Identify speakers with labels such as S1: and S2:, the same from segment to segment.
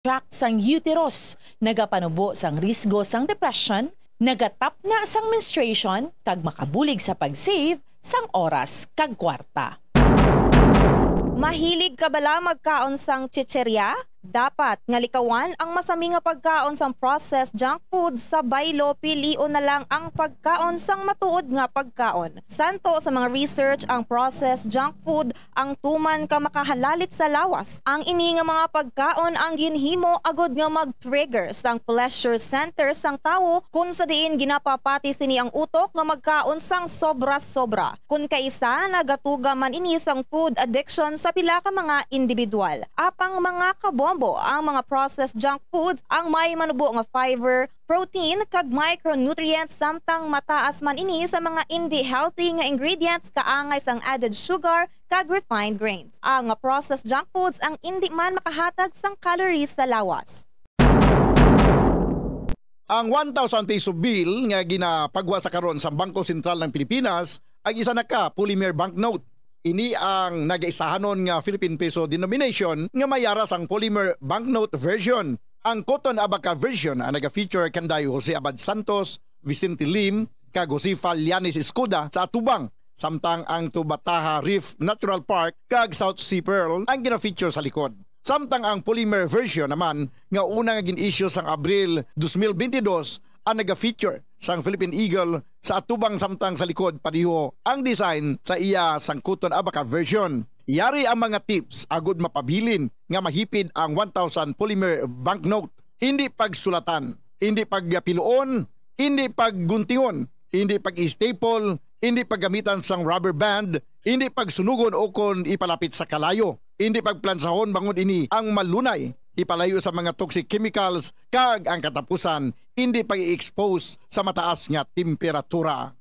S1: tract sang uterus, nagapanubo sang risgo sang depression, nagatap na sang menstruation, kag makabulig sa pag-save sang oras kag kwarta.
S2: Mahilig ka bala magkaon sang chicherya? Dapat nga likawan ang masami nga pagkaon sang processed junk food sa baylo, pilion na lang ang pagkaon sang matuod nga pagkaon. Santo sa mga research ang processed junk food ang tuman ka makahalalit sa lawas. Ang ini nga mga pagkaon ang ginhimo agod nga mag-trigger sang pleasure center sang tawo kung sa diin ginapapati sini ang utok nga magkaon sang sobra-sobra. Kung kaisa nagatuga man ini sang food addiction sa pila ka mga individual. Apang mga kabombo ang mga processed junk foods ang may manubo nga fiber, protein kag micronutrients samtang mataas man ini sa mga hindi healthy nga ingredients kaangay sang added sugar kag refined grains. Ang processed junk foods ang hindi man makahatag sang calories sa lawas.
S3: Ang 1,000 peso bill nga ginapagwa sa karon sa Bangko Sentral ng Pilipinas ay isa na ka polymer banknote. Ini ang nag-isahanon nga Philippine Peso denomination nga mayara sang polymer banknote version. Ang Cotton Abaca version ang nag-feature kanday Jose Abad Santos, Vicente Lim, kag Josefa Lianes Escuda sa atubang. Samtang ang Tubataha Reef Natural Park kag South Sea Pearl ang gina-feature sa likod. Samtang ang polymer version naman nga una nga gin-issue sang Abril 2022 ang nag-feature sang Philippine Eagle sa atubang samtang sa likod padiho ang design sa iya sang Cotton Abaca version. Yari ang mga tips agud mapabilin nga mahipid ang 1,000 polymer banknote. Hindi pagsulatan, hindi pagpiluon, hindi pagguntingon, hindi pag-staple, hindi paggamitan sang rubber band, hindi pagsunugon o kon ipalapit sa kalayo, hindi pagplansahon bangod ini ang malunay, ipalayo sa mga toxic chemicals, kag ang katapusan, hindi pag-i-expose sa mataas nga temperatura.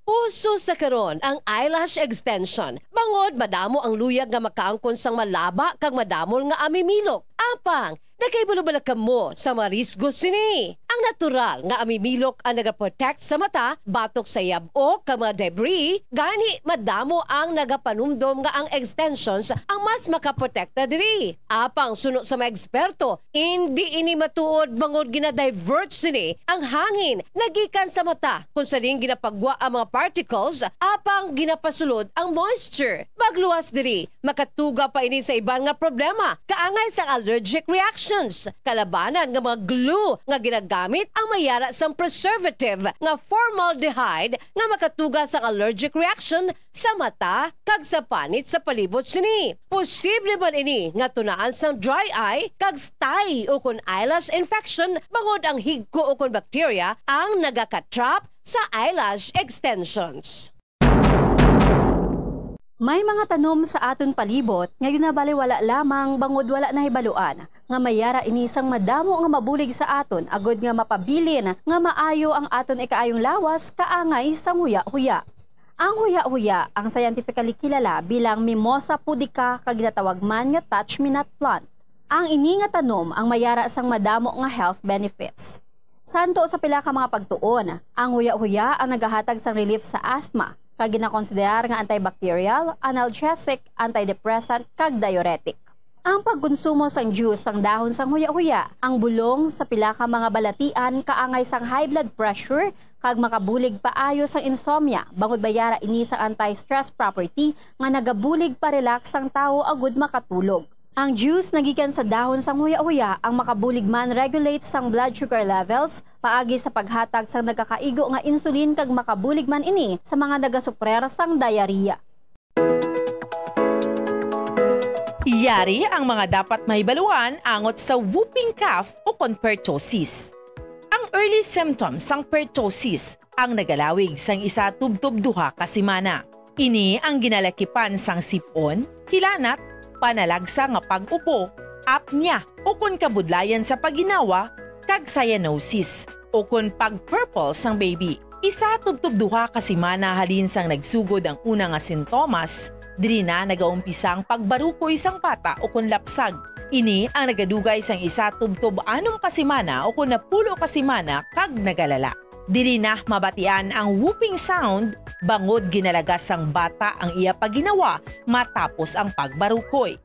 S4: Uso sa karon ang eyelash extension. Bangod madamo ang luyag nga makaangkon sang malaba kag madamol nga amimilok. Apang nakaibalo-bala kamo sa marisgo sini. Ang natural nga amimilok ang nagaprotect sa mata, batok sa yabo kag mga debris, gani madamo ang nagapanumdom nga ang extensions ang mas makaprotekta diri. Apang suno sa mga eksperto, hindi ini matuod bangod gina-divert sini ang hangin nagikan sa mata kung sa ring ginapagwa ang mga particles, apang ginapasulod ang moisture. Magluwas diri, makatuga pa ini sa iban nga problema, kaangay sa allergic reactions. Kalabanan nga mga glue nga ginagamit ang mayara sang preservative nga formaldehyde nga makatuga sa allergic reaction sa mata kag sa panit sa palibot sini. Posible man ini nga tunaan sang dry eye kag stye o kon eyelash infection bangod ang higko o kon bacteria ang nagakatrap sa eyelash extensions.
S5: May mga tanom sa aton palibot nga ginabaliwala lamang bangod wala na hibaluan nga mayara inisang madamo nga mabulig sa aton agod nga mapabilin nga maayo ang aton ikaayong lawas kaangay sa huya-huya. Ang huya-huya ang scientifically kilala bilang Mimosa pudica kag ginatawag man nga touch-me-not plant. Ang ini nga tanom ang mayara sang madamo nga health benefits. Santo sa pila ka mga pagtuon, ang huya-huya ang nagahatag sang relief sa asthma, kag ginakonsiderar nga antibacterial, analgesic, antidepressant, kag diuretic. Ang pagkonsumo sang juice sang dahon sang huya-huya, ang bulong sa pila ka mga balatian kaangay sang high blood pressure, kag makabulig paayo sang insomnia, bangod bayara ini sang anti-stress property nga nagabulig pa relax sang tawo agud makatulog. Ang juice nagikan sa dahon sang huya-huya ang makabulig man regulate sang blood sugar levels, paagi sa paghatag sang nagkakaigo nga insulin kag makabulig man ini sa mga nagasuprer sang diarrhea.
S1: Yari ang mga dapat mahibaluan angot sa whooping cough o kon pertussis. Ang early symptoms sang pertussis ang nagalawig sang isa tubtob duha ka semana. Ini ang ginalakipan sang sipon, hilanat, panalagsa nga pag-upo, apnea o kon kabudlayan sa paginawa, kag cyanosis o kon pag-purple sang baby. Isa tubtob duha ka semana halin sang nagsugod ang una nga sintomas, diri na nagaumpisang pagbarukoy sang bata o kon lapsag. Ini ang nagadugay sang isa tubtob anom ka semana o kon napulo ka semana kag nagalala. Diri na mabatian ang whooping sound bangod ginalagas sang bata ang iya paginawa matapos ang pagbarukoy.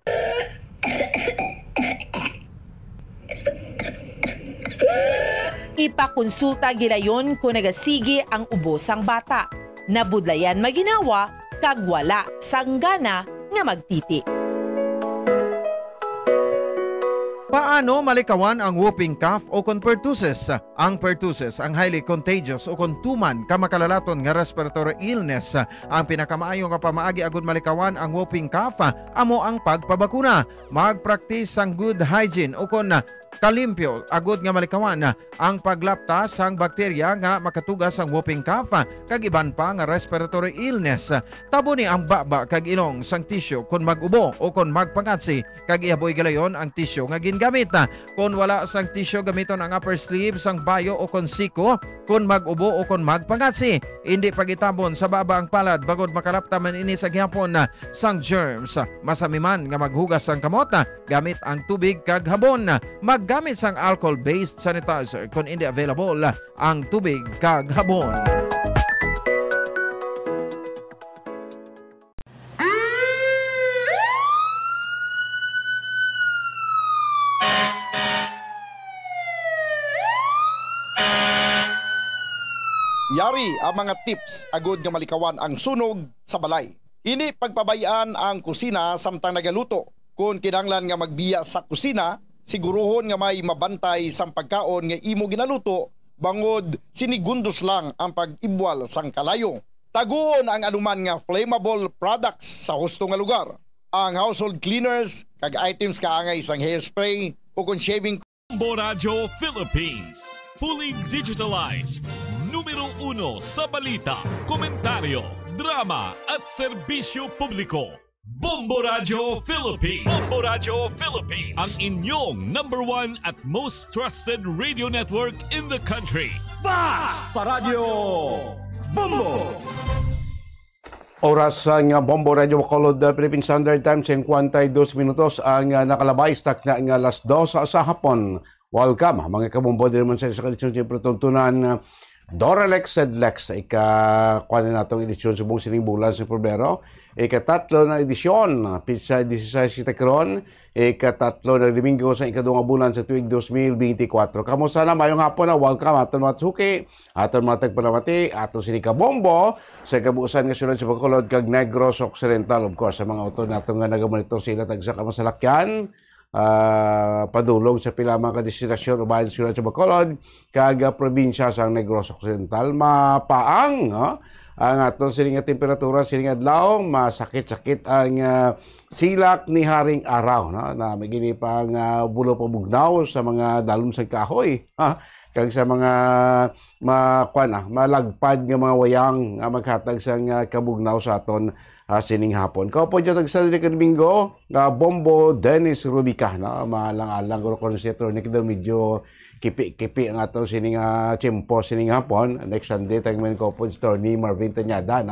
S1: Ipakonsulta gilayon kung nagasigi ang ubo sang bata. Nabudlayan maginawa kag wala sanggana nga magtiti.
S6: Paano malikawan ang whooping cough o kon pertussis? Ang pertussis ang highly contagious o kon tuman ka makalalaton nga respiratory illness. Ang pinakamaayo nga pamaagi agud malikawan ang whooping cough amo ang pagpabakuna. Mag-practice ang good hygiene o kon kalimpyo agud nga malikawan ang paglapta sang bakterya nga makatugas ang whooping cough kag iban pa nga respiratory illness. Tabo ni ang baba kag ilong sang tissue kon mag-ubo o kon magpangatsi kag ihaboy galayon ang tissue nga gingamit. Kon wala sang tissue gamiton ang upper sleeve sang bayo o kon siko kon mag-ubo o kon magpangatsi. Hindi pagitabon sa baba ang palad bagod makalapta man ini sa gihapon sang germs. Masamiman nga maghugas sang kamot gamit ang tubig kag habon. Maggamit sang alcohol-based sanitizer kung hindi available ang tubig kag habon.
S3: Yari ang mga tips agud nga malikawan ang sunog sa balay. Ini pagpabayaan ang kusina samtang nagaluto. Kung kinahanglan nga magbiya sa kusina, siguruhon nga may mabantay sang pagkaon nga imo ginaluto bangod sinigundos lang ang pag-ibwal sang kalayo. Taguon ang anuman nga flammable products sa husto nga lugar. Ang household cleaners kag items kaangay sang hairspray o kon shaving.
S7: Bombo Radio Philippines, fully digitalized. Numero 1 sa balita, komentaryo, drama at serbisyo publiko. Bombo Radio Philippines. Bombo Radio Philippines. Ang inyong #1 at most trusted radio network in the country. Basta Radio Bombo.
S8: Oras nga Bombo Radio Bacolod, Philippine Standard Time, 52 minutos ang nakalabay. Stak na nga alas 2 sa hapon. Welcome mga kabombo din naman sa kalisyon siyempre tuntunan Doralex Sedlex, ika-kuha na natong edisyon sa buong sining bulan sa Pebrero. Ika-3 na edisyon, pizza 16 kitakaron. Ika-3 na Domingo sa ika-2 bulan sa tuig 2024. Kamusta na, mayong hapon na, welcome aton mga suki, aton mga tagpanamati, aton sinika bombo, sa kabuusan nga sunod sa Bacolod, kag Negros Occidental, of course, sa mga auto natong nga nagamonitor sila tagsa kamasalakyan. Padulong sa pila mga destinasyon o bayan sa Bacolod kag probinsya sa Negros Occidental. Mapaang ang aton sining temperatura sining adlaw, masakit-sakit ang silak ni haring araw na may gini pang bulo pa bugnaw sa mga dalom sa kahoy kag sa mga malagpad nga mga wayang maghatag sa kabugnaw sa aton sining hapon. Kao po dyan tagsa ni Domingo, Bombo Dennis Rubica, malang-alang ko konsetro ni kita medyo kipi-kipi ang ato sining tiyempo sining hapon. Next Sunday, tayong may ko po ni Marvin Tanyada.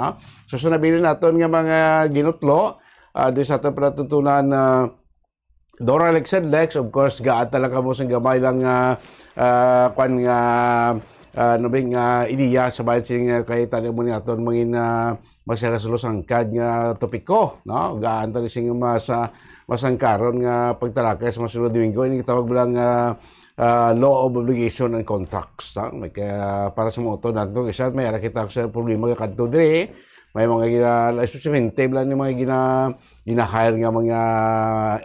S8: So, sunabilin natin nga mga ginutlo, di sa ato patutunan Doralex Sedlex, of course, gaan talaga mo sa gamay lang nubing ideya sa bayan sining kay tanim mo ni aton mangin masagasulos ang kad nga topiko, no? Gaan tali sing masangkaron nga pagtalakay sa masunod Domingo. Ini tawag bilang law of obligation and contracts. May para sa mga auto nato isa may ara kita sa problema nga kadto dire. May mga especialmente bilang ni mga gina-hire nga mga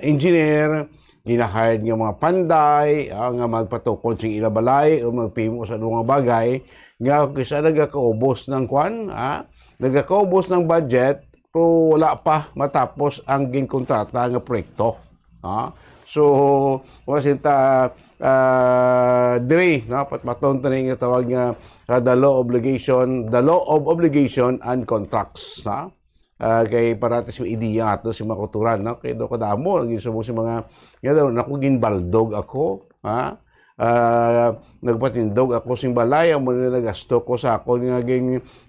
S8: engineer, gina-hire nga mga panday, nga magpatukod sing ilabalay o magpimo sa mga bagay nga kisa nagakaubos ng kwan, nagakaubos ng budget pero wala pa matapos ang ginkontrata nga proyekto. So, wasinta dire, patmaton tani nga tawag nga the law of obligation and contracts. Kay paratis may ideya ato si makuturan, kay do kadamo naging sumo si mga nga daw naku ginbaldog ako, nagpatindog ako sing balay ang mga nagasto ko sa ako nga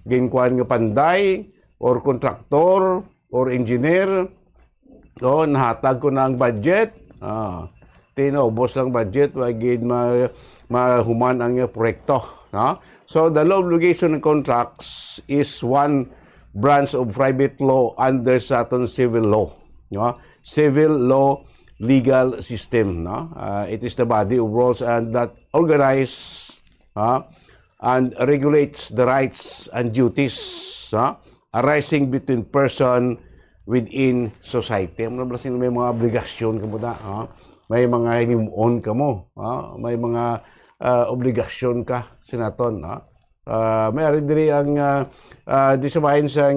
S8: ginkuan nga panday or kontraktor or engineer, nahatag ko na ang budget, tinobos lang budget, wagid mahuman ang proyekto. So the law of obligation and contracts is one branch of private law under sa aton civil law. Civil law legal system. It is the body of rules and that organize and regulates the rights and duties arising between person within society. May mga obligasyon ka mo na, may mga hinuon ka mo, may mga obligasyon ka, sinaton. May ari diri ang disabahin sa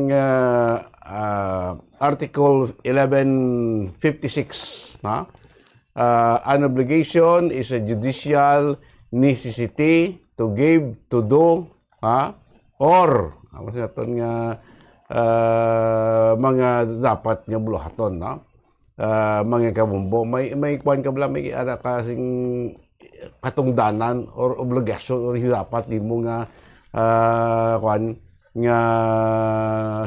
S8: Article 1156. An obligation is a judicial necessity to give, to do, or sinaton nga mga dapat nga buluhaton, mga kabumbo. May kuan ka bala, may ara kasing katungdanan or obligasyon or dapat di mo nga kuan nga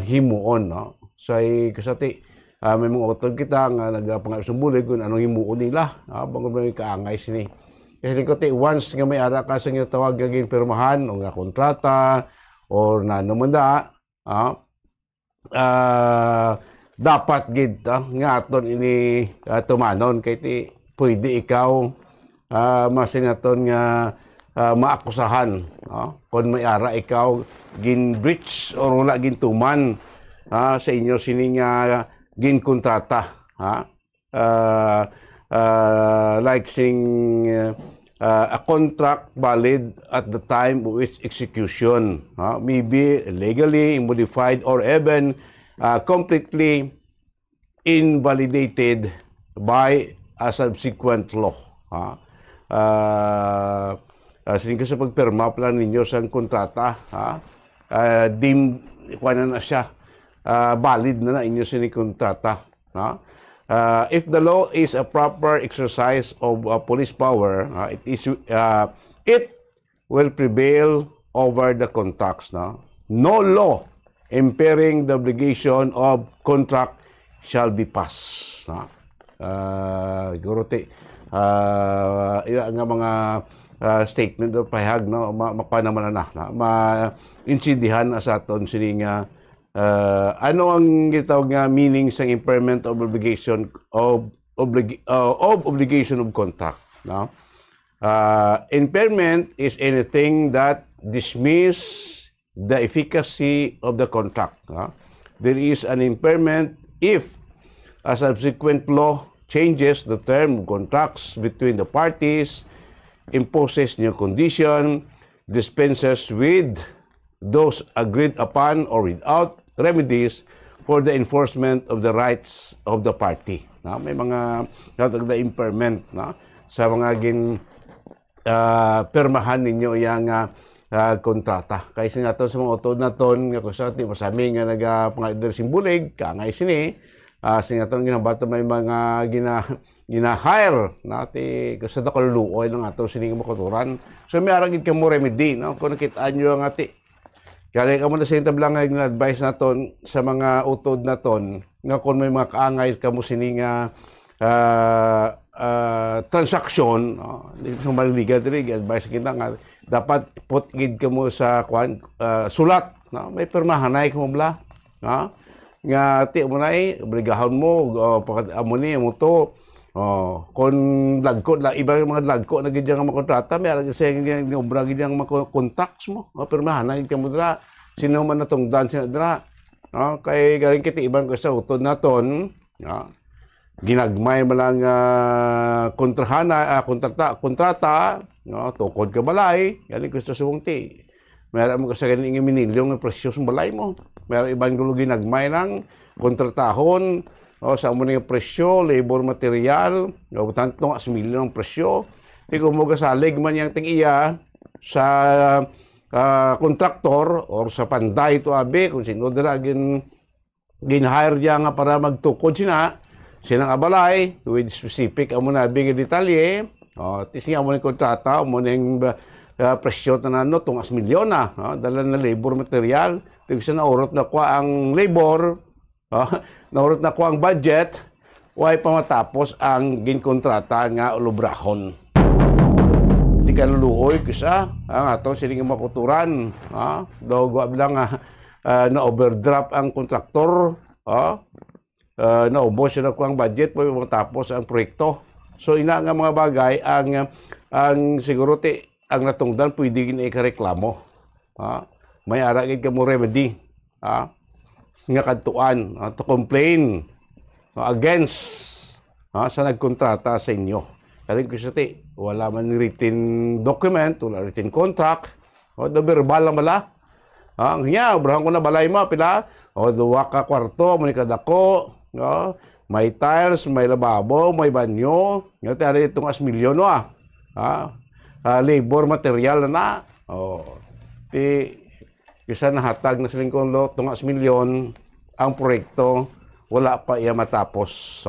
S8: himuon, say kasati may mga utod kita nga nagapangasubulig kung anong himuon nila, bago may kaangay sini. Kasi ko once nga may ara ka sa nga tawag gagin pirmahan o nga kontrata or nanumanda, dapat gid nga aton ini tumanon kay ti pwede ikaw masinaton nga maakusahan kung may ara ikaw gin breach or wala gin tuman sa inyo sini nga gin kontrata, like saying a contract valid at the time of its execution, may be legally modified or even completely invalidated by a subsequent law. Sining ka sa pagpirma pala ninyo sa kontrata, kuwanan na siya, valid na inyo sining kontrata. If the law is a proper exercise of police power, it will prevail over the contracts. No law impairing the obligation of contract shall be passed. Siguro nga mga statement o pahag mapanamanan na ma-insindihan sa aton sini nga ano ang gitawag nga meaning sa impairment of obligation of obligation of contract. Impairment is anything that dismiss the efficacy of the contract. There is an impairment if a subsequent law changes the term of contracts between the parties, imposes new condition, dispenses with those agreed upon or without remedies for the enforcement of the rights of the party. May mga natagda impairment sa mga pirmahan ninyo yung kontrata. Kaysa nga to sa mga utod na ton, nga kung sa ating masami nga nagpangaidar simbulig, kaangay sini, sa nga to ginabato may mga gina-hire nati kasi sa kaluluoy ng ato sining makuturan. So may aragid ka mo remedy, kung nakitaan nyo ang ati. Kaya ka mo na sa tablang nga advice na ton sa mga utod na ton nga kung may mga kaangay ka mo sining transaction, kung maliliga diri, advice kita nga dapat put gid ka mo sa sulat, may permahanay ka mo bla, nga ti mo na obligahon mo, amo ni mo to, kung lagko, iba mga lagko na gid nga makontrata, may arag sa nga obra gid nga makontacts mo, permahanay ka mo dira, sino man natungdan sina dira, kay galing kiti ibang ko sa utod na ton, ginagmay malang kontrata, tukod ka balay, galing gusto sa ti. Meron mo kasi galing minilyon ng presyo sa balay mo. Meron ibang gulo ginagmay ng kontratahon, sa mo ng presyo, labor material, tanto as milyon ng presyo. Di ko mo kasalig man yung ting-iya sa kontraktor or sa panday to abe, kung sino dira gin-hire niya nga para magtukod sinang abalay, with specific amo na bigay detalye, tising amo ng kontrata, amo ng presyo na tungas milyon na, dala na labor material, tigsa na urot na kwa ang labor, naurot na kwa ang budget, way pa matapos ang ginkontrata nga ulubrahon. Di ka luluoy kisa, ang ato siling makuturan, dogo bilang na-overdraft ang kontraktor, naubos na ko ang budget mo matapos ang proyekto. So ina nga mga bagay ang siguro ang natungdan pwede gina ikareklamo. May aragid ka mo remedy nga kadtuan to complain against sa nagkontrata sa inyo. Kasi ko wala man written document, wala written contract, the verbal lang bala. Ang obrahan ko na balay mo, pila, duwa ka kwarto, may kadako, may tiles, may lababo, may banyo, tari itong asmilyon, labor material na, isa nahatag na siling kong itong asmilyon, ang proyekto, wala pa iya matapos.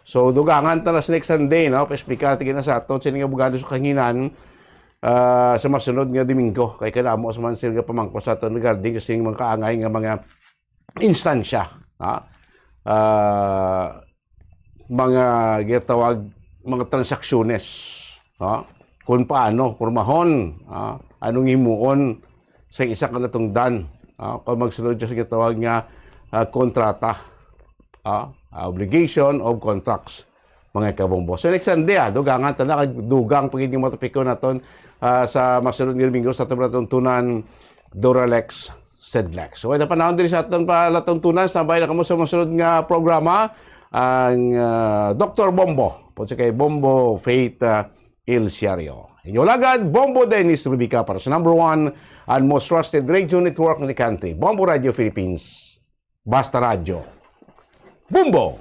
S8: So, dugangan talas next Sunday, pa-speaker, tigin na sa ato, sining abogado sa kanginan, sa masunod nga Domingo, kay kanamo sa man sila pamangko sa aton regarding kasi mga kaangay nga mga instansya, mga gitawag mga transaksyones, kung paano pormahon, anong himuon sa isa ka natungdan, kung magsunod siya sa gitawag nga kontrata, obligation of contracts, mga kabombo. So next Sunday, dugangan tala dugang pagiging matopiko naton sa masunod nga Domingo sa aton tuntunan Doralex Sedlex. So ito panahon din sa aton palatuntunan, sabay na kamo sa masunod nga programa ang Dr. Bombo, po sa kay Bombo Faith Ilciario. Inyo lagad, Bombo Dennis Rubica para sa #1 and most trusted radio network in the country, Bombo Radio Philippines. Basta Radio. Bombo!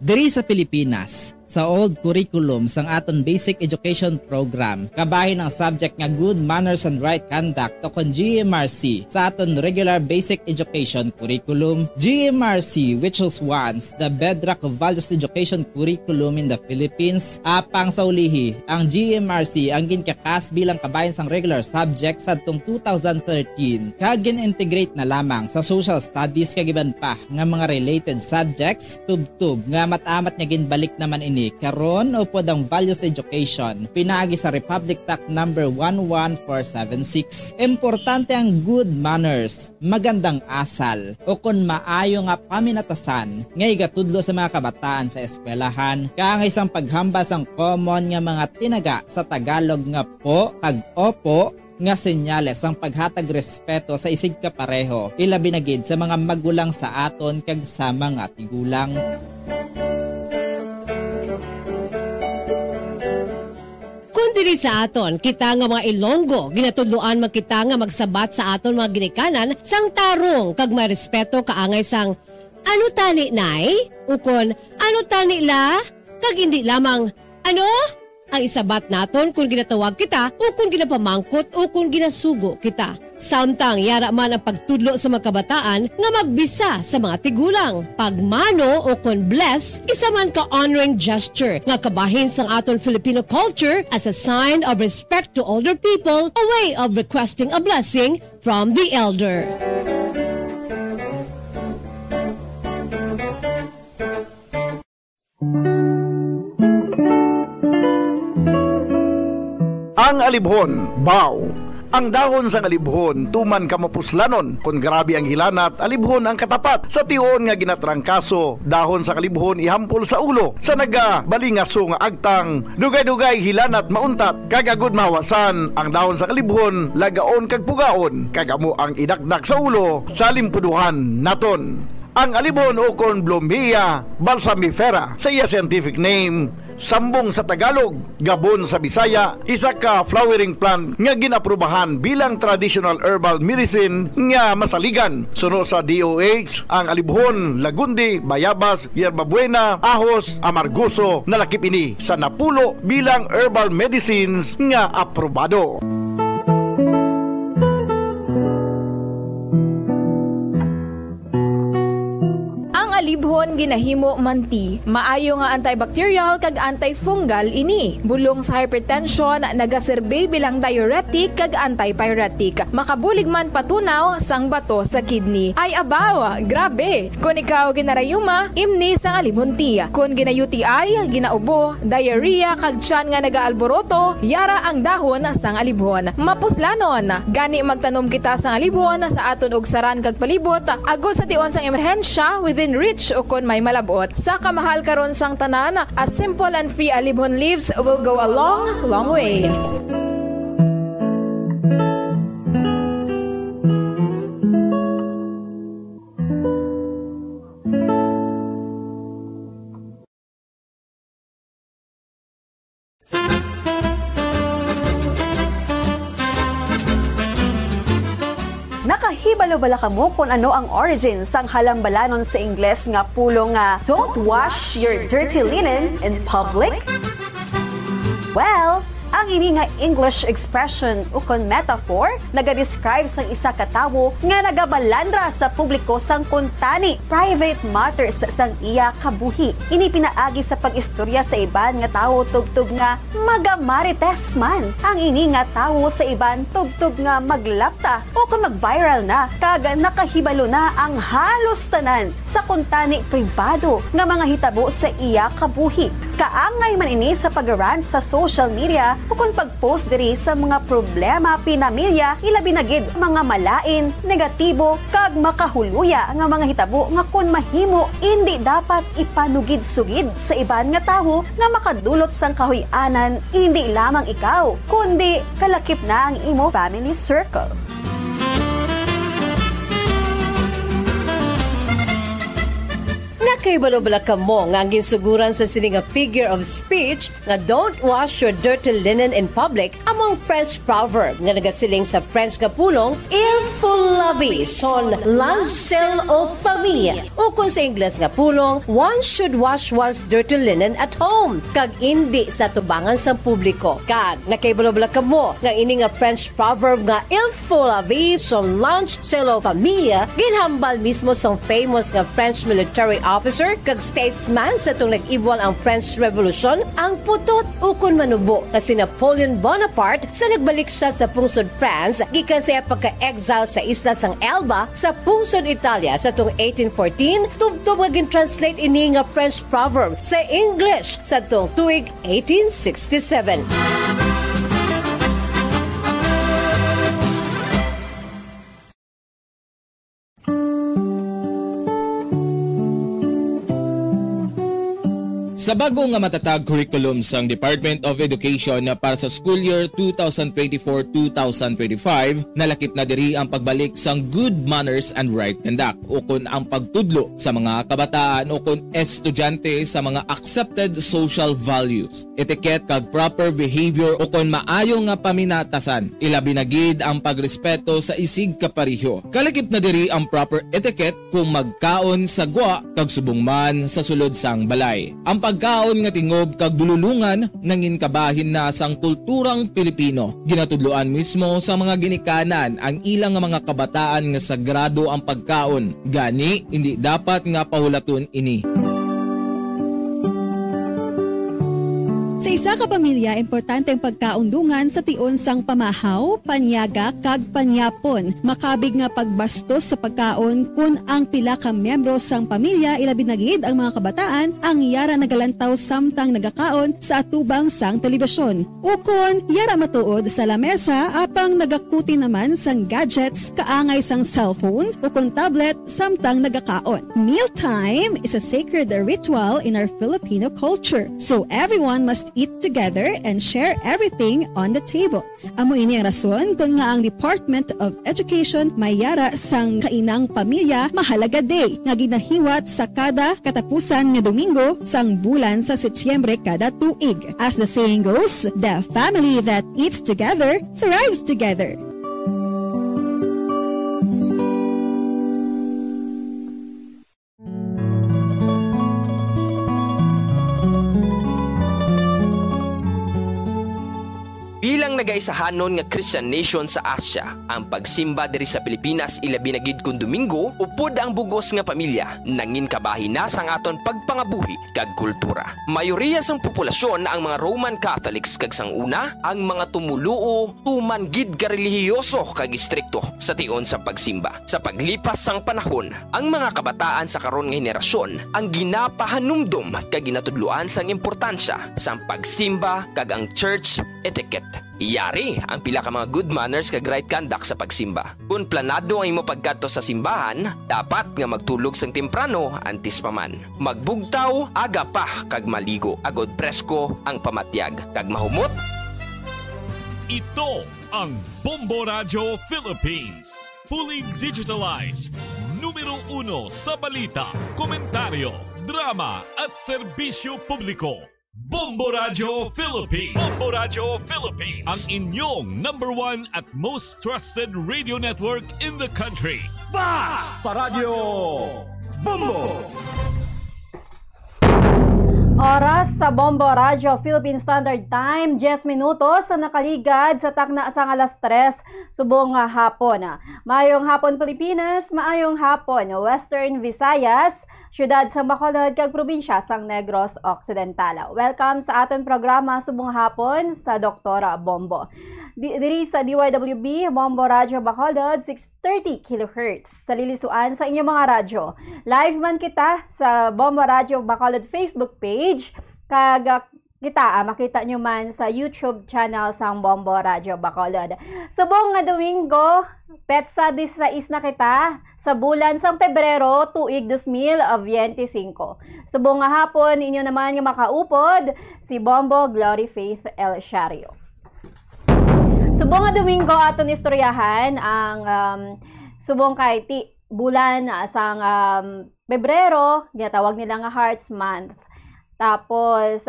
S9: Diri sa Pilipinas, sa old curriculum sang aton basic education program, kabahin ang subject nga good manners and right conduct o kon GMRC sa aton regular basic education curriculum. GMRC, which was once the bedrock of values education curriculum in the Philippines, apang sa ulihi, ang GMRC ang ginkakas bilang kabahin sang regular subject sa atong 2013 kag gin-integrate na lamang sa social studies kagiban pa nga mga related subjects tubtub nga matamat nga ginbalik naman ini karon o pod ang values education pinaagi sa Republic Act number 11476. Importante ang good manners, magandang asal o kon maayo nga paminatasan nga igatudlo sa mga kabataan sa eskwelahan kaangay sang paghambal sang common nga mga tinaga sa Tagalog nga po kag opo nga senyales ang paghatag respeto sa isig kapareho ilabi na gid sa mga magulang sa aton kag sa mga tigulang.
S4: Diri sa aton, kita nga mga Ilonggo, ginatudloan magkita nga magsabat sa aton mga ginikanan sang tarong kag may respeto kaangay sang ano tani nay? Ukon, ano tani la? Kag hindi lamang, ano? Ang isabat naton kung ginatawag kita o kung ginapamangkot o kung ginasugo kita. Samtang yara man ang pagtudlo sa mga kabataan nga magbisa sa mga tigulang. Pagmano o kung bless, isa man ka honoring gesture nga kabahin sang aton Filipino culture as a sign of respect to older people, a way of requesting a blessing from the elder.
S3: Ang alibhon, baw. Ang dahon sa alibhon, tuman kamapuslanon. Kung grabe ang hilanat, alibhon ang katapat. Sa tiyon nga ginatrangkaso, dahon sa alibhon ihampol sa ulo. Sa nagabalingaso nga agtang, dugay-dugay hilanat mauntat. Kagagod mahawasan, ang dahon sa alibhon, lagaon kag pugaon. Kagamo ang idakdak sa ulo, sa limpuduhan naton. Ang alibhon o kon Blombia balsamifera sa iya scientific name, sambong sa Tagalog, gabon sa Bisaya, isa ka flowering plant nga ginaprubahan bilang traditional herbal medicine nga masaligan. Suno sa DOH, ang alibhon, lagundi, bayabas, yerbabuena, ahos, amargoso, nalakip ini sa napulo bilang herbal medicines nga aprobado.
S10: Alibhon ginahimo manti, maayo nga antibacterial kag antifungal ini. Bulong sa hypertension, nagaserbe bilang diuretic kag antipyretic. Makabulig man patunaw sang bato sa kidney. Ay abaw, grabe. Kung ikaw ginarayuma, imni sang alibhon ti. Kung gina-UTI, ginaubo, diarrhea kag tiyan nga nagaalboroto, yara ang dahon sang alibhon. Mapuslanon, gani magtanom kita sang alibhon sa aton og saran kag palibot, agos sa tion sang emerhensya within reach rich ukon may malabot sa kamahal karon sang tanan. A simple and free alibhon leaves will go a long way.
S11: Nakahibalo-bala ka mo kung ano ang origin sang halambalanon sa Ingles nga pulong nga don't wash your dirty linen in public? Well, ang ini nga English expression ukon metaphor naga-describe sang isa ka tawo nga nagabalandra sa publiko sang kuntani private matters sang iya kabuhi. Ini pinaagi sa pag-istorya sa iban nga tawo tugtog nga magamarites man. Ang ini nga tawo sa iban tugtog nga maglapta o kung mag-viral na kag nakahibalo na ang halos tanan sa kuntani pribado nga mga hitabo sa iya kabuhi. Kaangay man ini sa pag-rant sa social media o kung pag-post diri sa mga problema pinamilya, ilabi na gid mga malain, negatibo, kag makahuluya nga mga hitabo nga kung mahimo hindi dapat ipanugid-sugid sa iban nga tawo nga makadulot sang kahuy-anan hindi lamang ikaw, kundi kalakip na ang imo family circle.
S4: Nakahibalo-bala ka mo nga ang ginsuguran sa sining nga figure of speech nga don't wash your dirty linen in public among French proverb nga nagasiling sa French nga pulong il faut laver son linge sale aux famille o kung sa Ingles nga pulong one should wash one's dirty linen at home kag indi sa tubangan sa publiko. Kag nakahibalo-bala ka mo nga ini nga French proverb nga il faut laver son linge sale aux famille ginhambal mismo sang famous nga French military officer kag statesman sa itong nag-ibwal ang French Revolution, ang putot ukon manubo na si Napoleon Bonaparte sa nagbalik siya sa pungsod France gikan sa pagka-exile sa isla sang Elba sa pungsod Italia sa itong 1814 tubtob nga gin-translate ini nga French proverb sa English sa itong tuig 1867.
S9: Sa bago nga matatag curriculum sang Department of Education para sa school year 2024-2025, nalakip na diri ang pagbalik sang good manners and right conduct o kun ang pagtudlo sa mga kabataan o kun estudyante sa mga accepted social values, etiquette kag proper behavior o kun maayo nga paminatasan. Ilabi na gid ang pagrespeto sa isig kapareho. Kalakip na diri ang proper etiquette kung magkaon sa gwa kag subong man sa sulod sang balay. Ang pagkaon nga tingob kag dululungan nangin kabahin na sang kulturang Pilipino. Ginatudloan mismo sa mga ginikanan ang ilang nga mga kabataan nga sagrado ang pagkaon. Gani hindi dapat nga pahulaton ini.
S12: Sa isa ka pamilya, importante ang pagkaundungan sa tion sang pamahaw, panyaga, kag panyapon. Makabig nga pagbastos sa pagkaon kung ang pila ka miyembro sang pamilya ilabi na gid ang mga kabataan ang yara nagalantaw samtang nagakaon sa atubang sang telebisyon. Ukon, yara matuod sa lamesa apang nagakuti naman sang gadgets kaangay sang cellphone ukon tablet samtang nagakaon. Mealtime is a sacred ritual in our Filipino culture. So everyone must eat together and share everything on the table. Amo ini ang rason kung nga ang Department of Education mayara sang kainang pamilya mahalaga day nga ginahiwat sa kada katapusan nga Domingo sang bulan sa Setyembre kada tuig. As the saying goes, the family that eats together thrives together.
S13: Bilang nagaisahanon nga Christian nation sa Asia, ang pagsimba diri sa Pilipinas ilabi na gid kun Domingo upod ang bugos nga pamilya nangin kabahin na sang aton pagpangabuhi kag kultura. Mayoriya sang populasyon ang mga Roman Catholics kag sang una ang mga tumuluo tuman gid ka relihiyoso kag istrikto sa tion sa pagsimba. Sa paglipas sang panahon, ang mga kabataan sa karon nga henerasyon ang ginapahanumdum kag ginatudloan sang importansya sang pagsimba kag ang church etiquette. Iyari ang pila ka mga good manners kag right conduct sa pagsimba. Kung planado ang imo pagkadto sa simbahan, dapat nga magtulog sang temprano antes pa man. Magbugtaw aga pa kag maligo, agod presko ang pamatyag kag mahumot.
S7: Ito ang Bombo Radio Philippines. Fully digitalized. Numero 1 sa balita, komentaryo, drama at serbisyo publiko. Bombo Radio Philippines. Bombo Radio Philippines. Ang inyong #1 at most trusted radio network in the country.
S14: Basta Radio Bombo!
S5: Oras sa Bombo Radio Philippine Standard Time, 10 minutos sa nakaligad sa takna sang alas 3 subong hapon. Maayong hapon Pilipinas, maayong hapon Western Visayas, syudad sa Bacolod kag probinsya sang Negros Occidental. Welcome sa aton programa subong hapon sa Doktora Bombo. Diri sa DYWB Bombo Radio Bacolod 630 kHz sa lilisuan sa inyong mga radyo. Live man kita sa Bombo Radio Bacolod Facebook page kag kita makita nyo man sa YouTube channel sang Bombo Radio Bacolod. Subong nga Domingo, petsa 16 na kita sa bulan sang Pebrero tuig 2025. Subong nga hapon inyo naman nga makaupod si Bombo Glory Faith El Shario. Subong nga Domingo aton istoryahan ang subong kay bulan sang Pebrero, ginatawag nila nga Hearts Month. Tapos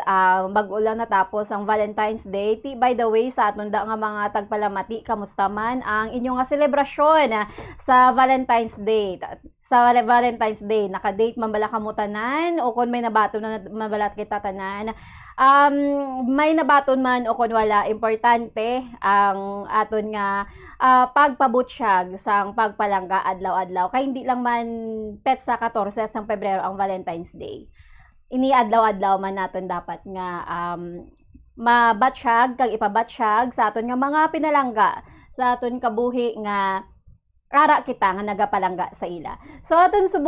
S5: mag-ulan na tapos ang Valentine's Day. By the way, sa aton da nga mga tagpalamati, kamusta man ang inyong nga selebrasyon sa Valentine's Day? Sa Valentine's Day, naka-date man bala kamutanan o kung may nabaton na mabalat kita tanan? May nabaton man o kung wala, importante ang aton nga pagpabutsyag sang pagpalangga adlaw-adlaw. Kaya hindi lang man petsa 14 ng Pebrero ang Valentine's Day. Ini adlaw-adlaw man naton dapat nga mabatsyag kag ipabatsyag sa aton nga mga pinalangga, sa aton kabuhi nga ara kita nga nagapalangga sa ila. So aton sa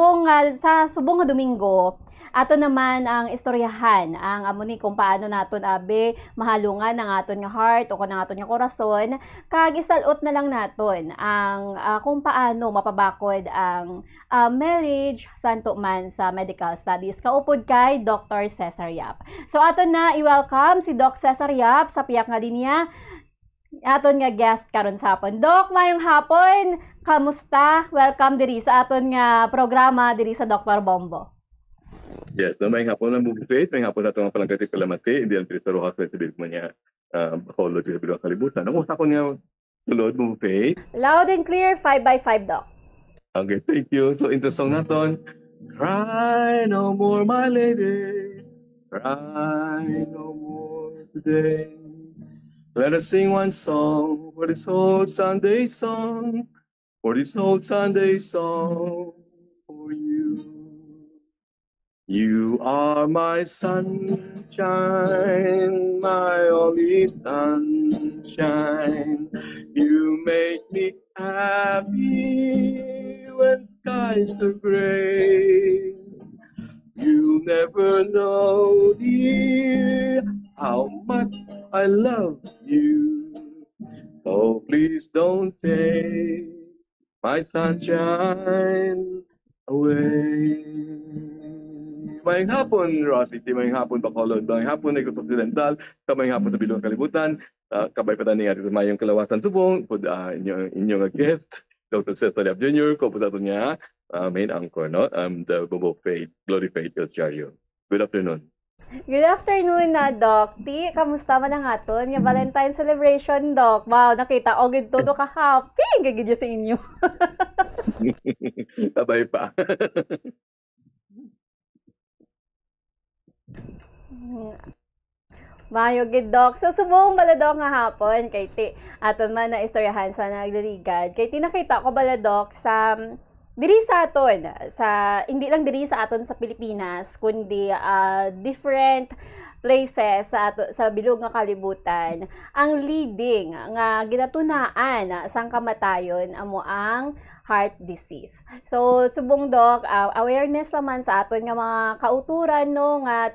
S5: subong nga Domingo, ato naman ang istoryahan ang amuni kung paano naton abe mahalungan ang aton nga heart o kung ang aton nga korason, kag isalot na lang naton ang kung paano mapabakod ang marriage santo man sa medical studies. Kaupod kay Dr. Cesar Yap. So aton na i-welcome si Doc Cesar Yap sa piyak nga linya. Aton nga guest karon sa hapon. Doc, mayong hapon. Kamusta? Welcome diri sa aton nga programa diri sa Dr. Bombo.
S15: Yes, no, may hapon ng Movie Faith, may hapon na itong palangkati kalamati, hindi ang Trista Rojas na sabihin ko niya, Bacolod, sa bilang kalibutan. Ang usa ko niya, sulod, Movie Faith.
S5: Loud and clear, 5x5, Doc.
S15: Okay, thank you. So, into song naton, cry no more, my lady, cry no more today. Let us sing one song for this old Sunday song, for this old Sunday song for you. You are my sunshine, my only sunshine. You make me happy when skies are gray. You never know, dear, how much I love you. So please don't take my sunshine away. Mayang hapon, Rosie, mayang hapon, Bacolod, mayang hapon, Negros Occidental, mayang hapon sa Bilong Kalibutan, kabay pa tani ati mayong Kalawasang Subong, pud inyong guest, Dr. Cesar Yap Jr., ko po niya, main anchor, no? The Bombo Faith, Glory Faith, El Shario. Good afternoon.
S5: Good afternoon na, Doc. Kamusta man ang aton nga Valentine celebration, Doc? Wow, nakita o gito ka happy gagidyo sa inyo.
S15: Kabay pa.
S5: Mayo gid, Doc. So subong baladok nga hapon kay aton man na istoryahan sa nagdirigad. Kay nakita ko baladok sa diri sa aton, hindi lang diri sa aton sa Pilipinas, kundi different places sa bilog nga kalibutan. Ang leading nga ginatunaan sang kamatayon amo ang heart disease. So subong, Doc, awareness naman sa aton nga mga kauturan no nga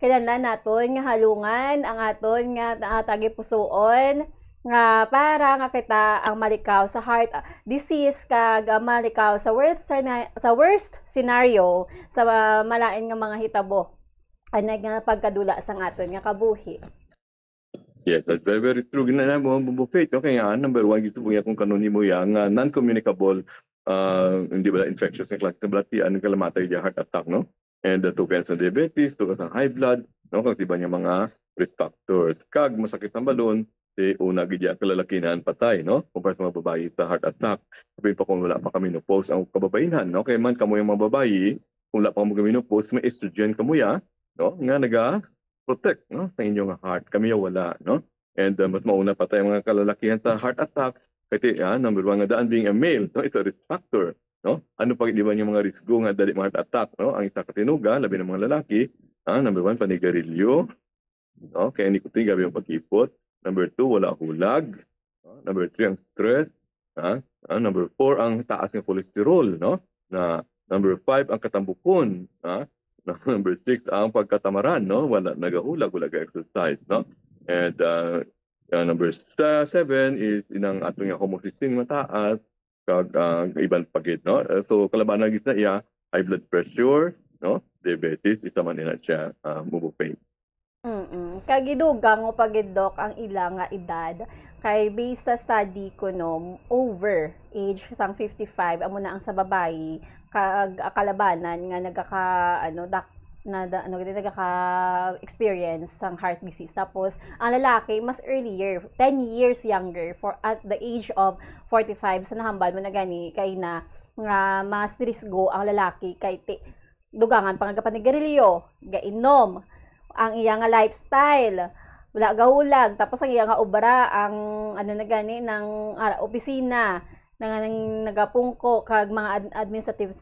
S5: kinahanglan naton nga halungan ang aton nga tagipusoon nga para nga kita ang malikaw sa heart disease kag malikaw sa worst scenario sa malain nga mga hitabo anay nga pagkadula sa aton nga kabuhi.
S15: Yes, that's very, very true. Ginana mo, Faith, okay nga, number one, gusto mo kung kanuni mo yan, nga non-communicable, hindi ba, infectious na klase ng balatian, ang kalamatay niya, heart attack, no? And to cancer diabetes, to sa high blood, no? Kasi iba niya mga risk factors. Kag, masakit ang balon, una gidya kalalakinan patay, no? Kumpara sa mga babae sa heart attack. Sabihin pa kung wala pa kami menopause ang kababaihan, no? Kaya man, kamo yung mga babae, kung wala pa kami menopause, may estrogen kamo ya, no? Nga protect, no, sa inyong heart. Kami wala, no? And mas mauna pa tayo mga kalalakihan sa heart attack. Kasi number one nga daan being a male, no, is a risk factor, no? Ano pag di ba yung mga risgo nga dali mga heart attack, no? Ang isa katinuga, labi ng mga lalaki, number one, panigarilyo, no? Kaya nicotine, gabi yung pag-ipot. Number two, wala hulag. Number three, ang stress. Number four, ang taas ng cholesterol, no? Number five, ang katambukon, Number 6 ang pagkatamaran, no? Wala nagahulag, wala exercise, no? And number 7 is inang atong yung homocysteine mataas kag ibang pagit, no? So kalabanan gid na iya high blood pressure, no? Diabetes isa man ina siya mubupay.
S5: Kagidugang o pagidok ang ilang nga edad kay based sa study ko no over age sang 55 amo na ang sa babae kag kalabanan nga nagaka experience sang heart disease tapos ang lalaki mas earlier 10 years younger for at the age of 45 sa nahambal mo na gani kay na nga mas risgo ang lalaki kay dugangan pangagapanigarilyo gainom ang iya nga lifestyle wala gahulag tapos ang iya nga obra ang na gani ng opisina nang nagapungko kag mga administrative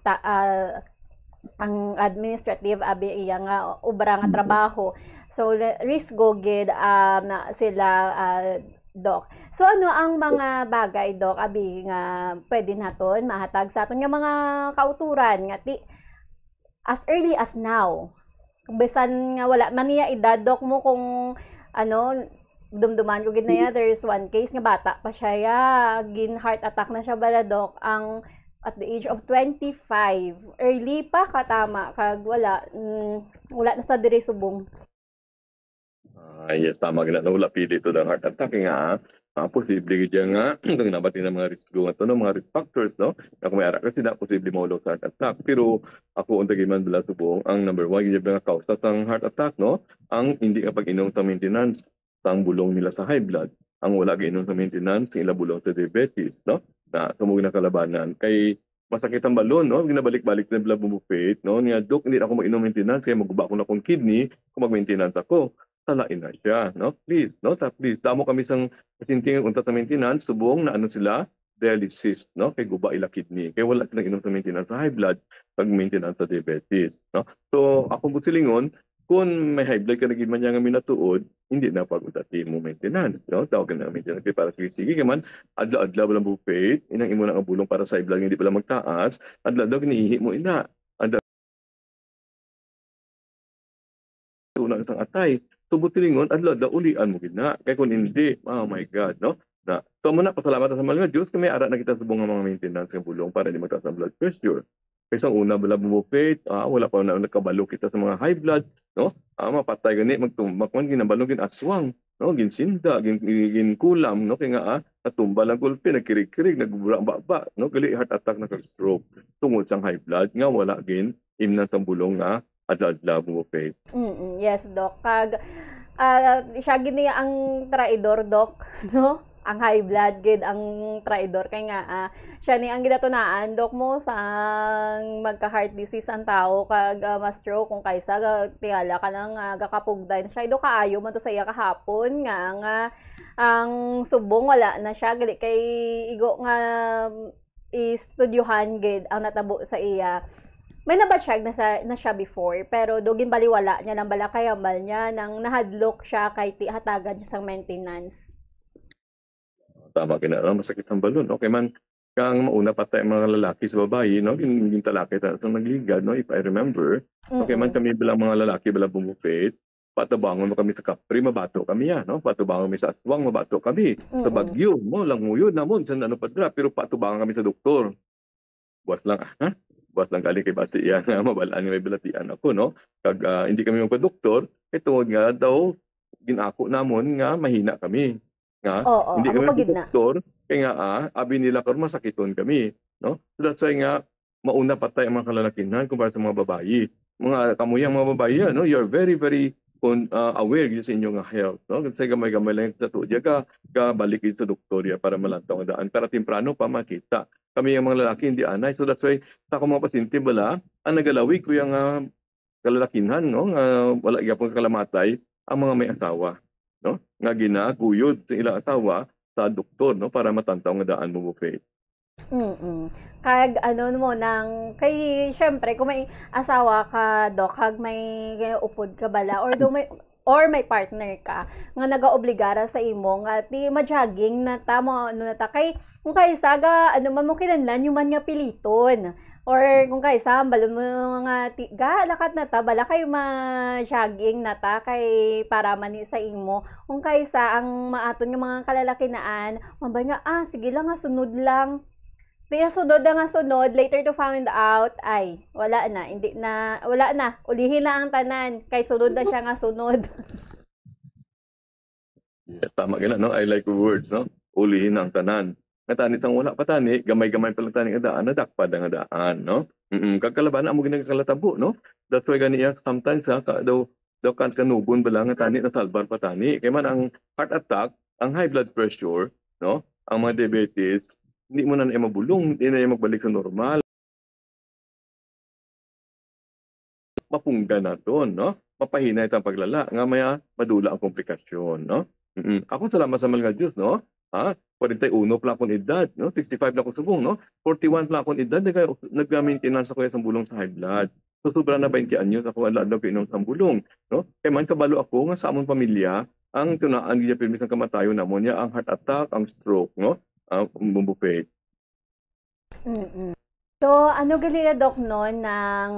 S5: ang administrative abi iya nga obra nga trabaho so risk go gid na sila Doc. So ano ang mga bagay Doc abi nga pwede naton mahatag sa aton nga mga kauturan nga as early as now bisan nga wala man niya edad Doc mo kung dumduman ko gid na ya there is one case nga bata pa siya gin heart attack na siya baladok ang at the age of 25 early pa katama kag wala na sa diri subong.
S15: Yes, tama gina wala pili to ng heart attack nga posible gid nga kung nabati ng mga risgo nga to no mga risk factors no nga kung may ara kasi na posible maulog sa heart attack pero ako unta gid man bala subong ang number 1 gid nga cause sang heart attack no ang hindi ka pag-inom sa maintenance ang bulong nila sa high blood, ang wala giinom sa maintenance, ang ila bulong sa diabetes, no? Na tumugin na kalabanan. Kay masakit ang balon, no? Ginabalik-balik na blood bumupit, no? Niya, Dok, hindi ako mag-inom maintenance, kaya maguba ko na akong kidney, kung mag-maintenance ako, talain na siya, no? Please, no? Please, damo kami sang pasinting unta sa maintenance, subong na sila, dialysis, no? Kay guba ila kidney. Kaya wala silang inom sa maintenance sa high blood, pag-maintenance sa diabetes, no? So, ako busilingon, kung may high blood ka naging man niya nga minatuod, hindi na pag-utati mo maintenance. No? Tawag ka na maintenance. Kaya para sige kaman, adla-adla walang bupate, inang imo na ang bulong para sa high blood, hindi pala magtaas, adla-adla kinihi mo ina. Adla unang isang atay. Tubutilingon, adla-adla ulian mo gina. Kaya kung hindi, oh my God, no? So muna, pasalamat sa mga Diyos, kami ara na kita sa mga maintenance ng bulong para hindi magtaas ang blood pressure. Kaysa una bala bumupit, wala pa na nakabalo kita sa mga high blood, no? Mapatay gani magtumbak ginabalo gin aswang, no? Ginsinda, gin kulam, no? Kaya nga natumba lang kulpi, nagkirig-kirig, nagbura baba, no? Gali heart attack na stroke tungod sa high blood nga wala gin imnan sa bulong nga adla-adla bumupit.
S5: Yes, Doc. Kag siya gini ang traidor, Doc, no? Ang high blood gid ang traidor kay nga siya ni ang gidatunaan Dok mo sa magka-heart disease ang tao kag ma-stroke kung kaysa tingala ka nang gakapugday siya do kaayo man to sa iya kahapon nga ang subong wala na siya gali kay igo nga istudyuhan gid ang natabo sa iya. May nabatsyag na siya before pero dugin baliwala niya lang bala kayambal niya nang nahadlok siya kay hatagan niya sang maintenance.
S15: Tama ka na, masakit ang balon. Okay man, kang mauna patay mga lalaki sa babae, no? Yung talaki sa nagligad, no? If I remember. Okay man kami bilang mga lalaki, bilang bumupit, patabangon mo kami sa Capri, mabato kami yan, no? Patabangon kami sa Aswang, mabato kami. Sa Baguio, mo lang nguyod namon sa ano padra, pero patubangan kami sa doktor. Buwas lang, ha? Buwas lang kali kay basi yan, mabalaan nga may balatian ako, no? Kag hindi kami magpa-doktor, tungod nga daw ginako namon nga mahina kami. Nga, hindi kami magpa-doktor, kaya nga abi nila karon masakiton kami, no? So that's why nga mauna patay ang mga kalalakihan kumpara sa mga babayi. Mga kamuyang mga babayi, no? You're very aware sa inyong health, no? Kasi gamay-gamay lang sa tuya ka balik sa doktorya para malantaw ang daan para temprano pa makita. Kami yung mga lalaki hindi anay, so that's why sa akong mga pasyente bala ang nagalawig ko yung kalalakihan, no? Wala gyapon kalamatay ang mga may asawa, no? Nga ginaguyod sa ilang asawa sa doktor, no? Para matantaw nga daan mo buffet.
S5: Kag ano mo nang kay syempre kung may asawa ka dok kag may upod ka bala or may partner ka nga nagaobligara sa imo nga ti ma-jogging na tamo ano na ta kay kung kay saga ano man mo kinahanglan yung man nga piliton or kung kay sa balon mo nga tiga lakat na ta bala kay ma-jogging na ta kay para man sa imo kung kay sa ang maaton nga mga kalalakinaan mabay nga sige lang nga sunod lang. Kaya sunod nga sunod, later to find out, ay, wala na, ulihin na ang tanan, kay sunod na siya nga sunod.
S15: Yeah, tama gina, no? I like the words, no? Ulihin na ang tanan. Nga tani sang wala pa tani, gamay-gamay pa lang tani nga daan, nadakpad nga daan, no? Kagkalaban, amo ginagalatabo, no? That's why ganiya, sometimes, daw kan kanubon bala nga tani, nasalbar pa tani. Kaya man, ang heart attack, ang high blood pressure, no? Ang mga diabetes, hindi mo na mabulong, hindi na magbalik sa normal. Mapungga na doon, no? Mapahina itong paglala, nga maya madula ang komplikasyon, no? Ako salamat sa mga Diyos, no? 41 pala akong edad, no? 65 na akong subong, no? 41 pala akong edad, nag-maintenance ako sa bulong sa high blood. So sobra na 20 anyos ako alad na pinom sa bulong, no? Kaya man kabalo ako nga sa among pamilya, ang tunaan giya permis ng kamatayon namon niya ang heart attack, ang stroke, no? Bumbupay.
S5: So, ano gali Dok noon ng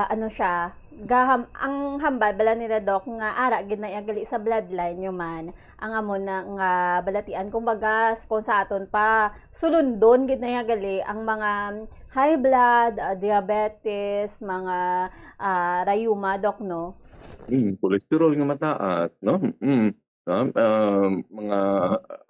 S5: ano siya, ang hambal bala nila Dok nga ara gid na gali sa bloodline nyo man ang amo na nga balatian kumbaga kung sa aton pa sulundon gid na gali ang mga high blood, diabetes, mga rayuma Dok no.
S15: Cholesterol nga mataas, no? Mga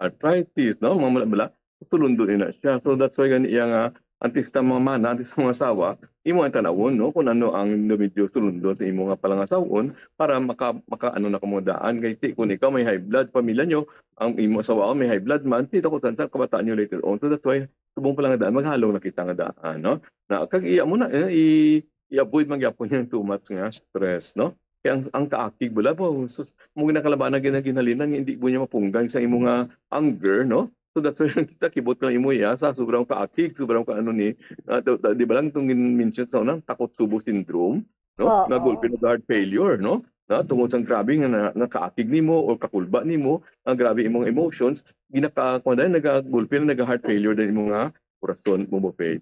S15: arthritis, no? Mga bala sulundon ina siya. So that's why ganiya nga antes sa mga mana, antes sa mga asawa, imo ang tanawon, no? Kung ano ang medyo sulundon sa imo nga palangasawon para maka ano na kamudaan kay kung ikaw may high blood, pamilya nyo, ang imo asawa may high blood man, tito ko tansa kabataan nyo later on. So that's why subong pa lang daan maghalong nakita nga daan, no? Na kag iya mo na i-avoid magyapon yung too much nga stress, no? Kaya ang kaakig bala po, mo ginakalabanan ginahalinan hindi mo niya mapunggan sa imo nga anger, no? So that's why sa kibot ka imo ya sa sobrang kaakig, sobrang kaano ni di ba lang itong mention sa unang takot subo syndrome, no? Nagulpi na heart failure, no? Na tungod sa grabe nga kaakig nimo o kakulba nimo, ang grabe imong emotions, ginakakuan nagagulpi na nag-heart failure din imo nga corazon mo bopay.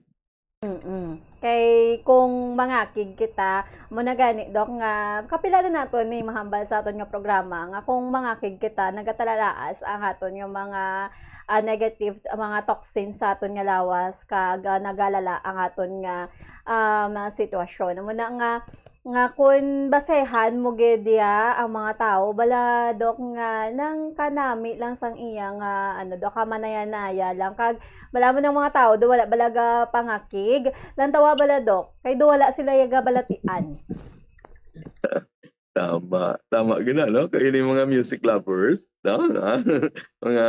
S5: Kay kung mangakig kita mo na gani Dok nga kapila na naton may mahambal sa aton nga programa nga kung mangakig kita nagatalalaas ang aton yung mga negative mga toxins sa aton nga lawas kag nagalala ang aton nga mga sitwasyon mo na nga kung basehan mo gediya ang mga tao bala Dok nga nang kanami lang sang iya nga ano Dok kamanaya-naya lang kag bala mo ng mga tao do wala balaga pangakig lang tawa bala Dok kay do wala sila yaga balatian.
S15: Tama gina, no? Kaya yung mga music lovers, no? Mga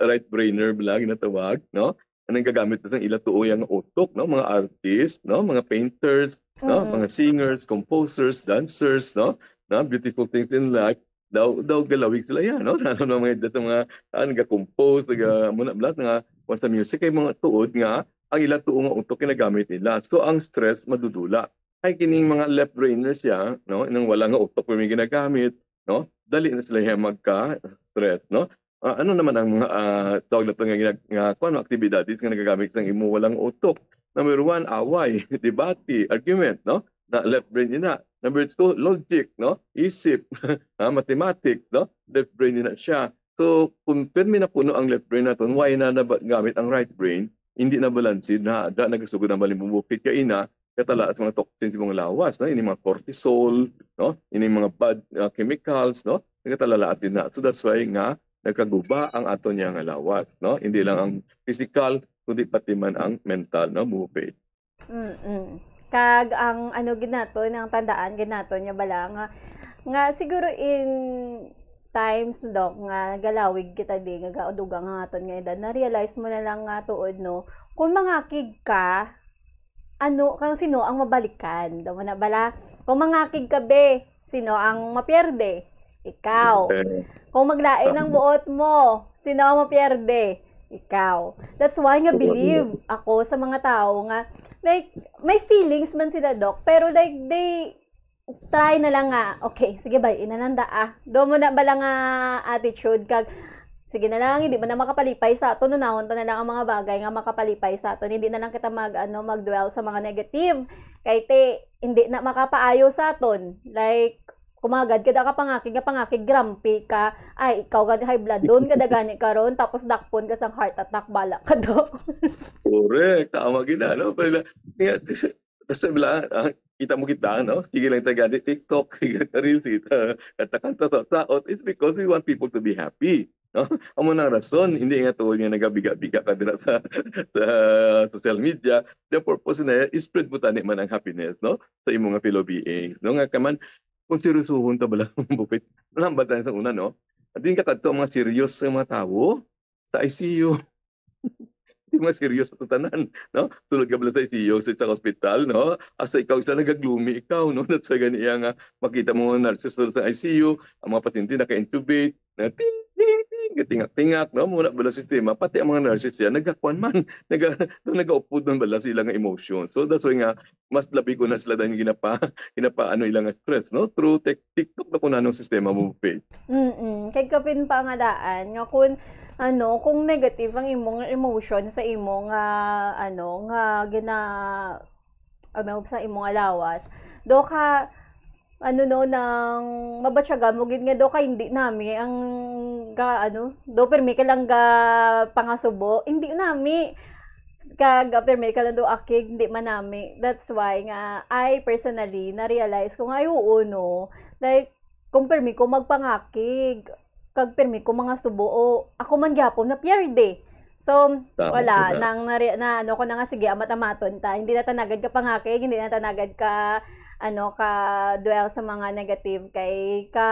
S15: right brainer bala ginatawag, no? Anong gagamit sa ila tuo yang utok, no? Mga artists, no? Mga painters, no? Mga singers, composers, dancers, no? Beautiful things in life. Daw galawig sila yan, no? Ano mga sa mga naga-compose, muna blat nga sa music kay mga tuod nga ang ila tuo nga utok kinagamit nila. So ang stress madudula. Ay kining mga left brainers ya, no? Nang wala nga utok may ginagamit, no? Dali na sila yung magka-stress, no? Ano naman ang mga tawag na nga kuno aktibidades nga nagagamit sa imo walang utok? Number 1, away, debate, argument, no? Na left brain nila. Number 2, logic, no? Isip, mathematics, no? Left brain na siya. So, kung permi na puno ang left brain natin, why na gamit ang right brain? Hindi na balansid na nagasugod ang balimbubukit kaya ina katala sa mga toxins mga lawas, no? Ini mga cortisol, no? Ini mga bad chemicals, no? Nagatalalaat din na. So that's why nga nagkaguba ang ato niya nga lawas, no? Hindi lang ang physical, kundi pati man ang mental, no? Bukit.
S5: Kag ang ano ginato nang tandaan ginato niya bala nga siguro in times dok nga galawig kita di nga gauduga nga aton nga edad na realize mo na lang nga tuod no kung mangakig ka ano kang sino ang mabalikan daw na bala kung mangakig ka be sino ang mapiyerde ikaw kung maglain ang buot mo sino ang mapiyerde ikaw that's why nga believe ako sa mga tao nga like, may feelings man sila, Doc, pero like, they try na lang nga, okay, sige ba, inananda doon mo na ba lang attitude, kag, sige na lang, hindi mo na makapalipay sa ato, nunahon to na lang ang mga bagay nga makapalipay sa ato, hindi na lang kita mag-dwell sa mga negative, kahit hindi na makapaayo sa aton, like, kumagad kada ka pangakig grumpy ka ay ikaw gad high blood doon kada gani karon tapos dakpon ka sang heart attack bala ka do.
S15: Correct, tama gina no pala kasi bala kita mo kita no sige lang taga di TikTok sige reels kita kanta sa saot is because we want people to be happy no amo nang rason hindi nga tuod nga nagabiga-biga ka dira sa social media the purpose na is spread mo tani man ang happiness no sa imong nga fellow beings no nga kaman kung seryosohon ta bala bukit lambat tayo sa una no adin ka kadto mga serious sa mga tawo sa ICU di mga serious sa tanan no sulod ka bala sa ICU sa hospital no asa ikaw isa nagagloomy ikaw no that's why ganiya nga makita mo nga nurses sa ICU ang mga pasyente naka-intubate na tingak-tingak no muna bala sistema pati ang mga nurses yan nagakuan man nagaupod man bala sila nga emotion so that's why nga mas labi ko na sila dahil ginapa ano ilang stress no through TikTok na kuno anong sistema mo page
S5: kay kapin pa nga daan nga kung negative ang imong emotion sa imong sa imong alawas do ka nang mabatyagan mo gid nga do ka hindi nami ang do permi ka lang ga pangasubo hindi nami kag permi ka lang do akig hindi man nami that's why nga I personally na realize ko nga no like kung permi ko magpangakig kag permi ko mga subo o ako man gyapon na pierde so wala nang ko na nga sige amat-amaton ta hindi na tanagad ka pangakig hindi na tanagad ka ka dwell sa mga negative kay ka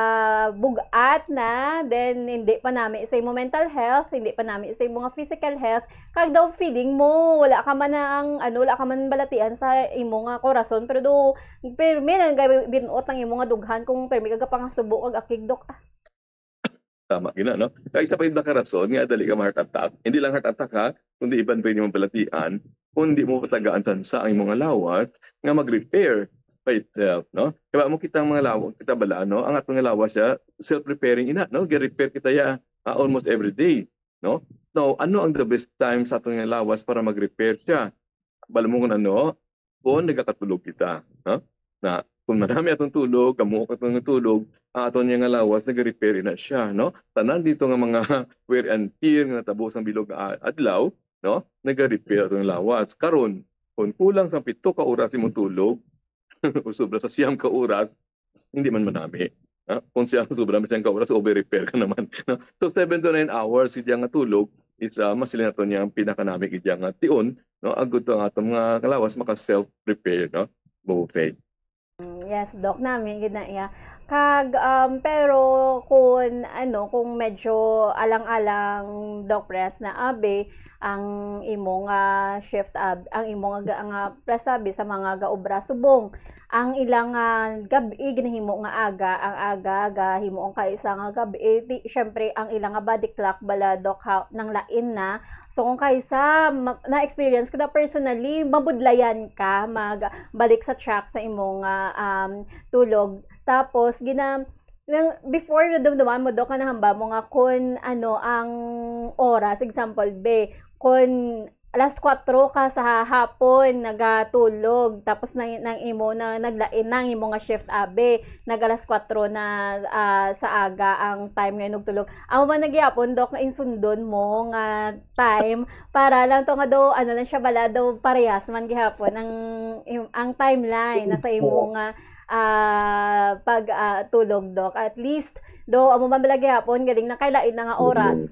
S5: bugat na then hindi pa nami sa imong mental health hindi pa nami sa imong physical health kag daw feeling mo wala ka man wala ka man balatian sa imong korason pero do permi nang binuot ang imong dughan kung permi ka pangasubo kag akigdok
S15: tama gina no kay isa pa yung nakarason nga dali ka heart attack hindi lang heart attack ha kundi iban pa imong balatian kundi mo patagaan sa ang imong lawas nga mag-repair by itself, no? Kaya mo kita ang mga lawas, kita bala, no? Ang atong lawas siya, self-repairing no? Get-repair kita ya almost every day, no? Now, ano ang the best time sa atong lawas para mag-repair siya? Bala mo kung nagkakatulog kita, no? Na kung marami atong tulog, kamo atong tulog, aton nga lawas nag-repair na siya, no? Tanan dito nga mga wear and tear nga tabos ang bilog adlaw, no? Nag-repair atong lawas. Karon, kung kulang sa 7 ka oras imong tulog, o sobra sa 9 ka oras, hindi man manami. Kung sobra sa 9 ka oras, over-repair ka naman. So 7 to 9 hours, idya nga tulog, is masilin nato niya ang pinakanami idya nga tion, no? Agud to ang atong mga kalawas, maka-self-repair, no? Buffet.
S5: Yes, Doc, namin ginaya. Kag, pero kung medyo alang-alang, Doc Pres, na abe, ang imong shift ang imong press sa mga gaobra subong ang ilang gabi ginahimo nga aga ang aga himo ka isa nga gabi syempre ang ilang body clock bala Doc nang lain na so kung kaysa na experience ko na personally mabudlayan ka magbalik sa track sa imong tulog tapos before dumduman mo do ka nahamba mo nga kun ang oras example be kun alas 4 ka sa hapon nagatulog tapos nang imo na naglain nang imo nga shift abe nag alas 4 na sa aga ang time nga nugtulog. Amo man nagyapon dok nga insundon mo nga time para lang to nga daw ano lang siya bala daw parehas man gihapon ang timeline nasa imo nga pag tulog dok. At least do amo man bala gihapon galing na kailain na nga oras.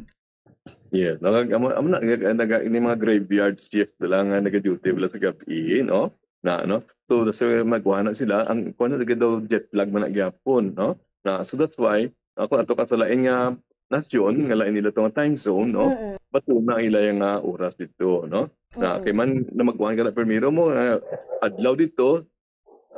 S15: Yeah, amo na ini mga graveyard shift lang nga naga-duty wala sa gabi, no? Na no. So magwa na sila ang kuno daw jet lag man gyapon, no? Na so that's why ako ato ka sa lain nga nasyon nga lain nila tong time zone, no? Bato na ila yung oras dito, no? Na kay man na magkuhan ka na permiro mo adlaw dito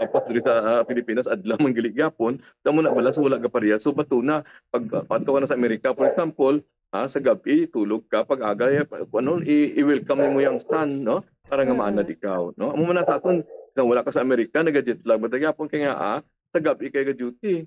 S15: tapos diri sa Pilipinas adlaw man gali gyapon, tamo na bala so wala ka pareha. So bato na pag pato ka na sa Amerika for example, sa gabi tulog ka pag aga i-welcome mo yung sun, no, para nga maanad ikaw, no. Amo man sa aton isang wala ka sa Amerika nagajet lag matagapon kay nga sa gabi kay ga duty,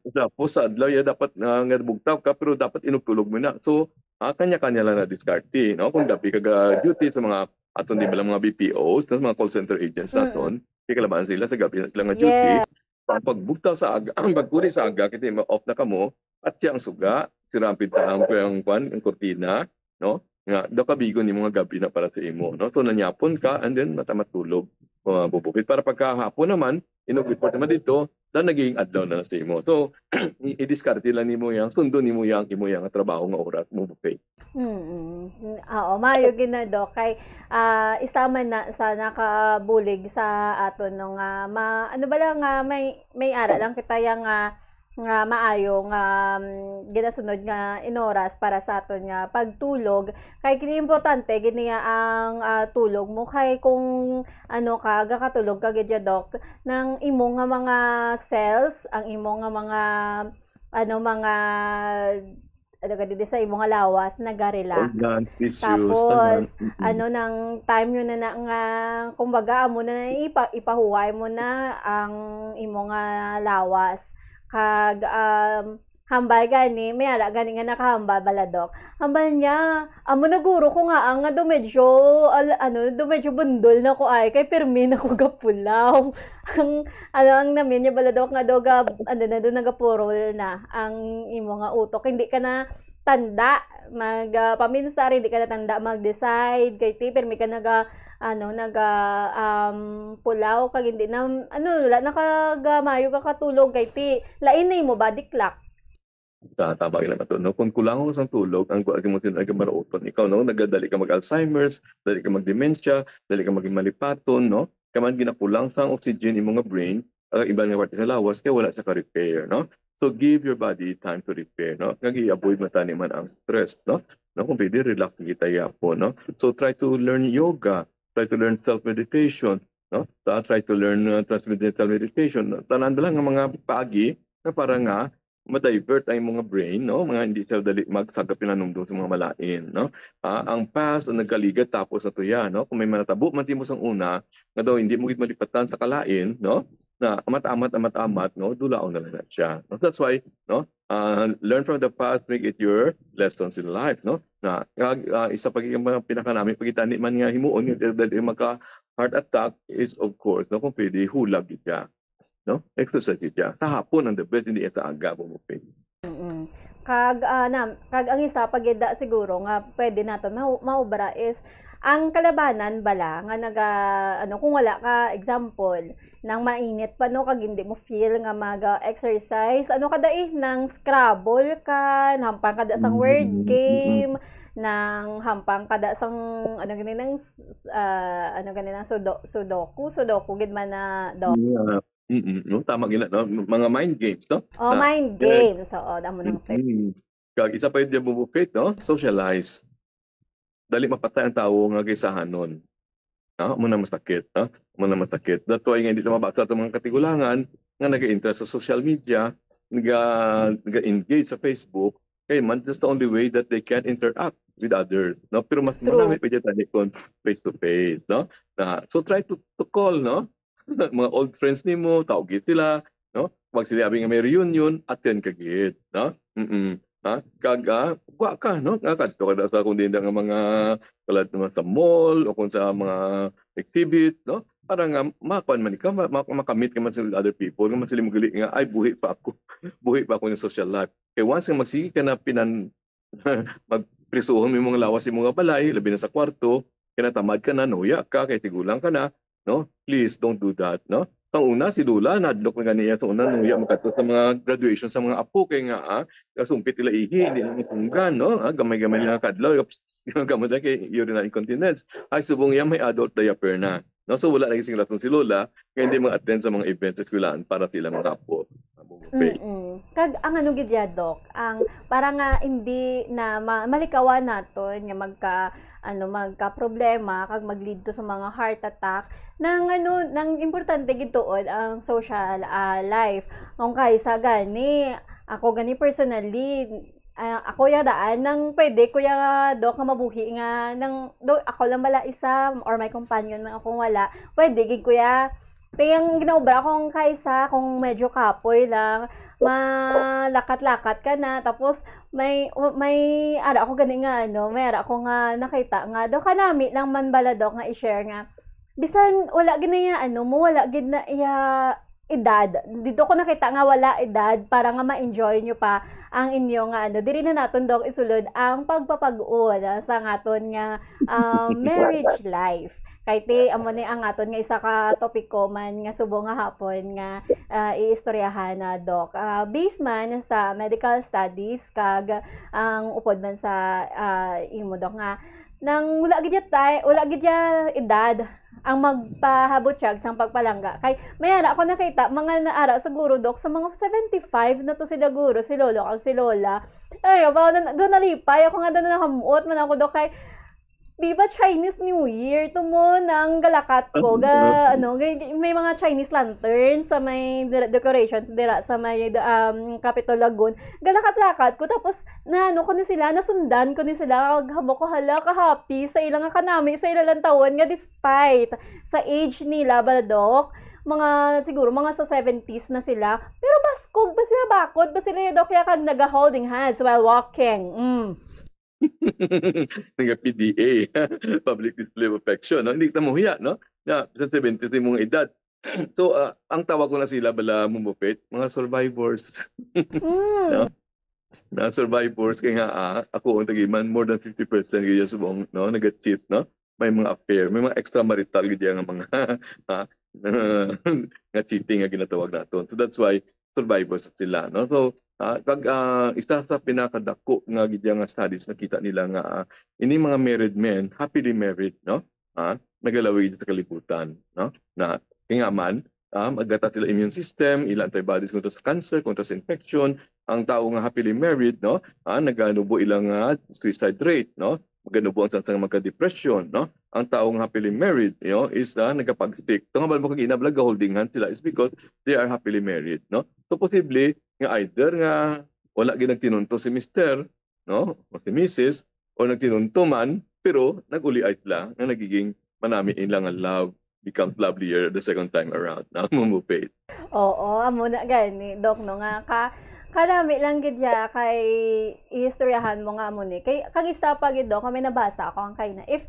S15: tapos sa adlaw ya dapat nga bugtaw ka pero dapat inugtulog mo na. So kanya-kanya lang na diskarte, no, kung gabi ka ga duty sa mga aton di ba lang mga BPOs, no, mga call center agents naton kay kalaban sila sa gabi sila nga duty. Pag bugtaw sa aga ang bagkuri sa aga kiti ma-off na kamo at siya ang suga sirampid ta ang kortina, no, nga daw kabigo ni mga gabi na para sa imo, no. So nanyapon ka and then matulog bubukit para pagkahapon naman inug-report naman dito dan naging adlaw na sa imo. So i-discard lang nimo yang sundo nimo yang imo yang trabaho nga oras mo bukay.
S5: Mayo ginado kay istaman na sa nakabulig sa aton nung ano ba lang may ara lang kita yang nga maayo nga ginasunod nga inoras para sa aton nga pagtulog kay kini importante gini ang tulog mo kay kung ano ka gakatulog ka gid dok nang imo nga mga cells ang imo nga mga mga dito sa imo nga lawas naga-relax. Tapos nang time yun na nga kumbaga mo na ipahuway mo na ang imo nga lawas kag hambal gani may ara gani nga nakahambal baladok hambal niya amo naguro ko nga ang do medyo bundol na ko ay kay permi na ko gapulaw ang namin niya baladok nga do na do nagapurol na ang imo nga utok hindi ka na tanda paminsa hindi ka na tanda mag-decide kay ti permi ka pulaw kag hindi na wala nakagamayo ka katulog kay ti lain na mo body clock.
S15: Tama ka naman to, no? Kung kulang sa tulog, ang kuwag mo sinag marauton. Ikaw, no? Nagadali ka mag-Alzheimer's, dali ka mag-dementia, dali ka maging malipaton, no? Kaman ginakulang sa oxygen yung mga brain, at iba nga parte na lawas, kaya wala sa ka-repair, no? So, give your body time to repair, no? Nag-i-avoid mataniman ang stress, no? Kung pwede, relax kita yapo, no? So, try to learn yoga, try to learn self-meditation, no? Try to learn transcendental meditation. Tanan lang ang mga pagi na para nga ma-divert ang mga brain, no? Mga hindi sa dali magsagap pinanumdum sa mga malain, no? Ang past ang nagkaligat tapos na to yan, no? Kung may manatabo man mo sang una, nga daw hindi mo malipatan sa kalain, no? Na amat-amat, no? Dulaon na lang siya. No? That's why, no? Learn from the past, make it your lessons in life, no? Na isa pag pinakanami pagitani man nga himuon yung dahil maka heart attack is of course, no? Kung pwede hulag siya. No? Exercise siya. Sa hapon ang the best, hindi sa aga mo pwede.
S5: Kag ang isa pagida siguro nga pwede nato maubra is ang kalabanan bala nga kung wala ka example nang mainit pa no kag hindi mo feel nga mag-exercise kada nang Scrabble ka hampang kada sang word game nang hampang kada sang sudoku gid man na do.
S15: No, tama gila, no? Mga mind games, no?
S5: Mind games. Damo nang
S15: kag isa pa yung bubukit, no? Socialize. Dali mapatay ang tao nga kaysahanon. Muna masakit, no? Muna masakit. That's why nga hindi lumabasa itong mga katigulangan nga nag-interest sa social media, nag-engage sa Facebook, kaya man, just the only way that they can interact with others, no? Pero mas marami pwede tayo kung face-to-face, no? So try to call, no? Mga old friends nimo, tawagin sila, no? Pag sila abing may reunion, attend ka gid, no? Wa ka no kadto ka sa kung dinda nga mga kalad naman sa mall o kung sa mga exhibits no para nga makuan man ka makamit ka man sa other people nga sila magali nga ay buhi pa ako ng social life kay once nga magsige ka na magprisuhon mo mga lawas imong mga balay labi na sa kwarto kaya tamad ka na nuya ka kay tigulang ka na no please don't do that no. Sa una, si Dula, nadlok na ganiya sa una, nuya makato sa mga graduation sa mga apo, kaya nga, kasumpit nila ihi, hindi lang itunggan, no? Gamay-gamay nila kadlaw, gamay na kay urinary incontinence. Ay, subong yan, may adult diaper na. No? So, wala lagi sing latong si Lola, kaya hindi mag-attend sa mga events sa eskwelahan para sila mga apo.
S5: Kag ang ano gid ya, Doc, ang para nga hindi na malikawan naton nga magka problema kag mag-lead to sa mga heart attack nang importante gituod ang social life. Kung kaysa gani ako gani personally ako ya daan nang pwede ko ya Doc nga mabuhi nga nang ako lang bala isa or my companion man akong wala pwede gid ko ya Payang ginaubra kung kaysa kung medyo kapoy lang, malakat-lakat ka na, tapos may ara ako gani nga may ara ko nga nakita nga do kanami lang man bala do nga i-share nga. Bisan wala gid na wala gid na edad. Dito ko nakita nga wala edad para nga ma-enjoy nyo pa ang inyo nga diri na naton dog isulod ang pagpapag-uod sa ngaton nga marriage life. Kay ti amo ni ang aton nga isa ka topiko man nga subong nga hapon nga iistoryahan na Doc. Based man sa medical studies kag ang upod man sa imo Doc nga nang wala gid ya edad ang magpahabutyag sang pagpalangga. Kay mayara ako nakita mga naara siguro Doc sa mga 75 na to sila guro si lolo kag si lola. Ay ba do nalipay ako nga do nahamuot man ako Doc kay di ba Chinese New Year tumo nang galakat ko may mga Chinese lanterns sa may decorations dira sa may Capitol Lagoon galakat-lakat ko tapos ko ni sila nasundan ko ni sila habo ko hala ka happy sa ilang kanami sa ilang taon nga despite sa age nila Doc mga siguro mga sa 70s na sila pero baskog ba sila bakod ba sila Doc kaya kag naga-holding hands while walking
S15: nga PDA, Public Display of Affection. No? Hindi kita mahuya, no? Sa 70s na mong edad. So, ang tawag ko na sila bala mumupit, mga survivors. No? Na survivors, kaya nga ako ang tagiman, more than 50% kaya subong, no? Nag-cheat, no? May mga affair, may mga extramarital kaya nga mga nga cheating nga ginatawag natin. So, that's why survivors sila, no? So, pag isa sa pinakadako nga gidya nga studies nakita nila nga ini mga married men happily married no nagalawig sa kalibutan no na kingaman magdata sila immune system ilang antibodies kontra sa cancer kontra sa infection ang tao nga happily married no naganubo ilang suicide rate no maganubo ang sansang magka-depression no ang tao nga happily married is nagapag-stick tungod mo kag inablag holding hands sila is because they are happily married no so possibly nga either nga wala gid nagtinunto si Mr. no o si Mrs. o nagtinunto man pero nag-uli sila nga nagiging manami ilang love becomes lovelier the second time around na mumupit. Oo, amo na gani Doc no nga kadami lang gid ya kay istoryahan mo nga mo ni kay kag isa pa gid Doc kami nabasa ako ang kay na if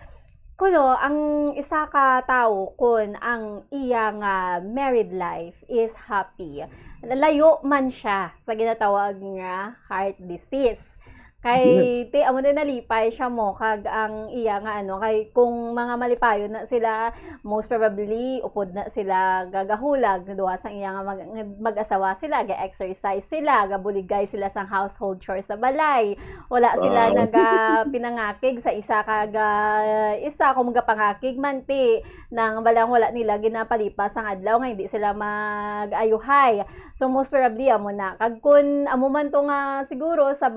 S15: kuno ang isa ka tawo kun ang iya nga married life is happy layo man siya sa ginatawag nga heart disease kay ti amo din nalipay siya mo kag ang iya nga kay kung mga malipayon na sila most probably upod na sila gagahulag duha sang iya nga mag-asawa sila ga-exercise sila gabuligay sila sang household chores sa balay wala sila pinangakig sa isa kag isa kung magapangakig man ti nang balang wala nila ginapalipas ang adlaw nga hindi sila mag-ayuhay so most probably amo na kag kun amo man to nga siguro sa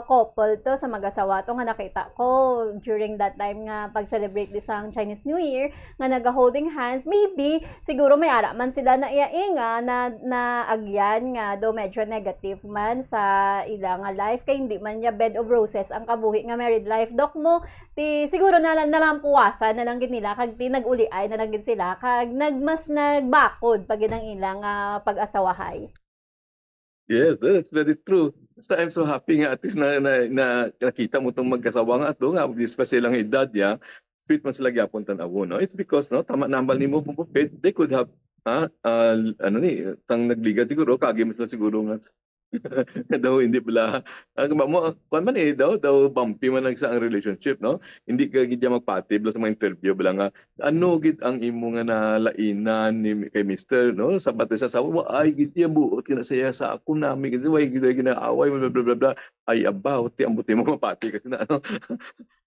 S15: couple to sa mag-asawa to nga nakita ko during that time nga pag-celebrate disang Chinese New Year nga naga-holding hands maybe siguro may ara man sila na iyainga na agyan nga do medyo negative man sa ilang life kay hindi man niya bed of roses ang kabuhi nga married life Doc mo ti siguro na lang puwasan na lang gid nila kag ti nag-uliay na lang gid sila kag nagbakod pag ang ilang pag-asawahay. Yes, that's very true. So I'm so happy nga at least na nakita mo itong magkasawa nga ito nga, this pa silang edad ya, sweet man sila gyapon tanawo, no? It's because no, tama nambal nimo bubupit, they could have ano ni, tang nagliga siguro, kagi mo sila siguro nga daw hindi pala mo kuan man daw bumpy man lang sa ang relationship, no? Hindi ka gid magpati bala sa mga interview bala nga ano gid ang imo nga nalainan ni kay Mr. no sa bati sa sawa ay gid ya buot kina saya sa ako nami gid way gid ginaaway bla bla bla ay about ti ambuti mo mapati kasi na ano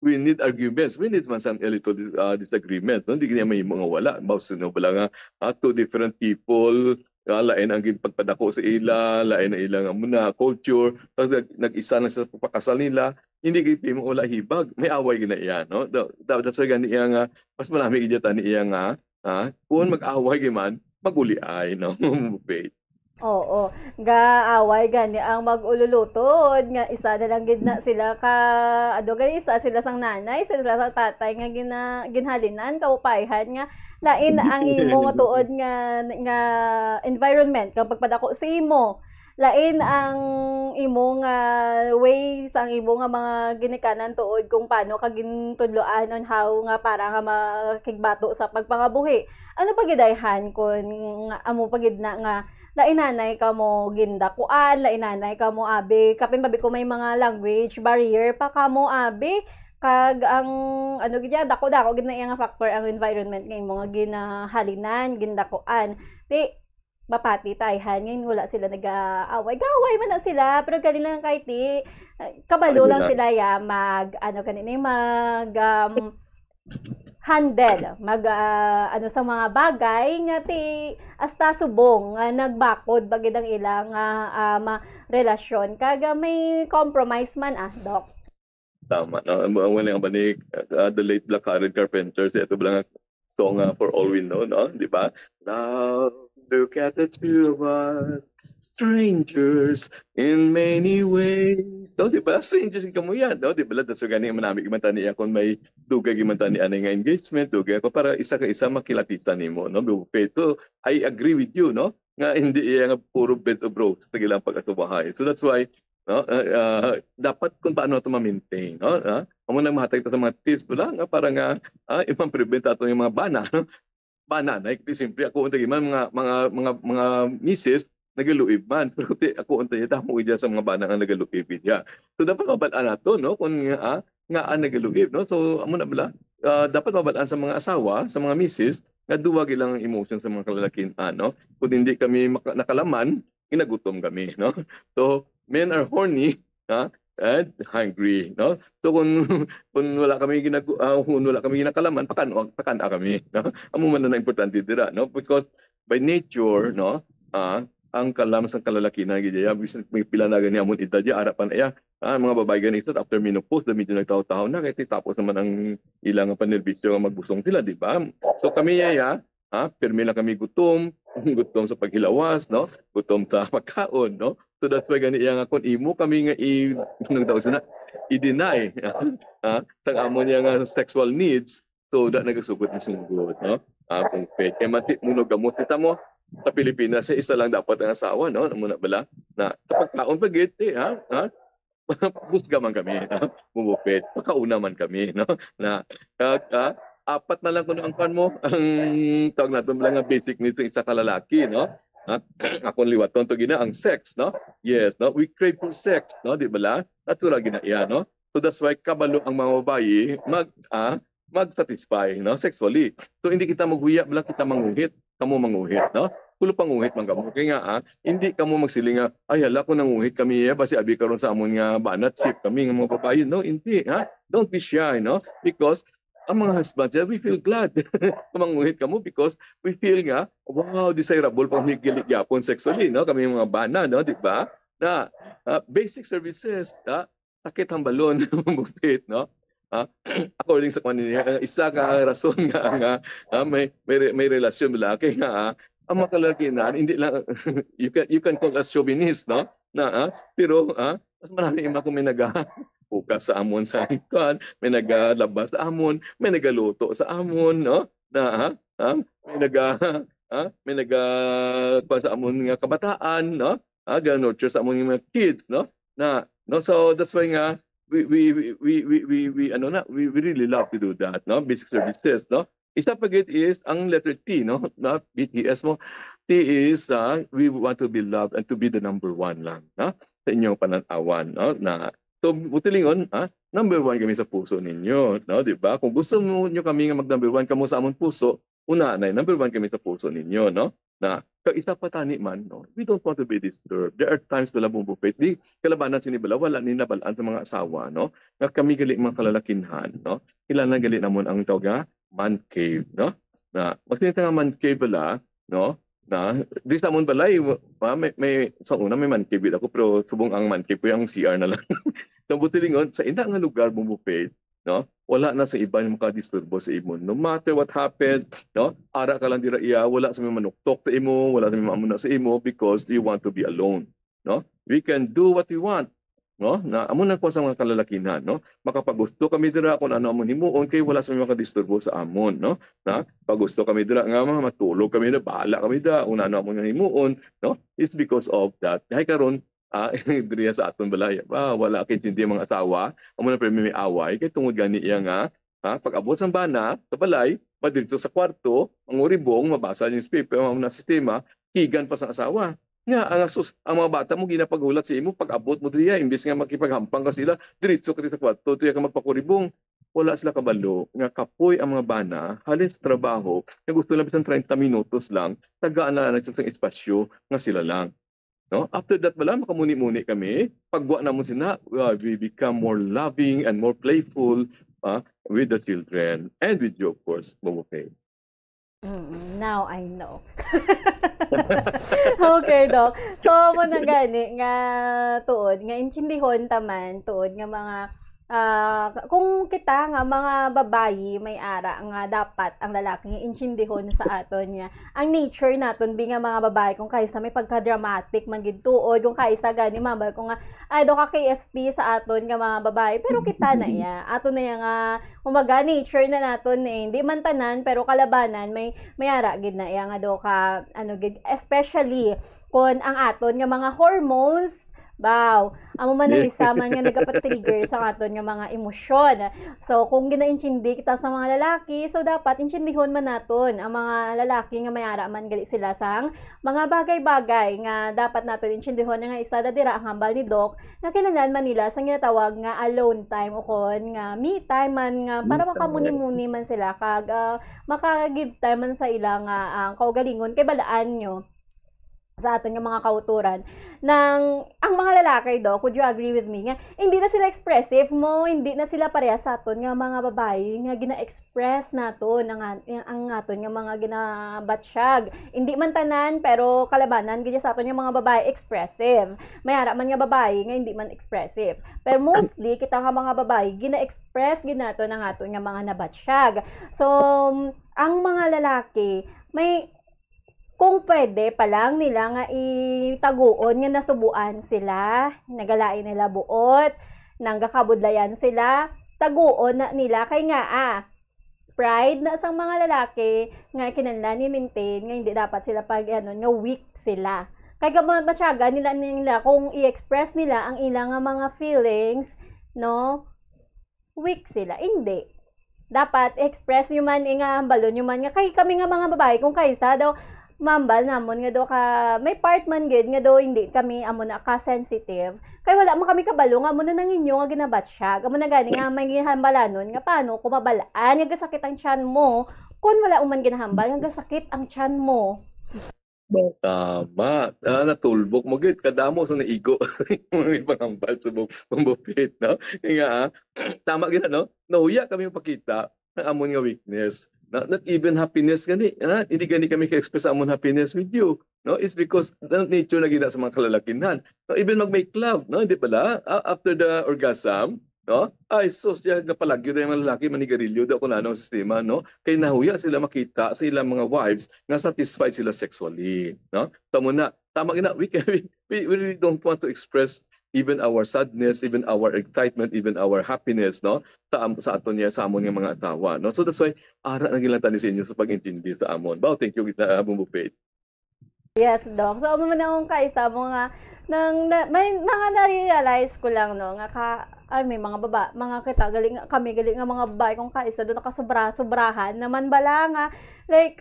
S15: we need arguments, we need man some little disagreements, no? Hindi kanya may mga wala about no bala nga two different people. Lain ang pagpadako sa ila, lain ang ilang muna culture, tapos nag-isa na sa pagpakasal nila, hindi kayo mo wala hibag, may away gina iya, no? That's why gani iya nga, mas marami gidya ni iya nga, kung mag-away giman, maguli-ay, no? Faith.
S5: Oo, gaaway gani ang mag-ululutod nga isa na lang gid na sila ka gani isa sila sang nanay, sila sang tatay nga ginhalinan kaupayhan nga lain ang imo nga tuod nga environment kapag pagpadako sa imo. Lain ang imo nga way sa imo nga mga ginikanan tuod kung paano ka gintudloan on how nga para nga makigbato sa pagpangabuhi. Ano pagidayhan kun amo pagid na nga lainanay ka mo gindakuan, lainanay ka mo abi kapin babi ko may mga language barrier pa ka mo abi kag ang ano gid dako gid na nga factor ang environment ngay mga ginahalinan gindakuan di mapati tayhan ngayon wala sila nag-aaway gaway man na sila pero kanila kahit di kabalo lang sila ya mag ano kanina mag handle mag ano sa mga bagay nga ti hasta subong nga nagbakod bagid ang ilang relasyon kag may compromise man Doc.
S15: Tama, no? Wala nga ba ni the late Black Karen Carpenters, ito ba nga song for all we know, no? Di ba? Now, look at the two of us, strangers in many ways. No, di ba? Strangers ka mo yan, no? Di ba? That's gani manamig man tani kung may dugay man tani anay nga engagement, dugay ko para isa ka isa makilapitan nimo, no? So, I agree with you, no? Nga hindi nga puro beds of roses sa gilang pag-asubahay. So that's why no dapat kung paano ito ma-maintain, no? Amo nang mahatag ito sa mga tips wala nga para nga i-prevent ato yung mga bana, no? Bana na simple ako unta man mga misis nagaluib man pero ako unta tamo ija sa mga bana nga nagaluib ya. So dapat mabalaan nato, no, kung nga nagaluib, no? So amo na bala dapat mabalaan sa mga asawa, sa mga misis nga duwag ilang emotion sa mga kalalakin, no? Kung hindi kami nakalaman, ginagutom kami, no? So men are horny, and hungry, no? So kung wala kami ginakalaman, pakana kami, no? Amo man na importante dira, no? Because by nature, no, ang kalam sa kalalaki na gidya bisan may pila na gani amon edad ya arapan iya mga babae ganito after menopause da medyo nagtaw-taw na kay tapos naman ang ilang panerbisyo nga magbusong sila, di ba? So kami pirmi lang kami gutom sa paghilawas, no? Gutom sa pagkaon, no? So that's why gani nga kung imo kami nga i-deny tang amo niya nga sexual needs, so da nagasugod ni singgod, no? Kung fake kay mati munog gamot kita mo sa Pilipinas isa lang dapat ang asawa, no? Muna bala na kapag kaon pagit busga man kami, no? Bubupit pakauna man kami, no? Na apat na lang kung ang kan mo ang tawag natin lang nga basic needs ng isa ka lalaki, no? Akong liwaton to gina ang sex, no? Yes, no? We crave for sex, no? Di ba? Natural gina iya, no? So that's why kabalo ang mga babae mag-satisfy, no? Sexually. So hindi kita maghuya, bala kita manguhit, kamo manguhit, no? Kulo panguhit man kamo. Kaya nga hindi kamo magsiling ay hala ko nanguhit kami basi abi karon sa amon nga banat ship kami nga mga babae, no? Hindi, Don't be shy, no? Because ang mga husbands, we feel glad manguhit kamo because we feel nga, wow, desirable pang higilig yapon sexually, no? Kami mga bana, no? Di ba? Na basic services, sakit ang balon, bupit, no? According sa kanina, isa ka rason nga may relasyon lalaki nga ang mga kalalaki na hindi lang you can call us chauvinist, no? Pero mas marami ima kung may bukas sa amon sa ikon, may nagalabas sa amon, may nagaluto sa amon, no? May naga sa amon nga kabataan, no? ga-nurture sa among mga kids, no? So that's why nga we really love to do that, no? Basic services, no? Isa pa gid is ang letter T, no? Na BTS mo. T is we want to be loved and to be the number one lang, no? Sa inyong pananawan, no? So butilingon, number one kami sa puso ninyo, no? Di ba? Kung gusto niyo kami nga mag-number one kamo sa among puso, una na number one kami sa puso ninyo, no? Na isa pa tani man, no? We don't want to be disturbed. There are times wala mong buffet. Di kalabanan sinibala, wala ni nabalaan sa mga asawa, no? Nga kami gali mga kalalakinhan, no? Kailangan gali namon ang tawag man cave, no? Na magsinita nga man cave bala, no? Na di sa amon balay, may sa una may man cave ako, pero subong ang man cave yung CR na lang. So butilingon sa ina nga lugar mong buffet, no? Wala na sa iba yung makadisturbo sa imo. No matter what happens, no? Ara ka lang dira iya, wala sa may manuktok sa imo, wala sa may mamuna sa imo because you want to be alone, no? We can do what we want, no? Na amo na ko sa mga kalalakihan, no? Makapagusto kami dira kung ano amon himuon kay wala sa may makadisturbo sa amon, no? Na pagusto kami dira nga mga matulog kami na bahala kami da kung ano amon himuon, no? It's because of that. Hay karon diriya sa aton balay, wala kay hindi mga asawa, amo na may away kay tungod gani iya nga pag-abot sa bana sa balay, madidto sa kwarto, ang uribong mabasa yung newspaper, ang sistema, higan pa sa asawa. Nga ang mga bata mo ginapagulat sa imo pag-abot mo diriya imbes nga makipaghampang ka sila, diretso ka sa kwarto, tuya ka magpakuribong. Wala sila kabalo nga kapoy ang mga bana halin sa trabaho, nga gusto lang bisan 30 minutos lang, tagaan na sa espasyo nga sila lang. No? After that bala, makamuni-muni kami. Pagwa naman sila, we become more loving and more playful with the children and with you, of course, Momoke.
S5: Now I know. Okay, Doc. So, mo na gani nga tuod, nga intindihon taman, tuod nga mga kung kita nga mga babayi may ara nga dapat ang lalaki intindihon sa aton nga ang nature naton bi nga mga babae kung kaysa may pagka-dramatic man gid tuod kung kaysa gani mambal kung nga ay do ka KSP sa aton nga mga babae pero kita na iya aton na nga umaga nature na naton hindi man tanan pero kalabanan may ara gid na iya nga do ka ano gid especially kung ang aton nga mga hormones amo man ang isa man nga nagapatrigger sa aton nga mga emosyon. So kung ginaintindi kita sa mga lalaki, so dapat intindihon man naton ang mga lalaki nga mayara man gali sila sang mga bagay-bagay nga dapat naton intindihon nga isa dira ang hambal ni Doc nga kinahanglan man nila sa ginatawag nga alone time o kon nga me time man nga para makamuni-muni man sila kag maka-give time man sa ila nga ang kaugalingon kay balaan nyo sa aton nga mga kauturan nang ang mga lalaki do, could you agree with me nga hindi na sila expressive mo, hindi na sila pareha sa aton nga mga babae nga gina-express naton ang aton nga mga ginabatsyag. Hindi man tanan pero kalabanan gid sa aton nga mga babae expressive. May ara man nga babae nga hindi man expressive. Pero mostly kita nga mga babae gina-express gid naton ang aton nga mga nabatsyag. So ang mga lalaki may kung pwede pa lang nila nga itaguon nga nasubuan sila, nagalain nila buot, nanggakabudlayan sila, taguon na nila kay nga pride na sang mga lalaki nga kinahanglan i-maintain nga hindi dapat sila pag nga weak sila. Kay matyaga nila kung i-express nila ang ilang nga mga feelings, no? Weak sila. Hindi. Dapat express nyo man nga balon nyo man nga kay kami nga mga babae kung kaysa daw mambal namon nga do ka may part man gid nga do hindi kami amo na ka sensitive kay wala mo kami kabalo nga mo na nang inyo nga ginabatsyag amo na gani nga may gihambalanon nga paano kung mabalaan nga gasakit ang tiyan mo kun wala man ginahambal nga gasakit ang tiyan mo.
S15: Tama. Natulbok mo gid kadamo sa naigo may pangambal sa bumbupit, no? Nga tama gid no? Nahuya kami pakita ng amon nga weakness. Not even happiness gani. Hindi gani kami ka-express amon happiness with you. No, it's because the nature na gina sa mga kalalakihan. No, even mag-make love, no, di pala after the orgasm, no? Ay sus, ya napalagyo na yung mga lalaki manigarilyo daw kung ano ang sistema, no? Kaya nahuya sila makita sa ilang mga wives na satisfied sila sexually, no? Tama gina, we really don't want to express even our sadness, even our excitement, even our happiness, no? Sa aton niya, sa amon nga mga asawa, no? So that's why, ara na gilatan sa inyo sa pag-intindi sa amon. Thank you, Bumbupit.
S5: Yes, Doc. So, amo man akong kaisa mga may mga na-realize ko lang no nga may mga mga kita galing nga mga babae kung kaisa doon nakasobra-sobrahan naman bala nga like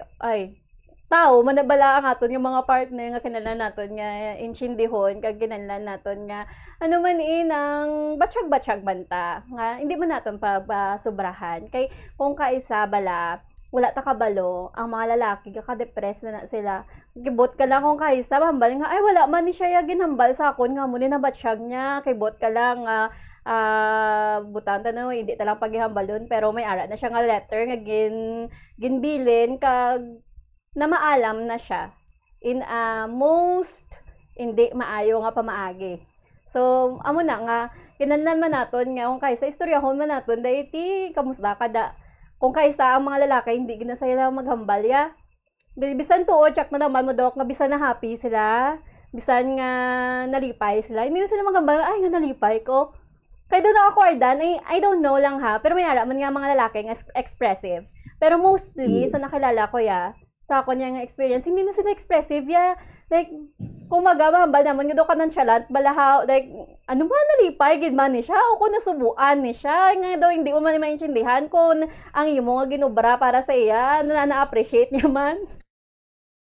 S5: tao manabala ang aton yung mga partner nga kinahanglan naton nga inchindihon kag kinahanglan naton nga ano man nang batsyag-batsyag banta nga hindi man naton sobrahan kay kung kaisa bala wala ta kabalo ang mga lalaki ka-depress na sila kibot ka lang kung kaisa hambal nga ay wala man ni siya ginhambal sa akon nga muni na batsyag niya kibot ka lang butanta no hindi ta lang paghihambalon pero may ara na siya nga letter nga ginbilin kag na maalam na siya in most hindi maayo nga pamaagi so amo na nga kinahanglan man naton nga kung kaisa istoryahon man naton dayti kamusta kada kung kaisa ang mga lalaki hindi ginasaya maghambal ya bisan tuo check na naman mo dok nga bisan na happy sila bisan nga nalipay sila hindi na sila maghambal ay nga nalipay ko kaya doon awkwardan I don't know lang ha pero may ara man nga mga lalaki nga expressive pero mostly sa nakilala ko sa ako niya nga experience hindi na sila expressive like kung magabahambal naman nga do ka nonchalant balahaw like ano ba nalipay gid man ni siya o kung nasubuan ni siya nga daw hindi mo man maintindihan kung ang imo nga ginubra para sa iya na-appreciate niya man.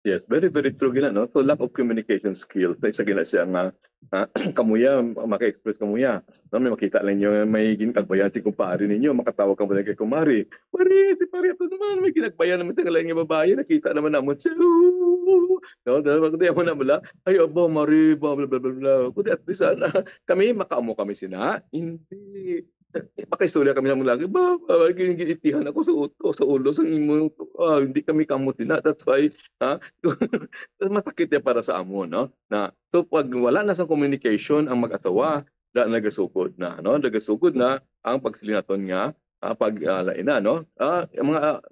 S16: Yes, very, very true gina, no? So, lack of communication skills. Isa gina siya nga, kamuya, maka-express kamuya. No? May makita lang nyo, may ginagbayan si kumpare ninyo, makatawag ka mo kay kumari. Mari, si pare ito naman, may ginagbayan naman siya lang yung babae, nakita naman naman siya. No? Kaya mo na mula, ay, abo, mari, blah, blah, blah, blah. Kundi at least, kami, makaamo kami sina. Hindi. Makaistorya kami ng lagi, ginitihan ako sa ulo, sa imo, hindi kami kamutin na. That's why, masakit yan para sa amo, no? So, pag wala na sa communication ang mag-asawa, nagasukod na, no? Nagasukod na ang pagsilinaton nga, pag-lain na, no?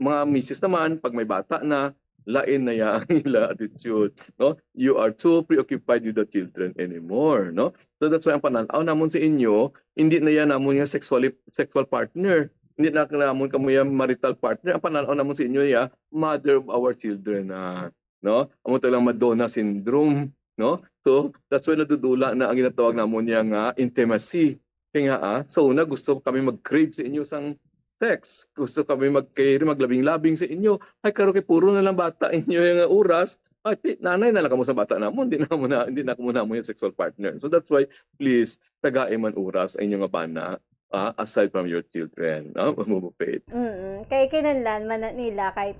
S16: Mga misis naman, pag may bata na, lain na yan ang attitude, no? You are too preoccupied with the children anymore, no? So that's why ang pananaw namon sa inyo, hindi na yan namon yung sexual partner, hindi na namon kamo yung marital partner. Ang pananaw namon sa inyo mother of our children no? Amo to lang Madonna syndrome, no? So that's why nadudula na ang ginatawag namon yang intimacy. Kaya nga sa una gusto kami mag-crave sa inyo sang sex. Gusto kami maglabing-labing sa inyo. Ay, karo kay puro na lang bata inyo yung oras. Ay, nanay na lang kamo sa bata namon. Hindi na kamo na mo yung sexual partner. So that's why, please, tagaay man oras ay inyong bana aside from your children. Mamupit.
S5: Kaya kinanlan man nila kahit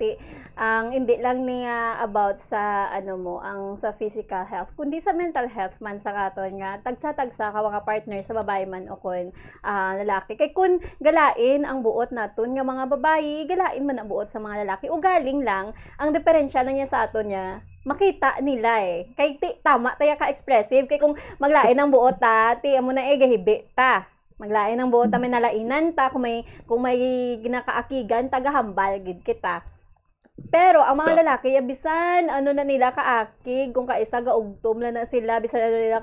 S5: ang hindi lang niya about sa ang sa physical health kundi sa mental health man sa katon nga tagsa-tagsa ka mga partner sa babae man o kun lalaki kay kun galain ang buot naton nga mga babae galain man ang buot sa mga lalaki o galing lang ang diferensya lang niya sa aton niya makita nila kay tama taya ka expressive kay kung maglain ang buot amo na gahibi ta maglain ng buot may nalainan ta kung may ginakaakigan tagahambal gid kita. Pero ang mga lalaki bisan na nila kaakig kung kaisa gaugtom lang na sila bisan nila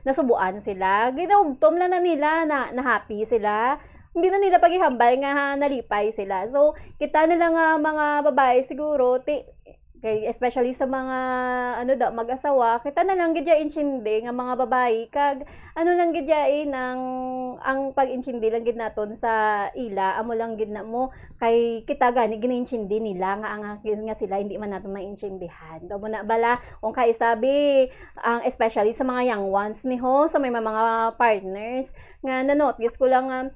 S5: nasubuan sila ginaugtom lang na nila na happy sila hindi na nila paghihambal nga nalipay sila. So kita nila nga mga babae siguro kay especially sa mga mag-asawa kita na lang gidya inchindi nga mga babae kag lang gidya ang pag-inchindi lang gid naton sa ila amo lang gid na mo kay kita gani gininchindi nila nga sila hindi man naton mainchindihan do mo na bala kung kay sabi ang especially sa mga young ones sa may mga partners nga na-notice ko lang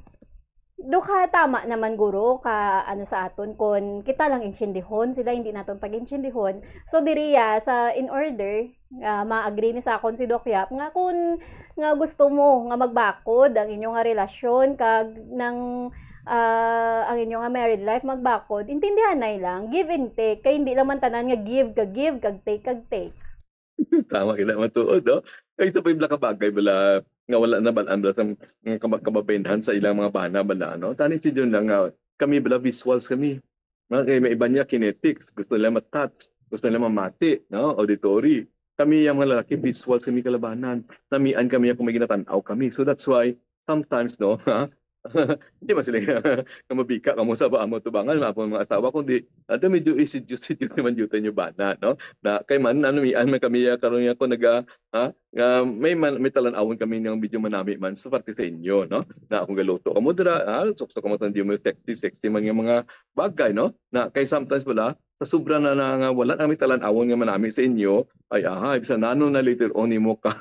S5: Duka tama naman guro ka sa aton kon kita lang inchindihon sila hindi naton pag-inchindihon. So diriya sa in order ma-agree ni sa akon si Doc Yap nga kun nga gusto mo nga magbakod ang inyong relasyon kag nang ang inyong married life magbakod intindihan nay lang give and take kay hindi lang man tanan nga give kag take.
S16: Tama kita matuod kay sa pibla ka bagay bala nga wala na balanda sa kababendahan sa ilang mga bana bala tani si John lang kami bala visuals kami kay may iba niya kinetics gusto nila matouch gusto nila mamati auditory kami yung mga lalaki visuals kami kalabanan namian kami kung may ginatanaw kami so that's why sometimes Hindi man sila nga mabika kamo sa ba mo tubangan mga asawa kundi ato medyo isidyo naman juta nyo ba no na kay man ano man kami karon ko may talan-awon kami ng video manami man sa parte sa inyo no na akong galuto kamo dira sukso kamo sa mo sexy man nga mga bagay no na kay sometimes wala sa sobra na nga wala ang may talan-awon nga manami sa inyo ay ibig nano na later on mo ka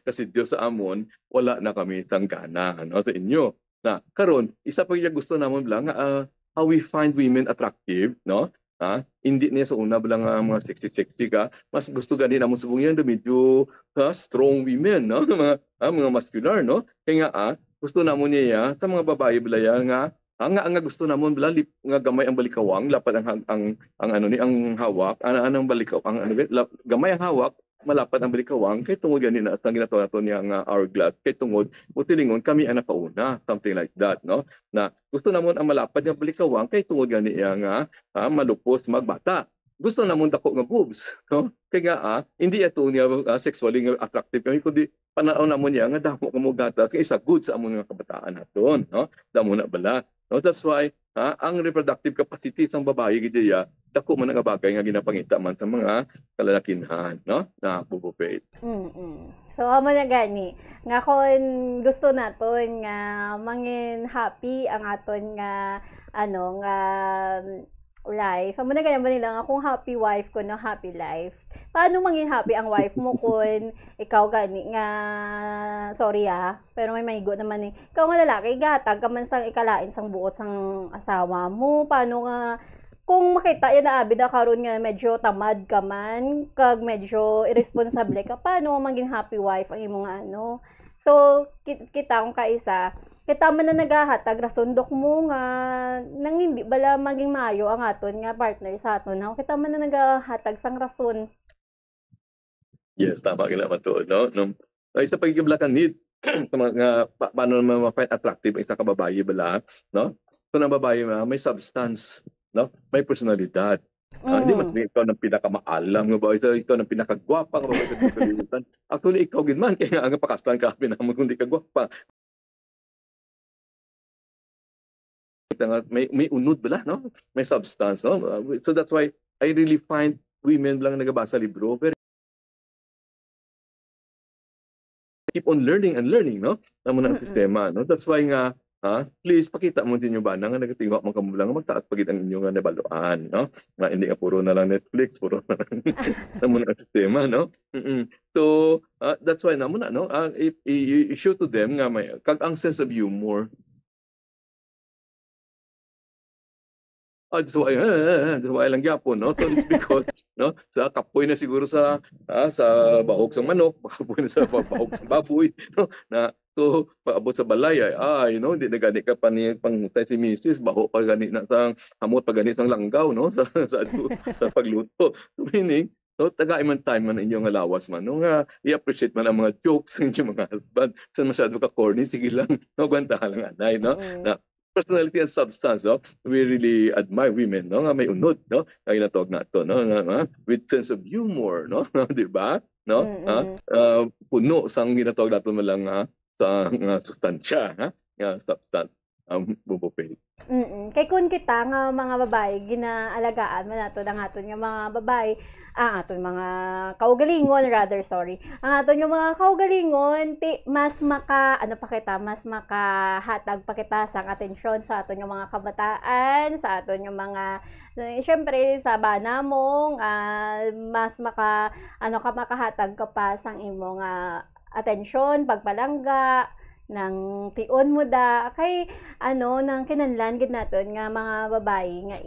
S16: kasi Dios sa amon wala na kami sanggana no sa inyo na karon isa pa yung gusto namon lang how we find women attractive no hindi niya sa una lang mga sexy ka mas gusto gani namon subong yan medyo strong women no mga muscular no kaya nga gusto namon niya sa mga babae bilaya nga ang gusto namon bala nga gamay ang balikawang lapad ang ano ni ang hawak anong balikaw ang gamay ang hawak malapad ang balikawang kay tungod gani na sa ginataw nato niya nga hourglass kay tungod utilingon kami ang nakauna something like that no na gusto namon ang malapad nga balikawang kay tungod gani nga malupos magbata gusto namon dako nga boobs no kay nga hindi ato niya sexually nga attractive kami kundi pananaw namon niya nga damo kamo gatas kay isa good sa among nga kabataan naton no damo na bala no that's why ang reproductive capacity sang babae gid dako man nga bagay nga ginapangita man sa mga kalalakinhan no na bubupet.
S17: So amo na gani nga kon gusto naton nga mangin happy ang aton nga nga life. Amo na ganyan ba nila nga kung happy wife ko no happy life. Paano mangin happy ang wife mo kung ikaw gani nga sorry pero may maigo naman ikaw nga lalaki gatag ka man sang ikalain sang buot sang asawa mo paano nga kung makita yan na abi na karon nga medyo tamad ka man kag medyo irresponsible ka paano maging happy wife ang imong so kita kung kaisa kita man na nagahatag rasundok mo nga nang hindi bala maging mayo ang aton nga partner sa aton kita man na nagahatag sang rason.
S16: Yes, tama gila man to no isa pa giblakan needs sa mga paano ma-find attractive ang isa ka babae bala no so na babae may substance no may personalidad hindi mas ikaw ng pinakamaalam nga ba ikaw ng pinakagwapa nga ba sa kalibutan actually ikaw gid man kaya nga pakastan ka pinamon kundi ka gwapa may unod bala no may substance no so that's why I really find women lang nagabasa libro very keep on learning and learning no namo ng sistema no that's why nga please pakita mo din ba nga nagatingwa man kamo lang magtaas pagit ang inyo nga nabaluan no nga hindi ka puro na lang Netflix puro na lang namo ng sistema no so that's why namo na no you show to them nga may kag ang sense of humor so ay lang gyapon no so it's because no sa kapoy na siguro sa bahog sa manok kapoy na sa bahog sa baboy no na so paabot sa balay hindi na gani ka pa ni pangutay si Mrs. baho pa gani na sang hamot pa gani sang langgaw no sa pagluto so meaning so tagay man time man inyong lawas man no nga i-appreciate man ang mga jokes ng inyong mga husband so masyado ka corny sige lang no gwanta lang anay no na personality and substance no we really admire women no nga may unod no kay natawag nato no with sense of humor no di ba no puno sang ginatawag nato lang sa sustansya substance bubupil
S17: kay kun kita nga mga babae ginaalagaan man nato ang aton nga mga babae ang aton mga kaugalingon ang aton nga mga kaugalingon mas mas makahatag pa kita sang atensyon sa aton nga mga kabataan sa aton nga mga syempre sa bana mo mas makahatag ka pa sang imong atensyon pagpalangga nang tion mo kay nang kinanlan gid naton nga mga babae nga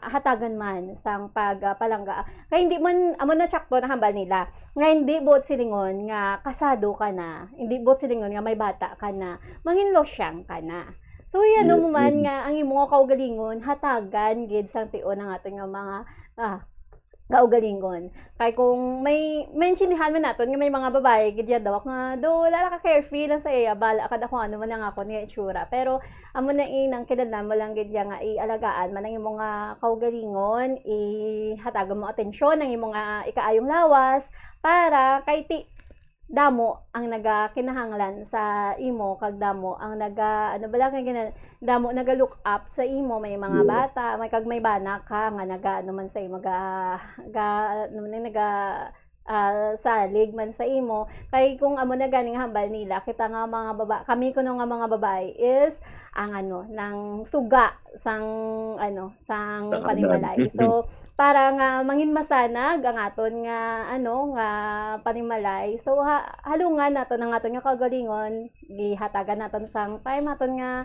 S17: hatagan man sang pagpalangga kay hindi man amo na sakto na hambal nila nga hindi buot silingon nga kasado ka na hindi buot silingon nga may bata ka na manginlosyang ka na so yan mo man nga ang imong kaugalingon hatagan gid sang tion ang aton nga mga kaugalingon kay kung may mensionihan man naton nga may mga babae gid daw nga do wala ka carefree lang sa iya bala ka kung ano man ang ako niya itsura pero amo na inang kinahanglan mo lang gid nga ialagaan man ang imong kaugalingon ihatagan mo atensyon ang imong ikaayong lawas para kay damo ang kinahanglan sa imo kag damo ang ano bala kay damo look up sa imo, may mga bata may kag may bana ka nga ano man sa imo salig man sa imo kay kung amo na ganing hambal nila kita nga mga babae kami kuno nga mga babae is ang nang suga sang panimalay. So para nga mangin masanag ang aton nga nga panimalay. So halungan naton ang aton nga kagalingon, gihatagan naton sang time aton nga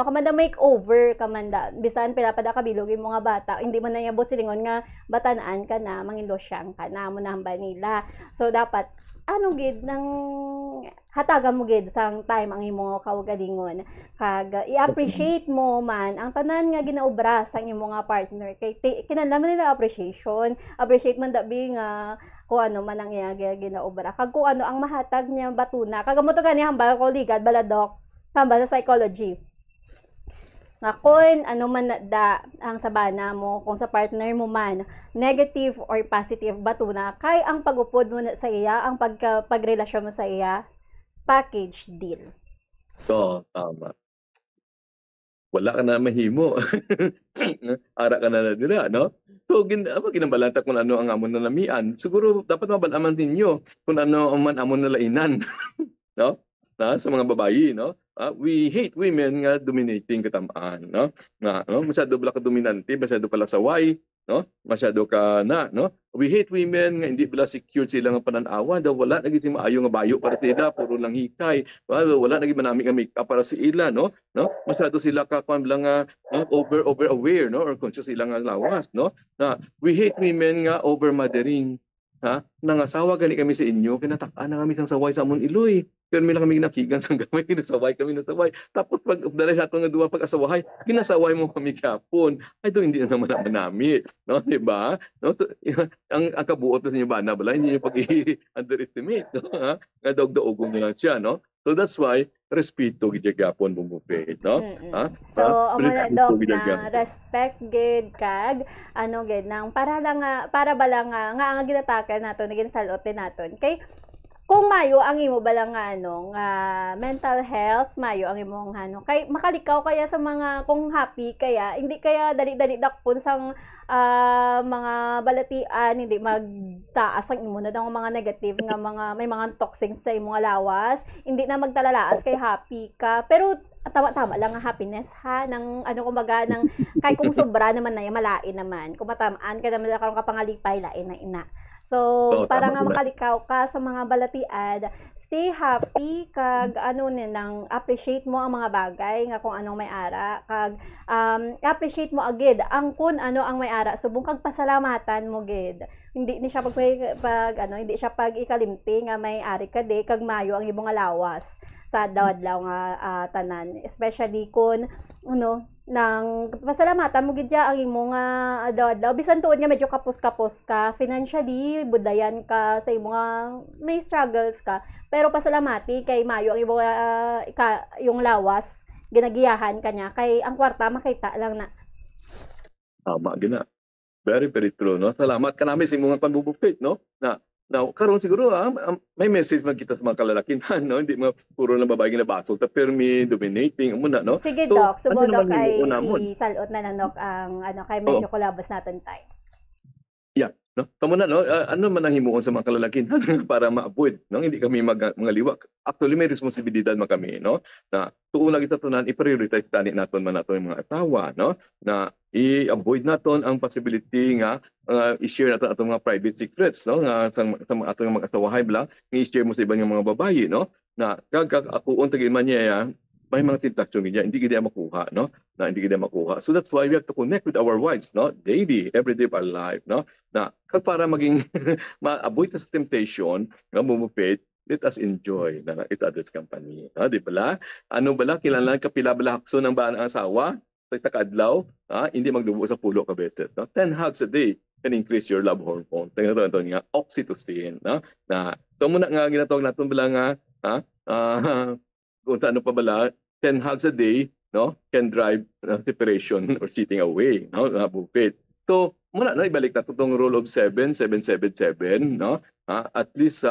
S17: kamanda makeover kamanda bisan pila pada kabilog imo nga bata, hindi man nayabot silingon nga batanaan ka na mangin losyang ka na mo nambal nila. So dapat gid nang hatagan mo gid sang time ang imo kawagalingon kag i-appreciate mo man ang tanan nga ginaobra sa imo nga partner kay kinahanglan nila appreciate man dabi nga kung ano man ang iya ginaobra kag kung ano ang mahatag niya batuna kag mo to gani hambal ko ligad baladok hambal sa psychology nga kung ano man ang sabana mo kung sa partner mo man negative or positive batuna kay ang pag-upod mo sa iya ang pagrelasyon mo sa iya package deal.
S16: So, tama. Wala ka na mahimo. Ara ka na nila, no? So, ginabalanta kung ano ang amon na lamian. Siguro, dapat mabalaman ninyo kung ano man amon na lainan. No? Sa mga babae, no? We hate women nga dominating katamaan, no? Masyado pala ka dominante, masyado pala saway, no? Masyado ka no? We hate women nga hindi pala secured sila nga pananawa, daw wala naging maayo nga bayo para sa ila, puro lang hikay. Wala naging manami nga make-up para sa ila, no? Masyado sila ka lang over aware, no? Or conscious sila nga lawas, no? We hate women nga over mothering. Nangasawa gani kami sa inyo, kinatakaan na kami sang saway sa amon iloy. Pero may lang kami nakigan sang gamay, nagsaway kami nasaway. Tapos pag dalay sa nga duwa pag-asawahay, ginasaway mo kami kapon. Ay do hindi na naman manami, no? Di ba? No? So, ang kabuot na sa inyo bana bala, hindi niyo pag-underestimate, no? Nga dog-doogong na lang siya, no? So that's why respeto gid gapon bumupit, no?
S17: So amo na dog na respect gid kag gid nang para bala nga ang ginatakan nato naging salote naton kay kung mayo ang imo bala nga nga mental health mayo ang imong kay makalikaw kaya sa mga kung happy kaya hindi kaya dali-dali dakpon sang mga balatian hindi magtaas ang imo na daw mga negative nga may mga toxic sa imong lawas hindi na magtalalaas kay happy ka pero tama-tama lang ang happiness nang kumbaga nang kay kung sobra naman na malain naman kung matamaan ka naman karon ka pangalipay lain na ina. So, para nga makalikaw ka sa mga balatian, stay happy kag nang appreciate mo ang mga bagay nga kung anong may ara kag appreciate mo agid ang kun ano ang may ara subong kag pasalamatan mo gid. Hindi ni siya hindi siya pag ikalimti nga may ari ka de kag mayo ang imong lawas sa adlaw nga tanan, especially kun nang pasalamatan mo gid ang imong adlaw bisan tuod nga medyo kapos-kapos ka financially budayan ka sa imong may struggles ka pero pasalamati kay mayo ang imong yung lawas ginagiyahan kanya kay ang kwarta makita lang na
S16: tama gina very very true, no? Salamat ka namin sa imong panbubukit, no? Now, karon siguro may message man kita sa mga kalalakihan, no? Hindi puro na babae na basol ta permi dominating muna, no?
S17: Sige, so, Doc, subo Doc ay isalot na nanok ang kay medyo kulabos natin time.
S16: Yeah, no? Tamo na, no? Ano man ang himuon sa mga kalalakihan para ma-avoid, no? Hindi kami mga liwak. Actually may responsibilidad man kami, no? Na tuon lagi sa tunan i-prioritize tani naton man naton yung mga asawa, no? Na i-avoid naton ang possibility nga i-share naton atong mga private secrets, no? Nga sa atong mga asawahay bla, i-share mo sa ibang mga babae, no? Na ako untag man niya may mga tentasyon niya, hindi gid makuha, no? Na hindi gid makuha. So that's why we have to connect with our wives, no? Daily, every day of our life, no? Na para maging ma-avoid sa temptation, nga bumupit, let us enjoy na each other's company. Di ba? Ano bala kinahanglan kapila bala hakso ng baan ang asawa sa kadlaw, hindi magdubo sa pulo ka beses, no? 10 hugs a day can increase your love hormone. Tingnan nato nga oxytocin, no? Na to muna nga ginatawag naton bala nga kung ano pa bala 10 hugs a day, no? Can drive separation or cheating away, no? Bupit. So muna ibalik nato tong rule of 7, 7, 7, 7, no? At least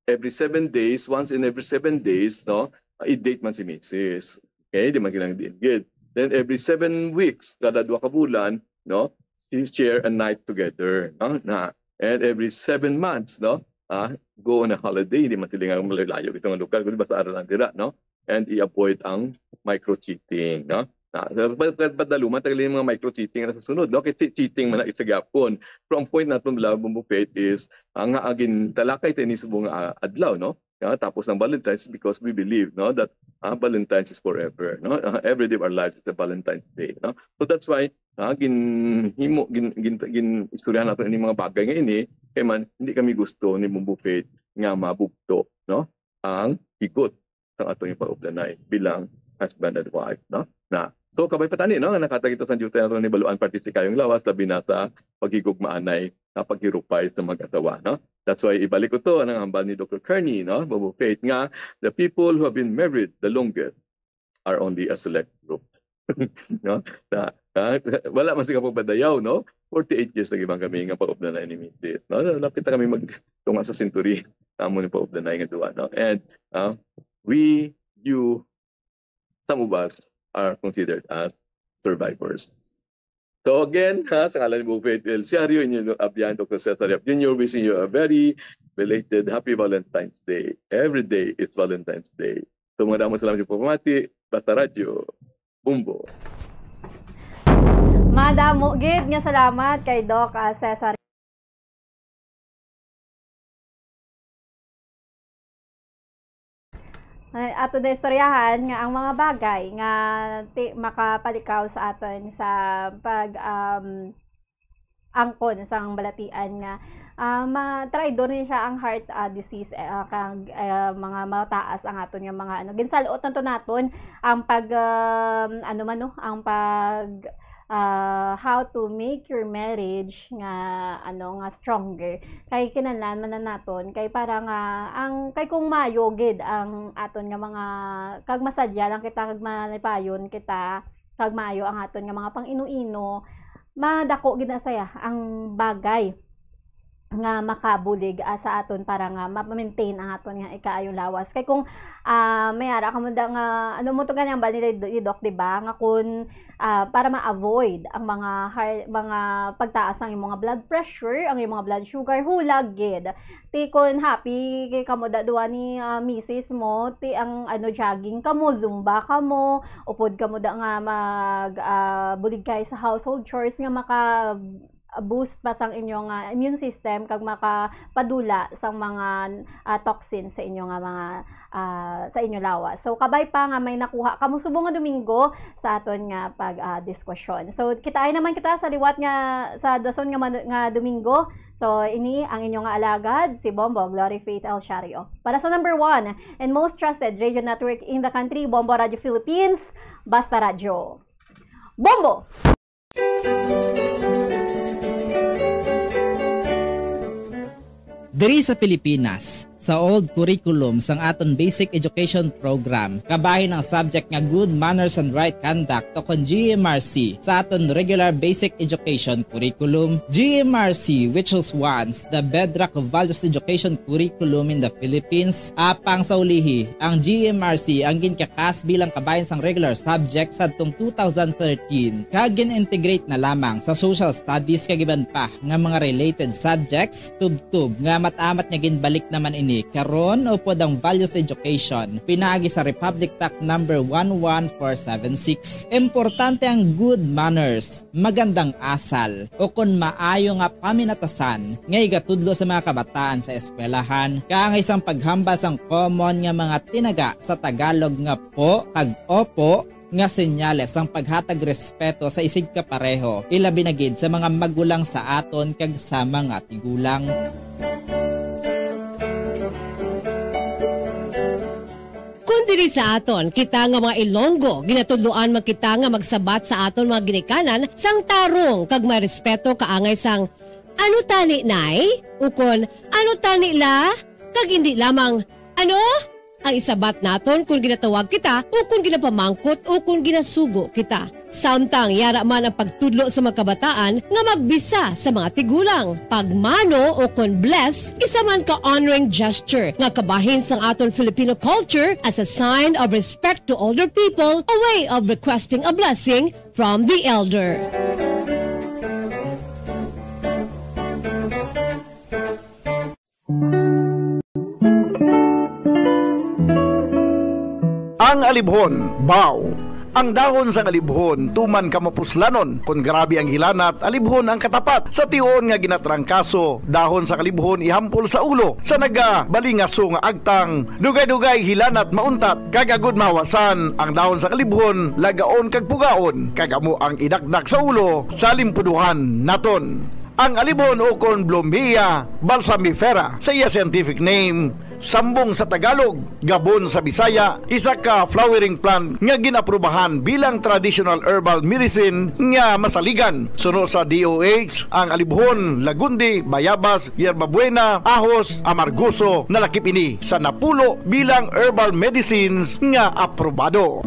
S16: every 7 days, once in every 7 days, no, i-date man si Mrs. Okay, di man kailangan di-engage. Then every 7 weeks, kada 2 ka bulan, no, share a night together, no, and every 7 months, no, go on a holiday, di man sila nga malalayo itong lugar, kundi basta aral lang dira, no, and i-avoid ang micro-cheating, no. Padaluman, tagalin yung mga micro-cheating na susunod, no, kasi cheating man na isagapon. From point na itong Bumbo Faith is, ang agin talakay tayo ni subong adlaw, no. Tapos ng Valentine's because we believe, no, that Valentine's is forever, no. Every day of our lives is a Valentine's Day, no. So that's why gin istoryahan natin ini mga bagay ngayon kaya man hindi kami gusto ni Bumbo Faith nga mabugto, no, ang higot sa atong ipag-updanay bilang husband and wife, no. So kabay patani, no, nakatagita sa duty nato ni baluan partisi kayong lawas labi na sa pagigugmaanay na paghirupay sa mag-asawa, no. That's why ibalik ko to ang hambal ni Dr. Kearney, no, Bumbo Faith nga the people who have been married the longest are only a select group. No, wala man sila pagpadayaw, no. 48 years na ibang kami nga paupdanay ni Mrs. No, napita kami magtunga sa century tamo ni paupdanay nga duwa, no. And some of us are considered as survivors. So again, sa ngalan ni Bumbo Faith El Siario, inyong abyan, Dr. Cesar Jr. wishing you a very belated Happy Valentine's Day. Every day is Valentine's Day. So mga damang salamat po pamati. Basta Radyo, Bumbo.
S17: Madamo, gid nga salamat kay Doc Cesar. Ato na istoryahan nga ang mga bagay nga makapalikaw sa aton sa pag angkon sang balatian nga ma-traidor ni siya ang heart disease kang mga mataas ang aton nga mga ginsaluot naton ang pag ang pag how to make your marriage nga nga stronger kay kinahanglan man naton kay para nga ang kay kung mayogid ang aton nga mga kag masadya lang kita kag malipayon kita kag maayo ang aton nga mga pang-ino-ino madako gid na saya ang bagay nga makabulig sa aton para nga ma-maintain ang aton nga ikaayo lawas kay kung mayara ka mo da nga mo to ganyang ba ni Doc, diba nga kun para ma-avoid ang mga pagtaas ang imong blood pressure, ang imong blood sugar, hulag gid ti kun happy kay kamo da duwa ni misis mo ti ang jogging kamo, zumba kamo, upod kamo da nga mag bulig kay sa household chores nga maka boost pa sang inyong immune system kag makapadula sang mga toxins sa inyong mga sa inyo lawas. So kabay pa nga may nakuha kamo subong nga Domingo sa aton nga pag diskusyon. So kitaay naman kita sa liwat nga sa dason nga Domingo. So ini ang inyong alagad si Bombo Glory Faith El Siario. Para sa number 1 and most trusted radio network in the country, Bombo Radio Philippines, Basta Radyo. Bombo!
S9: Diri sa Pilipinas, sa old curriculum sang aton basic education program, kabahin ang subject nga good manners and right conduct o kon GMRC sa aton regular basic education curriculum. GMRC, which was once the bedrock of values education curriculum in the Philippines, apang sa ulihi, ang GMRC ang ginkakas bilang kabahin sang regular subject sa atong 2013 kag gin-integrate na lamang sa social studies kag iban pa nga mga related subjects tub-tub nga matamat nga ginbalik naman ini karon upod ang values education pinagi sa Republic Act number 11476. Importante ang good manners, magandang asal o kun maayo nga paminatasan nga igatudlo sa mga kabataan sa eskwelahan kang isang paghambal sang common nga mga tinaga sa Tagalog nga po kag opo nga senyales ang paghatag respeto sa isig kapareho ilabi na gid sa mga magulang sa aton kag sa mga tigulang.
S4: Diri sa aton, kita nga mga Ilonggo, ginatudloan man kita nga magsabat sa aton mga ginikanan sang tarong kag may respeto kaangay sang ano tani nay? Ukon, ano tani la? Kag hindi lamang, ano? Ang isabat naton kung ginatawag kita o kung ginapamangkot o kung ginasugo kita. Samtang yara man ang pagtudlo sa mga kabataan nga magbisa sa mga tigulang. Pagmano o kon bless, isa man ka honoring gesture nga kabahin sang aton Filipino culture as a sign of respect to older people, a way of requesting a blessing from the elder.
S3: Ang alibhon, baw. Ang dahon sa alibhon, tuman kamapuslanon. Kung grabe ang hilanat, alibhon ang katapat. Sa tion nga ginatrangkaso, dahon sa alibhon ihampol sa ulo. Sa nagabalingaso nga agtang, dugay-dugay hilanat mauntat. Kagagod mahawasan, ang dahon sa alibhon, lagaon kag pugaon. Kagamo ang idakdak sa ulo, sa limpuduhan naton. Ang alibhon o kon Blombia balsamifera sa iya scientific name, sambong sa Tagalog, gabon sa Bisaya, isa ka flowering plant nga ginaprubahan bilang traditional herbal medicine nga masaligan. Suno sa DOH, ang alibhon, lagundi, bayabas, yerbabuena, ahos, amargoso, nalakip ini sa napulo bilang herbal medicines nga aprobado.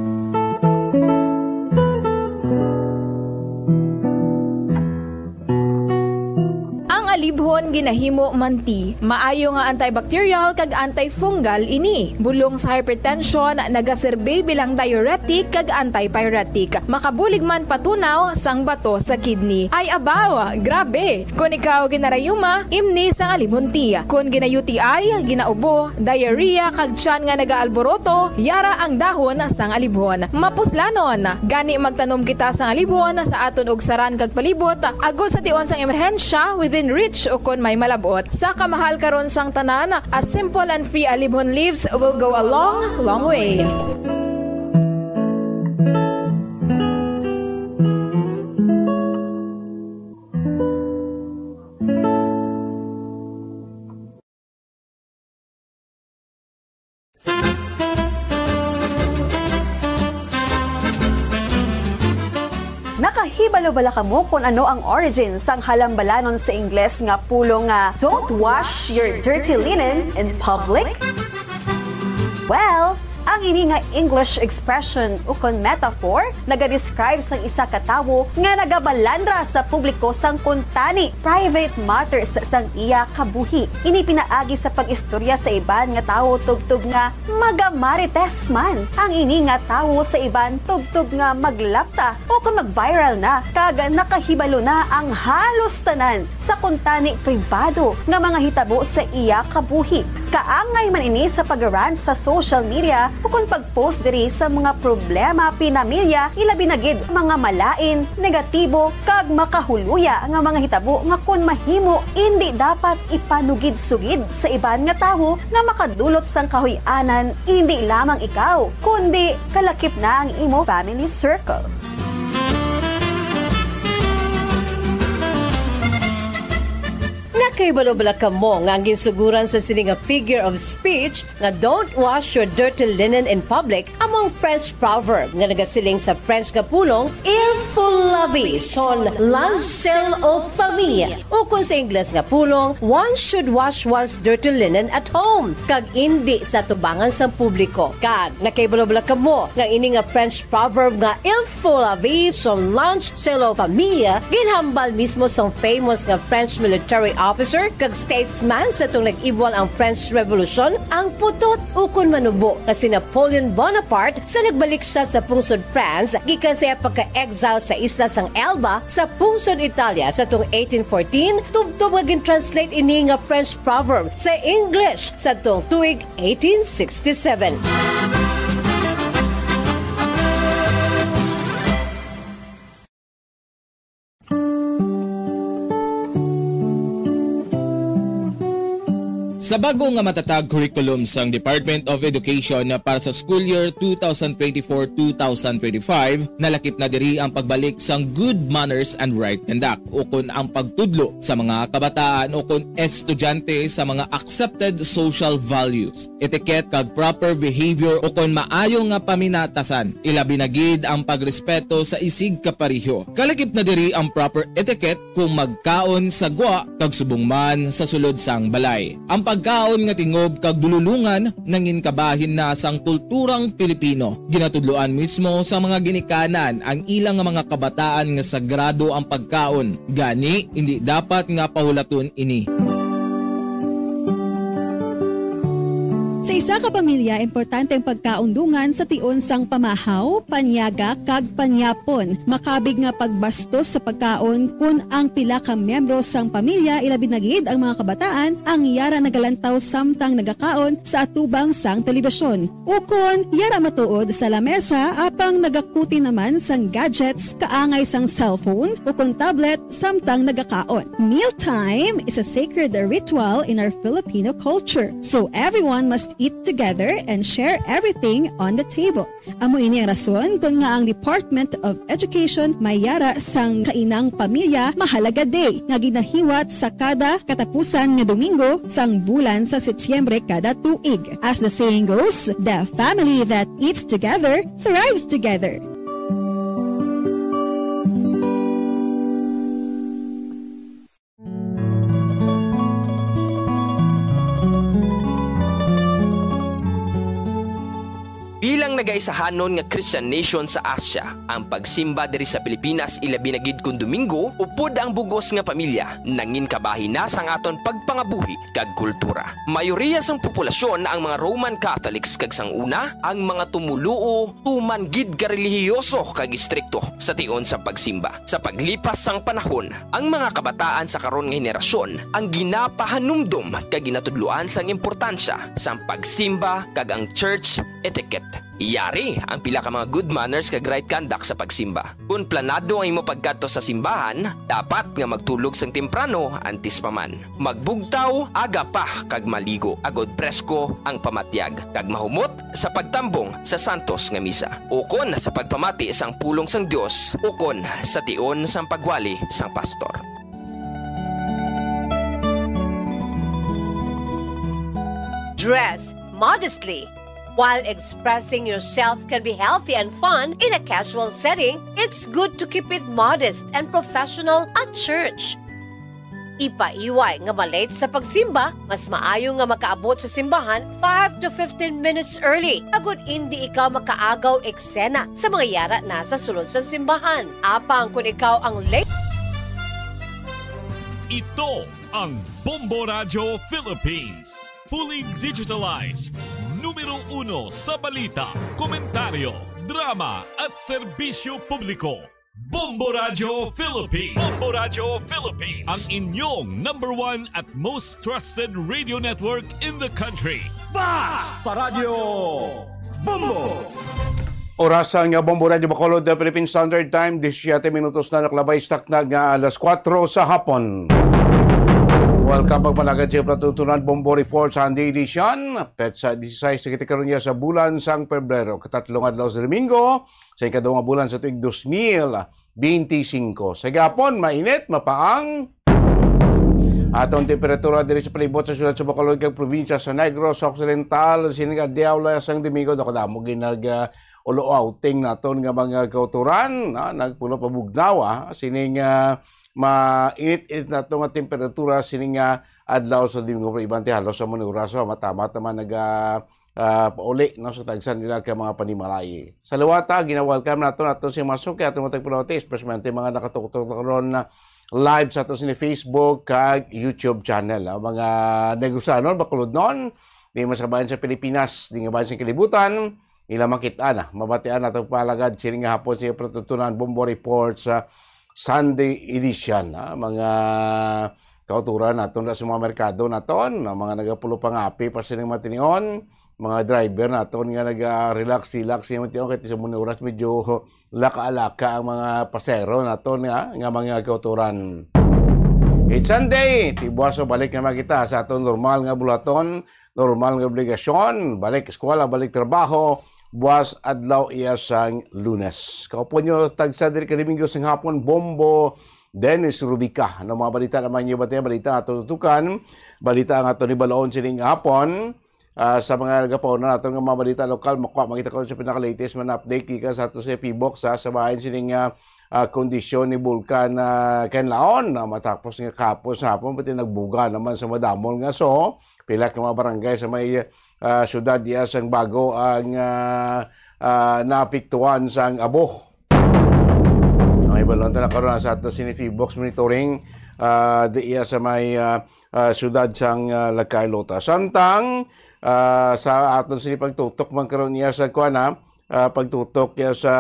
S10: Alibhon ginahimo manti, maayo nga antibacterial kag antifungal ini. Bulong sa hypertension, nagaserbe bilang diuretic kag antipyretic. Makabulig man patunaw sang bato sa kidney. Ay abaw, grabe. Kung ikaw ginarayuma, imni sang alibhon ti. Kung gina-UTI, ginaubo, diarrhea kag tiyan nga nagaalboroto, yara ang dahon sang alibhon. Mapuslanon, gani magtanom kita sang alibhon sa aton og saran kag palibot, agos sa tion sang emerhensya within reach o kon may malabot. Sa kamahal karon sang tanan, a simple and free alibhon leaves will go a long, long way.
S11: Nakahibalo-bala ka mo kung ano ang origin sang halambalanon sa Ingles nga pulong nga don't wash your dirty linen in public? Well, ang ini nga English expression o kon metaphor naga-describe sang isa ka tawo nga nagabalandra sa publiko sang kuntani private matters sang iya kabuhi. Ini pinaagi sa pag-istorya sa iban nga tawo tubtub nga magamarites man. Ang ini nga tawo sa iban tubtub nga maglapta o kung mag-viral na kag nakahibalo na ang halos tanan sa kuntani pribado nga mga hitabo sa iya kabuhi. Kaangay man ini sa pag-rant sa social media o kung pag-post diri sa mga problema pinamilya, ilabi na gid mga malain, negatibo, kag makahuluya nga mga hitabo nga kung mahimo hindi dapat ipanugid-sugid sa iban nga tawo nga makadulot sang kahuy-anan hindi lamang ikaw, kundi kalakip na ang imo family circle.
S4: Nakahibalo-bala ka mo nga ang ginsuguran sa sining figure of speech nga don't wash your dirty linen in public among French proverb nga nagasiling sa French nga pulong il faut laver son linceul aux familles o kung sa Ingles nga pulong one should wash one's dirty linen at home kag indi sa tubangan sa publiko. Kag nakahibalo-bala ka mo nga ini nga French proverb nga il faut laver son linceul aux familles ginhambal mismo sang famous nga French military officer kag statesman sa itong nag-ibwal ang French Revolution, ang putot ukon manubo na si Napoleon Bonaparte sa nagbalik siya sa pungsod France gikan sa pagka-exile sa isla sang Elba sa pungsod Italia sa itong 1814 tubtob nga gin-translate ini nga French proverb sa English sa itong tuig 1867.
S18: Sa bago nga matatag curriculum sang Department of Education para sa school year 2024-2025, nalakip na diri ang pagbalik sang good manners and right conduct o kun ang pagtudlo sa mga kabataan o kun estudyante sa mga accepted social values, etiquette kag proper behavior o kun maayo nga paminatasan, ilabi na gid ang pagrespeto sa isig kapariho. Kalakip na diri ang proper etiquette kung magkaon sa gwa kag subong man sa sulod sang balay. Ang pagkaon nga tingob kag dululungan nangin kabahin na sang kulturang Pilipino. Ginatudloan mismo sa mga ginikanan ang ilang mga kabataan nga sagrado ang pagkaon. Gani hindi dapat nga pahulaton ini.
S12: Sa isa ka pamilya, importante ang pagkaundungan sa tion sang pamahaw, panyaga, kag panyapon. Makabig nga pagbastos sa pagkaon kun ang pila ka miyembro sang pamilya ilabi na gid ang mga kabataan ang yara nagalantaw samtang nagakaon sa atubang sang telebisyon. Ukon, yara matuod sa lamesa apang nagakuti naman sang gadgets kaangay sang cellphone ukon tablet samtang nagakaon. Mealtime is a sacred ritual in our Filipino culture. So everyone must eat together and share everything on the table. Amo ini ang rason kung nga ang Department of Education mayara sang kainang pamilya mahalaga day nga ginahiwat sa kada katapusan nga Domingo sang bulan sa Setyembre kada tuig. As the saying goes, the family that eats together thrives together.
S13: Bilang nagaisahanon nga Christian nation sa Asia, ang pagsimba diri sa Pilipinas ilabi na gid kun Domingo upod ang bugos nga pamilya nangin kabahina sang aton pagpangabuhi kag kultura. Mayoriya sang populasyon ang mga Roman Catholics kag sang una ang mga tumuluo tuman gid ka relihiyoso kag istrikto sa tion sa pagsimba. Sa paglipas sang panahon, ang mga kabataan sa karon nga henerasyon ang ginapahanumdum kag ginatudloan sang importansya sang pagsimba kag ang church etiquette. Iyari ang pila ka mga good manners kag right conduct sa pagsimba. Kung planado ang imo pagkadto sa simbahan, dapat nga magtulog sang temprano antes pa man. Magbugtaw aga pa kag maligo agod presko ang pamatyag kag mahumot sa pagtambong sa santos nga misa. Ukon sa pagpamati sang pulong sang Dios, ukon sa tion sang pagwali sang pastor.
S4: Dress modestly. While expressing yourself can be healthy and fun in a casual setting, it's good to keep it modest and professional at church. Ipaiway nga malate sa pagsimba, mas maayo nga makaabot sa simbahan 5 to 15 minutes early. Agud hindi ikaw makaagaw eksena sa mga yara na sa sulod sa simbahan. Apang kung ikaw ang late.
S7: Ito ang Bombo Radio Philippines. Fully digitalized. Numero 1 sa balita, komentaryo, drama at serbisyo publiko. Bombo Radio Philippines. Bombo Radio Philippines. Ang inyong #1 at most trusted radio network in the country.
S14: Basta Radio Bombo.
S8: Orasan nga Bombo Radio Bacolod, the Philippine Standard Time, 17 minutos na naklabay stak na nga alas 4 sa hapon. Welcome pagpalagad sa Platutunan Bombo Report sa Sunday edition. Petsa 16 sa kitikaroon niya sa bulan sang Pebrero. Katatlong adlaw sa Domingo sa ikadawang bulan sa tuig 2025. Sa gapon, mainit, mapaang. Atong temperatura diri sa palibot sa syudad sa Bacolod kag probinsya sa Negros Occidental, siniga Diaula sang Domingo dakadamo ginag ulo outing naton nga mga kauturan, nagpulo pa bugnaw sining mainit-init na itong temperatura sining adlaw sa Domingo pero ibang halos sa mga oraso matamat naman pauli no, sa tagsan nila kay mga panimalay. Sa luwata, ginawelcome nato si Masok kaya itong matagpulote, especially mga nakatutok karon na live sa ito sa Facebook kag YouTube channel. Mga negosyo nun, bakulod nun, di masabayan sa Pilipinas, di nga bayan sa kilibutan, ila makita na, mabatian na itong palagad, sining hapon siya Platutunan Bombo Report sa Sunday edition, mga kauturan naton sa mga merkado naton, mga nagapulo pangapi pa silang matinion, mga driver naton nga naga-relax yung matinion kahit sa muna oras medyo laka-alaka ang mga pasero naton nga mga kauturan. It's Sunday, tibuaso balik na makita sa aton normal nga bulaton, normal nga obligasyon, balik eskwela, balik trabaho, buwas adlaw iya sang Lunes. Kaupo nyo tagsa diri ka Domingo sang hapon, Bombo Dennis Rubica. Ano mga balita naman nyo ba tayo? Balita nga tututukan. Balita nga ito ni Balaon sining hapon. Sa mga nagapaon na natin nga mga balita lokal, makita ko sa pinaka-latest man update kika sa ito sa PBOX sa bahayan sining kondisyon ni Vulcan Canlaon. Matapos nga kapos hapon, pati nagbuga naman sa madamol nga so. pila ka mga barangay sa may syudad diya sang Bago ang naapektuhan sang abo. Ang ibalon ta nakaroon sa ato sini box monitoring diya sa may syudad sang Lagcarlota. Samtang sa aton sini pagtutok man karon niya sa kuana pagtutok niya sa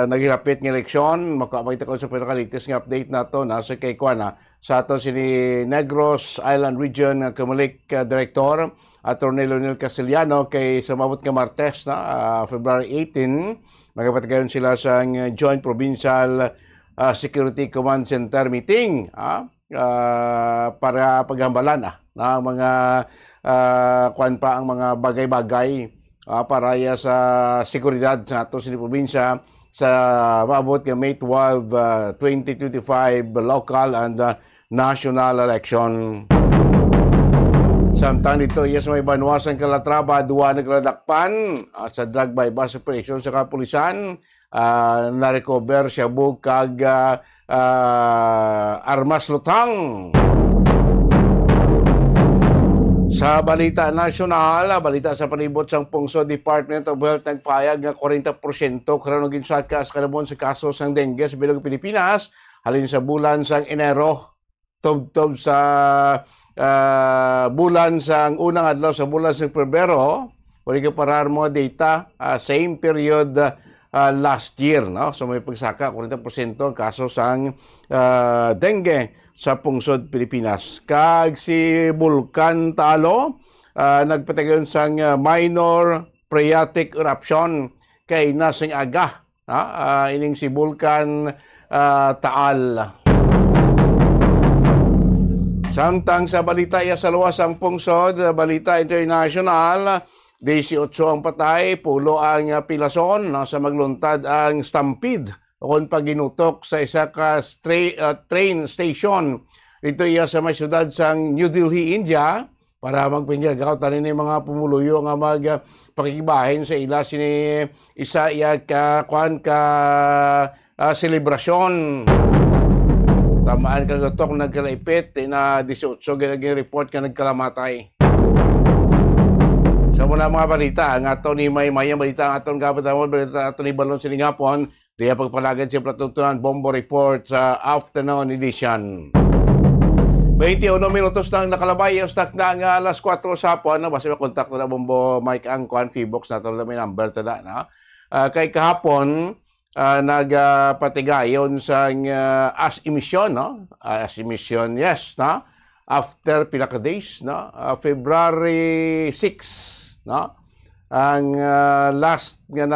S8: naghilapit ng eleksyon, makapagta ko sa pinaka-latest nga update nato na sa kay Kuana sa ato sini Negros Island Region Comelec Director Attorney Leonel Castellano kay sa mabot nga Martes na February 18 magpatigayon sila sa Joint Provincial Security Command Center meeting para paghambalan na mga kuan pa ang mga bagay-bagay para sa seguridad sa ato sini probinsya sa maabot nga May 12, 2025 local and national election. Samtang dito yes may banwasan Calatrava, duwa nagladakpan sa drug bypass operation sa kapulisan, na-recover siya kag armas lutang. Sa balita nasyonal, balita sa palibot sang Pungso Department of Health nagpayag nga 40% karon og ginsaka sa kanabon sa kaso sang dengue sa bilog Pilipinas halin sa bulan sang Enero tubtob sa bulan sang unang adlaw sa bulan sang Pebrero. Wali ka parar mo data same period last year, no? So may pagsaka 40% ang kaso sang dengue sa pungsod Pilipinas. Kag si Bulkan Talo nagpatigayon sang minor phreatic eruption kay nasing aga ining si Bulkan Taal. Samtang sa balita sa luwas ang pungsod, balita international, 18 ang patay, 10 ang pilason sa magluntad ang stampede kung paginutok sa isa ka train station dito iya sa may syudad sang New Delhi, India para magpinggagaw tanin ni mga pumuluyo nga magpakikibahin sa ila sini isa iya ka selebrasyon. Tamaan kagatok nagkalaipit na 18 ginaging report ka nagkalamatay. Sa muna mga balita, ang ato ni Maymayang balita, ang aton kapatamon, balita ato ni Balon Silingapon, diya pagpalagad siya platutunan Bombo Report sa afternoon edition. 21 minutos nang nakalabay, yung stock na ang alas 4 sa hapon, basta may kontak na Bombo Mike Angkwan, Feebox na ito na may number tada na. Kay kahapon, nagpatigayon sa as emission, no? As emission, yes, no? After pila ka days, no? February 6, no? Ang last nga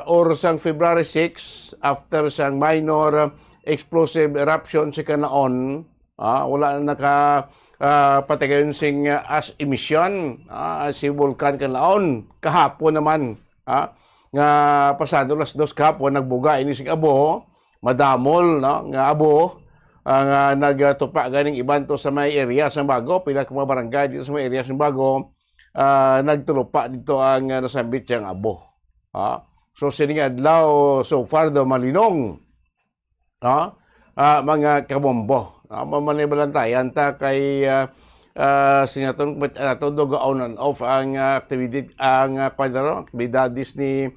S8: oras ang February 6 after sang minor explosive eruption sa kanaon, wala na patigayon sing as emission si Vulcan kanaon kahapon naman nga pasado las 2 kahapon nagbuga ini sing abo madamol, no? Nga abo ang nagtupa ganing iban to sa may area sa Bago, pila ka mga barangay dito sa may area sa Bago, nagtulupa dito ang nasambit siyang abo. So sining adlaw so far daw malinong mga kabombo. Mamanibalan tayo ta kay sinaton ato do on and off ang activity ang aktibidades ni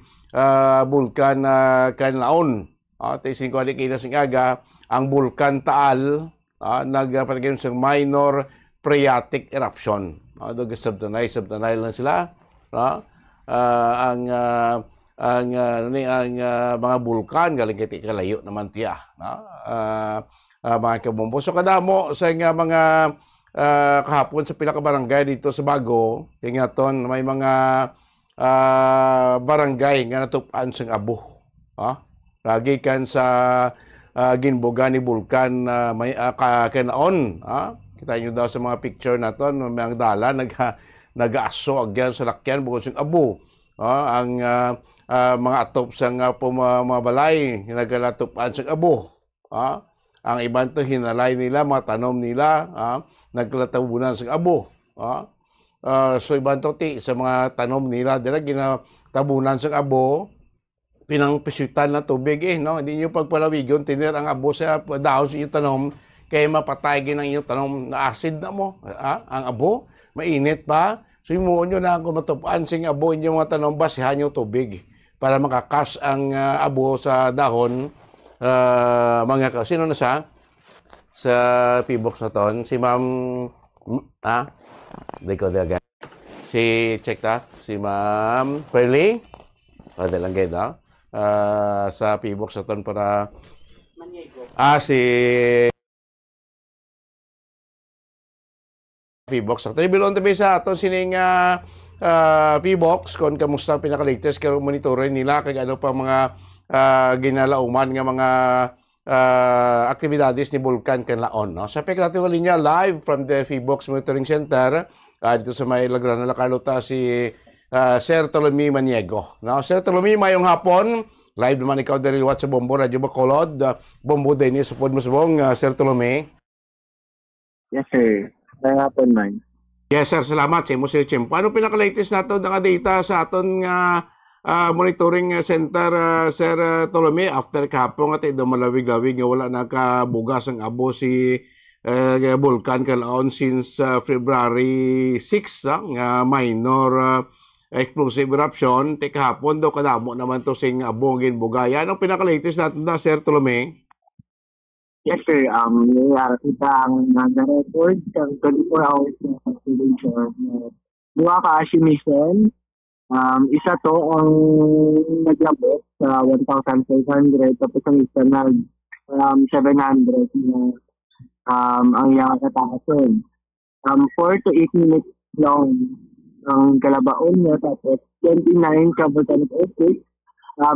S8: Bulkan kanlaon. Tising ko adi kina sing aga ang Bulkan Taal nagpatigayon sa minor phreatic eruption. Sabtanay lang sila. Ang mga bulkan galing kay kalayo naman tiya, mga kabombo. So kadamo sa mga kahapon sa pila ka barangay dito sa Bago, tingaton may mga barangay nga natupan sang abo. Lagi kan sa ginbuga ni Bulkan may kanaon. Kita nyo daw sa mga picture na to, may dala nag-aaso agyan sa lakyan bukod sing abo. Ang mga atop sang pumabalay naglalatupan sa abo. Ang iban to hinalay nila, mga tanom nila, naglalatabunan sa abo. So iban to sa mga tanom nila, dila ginatabunan sa abo, pinangpisutan na tubig no? Hindi nyo pagpalawigon, tinir ang abo sa dahon sa inyong tanom, kaya mapatay ng inyong tanong na acid na mo, ang abo, mainit pa. So imuon nyo na kung matupaan sing abo inyong mga tanong, basihan yung tubig para makakas ang abo sa dahon. Mga sino na siya? Sa P-box na ton? Si Ma'am, hindi ko talaga. Check ta? Si Ma'am Pearly? Pwede lang kayo na. Sa P-box na ton para... si... P-box. Actually, bilon tabi sa aton sining P-box kung kamusta pinaka-latest kaya monitorin nila kag ano pa mga ginalauman nga mga aktibidades ni Vulcan kanlaon. No? Sa natin ko linya live from the P-box Monitoring Center dito sa may Lagran na Carlota si Sir Tolome Maniego. No? Sir Tolome, mayong hapon. Live naman ikaw dahil watch sa Bombo Radio Bacolod. Bombo Dennis, supod mo subong, Sir Tolome.
S19: Yes, sir. May hapon man.
S8: Yes, sir. Salamat sa imo, Sir Chim. Paano pinaka-latest nato nga data sa aton nga monitoring center, Sir Tolome, after kahapon at ito malawig-lawig nga wala nakabugas ang abo si Vulcan kalaon since February 6 nga minor explosive eruption. Kahapon daw kadamo naman to sing abo ginbugaya. Anong pinaka-latest natin na, Sir Tolome?
S19: Yes, sir. Kita ang nag-record sa 24 hours na calculation. Buha ka mission. Isa to ang naglabot sa 1,500 tapos ang isa nag 700 na ang iyang katakason. 4 to 8 minutes long ang kalabaon niya tapos 29 ka volcanic earthquake.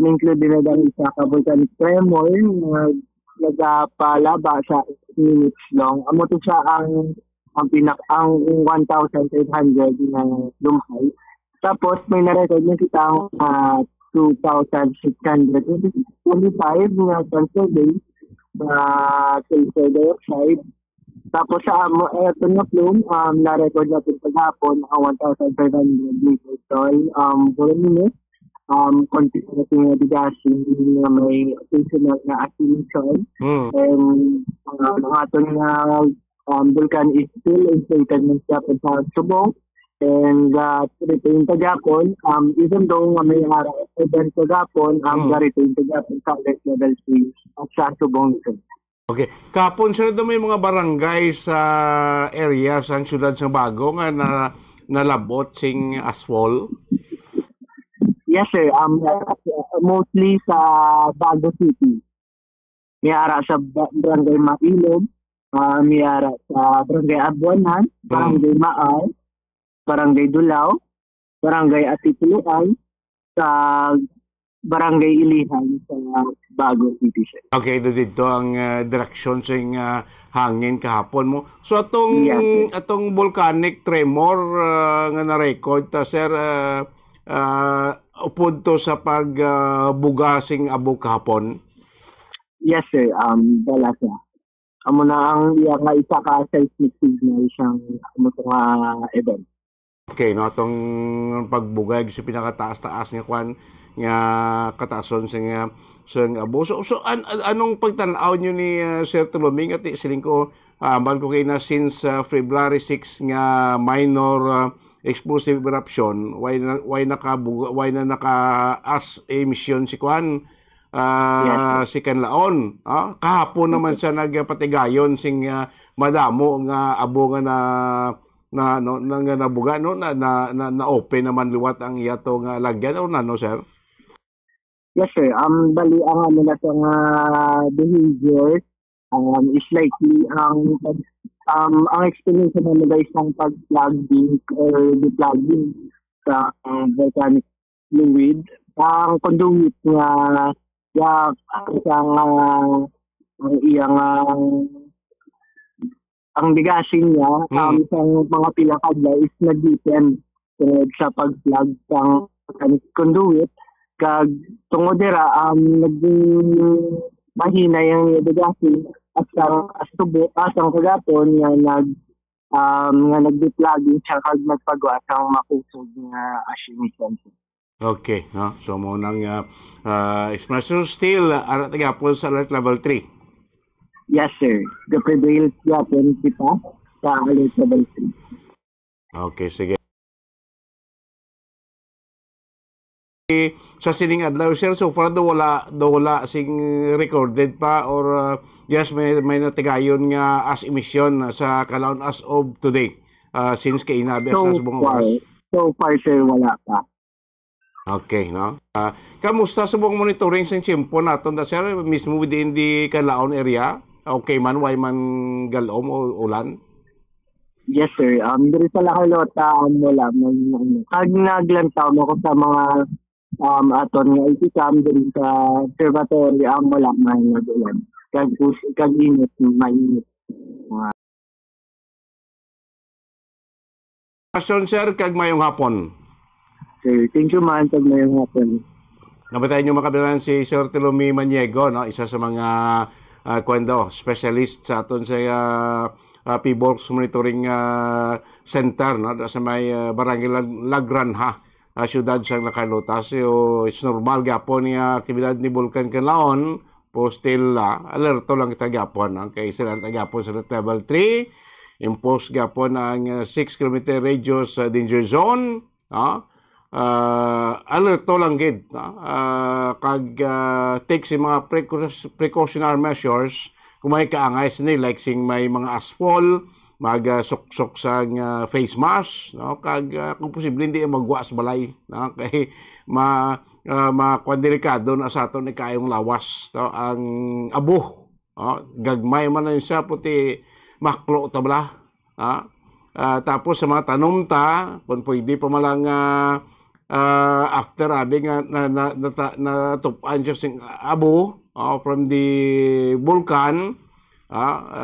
S19: Included na lang isa ka volcanic tremor na nagpalaba sa 8 minutes long. Amo to siya ang 1,800 na lumhay. Tapos may na-record na kitang 2,625 na cancer days na sulfur dioxide. Tapos sa ito na plume, na-record natin paghapon ang 1,500 liters soil per minute. Continuous na bigasin na may occasional na accumulation. And ang aton na vulkan is still inflated ng siya sa subong. And retain tagapon, even though may event tagapon, retain tagapon sa level 3 at sa subong.
S8: Okay. Kapon sila daw may mga barangay sa area sa siyudad sa Bago nga na nalabot sing aswall?
S19: Yes, sir. Mostly sa Bago City. Miyara sa Barangay Mailog, miyara sa Barangay Abuanan, Barangay Maay, Barangay Dulaw, Barangay Atituluan, sa Barangay Ilihan sa Bago City, sir. Okay,
S8: dito ang direksyon sa hangin kahapon mo. So atong volcanic tremor nga na-record ta, sir, upod to sa pagbugasing abo kahapon?
S19: Yes, sir. Dala siya. Amo na ang iya nga isa ka seismic signal siyang event.
S8: Okay, no, atong pagbugay sa pinakataas-taas nga kwan nga kataason sa abo. So anong pagtanaw nyo ni Sir Tolome at siling ko bal ko kay na since February 6 nga minor explosive eruption, why na naka-as emission si Kwan si Kanlaon. Kahapon naman siya nagpatigayon sing madamo nga abo nga nabuga na open naman liwat ang iyato nga lagyan o nano, sir?
S19: Yes, sir. Bali ang ano na sa behavior is likely ang explanation na nila isang pag-plugging or deplugging sa volcanic fluid. Ang conduit nga ang iyang ang bigasin niya isang mga pilakadla is nag-depend sa pag-plug sa volcanic conduit. Kag tungod dira naging mahina yung bigasin at ang kagapon nga nag-deplugging siya kag nagpagawa sa makusog nga emission.
S8: Okay, no? So mo nang explanation still arat gapon sa alert level 3.
S19: Yes, sir. The prevails yapon kita sa alert level 3.
S8: Okay, sige. Sa sining adlaw, sir, so far do wala sing recorded pa or yes, may natigayon nga as emission sa Kalaon as of today since kay inabi sa subong oras.
S19: So far, sir, wala pa.
S8: Okay, no? Kamusta sa buong monitoring sa tiyempo naton da, sir, mismo within the Kalaon area? Okay man, why man galom o ulan?
S19: Yes, sir. Diri sa Lakalota, wala. Kag naglantaw mo ko sa mga aton nga itikam diri sa observatory, wala man nagulan. Kag init, mainit.
S8: Sir, kag mayong hapon.
S19: Sir, thank you man, kag mayong hapon.
S8: Nabatayin nyo makabilan si Sir Telomi Maniego, no? Isa sa mga specialist sa aton sa PBOLS Monitoring Center, no? Sa may Barangay Lagranha, siyudad sa Lacarlota. So, it's normal gapon yung aktibidad ni Vulcan Kalaon, po still alerto lang kita gapon. Kaya sila gapon sa level 3, impose gapon ang 6 km radius danger zone, alerto lang gid, kag take si mga precautionary measures kung may kaangay nila, like sing may mga asphalt, mag-suksok sa face mask, no? Kag kung posible hindi magwa sa balay, no? Kay delikado na sa aton ikayong lawas, no? Ang abo, no? Gagmay man na siya puti maklo tabla, tapos sa mga tanom ta kung pwede pa malang after adding natupan siya sing abo from the vulcan,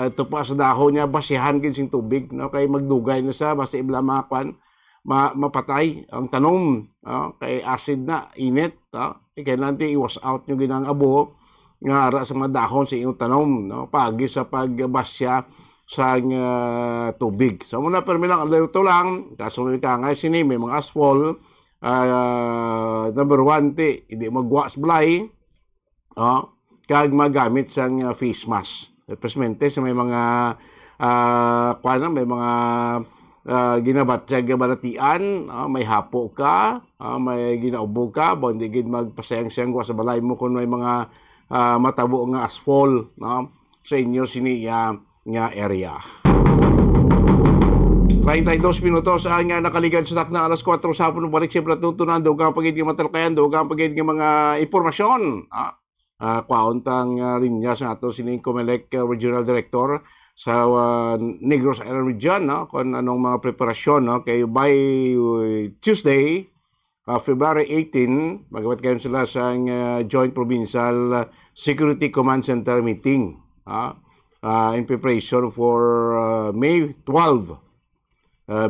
S8: ito pa sa dahon niya basihan kinsing tubig, no? Kay magdugay na sa basta ibla makwan mapatay ang tanom, kay acid na init, kaya nanti iwas out nyo ginang abo nga ara sa mga dahon sa inyong tanom, no? Pagi sa pagbasya sa tubig. So muna permi lang alerto lang kasunod ka nga sini may mga asphalt, number 1 hindi magwa sa balay, kag magamit sang face mask. Presmente sa may mga may mga ginabatsag balatian, may hapo ka, may ginaubo ka, hindi gid magpasayang-sayang sa balay mo kung may mga matabo nga asphalt, no? Sa inyo sini nga area. 32 minutos ang nakaligad sa takna alas 4 sa hapon. Balik siyempre tutunan doon pagiging nga matalakayan, doon pagiging mga impormasyon. Kwauntang linya sa ato sining Comelec Regional Director sa Negros Island Region, no? Kung anong mga preparasyon, no? Kay by Tuesday, February 18, magabat kayo sila sa Joint Provincial Security Command Center meeting, in preparation for May 12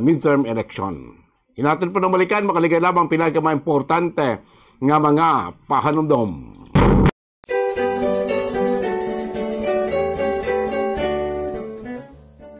S8: midterm election. Inatin po ng balikan, makaligay lamang pila ka mga importante nga mga pahanumdom.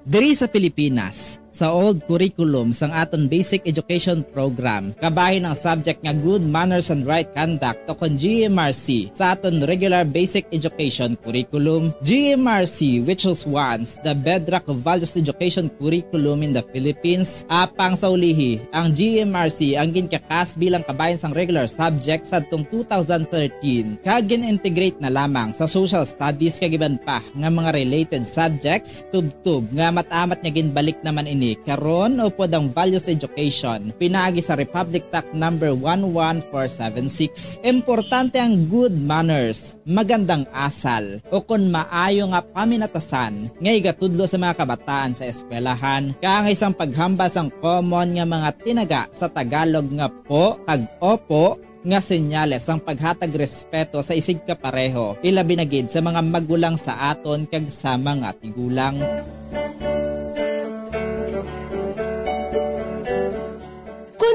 S9: Diri sa Pilipinas, sa old curriculum sang aton basic education program, kabahin ang subject nga good manners and right conduct o kon GMRC sa aton regular basic education curriculum. GMRC, which was once the bedrock of values education curriculum in the Philippines, apang sa ulihi, ang GMRC ang ginkakas bilang kabahin sang regular subject sa atong 2013, kag gin-integrate na lamang sa social studies kagiban pa nga mga related subjects, tub-tub nga matamat nga ginbalik naman ini karon o pod ang values education pinaagi sa Republic Act number 11476. Importante ang good manners, magandang asal o kon maayo nga paminatasan nga igatudlo sa mga kabataan sa eskwelahan, kaangay sang paghambal sang common nga mga tinaga sa Tagalog nga po kag opo nga senyales ang paghatag respeto sa isig kapareho, ilabi na gid sa mga magulang sa aton kag sa mga tigulang.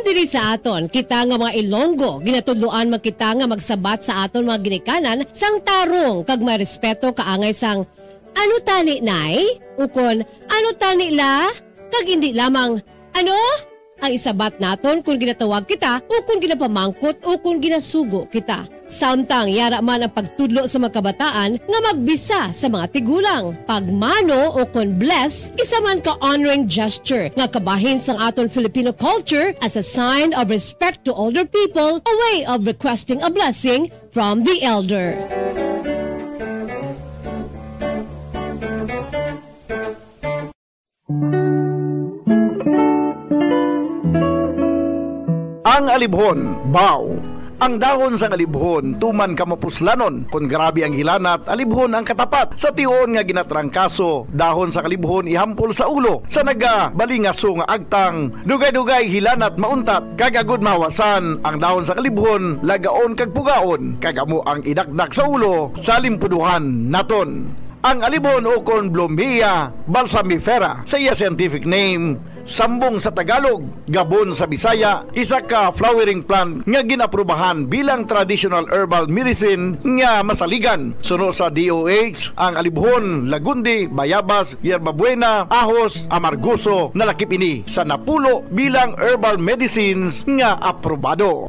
S4: Diri sa aton, kita nga mga Ilonggo, ginatudloan magkita nga magsabat sa aton mga ginikanan sang tarong kag may respeto kaangay sang ano tani nay? Ukon, ano tani la? Kag hindi lamang ano? ang isabat naton kung ginatawag kita o kung ginapamangkot o kung ginasugo kita. Samtang yara man ang pagtudlo sa mga kabataan nga magbisa sa mga tigulang. Pagmano o kung bless, isa man ka honoring gesture nga kabahin sang aton Filipino culture as a sign of respect to older people, a way of requesting a blessing from the elder.
S3: Ang alibhon, baw. Ang dahon sa alibhon, tuman kamapuslanon. Kung grabe ang hilanat, alibhon ang katapat. Sa tion nga ginatrangkaso, dahon sa alibhon ihampol sa ulo. Sa nagabalingaso nga agtang, dugay-dugay hilanat mauntat. Kagagod mahawasan, ang dahon sa alibhon, lagaon kag pugaon. Kagamo ang idakdak sa ulo, sa limpuduhan naton. Ang alibhon o kon Blomia balsamifera sa iya scientific name, sambong sa Tagalog, gabon sa Bisaya, isa ka flowering plant nga ginaprubahan bilang traditional herbal medicine nga masaligan. Suno sa DOH, ang alibhon, lagundi, bayabas, yerbabuena, ahos, amargoso, nalakip ini sa napulo bilang herbal medicines nga aprobado.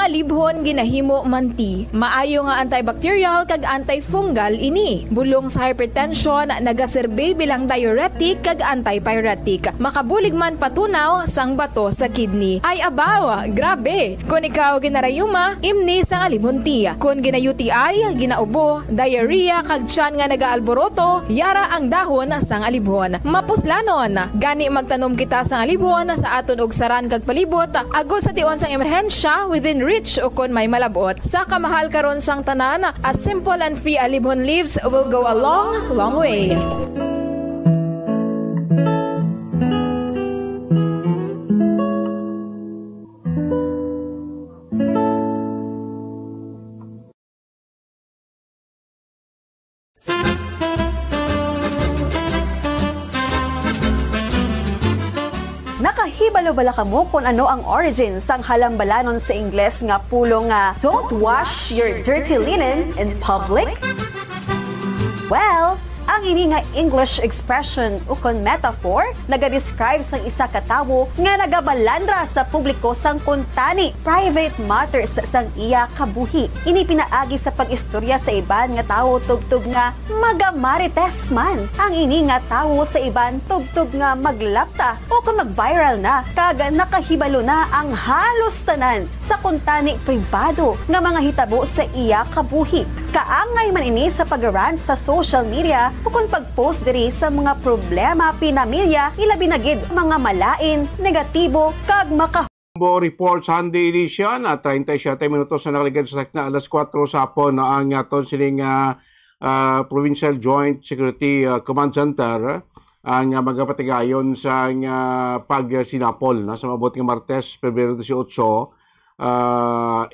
S10: Alibhon ginahimo manti, maayo nga antibacterial kag antifungal ini. Bulong sa hypertension, nagaserbe bilang diuretic kag antipyretic. Makabulig man patunaw sang bato sa kidney. Ay abaw, grabe. Kung ikaw ginarayuma, imni sang alibhon ti. Kung gina-UTI, ginaubo, diarrhea kag tiyan nga nagaalboroto, yara ang dahon sang alibhon. Mapuslanon, gani magtanom kita sang alibhon sa aton og saran kag palibot, agos sa tion sang emerhensya within reach o kon may malabot. Sa kamahal karon sang tanan, a simple and free alibhon leaves will go a long, long way.
S11: Nakahibalo bala kamo kung ano ang origin sang halambalanon sa Ingles nga pulong nga don't wash your dirty linen in public? Well, ang ini nga English expression o kon metaphor naga-describe sang isa ka tawo nga nagabalandra sa publiko sang kuntani private matters sang iya kabuhi. Ini pinaagi sa pag-istorya sa iban nga tawo tubtub nga magamarites man. Ang ini nga tawo sa iban tubtub nga maglapta o kung mag-viral na kag nakahibalo na ang halos tanan sa kuntani pribado nga mga hitabo sa iya kabuhi. Kaangay man ini sa pag-rant sa social media o kung pag-post diri sa mga problema pinamilya, ilabi na gid mga malain, negatibo, kag
S8: Bombo Report Sunday edition at 37 minutos na nakaligid sa sakna alas 4 sa hapon na ang aton sining Provincial Joint Security Command Center ang magapatigayon sa pagsinapol sa mabot nga Martes, Pebrero 18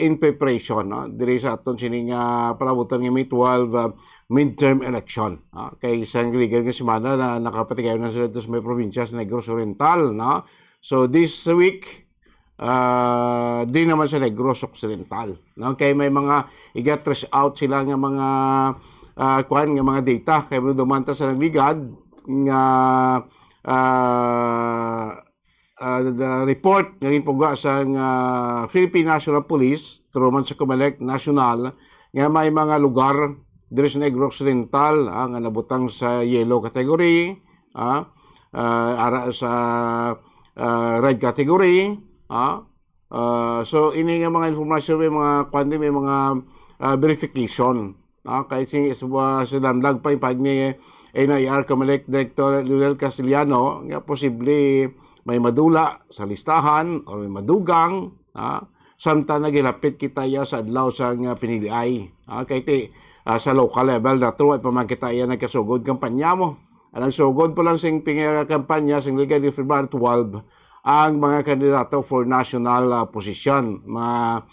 S8: in preparation diri sa aton sining panabutan nga May 12 midterm election. Kay isang ligal nga semana na nakapatigayon na sila sa may probinsya sa Negros Oriental. So this week, di naman sa Negros Occidental. Kay may mga i-trash out sila nga mga nga mga data. Kaya dumanta sa nagligad nga the report nga ginpugwa sa Philippine National Police Truman sa Comelec National nga may mga lugar diri sa Negros Occidental nga nabutang sa yellow category, ara sa red category. So ini nga mga informasyon may mga verification. Kahit sa damlag pa yung pag ni NIR Comelec Director Lionel Castellano nga posible may madula sa listahan o may madugang samtang nagilapit kita ya sa adlaw sa piniliay. Kaya sa local level na true ay pamakita yan nagkasugod kampanya mo. Ang sugod po lang sa kampanya sa Liga de February 12 ang mga kandidato for national position, mga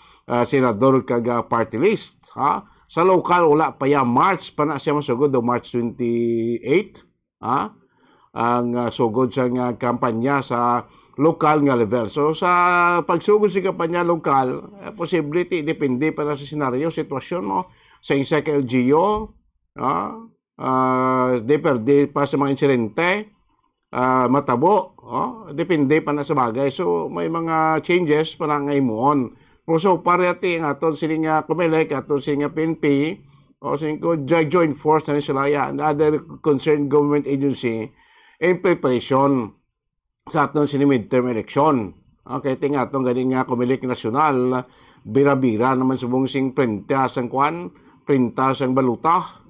S8: senador kag party list. Sa local wala pa yan, March pa na siya masugod o March 28. Ang sugod sa kampanya sa local nga level. So sa pagsugod sa kampanya lokal, possibility depende pa na sa senaryo, sitwasyon mo sa isa ka LGU, depende pa sa mga insidente, matabo, depende pa na sa bagay. So may mga changes pa na ngayon. So parati ang aton siling Comelec, aton siling PNP, o siling joint force na sila and other concerned government agency in preparation sa aton siling midterm election. Okay, tinga atong ganing Comelec National, bira-bira naman subong sing printas ang baluta,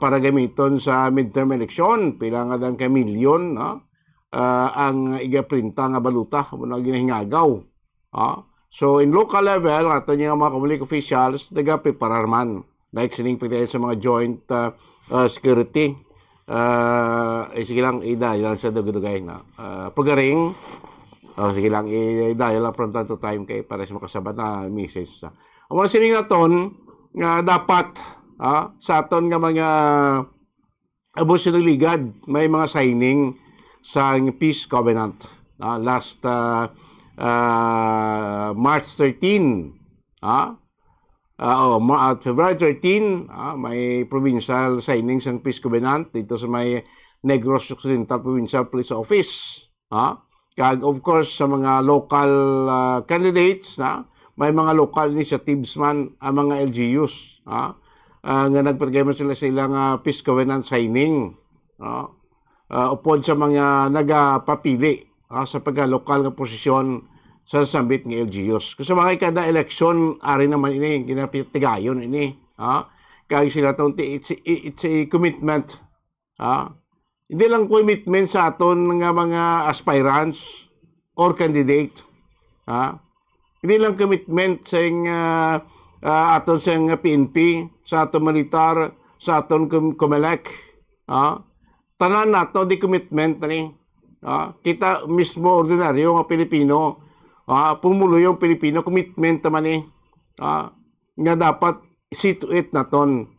S8: para gamiton sa midterm election. Pila nga lang kay milyon ang igaprinta nga baluta muna ginahingagaw. So in local level, ato niya mga Comelec officials nagapreparar man. Like sining pagdayon sa mga joint security. Sige lang, idaya sa dugay na. Pagaring, sige lang, idaya lang from time to time kay para sa makasabat na message. Ang mga sining naton, dapat sa aton nga mga abos ng ligad, may mga signing sa Peace Covenant. Last March 13, February 13, may provincial signing sa Peace Covenant dito sa may Negros Occidental Provincial Police Office. Kag of course sa mga local candidates, may mga local initiatives man ang mga LGUs. Nga nagpagayman sila silang Peace Covenant signing. Upod sa mga nagapapili sa pagka-lokal nga posisyon sa sambit ng LGUs. Kasi mga kada eleksyon, ari naman ini, ginapitigayon ini. Kaya sila itong, it's a commitment. Hindi lang commitment sa aton nga mga aspirants or candidate. Hindi lang commitment sa aton sa PNP, sa aton militar, sa aton Comelec. Tanan nato di commitment ni. Kita mismo ordinaryo nga Pilipino, pumulo yung Pilipino, commitment naman ni. Nga dapat see to it naton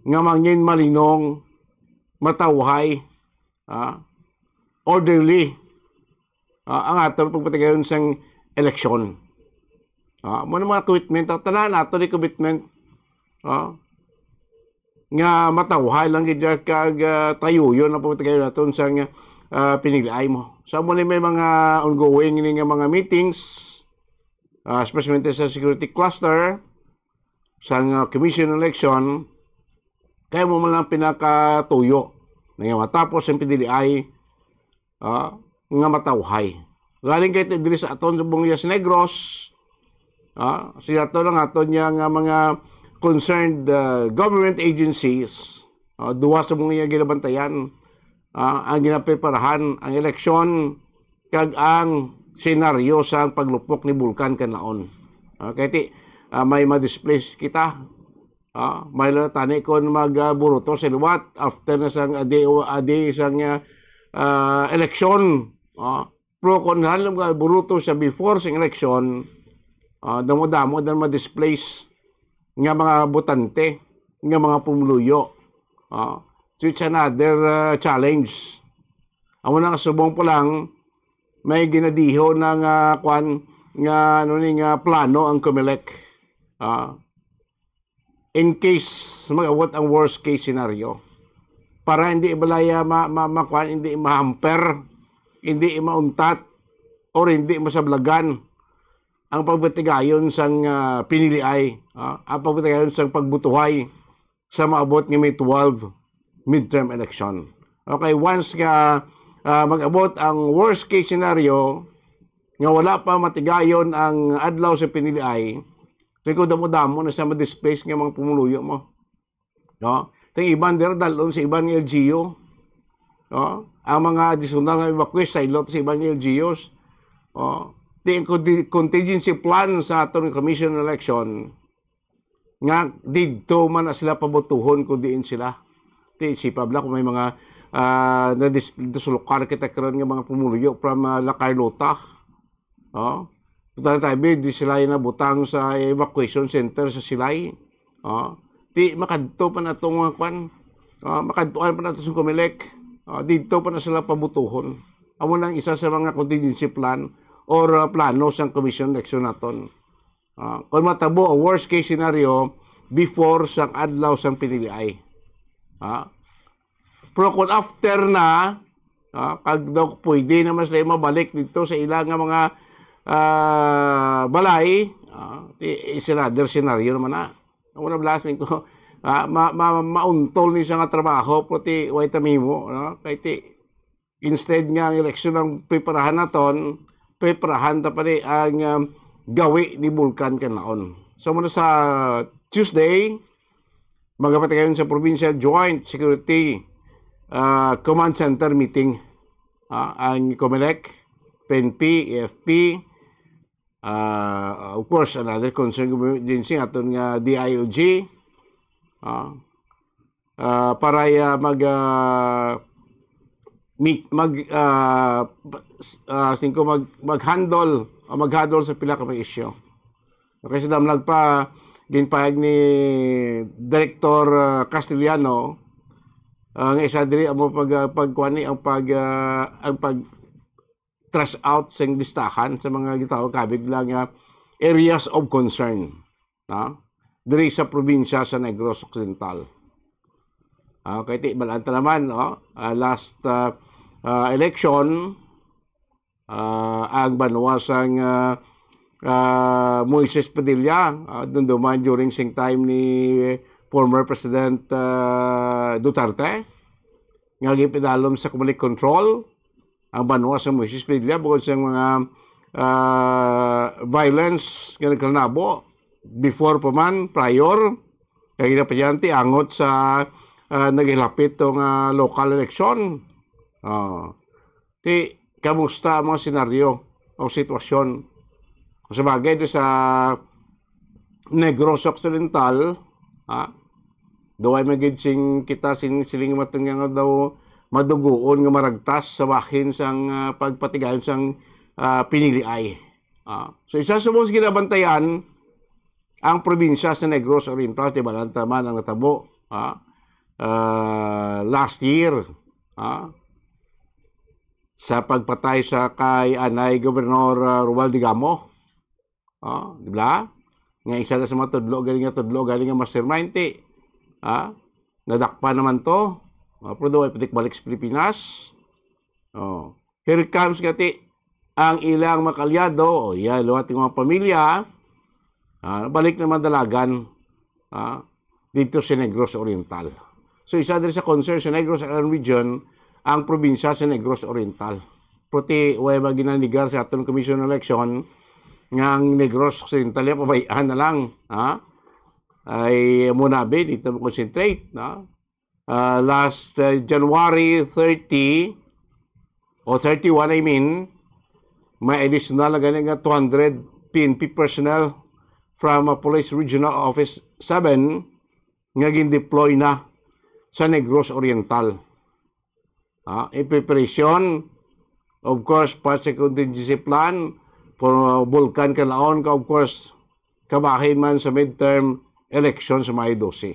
S8: nga mangin malinong, matawhay, orderly ang aton pagpatigayon sa eleksyon. Muna mga commitment, tanan nato di commitment nga matawhay lang gid kag tayo yun ang pagpatigayon naton sa pinilay mo. So muna may mga ongoing ini nga mga meetings, especially sa security cluster, sa commission election, kaya mo man lang pinakatuyo na matapos ang pinilay nga matawhay. Galing kayo dili sa aton sa Bonggas Negros, siya to lang aton niya nga mga concerned government agencies, duwa sa mga ginabantayan, ang ginapreparahan ang eleksyon kag ang senaryo sa paglupok ni Bulkan kanaon. Kaya may ma-displace kita, may tani kon magburuto sa luwat after na sang adi sang eleksyon. Pro kon halam ka buruto sa before sa eleksyon, damo-damo dan ma-displace nga mga botante, nga mga pumuluyo. So it's another challenge. Ang unang kasubong po lang, may ginadiho ng plano ang Comelec. In case mag-awat ang worst case scenario. Para hindi ibalaya hindi mahamper, hindi mauntat, or hindi masablagan ang pagbatigayon sang piniliay, ang pagbatigayon sang pagbutuhay sa maabot ng May 12 midterm election. Okay, once nga mag-abot ang worst case scenario, nga wala pa matigayon ang adlaw sa piniliay, kung damo-damo na sa ma-displace nga mga pumuluyo mo. Ting iban dira dalon sa ibang LGU. Ang mga additional nga evacuees sa ilot sa ibang LGUs. Ting contingency plan sa atong commission election, nga didto man na sila pabutuhon kung diin sila. Si Pabla kung may mga na-sulukar kita karon nga mga pumuluyo from La Carlota. Tabi di sila nabutang sa evacuation center sa Silay. Di makadto pa na itong makadtuan pa na ito sa Comelec. Dito pa na sila pabutuhon. Amo lang isa sa mga contingency plan or plano sa commission election naton. Kung matabo ang worst case scenario before sang adlaw sang piniliay. Pero kung after na, kag daw pwede naman sila mabalik dito sa ilang mga balay, is another scenario naman na. Una blasting ko, mauntol ni siya nga trabaho, pati wait mo, kaya instead nga ang eleksyon ng preparahan naton, preparahan ta pa rin ang gawi ni Vulcan kanaon. So muna sa Tuesday, magpatagayon sa Provincial Joint Security Command Center meeting. Ang COMELEC, PNP, AFP, of course, another concern agency aton nga DILG, para mag-handle sa pila ka mga issue. Kasi damlag pa ginpahag ni Director Castellano ang isa diri ang pagkuani ang pag trash out sa listahan sa mga gitawag kabig lang areas of concern diri sa probinsya sa Negros Occidental. Kaya balanta naman last election ang banwasang Moises Padilla dunduman during sing time ni former President Duterte nga gipidalom sa Comelec control ang banwas sa Moises Padilla bukod sa mga violence nga nagkalnabo before pa man, prior kaya ginapadyanti angot sa naghilapit tong local election. Kamusta ang mga senaryo o sitwasyon sa bagay sa Negros Occidental, Daway magidsing kita siling matungyan nga daw madugoon nga maragtas sa bahin sang pagpatigayon sang pinili ay. So isa sa mga ginabantayan ang probinsya sa Negros Oriental, tibalanta man ang natabo last year sa pagpatay sa kay anay Gobernador Romualdo Digamo. Di ba? Nga isa na sa mga tudlo galing nga mastermind nadakpa naman to. Pero daw ay patik-balik sa Pilipinas. Here comes gati ang ilang makalyado, luwat ng mga pamilya, balik naman dalagan dito sa Negros Oriental. So isa din sa concern sa Negros Region, ang probinsya sa Negros Oriental. Pati way maginanigar sa atong Commission Election ngang Negros Occidental yung pabayaan na lang ay munabi dito concentrate last January 30 o 31 I mean may additional na ganing 200 PNP personnel from Police Regional Office 7 nga gin-deploy na sa Negros Oriental in preparation of course para sa contingency plan for Vulcan Kalaon of course kabahin man sa midterm election sa May 12.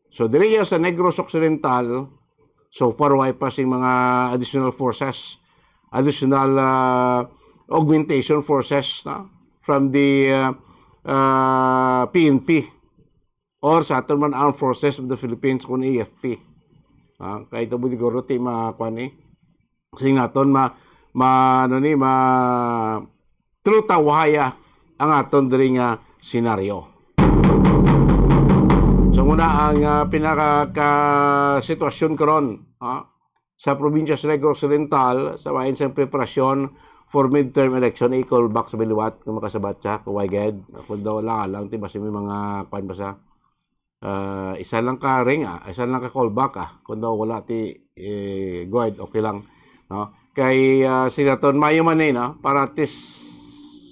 S8: So diri sa Negros Occidental, so far way pa sing mga additional forces, additional augmentation forces from the PNP or sa aton man Armed Forces of the Philippines kung AFP. Kaya ito po siguro ti makuan sing naton trutawaya ang aton diri nga senaryo. So muna ang pinaka-sitwasyon karon sa probinsya sa Negros Occidental sa bahin sa preparasyon for midterm election i-call back sa biliwat kung makasabat siya kung wagad kung daw lang ti basi may mga kwan ba sa isa lang ka ring isa lang ka call back kung daw wala ti go ahead okay lang kay sinaton mayo man para tis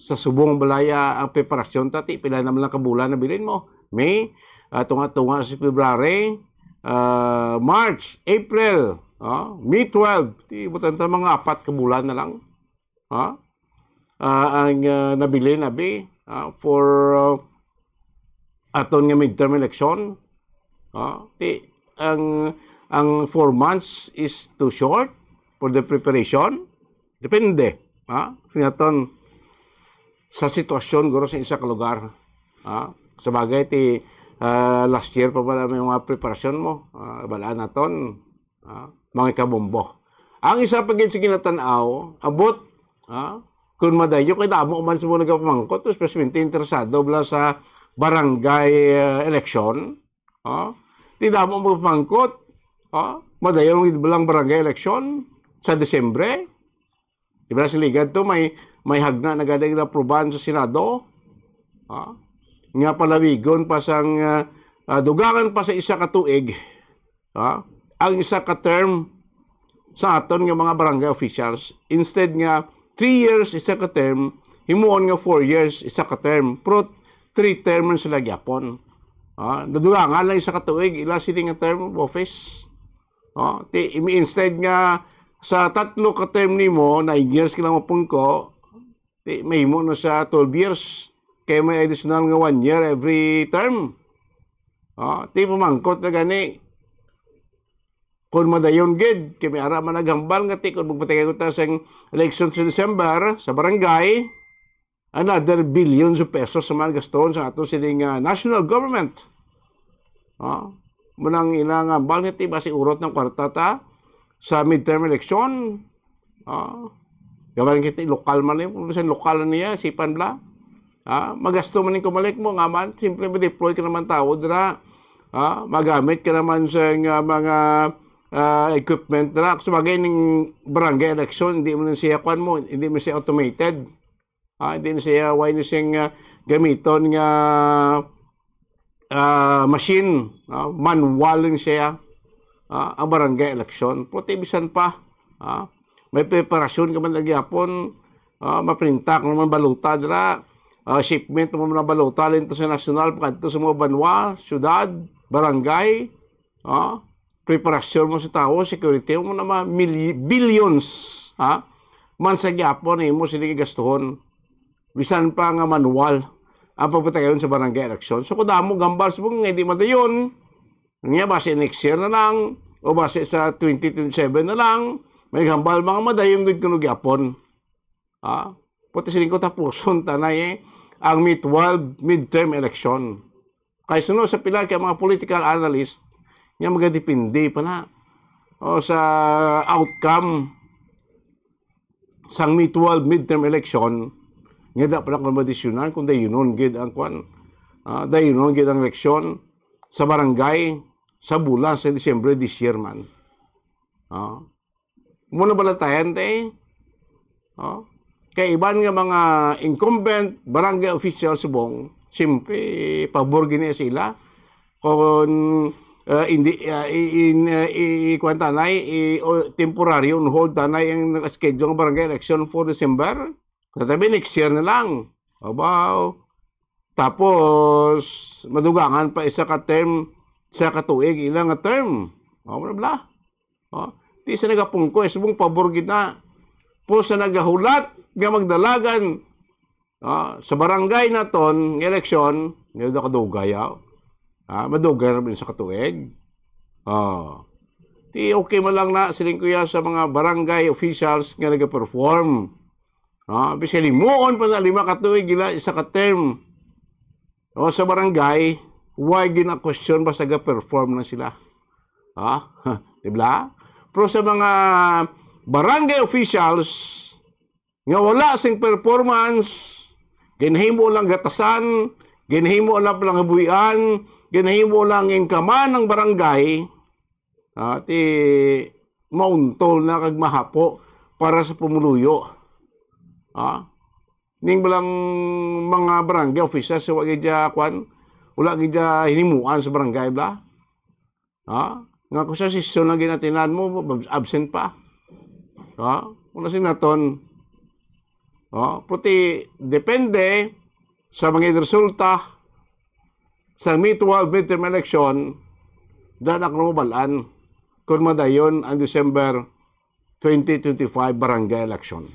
S8: sa subong balaya ang preparasyon tati pila naman lang kabulan na bilin mo May tunga-tunga sa February March April May 12 ti butan ta mga 4 ka bulan na lang ang nabili for aton nga midterm election ti ang 4 months is too short for the preparation depende sinaton sa sitwasyon guro sa isa ka lugar sa bagay ti last year pa ba may mga preparasyon mo? Balaan naton. Mga kabombo. Ang isa pagin sa kinatanaw, abot, kung madayo, kaya damo man sa mga nagpamangkot, especially interesado bala sa barangay election, di damo magpamangkot, madayo bilang barangay election sa Desembre. Di ba sa ligad to, may hagna na galing na aprobahan sa Senado, nga palawigon pa sang dugangan pa sa isa ka tuig, ang isa ka term sa aton nga mga barangay officials, instead nga 3 years isa ka term, himuon nga 4 years isa ka term, pero 3 term sila gyapon. Nadugangan lang isa ka tuig, ila sila nga term of office. Instead nga sa 3 ka term nimo, 9 years ka lang mapungko, may himo na sa 12 years. Kaya may additional nga 1 year every term. Pamangkot na gani. Kung madayon gid, kaya may ara man naghambal nga kung magpatay ko ta sa election sa December sa barangay, another billions of pesos sa mga gaston sa ato siling national government. Munang ilang hambal nga basi urot ng kwarta ta sa midterm election. Gawain kita lokal man yun, kung lokal niya, sipan bla. Magasto man yung kumalik mo nga man, simple ma-deploy ka naman tao dira. Magamit ka naman sa mga equipment dira. So bagay ng barangay election, hindi mo na siya kwan mo, hindi mo siya automated. Hindi na siya, why na siyang gamiton nga machine, manual lang siya. Ang barangay election. Puti bisan pa. May preparasyon ka man nagyapon, maprinta ka naman baluta dira. Shipment mo na balota ito sa national, pagkito sa mga banwa, syudad, barangay, preparasyon mo sa tao, security mo naman, billions, man sa gyapon, mo sila gastuhon. Bisan pa nga manual, ang pagpatayon sa barangay election. So, kung damo gambal sa mga hindi madayon, nga base next year na lang, o base sa 2027 na lang, may gambal mga madayon gud kuno gyapon. Puti siling ko tapuson tanay ang midterm election. Kaya sunod sa pila kay mga political analyst nga magadepende pa na sa outcome sang midterm election nga dapat na madesisyonan kung dayonon gid ang kwan, dayonon gid ang eleksyon sa barangay sa bulan sa Disyembre this year man. Muna balatayan tayo. Kaya iban nga mga incumbent barangay officials subong, siyempre, pabor gini sila. Kung ikuan tanay, temporary on hold tanay ang nakaschedule ng barangay election for December. Tatabi next year na lang. Abaw. Tapos, madugangan pa isa ka term, isa ka tuig, ilang nga term. Bla. Di sa nagapungko, subong pabor gina. Po sa nagahulat, nga magdalagan sa barangay na ton, eleksyon, nga da kadugay, madugay na rin sa katuig. Di okay man lang na siling kuya sa mga barangay officials nga nag-perform. Bisa limuon pa na 5 katuig, gila isa ka-term. Sa barangay, why gina-question ba sa ga-perform na sila? Diba? Pero sa mga barangay officials, nga wala sing performance, ginahimo lang gatasan, ginahimo lang habuyan, ginahimo lang ingkaman ng barangay, ti mauntol na kag mahapo para sa pumuluyo. Ning balang mga barangay officials sa wala gidya hinimuan sa barangay bla. Nga kung sa sesyon na ginatinan mo, absent pa. Una sing naton, puti depende sa mga resulta sa midterm election danak na mabalaan kung madayon ang December 2025 barangay election.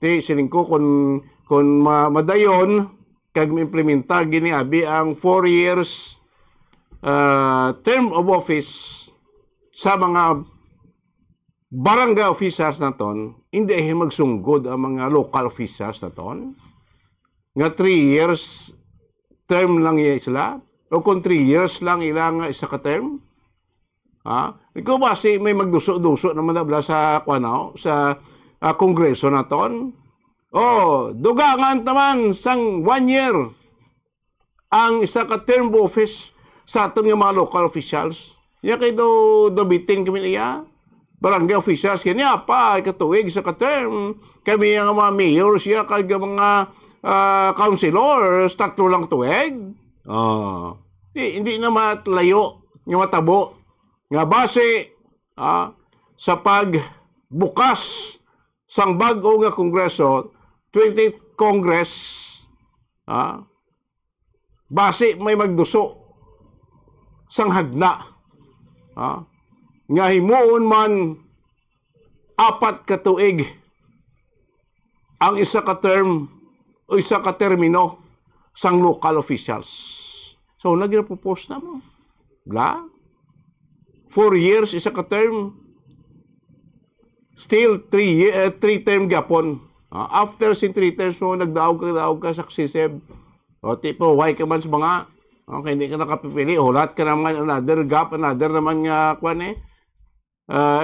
S8: Ti siling ko kung madayon kag implementa gini abi ang 4 years term of office sa mga barangay officials na ton, hindi ay magsunggod ang mga local officials na ton. nga 3 years term lang iya sila o kung 3 years lang ilang isa ka term. Ikaw ba si may magduso-duso naman na sa sa kongreso naton? Dugangan naman sang 1 year ang isa ka term office sa aton nga mga local officials. Ya kay do bitin kami niya. Barangay officials kanya pa katuig sa ka term. Kami nga mga mayors ya kay mga councilors tatlo lang tuig. Hindi na matlayo nga matabo nga base sa pagbukas sang bag-o nga kongreso 20th Congress base may magduso sang hagna nga himuon man 4 ka tuig ang isa ka term o isa ka termino sang local officials. So nagre-propose na mo. 4 years isa ka term. Still 3 term gapon. After sin 3 terms mo nagdaog ka successive. Tipo why ka man sa mga hindi ka nakapipili. Hulat ka naman another gap, another naman nga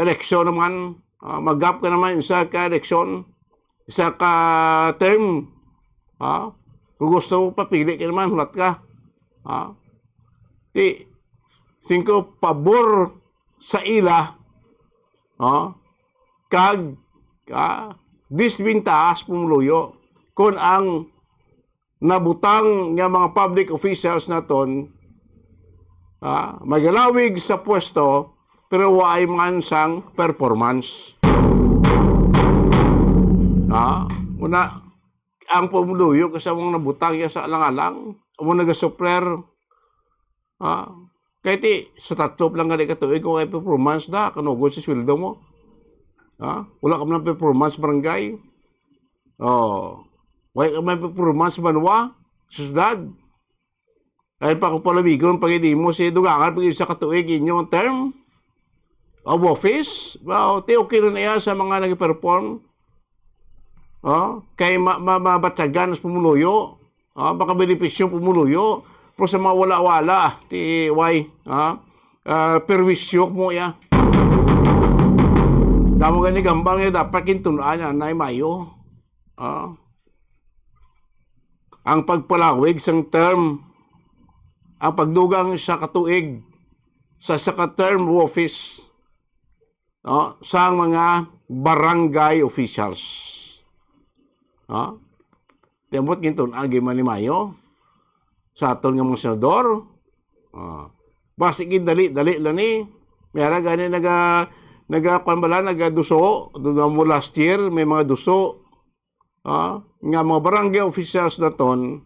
S8: election naman. Mag-gap ka naman isa ka election, isa ka term. Kung gusto mo papili ka naman, hulat ka. Singko pabor sa ila kag disbintaas pumuluyo kung ang nabutang nga mga public officials naton magalawig sa pwesto pero waay man sang performance. Una ang pumuluyo kasi mong nabutang ya sa alang-alang mo nagasupler kahit sa tatlo lang gali katuig kung ay performance na kanugod sa sweldo mo. Wala ka man performance barangay. Wala ka man performance banwa susdad. Ay pa ko palabigon pag hindi mo si dugangan pag isa katuig inyong term of office. Okay rin iya sa mga nag-perform. Kay mabatsagan sa pumuluyo. Baka benepisyo pumuluyo. Pero sa mga wala-wala, perwisyo mo ya. Damo gani gambang dapat kintunaan na mayo. Ang pagpalawig sang term, ang pagdugang sa katuig sa term office sa mga barangay officials. Tiyambot kintunaan giman ni mayo. Sa aton nga mga senador, basigin dali lang ni. Mayara gani nagaduso, mo last year, may mga duso, nga mga barangay officials na ton,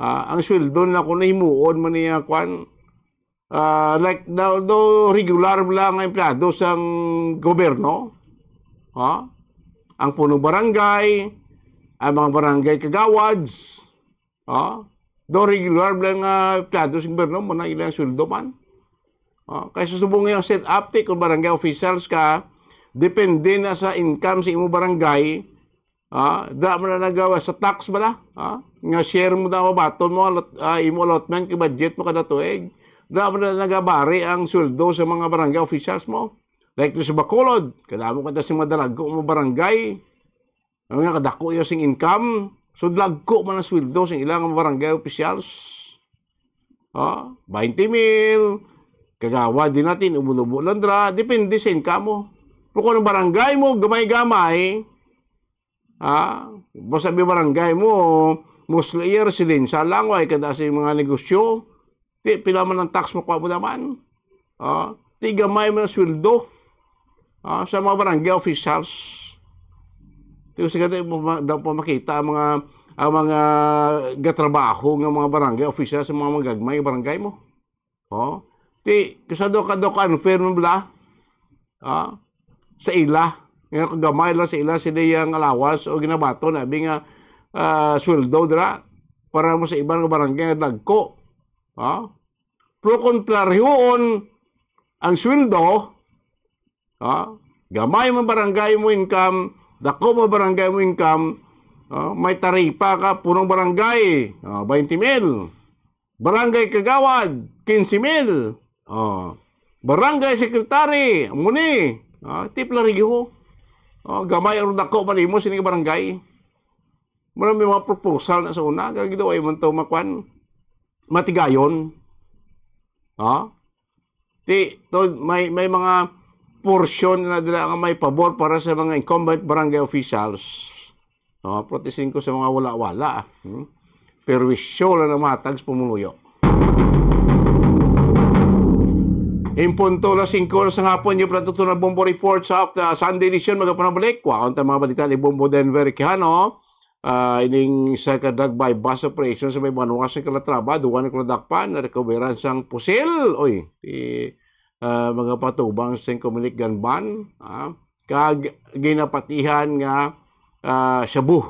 S8: ang sweldo na kung nahimuon man niya, like, do regular lang ang empleyado sa gobyerno, ang punong barangay, ang mga barangay kagawads, do regular lang empleyado sa gobyerno mo na ilang sweldo man. Kaya susubong yung set up kung barangay officials ka, depende na sa income sa imo barangay, da mo na nagawa sa tax ba na? Nga share mo daw baton mo, imo allotment, budget mo kada tuig, da mo na nagabari ang sweldo sa mga barangay officials mo. Like sa Bacolod, kada mo kada sa madalag ko mo barangay, nga kadako yung sing income, so lagko man ang sweldo sa ilang barangay officials. 20 mil, kagawa din natin, umulo-ulo landra, depende sa income mo. Pero kung ang barangay mo, gamay-gamay, masabi barangay mo, mostly residential lang, ay kada sa mga negosyo, pilaman ng tax mo kwa mo naman. Gamay mo na sweldo sa mga barangay officials. Kasi daw po makita ang mga gatrabaho ng mga barangay officials sa mga magagmay barangay mo. Kasi daw ka unfair mo bala sa ila. Nga kagamay lang sa ila sila yung allowance o ginabato na nga sweldo dira para mo sa ibang barangay na dagko. Pero kung klaryoon ang sweldo, gamay mo barangay mo income, dako mo barangay mo income, May taripa ka, punong barangay, 20,000. Barangay Kagawad, 15,000. Barangay Secretary, muni, tipla rigyo. Gamay ang dako malimo sining barangay. Marami mga proposal na sa una, kaya ginawa man ito matigayon. May mga porsyon na dila may pabor para sa mga incumbent barangay officials. Protestin ko sa mga wala-wala. Perwisyo lang na matag sa pumuluyo. Impunto na 5 sa hapon yung Platuto na Bombo Report sa Sunday edition. Magapanabalik. Waon tayo mga balita ni Bombo Denver Quijano. Ining sa kadag by bus operation sa may Banuas sa Calatrava. Duwan ng Kaladakpan. Narecoveran sang pusil. Mga patubang sa Comunic Ganban. Kag ginapatihan nga Shabu.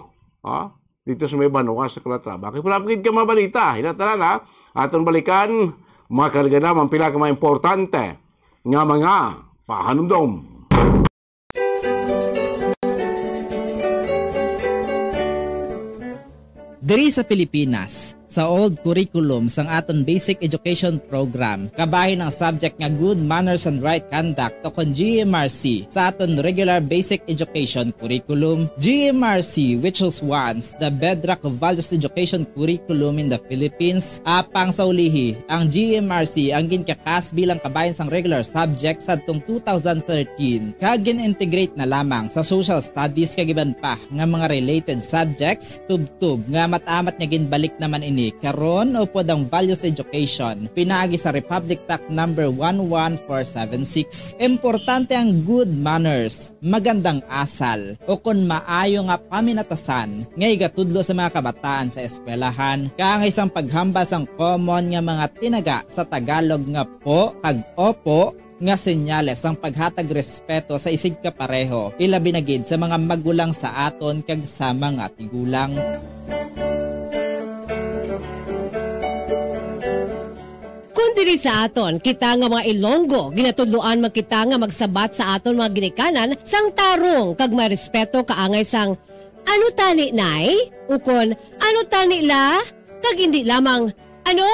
S8: Dito sa may Banuas sa Calatrava. Kaya palapagid ka mabalita. Hinatala na. Aton balikan, makarga na pila ka mga importante nga mga pahanumdom.
S9: Diri sa Pilipinas, sa old curriculum sang aton basic education program, kabahin ang subject nga good manners and right conduct o kon GMRC sa aton regular basic education curriculum. GMRC, which was once the bedrock of values education curriculum in the Philippines, apang sa ulihi, ang GMRC ang ginkakas bilang kabahin sang regular subject sa atong 2013, kag gin-integrate na lamang sa social studies kagiban pa nga mga related subjects, tub-tub nga matamat nga ginbalik naman ini karon o pod ang values education pinaagi sa Republic Act number 11476. Importante ang good manners, magandang asal o kon maayo nga paminatasan nga igatudlo sa mga kabataan sa eskwelahan, kang isang paghambal sang common nga mga tinaga sa Tagalog nga po kag opo nga senyales ang paghatag respeto sa isig kapareho, ilabi na gid sa mga magulang sa aton kag sa mga tigulang.
S4: Diri sa aton, kita nga mga Ilonggo, ginatudloan magkita nga magsabat sa aton mga ginikanan sang tarong kag may respeto kaangay sang ano tani nay? Ukon, ano tani la? Kag hindi lamang, ano?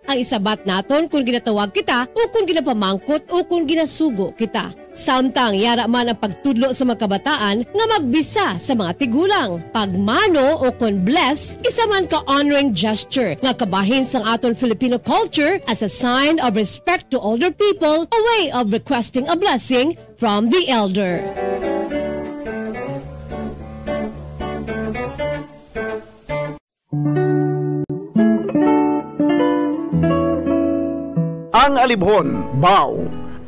S4: Ang isabat naton kung ginatawag kita o kung ginapamangkot o kung ginasugo kita. Samtang yara man ang pagtudlo sa mga kabataan nga magbisa sa mga tigulang. Pagmano o kung bless, isa man ka honoring gesture nga kabahin sang aton Filipino culture as a sign of respect to older people, a way of requesting a blessing from the elder.
S3: Ang alibhon, baw.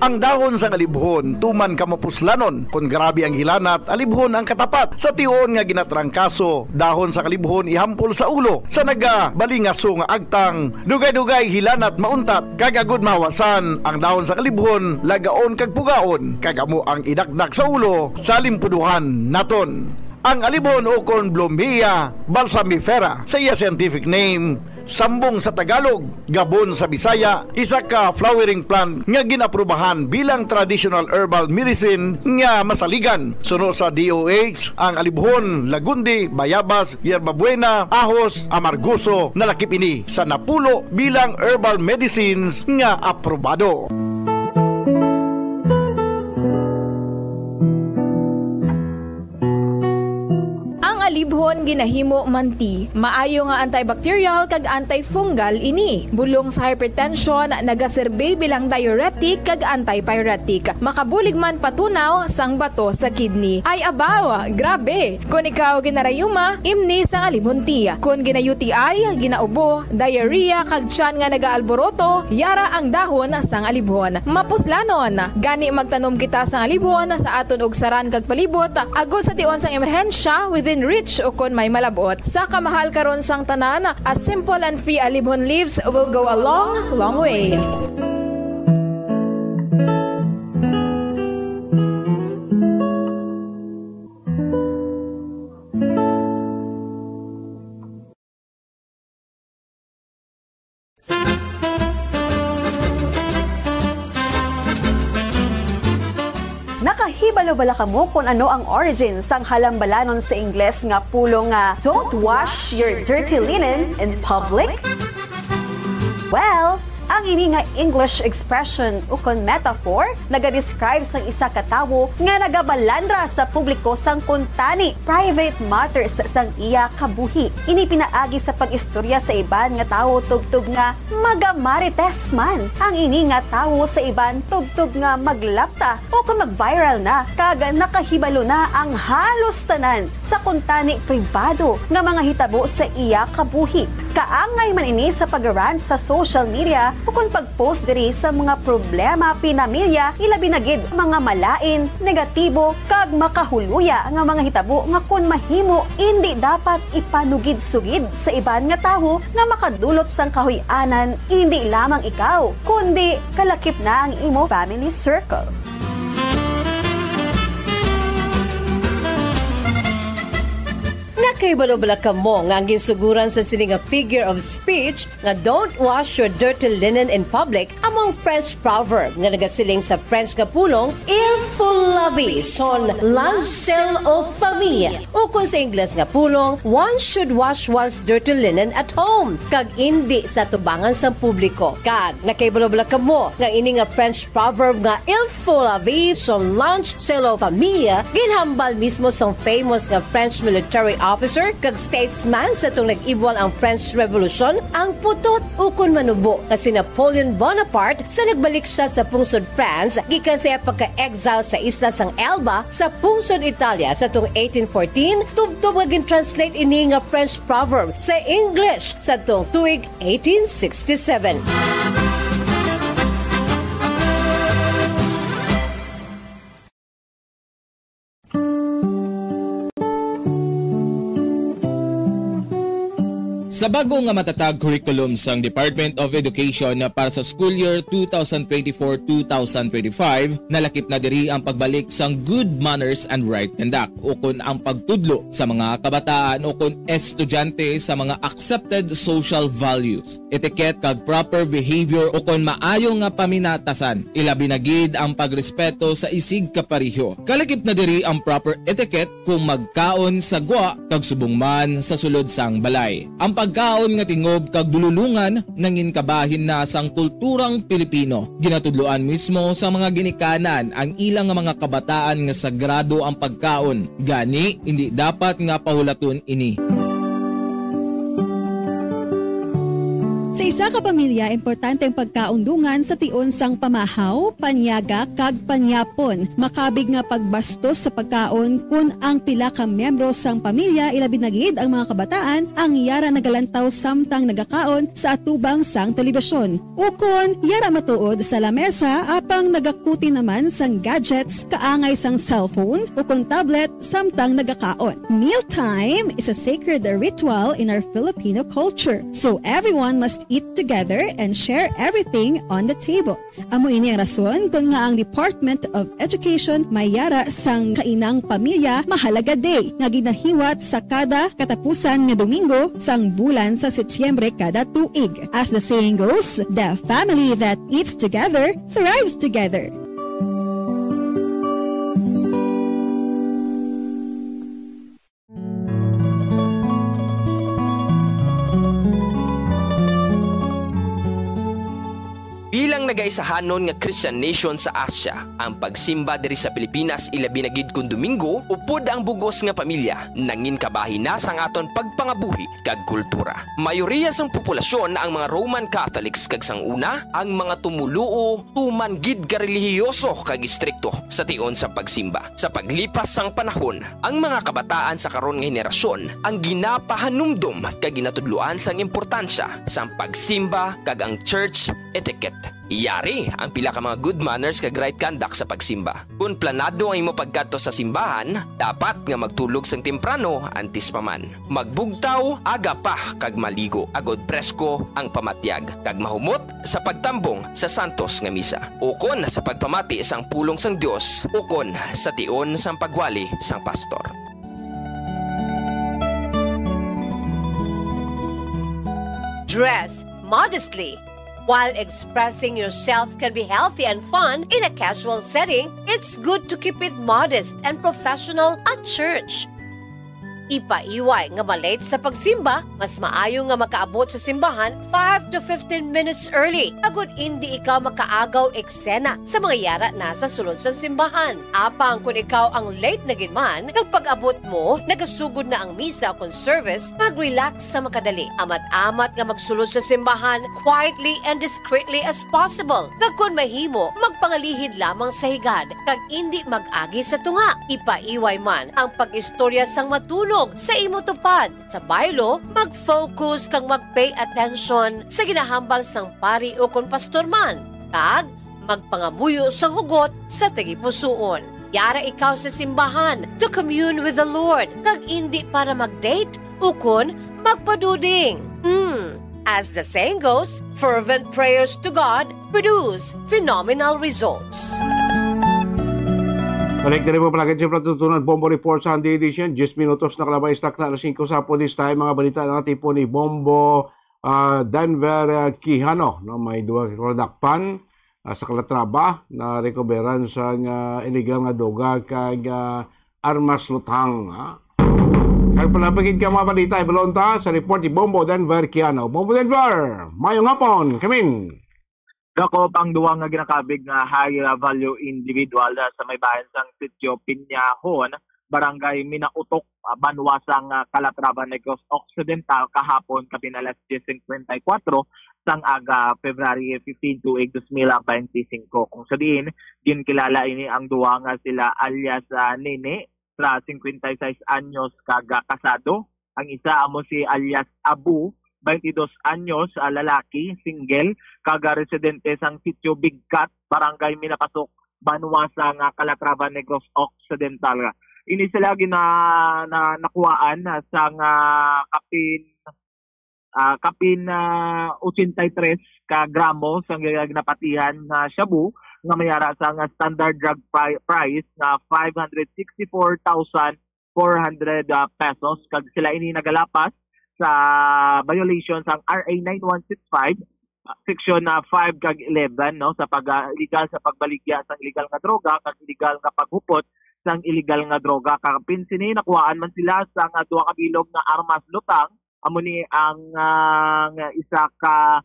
S3: Ang dahon sa alibhon, tuman kamapuslanon. Kung grabe ang hilanat, alibhon ang katapat. Sa tiyon nga ginatrangkaso, dahon sa alibhon ihampol sa ulo. Sa nagabalingaso nga agtang, dugay-dugay hilanat mauntat. Kagagod mawasan, ang dahon sa alibhon, lagaon kag pugaon. Kagamo ang idakdak sa ulo, sa limpuduhan naton. Ang alibhon o kon Blombia balsamifera, sa iya scientific name, sambong sa Tagalog, gabon sa Bisaya, isa ka flowering plant nga ginaprubahan bilang traditional herbal medicine nga masaligan. Suno sa DOH, ang alibhon, lagundi, bayabas, yerbabuena, ahos, amargoso, nalakip ini sa napulo bilang herbal medicines nga aprobado.
S10: Alibhon ginahimo manti, maayo nga antibacterial kag antifungal ini. Bulong sa hypertension, nagaserbe bilang diuretic kag antipyretic. Makabulig man patunaw sang bato sa kidney. Ay abaw, grabe. Kung ikaw ginarayuma, imni sang alibhon ti. Kung gina-UTI, ginaubo, diarrhea kag tiyan nga nagaalboroto, yara ang dahon sang alibhon. Mapuslanon, gani magtanom kita sang alibhon sa aton og saran kag palibot, agos sa tion sang emerhensya within reach o kon may malabot. Sa kamahal karon sang tanan, a simple and free alibhon leaves will go a long, long way.
S11: Nakahibalo-bala ka mo kung ano ang origin sang halambalanon sa Ingles nga pulong nga don't wash your dirty linen in public? Well, ang ini nga English expression ukon metaphor naga-describe sang isa ka tawo nga nagabalandra sa publiko sang kuntani private matters sang iya kabuhi. Ini pinaagi sa pag-istorya sa iban nga tawo tugtog nga magamarites man. Ang ini nga tawo sa iban tugtog nga maglapta o kung mag-viral na kag nakahibalo na ang halos tanan sa kuntani pribado nga mga hitabo sa iya kabuhi. Kaangay man ini sa pag-rant sa social media o kung pag-post diri sa mga problema pinamilya, ilabi na gid mga malain, negatibo, kag makahuluya nga mga hitabo nga kung mahimo hindi dapat ipanugid-sugid sa iban nga tawo nga makadulot sang kahuy-anan hindi lamang ikaw, kundi kalakip na ang imo family circle.
S4: Nakahibalo-bala ka mo nga ang ginsuguran sa sining nga figure of speech nga don't wash your dirty linen in public among French proverb nga nagasiling sa French nga pulong il faut laver son linge aux famille o kung sa Ingles nga pulong one should wash one's dirty linen at home kag indi sa tubangan sa publiko. Kag nakahibalo-bala ka mo nga ini nga French proverb nga il faut laver son linge aux famille ginhambal mismo sa famous nga French military officer kag statesman sa itong nag-ibwal ang French Revolution, ang putot ukon manubo na si Napoleon Bonaparte sa nagbalik siya sa pungsod France gikan sa pagka-exile sa isla sang Elba sa pungsod Italia sa itong 1814 tubtob nga gin-translate ini nga French proverb sa English sa itong tuig 1867.
S18: Sa bago nga matatag curriculum sang Department of Education para sa school year 2024-2025, nalakip na diri ang pagbalik sang good manners and right conduct o kun ang pagtudlo sa mga kabataan o kun estudyante sa mga accepted social values, etiquette kag proper behavior o kun maayo nga paminatasan, ilabi na gid ang pagrespeto sa isig kapariho. Kalakip na diri ang proper etiquette kung magkaon sa gwa kag subong man sa sulod sang balay. Ang pagkaon nga tingob kag dululungan nangin kabahin na sang kulturang Pilipino. Ginatudloan mismo sa mga ginikanan ang ilang mga kabataan nga sagrado ang pagkaon. Gani hindi dapat nga pahulaton ini.
S12: Sa isa ka pamilya, importante ang pagkaundungan sa tion sang pamahaw, panyaga, kag panyapon. Makabig nga pagbastos sa pagkaon kung ang pila ka miyembro sang pamilya ilabi na gid ang mga kabataan ang yara nagalantaw samtang nagakaon sa atubang sang telebisyon. Ukon, yara matuod sa lamesa apang nagakuti naman sang gadgets kaangay sang cellphone ukon tablet samtang nagakaon. Mealtime is a sacred ritual in our Filipino culture. So everyone must eat together and share everything on the table. Amo ini ang rason kung nga ang Department of Education mayara sang kainang pamilya mahalaga day nga ginahiwat sa kada katapusan nga Domingo sang bulan sa Setyembre kada tuig. As the saying goes, the family that eats together thrives together.
S13: Bilang nagaisahanon nga Christian nation sa Asia, ang pagsimba diri sa Pilipinas ilabi na gid kun Domingo upod ang bugos nga pamilya nangin kabahin na sang aton pagpangabuhi kag kultura. Mayoriya sang populasyon ang mga Roman Catholics kag sang una ang mga tumuluo tuman gid ka relihiyoso kag istrikto sa tion sa pagsimba. Sa paglipas sang panahon, ang mga kabataan sa karon nga henerasyon ang ginapahanumdum kag ginatudloan sang importansya sang pagsimba kag ang church etiquette. Iyari ang pila ka mga good manners kag right conduct sa pagsimba. Kung planado ang imo pagkadto sa simbahan, dapat nga magtulog sang temprano antes pa man. Magbugtaw aga pa kag maligo, agod presko ang pamatyag kag mahumot sa pagtambong sa santos nga misa. Ukon sa pagpamati sang pulong sang Dios, ukon sa tion sang pagwali sang pastor.
S4: Dress modestly. While expressing yourself can be healthy and fun in a casual setting, it's good to keep it modest and professional at church. Ipaiway nga malate sa pagsimba, mas maayo nga makaabot sa simbahan 5 to 15 minutes early. Agud hindi ikaw makaagaw eksena sa mga yara na sa sulod sa simbahan. Apang kung ikaw ang late na ginman, pag-abot mo, nagasugod na ang misa o service, mag-relax sa makadali. Amat-amat nga magsulod sa simbahan quietly and discreetly as possible. Kung mahimo, magpangalihid lamang sa higad, kag hindi mag-agi sa tunga. Ipaiway man ang pag-istorya sang matulog sa imo tupad. Sa baylo, mag-focus kang mag-pay attention sa ginahambal sang pari o kon pastor man. Kag, magpangamuyo sang hugot sa tagipusoon. Yara ikaw sa simbahan to commune with the Lord, kag hindi para mag-date o kon magpaduding. As the saying goes, fervent prayers to God produce phenomenal results.
S8: Balik na rin po palagay sa patutunan Bombo Report Sunday Edition. 10 minutos na kalabay stock na alas 5 sa po this time. Mga balita ng ating po ni Bombo Denver Quijano. No, may duwa kadakpan sa Calatrava na recoveran sa illegal nga droga kag armas lutang. Kaya palapagin ka mga balita. Ibalonta sa report ni Bombo Denver Quijano. Bombo Denver, mayong hapon. Kamin.
S20: Dakop ang duwa nga ginakabig nga high value individual sa may bayan sang Sitio Piñahon, Barangay Minautok, Banwasang Calatrava, Negros Occidental kahapon kapin alas 10:54 sang aga February 15 to 2025. Kung sabihin, din kilala ini ang duwa nga sila alias Nene, sa 56 anyos kaga kasado. Ang isa amo si alias Abu, 22 anyos, lalaki, single, kaga-residente sang Sitio Bigkat, Barangay Minapasok, Banwasang Calatrava, Negros Occidental. Ini sila nakuhaan sang kapin 83 ka gramo sang ginapatihan na shabu nga mayara sang standard drug price na 564,400 pesos. Kag sila ini nagalapas sa violation sang RA 9165 section 5 kag 11 no sa illegal sa pagbaligya sang illegal nga droga kag illegal nga paghupot sang illegal nga droga. Kapin sini nakuhaan man sila sang duha ka bilog nga armas lutang amo ni ang isa ka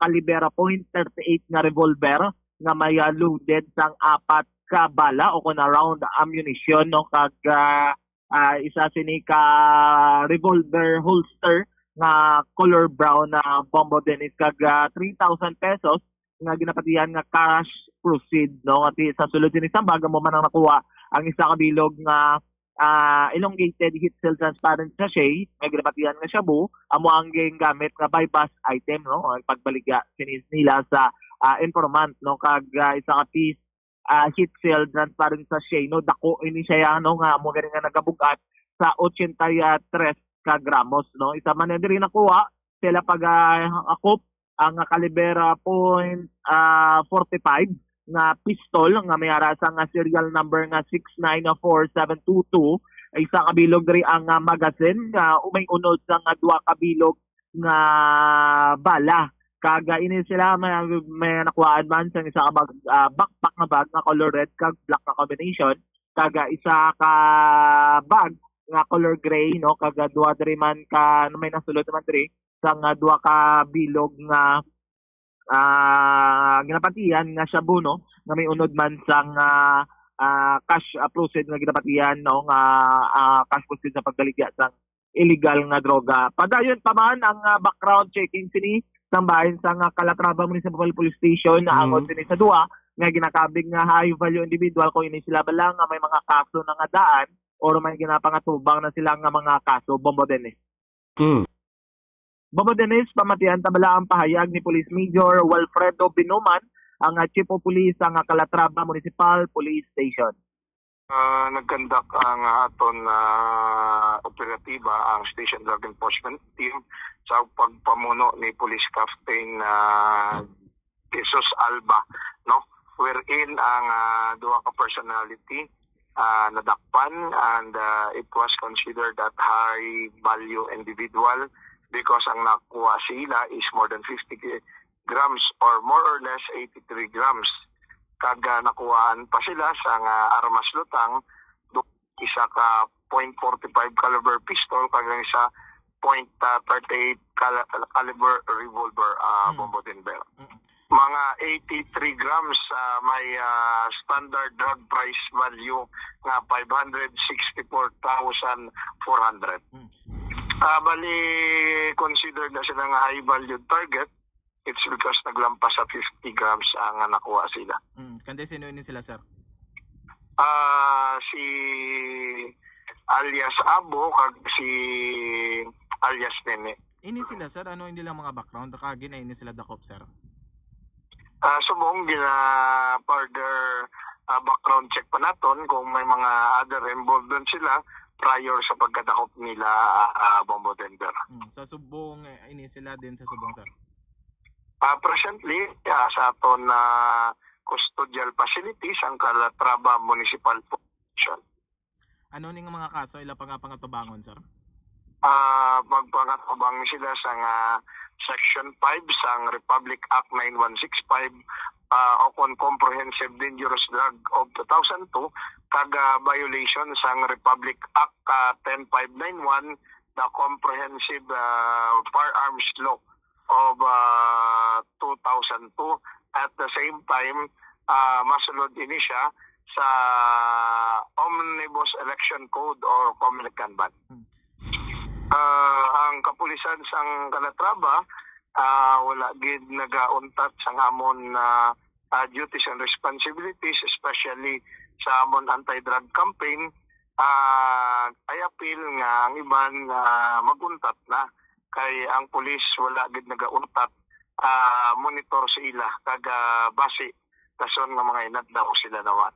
S20: kalibera .38 nga revolver nga may loaded sang 4 ka bala o kun round ammunition no kag isa sini ka revolver holster nga color brown na bombo din kag 3,000 pesos nga ginapatihan nga cash proceed no at sa sulod sini sambaga mo man ang nakuha ang isa ka bilog nga elongated heat seal transparent sachet nga ginapatihan nga shabu amo ang gamit nga bypass item no ang pagbaligya sinis nila sa informant no kag isa ka piece heat seal transparent sachet no dako ini siya no nga mo gani nga nagabugat sa 83 ka gramos no. Isa man diri nakuha sila pag akop ang kalibera .45 nga pistol nga may ara sa nga serial number nga 694722. Isa ka bilog diri ang magazine nga umay unod sa nga duha ka bilog nga bala. Kaga ini sila may nakuhaan man sa isa ka backpack na bag nga color red kag black na combination. Kaga isa ka bag nga color gray no kaga duha diri man ka may nasulod naman diri sa nga duha ka bilog nga ginapatihan nga shabu no nga may unod man sang cash proceed nga ginapatihan no nga cash proceed sa pagbaligya sang illegal nga droga. Padayon pa man ang background checking sini sambahin sa nga Calatrava Municipal Police Station na angon sini sa duwa nga ginakabig nga high value individual ko ini sila bala nga may mga kaso na nga daan or may ginapangatubang na sila nga mga kaso. Bombo Dennis. Bombo Dennis, pamatian tabala ang pahayag ni Police Major Walfredo Binuman, ang Chief of Police ang Calatrava Municipal Police Station.
S21: Nagkandak ang aton operatiba ang Station Drug Enforcement Team sa pagpamuno ni Police Captain Jesus Alba, no, wherein ang duha ka personality nadakpan and it was considered that high value individual because ang nakuha sila is more than 50 grams or more or less 83 grams. Kag nakuhaan pa sila sa armas lutang, isa ka .45 caliber pistol kag isa .38 caliber revolver Bombo Denver. Mga 83 grams may standard drug price value nga 564,400. Bali considered na sila nga high valued target. It's because naglampas sa 50 grams ang nakuha sila.
S2: Kanda sino ini sila, sir?
S21: Si alias Abo kag si alias Nene.
S2: Ini sila, sir? Ano hindi lang mga background? Kagin na ini sila dakop, sir?
S21: Subong gina further background check pa naton kung may mga other involved doon sila prior sa pagkadakop nila Bombo Denver.
S2: Sa Subong, ini sila din sa Subong, sir?
S21: Presently, sa aton custodial facilities ang Calatrava Municipal Position.
S2: Ano ning mga kaso ila pangatubangon, sir?
S21: Magpangatubang sila sa Section 5 sa Republic Act 9165 on Comprehensive Dangerous Drug of 2002 kag violation sa Republic Act 10591 the Comprehensive Firearms Law of 2002. At the same time, masulod din siya sa Omnibus Election Code or Communican Ban. Ang kapulisan sang Calatrava wala gid nagauntat sa amon duties and responsibilities, especially sa amon anti-drug campaign. I appeal nga ang iban maguntat na kay ang pulis wala gid nagauntat, monitor sa ila kag base kason nga mga inadlaw sila naman.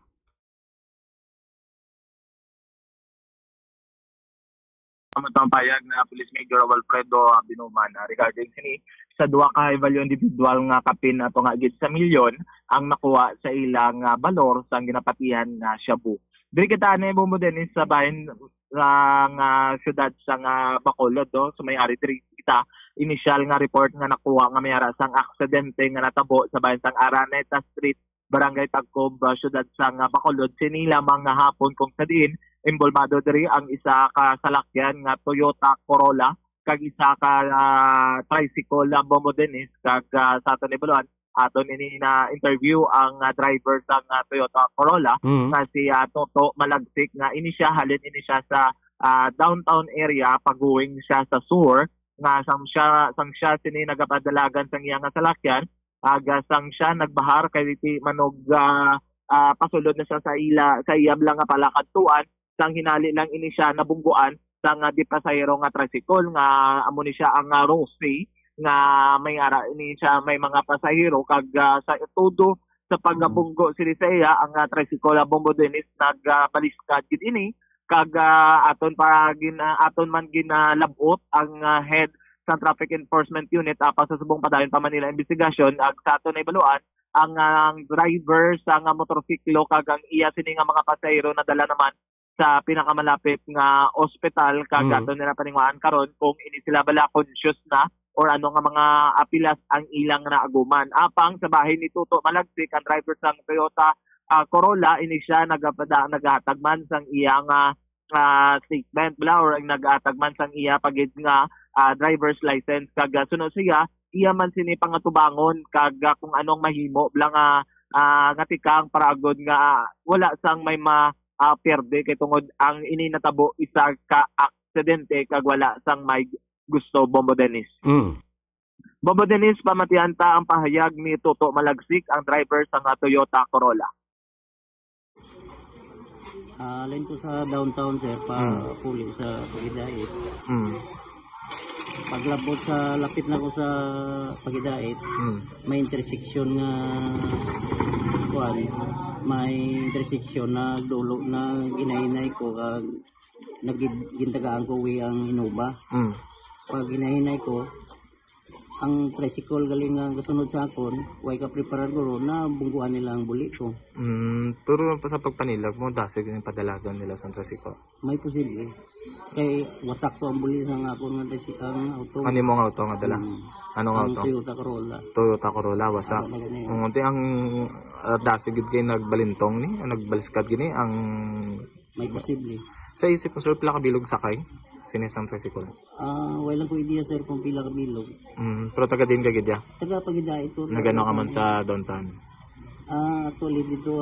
S20: Samantang payag na Police Major Walfredo Binuman regarding sini sa duha ka high value individual nga kapin ato nga gid sa milyon ang nakuha sa ilang balor sa ginapatihan nga shabu. Diri kita ani Bombo Dennis sa bahin ng syudad sa Bacolod sa may-ari diri kita initial nga report nga nakuha nga mayara sang aksidente nga natabo sa bahin sang Araneta Street, Barangay Tagcob, syudad sa Bacolod. Sini lamang nga hapon kung sa diin involvado diri ang isa ka salakyan nga Toyota Corolla kag isa ka tricycle Bombo Dennis kag sa aton ibuluan aton ini na interview ang driver sa Toyota Corolla nga si Toto Malagsik nga ini siya sa downtown area paguwing siya sa sur nga sang siya sini nagapadalagan sang iya nga salakyan sang siya nagbahar kay ti manog pasulod na siya sa iyab lang nga palakadtuan sang hinali lang ini siya nabungguan sang di pasahero nga tricycle nga amo ni siya ang Rossi nga may ara ini siya may mga pasahero kag sa todo sa pagabunggo sila sa iya ang tricycle Bombo Dennis nagbaliskad gid ini kag aton man ginalabot ang head sa Traffic Enforcement Unit pa sa subong padayon pa Manila investigation ag sa aton na ibaluan ang driver sa motorsiklo kag ang iya sini nga mga pasahero nadala naman sa pinakamalapit nga ospital kag aton nila paningwaan karon kung ini sila bala conscious na or ano nga mga apilas ang ilang naaguman. Apang sa bahin ni Toto Malagsik ang driver sang Toyota Corolla ini siya nagahatagman sang iyang statement bala or nagahatagman sang iya pagid nga driver's license kag sunod siya iya man sini pangatubangon kag kung anong mahimo bala nga tikang paragod nga wala sang may perde kay tungod ang ini natabo isa ka aksidente kag wala sang may gusto Bombo Dennis. Bombo Dennis, pamatianta ang pahayag ni Toto Malagsik ang driver sa Toyota Corolla.
S22: Alin ko sa downtown sir puli sa Pagidait. Paglabot sa lapit na ko sa Pagidait, may intersection nga na dulo na ginahinay ko kag naggintagaan ko ang Innova. Pag ginahinay ko ang tricycle galing nga kasunod sa akon, way ka preparar ko na bungguan nila ang buli ko.
S2: Pero sa pagpanilag mo, dasig yung padalagan nila sa tricycle.
S22: May posible. Kay wasak to ang buli sa akon nga tricycle ang auto.
S2: Ano mo nga auto nga dala? Anong
S22: Ang
S2: auto?
S22: Toyota Corolla.
S2: Toyota Corolla, wasak. Unti ang dasig kayo nagbalintong ni, nagbaliskad gini ang...
S22: May posible.
S2: Sa isip mo, sir, pila kabilog sakay? Sinisang tricycle?
S22: Walang ko idea sir kung pila ka bilog.
S2: Pero taga din kagid ya?
S22: Taga pagida ito.
S2: Nagano ka man sa downtown?
S22: Actually dito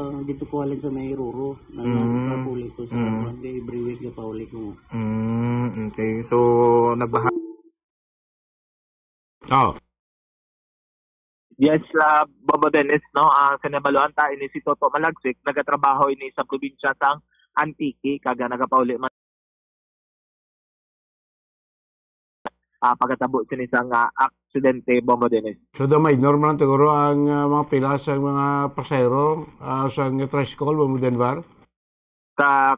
S22: ko halin sa may Roro. Nagpapuli ko sa every week na pauli ko.
S2: Okay, so nagbaha.
S20: Yes, Bobo Dennis, no? Sa nabaluan ta ini si Toto Malagsik, nagatrabaho ini sa probinsya sang Antique, kaga nagapauli man pagkatabo sini sang aksidente, Bobo Dennis.
S8: So damay normal siguro ang mga pilas ang mga pasahero sa tricycle Bobo Denver.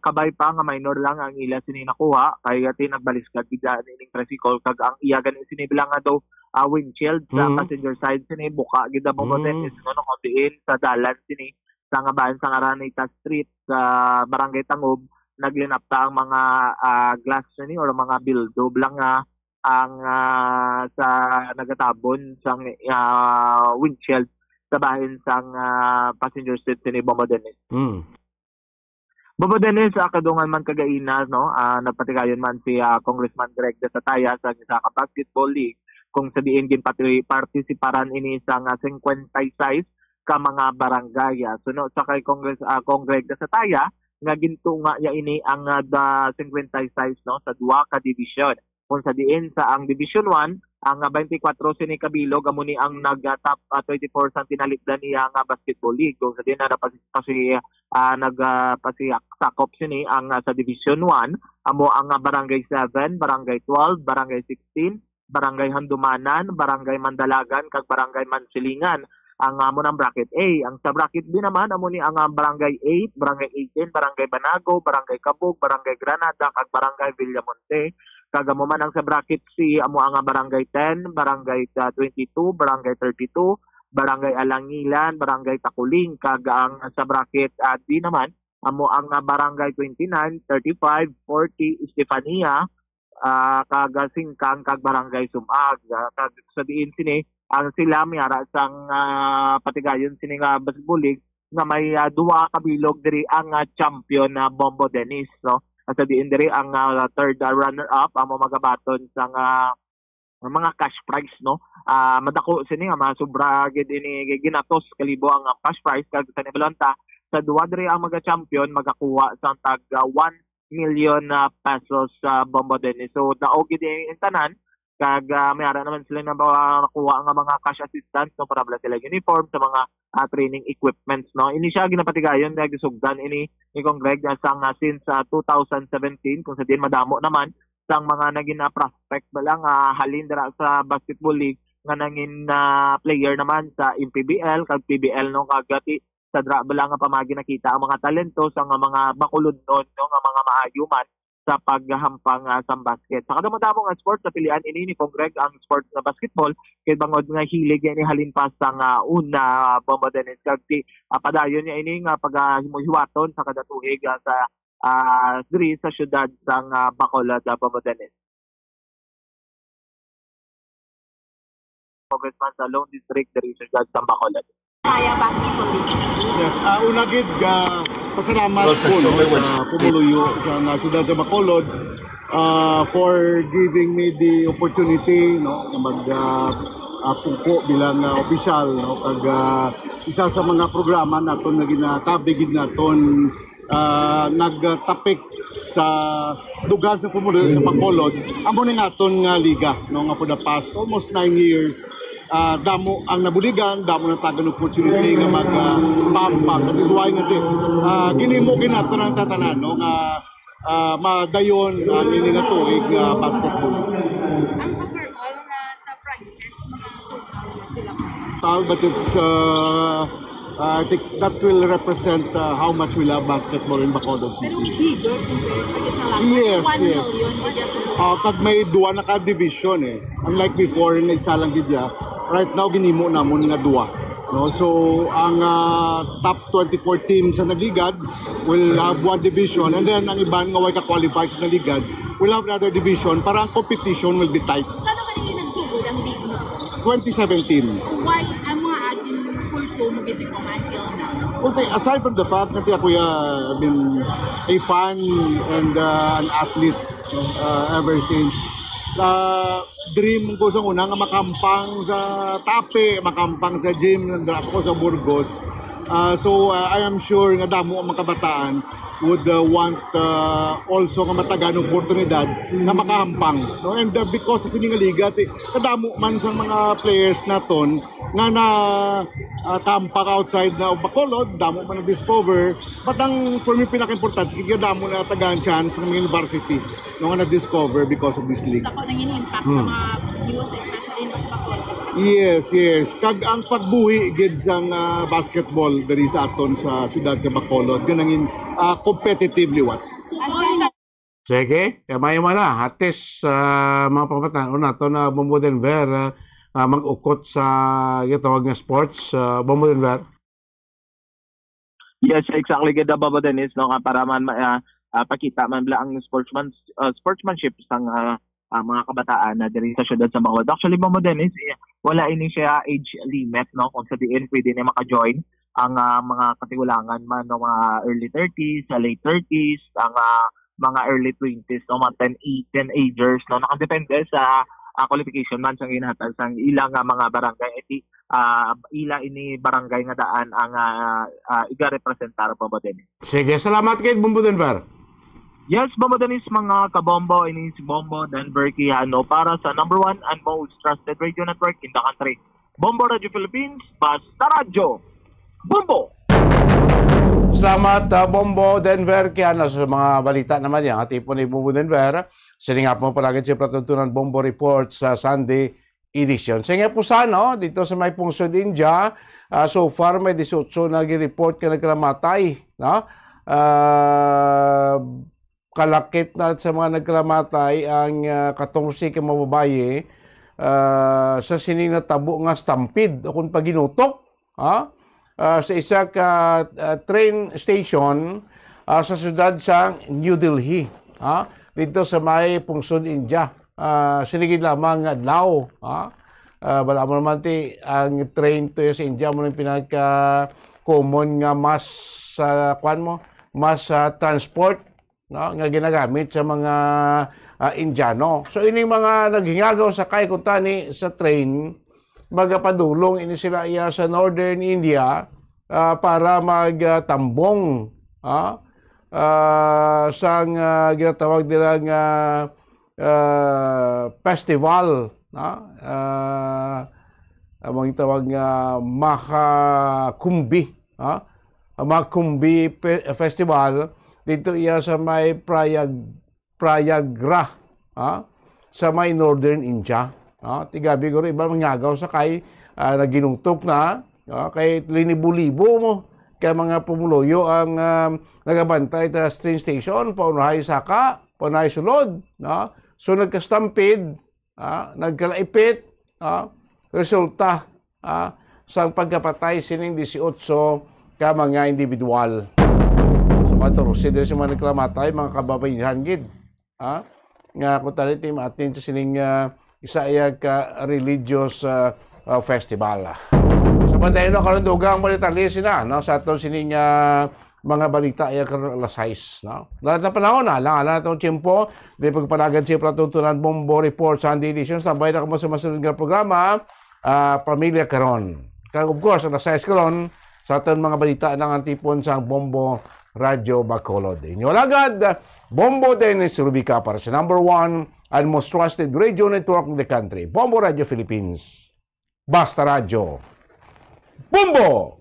S20: Kabay pa nga minor lang ang ila sini nakuha kay ati nagbaliskad bigla ining tricycle kag ang iya ganin sini bilang nga daw windshield sa passenger side sini buka gid Bobo Dennis ngono diin sa dalan sini sa ngaban sa Araneta Street sa Barangay Tangob naglinap ta ang mga glass sini or mga bildo lang ang sa nagatabon sang windshield sa bahin sang passenger seat sini Bobo Dennis. Bobo Dennis, kadungan man kagaina, no? Nagpatigayon man si Congressman Greg de Sataya sa Gisaka Basketball League kung sabihin din partisiparan ini sa 56 ka mga barangay. So no, sa kay Kong Greg de Sataya nga gintunga ya ini ang 56 no sa duwa ka division. Kung sa diin sa ang Division 1 ang 24 sini kabilog amo ni ang nag-top 24 sa tinalipdan niya nga basketball league. Kung sa diin na nagpasakop sini ang sa Division 1 amo ang Barangay 7, Barangay 12, Barangay 16, Barangay Handumanan, Barangay Mandalagan kag Barangay Mansilingan. Ang amo ng bracket A. Ang sa bracket B naman amo ni ang Barangay 8, Barangay 18, Barangay Banago, Barangay Cabug, Barangay Granada kag Barangay Villamonte. Kagamo man ang sa bracket C amo ang Barangay 10, Barangay 22, Barangay 32, Barangay Alangilan, Barangay Takuling kag ang sa bracket D naman amo ang Barangay 29, 35, 40 Estefania kag Singkang kag Barangay Sumag. Kag sabihin sini ang sila mayara sang patigayon sini nga basketball league nga may duwa kabilog diri ang champion na Bombo Dennis, no? At sabihin diri ang third runner-up amo magabaton sa mga cash prize, no? Madako sini nga masubra gid ini ginatos kalibo ang cash prize kag sa nibalanta sa duwa diri ang maga-champion magakuha sa tag 1 million pesos sa Bombo Dennis. So daog gid in tanan kag mayara naman sila na nakuha nga mga cash assistance no para bala sila uniform sa mga training equipments, no. Ini siya ginapatigayon nga gisugdan ini ni Kong Greg sang since 2017 kung sa din madamo naman sang mga naging prospect balang halin dira sa basketball league nga nangin player naman sa MPBL kag PBL, no, kagati sa dra balang nga pamagi nakita ang mga talento sa mga bakulod nun, no, nga mga maayuman sa paghahampang sa basket. Sa kadamo-damo nga sports sa pilian ini ni Kong Greg ang sports na basketball kay bangod nga hilig ni halin pa sang una Bombo Dennis kag padayon niya ini nga paghimuhiwaton sa kada tuig sa diri sa syudad sang Bacolod, Bombo Dennis. Congressman sa Lone District diri sa syudad sang Bacolod.
S1: Kaya basketball league.
S6: Yes, una gid pasalamat po no, sa pumuluyo sa syudad sa Bacolod for giving me the opportunity, no, na magpungko bilang opisyal, no, kag isa sa mga programa naton nga ginatabig naton nagtapik sa dugan sa pumuluyo sa Bacolod amo ni naton nga liga, no, nga for the past almost 9 years. Damo ang nabuligan, damo ng tagan opportunity nga magpampang. That is why nga ginimo ginato ng tatanan, no, nga madayon ang ini nga tuig nga basketball.
S1: Ang overall na sa prices, mga but it's
S6: I think that will represent how much we love basketball in Bacolod City.
S1: Pero bigger compared sa last
S6: Yes,
S1: 1
S6: yes.
S1: million.
S6: Kag may duwa na ka-division eh. Unlike before, na isa lang gidya. Right now, ginimo namon nga duwa. No? So, ang top 24 teams sa naligad will have one division, and then ang iban nga way ka-qualify sa naligad will have another division para ang competition will be tight.
S1: Saan ka naging nagsugod ang league mo?
S6: 2017.
S1: Why ang mga atin pursue mo giti ko until now?
S6: Well, aside from the fact that Kuya, I've been a fan and an athlete ever since. Dream ko sa una nga makampang sa Tape, makampang sa gym, nandra ako sa Burgos. So I am sure nga damo ang mga kabataan would want also nga matagan oportunidad na makahampang. No? And because sa sining liga, kadamo man sa mga players naton nga na tampak outside na Bacolod, damo man na-discover. But ang for me pinaka-importante, kadamo na tagaan chance ng university nga na-discover because of this league.
S1: Ako nang impact sa mga youth, especially sa Bacolod.
S6: Yes. Kag ang pagbuhi gid sang basketball diri sa aton sa syudad sa Bacolod, ganangin competitively what.
S8: Sige, may na. Atis mga pamatan, una to na Bombo Denver mag-ukot sa tawag nga sports, Bombo Denver.
S20: Yes, exactly. Ganda Bombo Dennis, no? Para man pakita man bla ang sportsmanship sang mga kabataan na diri sa syudad sa Bacolod. Actually, Bombo Dennis, wala ini siya age limit, no? Kung sabihin, pwede na maka-join ang mga katigulangan man, no? Mga early 30s, late 30s, ang mga early 20s, no? Mga 10-agers, no? Nakadepende sa qualification man sa ginhatag sang ilang mga barangay. Ila ini barangay nga daan ang iga-representar, Bombo Dennis.
S8: Sige, salamat kay Bombo Denver.
S20: Yes, Bombo Dennis, mga kabombo, ini si Bombo Denver Quijano para sa number 1 and most trusted radio network in the country. Bombo Radio Philippines, basta radyo. Bombo!
S8: Salamat, Bombo Denver Quijano. Sa mga balita naman yan, tipon ni Bombo Denver, siningap mo palagi si Platuntunan Bombo Report sa Sunday edition. Sige po sana, dito sa may Pungsod, India, so far may 18 nag-report ka nagkalamatay. No? Kalakip na sa mga nagkalamatay ang 14 ka mababaye sa sining natabo nga stampede o kung paginutok sa isa ka train station sa siyudad sa New Delhi dito sa may Pungsod, India. Sinigid lamang adlaw. Wala mo naman ang train to sa India mo ng pinaka-common nga mas transport, no, nga ginagamit sa mga Indiano. So ini mga naghingagaw sa kutani sa train, magapadulong ini sila iya sa Northern India para magtambong sang ginatawag nila nga festival, among tawag nga Mahakumbhi, Mahakumbhi Festival. Dito iya sa may Prayagrah, sa may Northern India. Tigabi ko rin, iba mangagaw sa kay naginungtok na, kay linibo-libo mo, kaya mga pumuloyo ang nagabantay sa train station, paunahay saka, paunahay sulod. So nagka-stampede, nagkalaipit, resulta sa pagkapatay sining 18 ka mga individual. Matorosin din sa mga nagklamatay, mga kababayan gid. Nga kung talit atin sa sining isa iya ka religious festival. Sa bandayan no, karundugang balitalisi na, no? Sa aton sining mga balita iya karon alas 6. No? Lahat na panahon na, lang na itong tiyempo, di pagpanagan siya Platuntunan Bombo Report Sunday edition, sabay na kamo sa masunod nga programa, Pamilya Karon. Kaya of course, alas 6 karon, sa aton mga balita ng antipon sa Bombo Radio Bacolod. Inyo lagad, Bombo Dennis Rubica para sa number 1 and most trusted radio network in the country, Bombo Radio Philippines. Basta Radio. Bombo!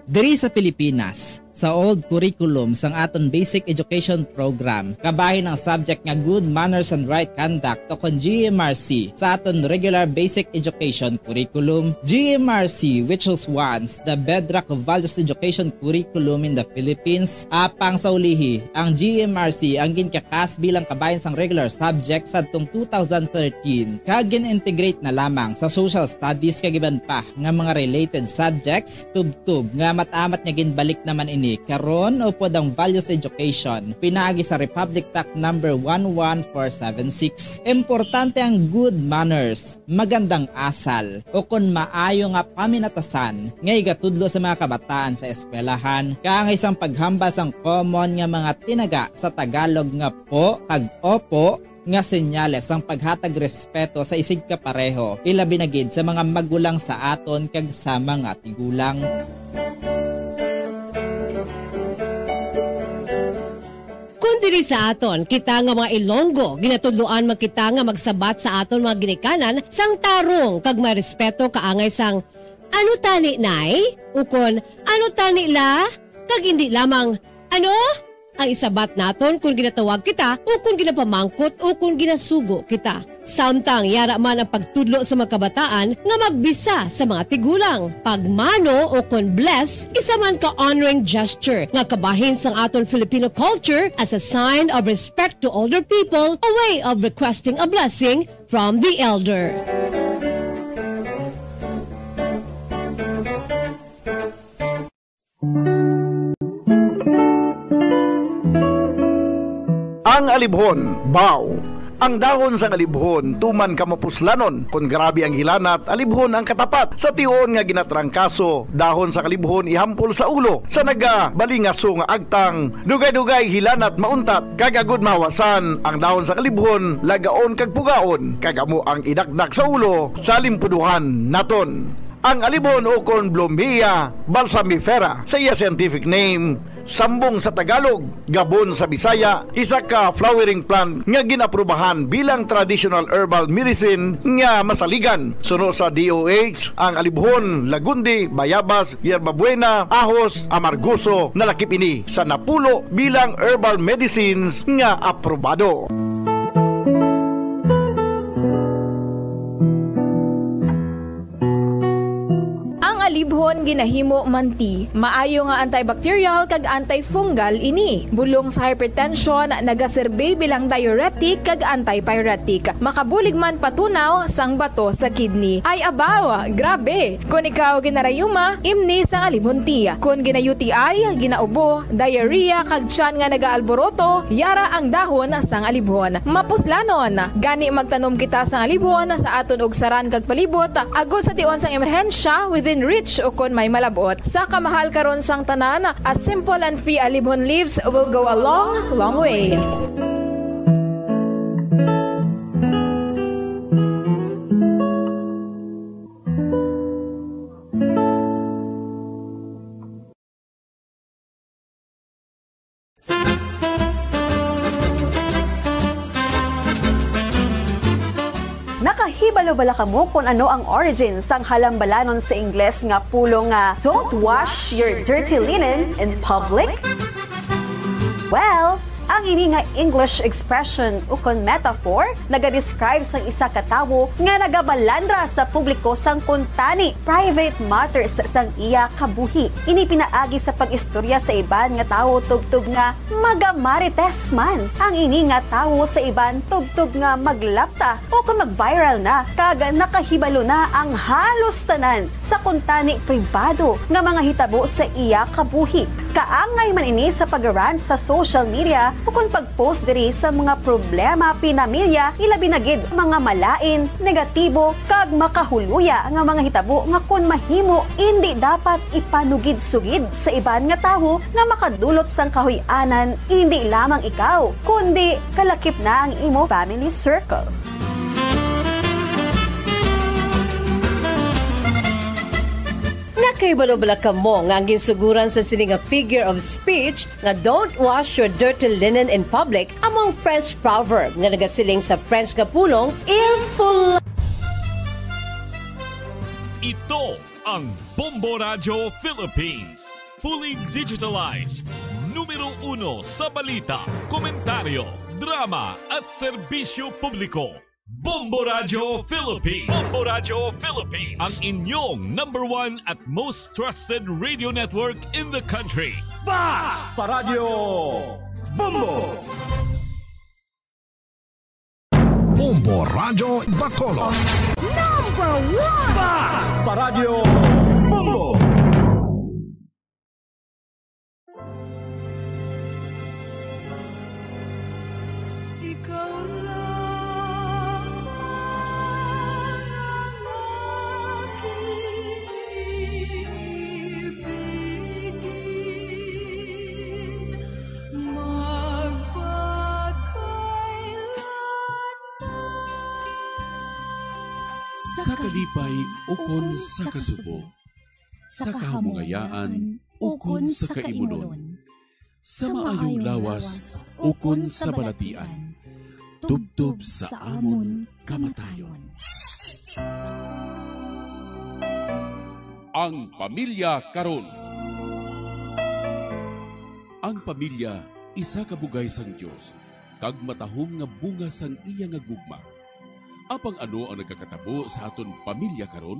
S9: Diri sa Pilipinas, sa old curriculum sang aton basic education program kabahin ang subject nga good manners and right conduct o kon GMRC sa aton regular basic education curriculum. GMRC, which was once the bedrock of values education curriculum in the Philippines, apang sa ulihi ang GMRC ang ginkakas bilang kabahin sang regular subject sa atong 2013 kag gin-integrate na lamang sa social studies kag iban pa nga mga related subjects tub-tub nga matamat nga ginbalik naman ini karon upod ang values education pinaagi sa Republic Act number 11476. Importante ang good manners, magandang asal o kon maayo nga paminatasan nga igatudlo sa mga kabataan sa eskwelahan kang isang paghambal sang common nga mga tinaga sa Tagalog nga po kag opo nga senyales ang paghatag respeto sa isig kapareho ilabi na gid sa mga magulang sa aton kag sa mga tigulang.
S4: Kung dili sa aton, kita nga mga Ilonggo, ginatudloan magkita nga magsabat sa aton mga ginikanan sang tarong kag may respeto kaangay sang ano tani nay? Ukon ano tani la? Kag hindi lamang ano? Ang isabat naton kung ginatawag kita o kung ginapamangkot o kung ginasugo kita. Samtang yara man ang pagtudlo sa mga kabataan nga magbisa sa mga tigulang. Pagmano o kung bless, isa man ka honoring gesture nga kabahin sang aton Filipino culture as a sign of respect to older people, a way of requesting a blessing from the elder.
S3: Ang alibhon, baw. Ang dahon sa alibhon, tuman kamapuslanon. Kung grabe ang hilanat, alibhon ang katapat. Sa tion nga ginatrangkaso, dahon sa kalibhon ihampol sa ulo. Sa nagabalingaso nga agtang, dugay-dugay hilanat mauntat. Kagagod mahawasan, ang dahon sa kalibhon, lagaon kag pugaon. Kagamo ang idakdak sa ulo, sa limpuduhan naton. Ang alibhon o kon Bloemia balsamifera sa iya scientific name, sambong sa Tagalog, gabon sa Bisaya, isa ka flowering plant nga ginaprubahan bilang traditional herbal medicine nga masaligan. Suno sa DOH, ang alibhon, lagundi, bayabas, yerbabuena, ahos, amargoso, nalakip ini sa napulo bilang herbal medicines nga aprobado.
S10: Alibhon ginahimo manti, maayo nga antibacterial kag antifungal ini. Bulong sa hypertension, nagaserbe bilang diuretic kag antipyretic. Makabulig man patunaw sang bato sa kidney. Ay abaw, grabe. Kung ikaw ginarayuma, imni sang alibhon ti. Kung gina-UTI, ginaubo, diarrhea kag tiyan nga nagaalboroto, yara ang dahon sang alibhon. Mapuslanon, gani magtanom kita sang alibhon sa aton og saran kag palibot, agos sa tion sang emerhensya within reach o kon may malabot. Sa kamahal karon sang tanan, a simple and free alibhon leaves will go a long, long way.
S11: Nakahibalo bala kamo kung ano ang origin sang halambalanon sa Ingles nga pulong nga don't wash your dirty linen in public? Well, ang ini nga English expression o kon metaphor nagadescribe sang isa ka tawo nga nagabalandra sa publiko sang kuntani private matters sang iya kabuhi. Ini pinaagi sa pag-istorya sa iban nga tawo tugtog nga magamarites man. Ang ini nga tawo sa iban tugtog nga maglapta o kung mag-viral na kag nakahibalo na ang halos tanan sa kuntani pribado nga mga hitabo sa iya kabuhi. Kaangay man ini sa pag-rant sa social media o kung pag-post diri sa mga problema pinamilya, ilabi na gid mga malain, negatibo, kag makahuluya nga mga hitabo nga kung mahimo, hindi dapat ipanugid-sugid sa iban nga tawo nga makadulot sang kahuy-anan, hindi lamang ikaw, kundi kalakip na ang imo family circle.
S4: Nakaibalo-bala ka mo nga ang ginsuguran sa sining nga figure of speech nga don't wash your dirty linen in public among French proverb nga nagasiling sa French nga pulong il faut.
S7: Ito ang Bombo Radio Philippines. fully digitalized, numero 1 sa balita, komentaryo, drama at serbisyo publiko. Bombo Radio Philippines. Bombo Radio Philippines. Ang inyong #1 at most trusted radio network in the country.
S14: Basta Radio Bombo.
S5: Bombo Radio Bacolod.
S14: #1 Basta Radio Bombo.
S15: Sa kalipay, ukon sa kasubo. Sa kahamungayaan, ukon sa kaimunon. Sa maayong lawas, ukon sa balatian. Tubtub sa amon kamatayon. Ang Pamilya Karon. Ang pamilya, isa kabugay sang Dios, kag matahong nga bunga sang iya nga gugma. Apang ano ang nagkakatabo sa aton pamilya karon?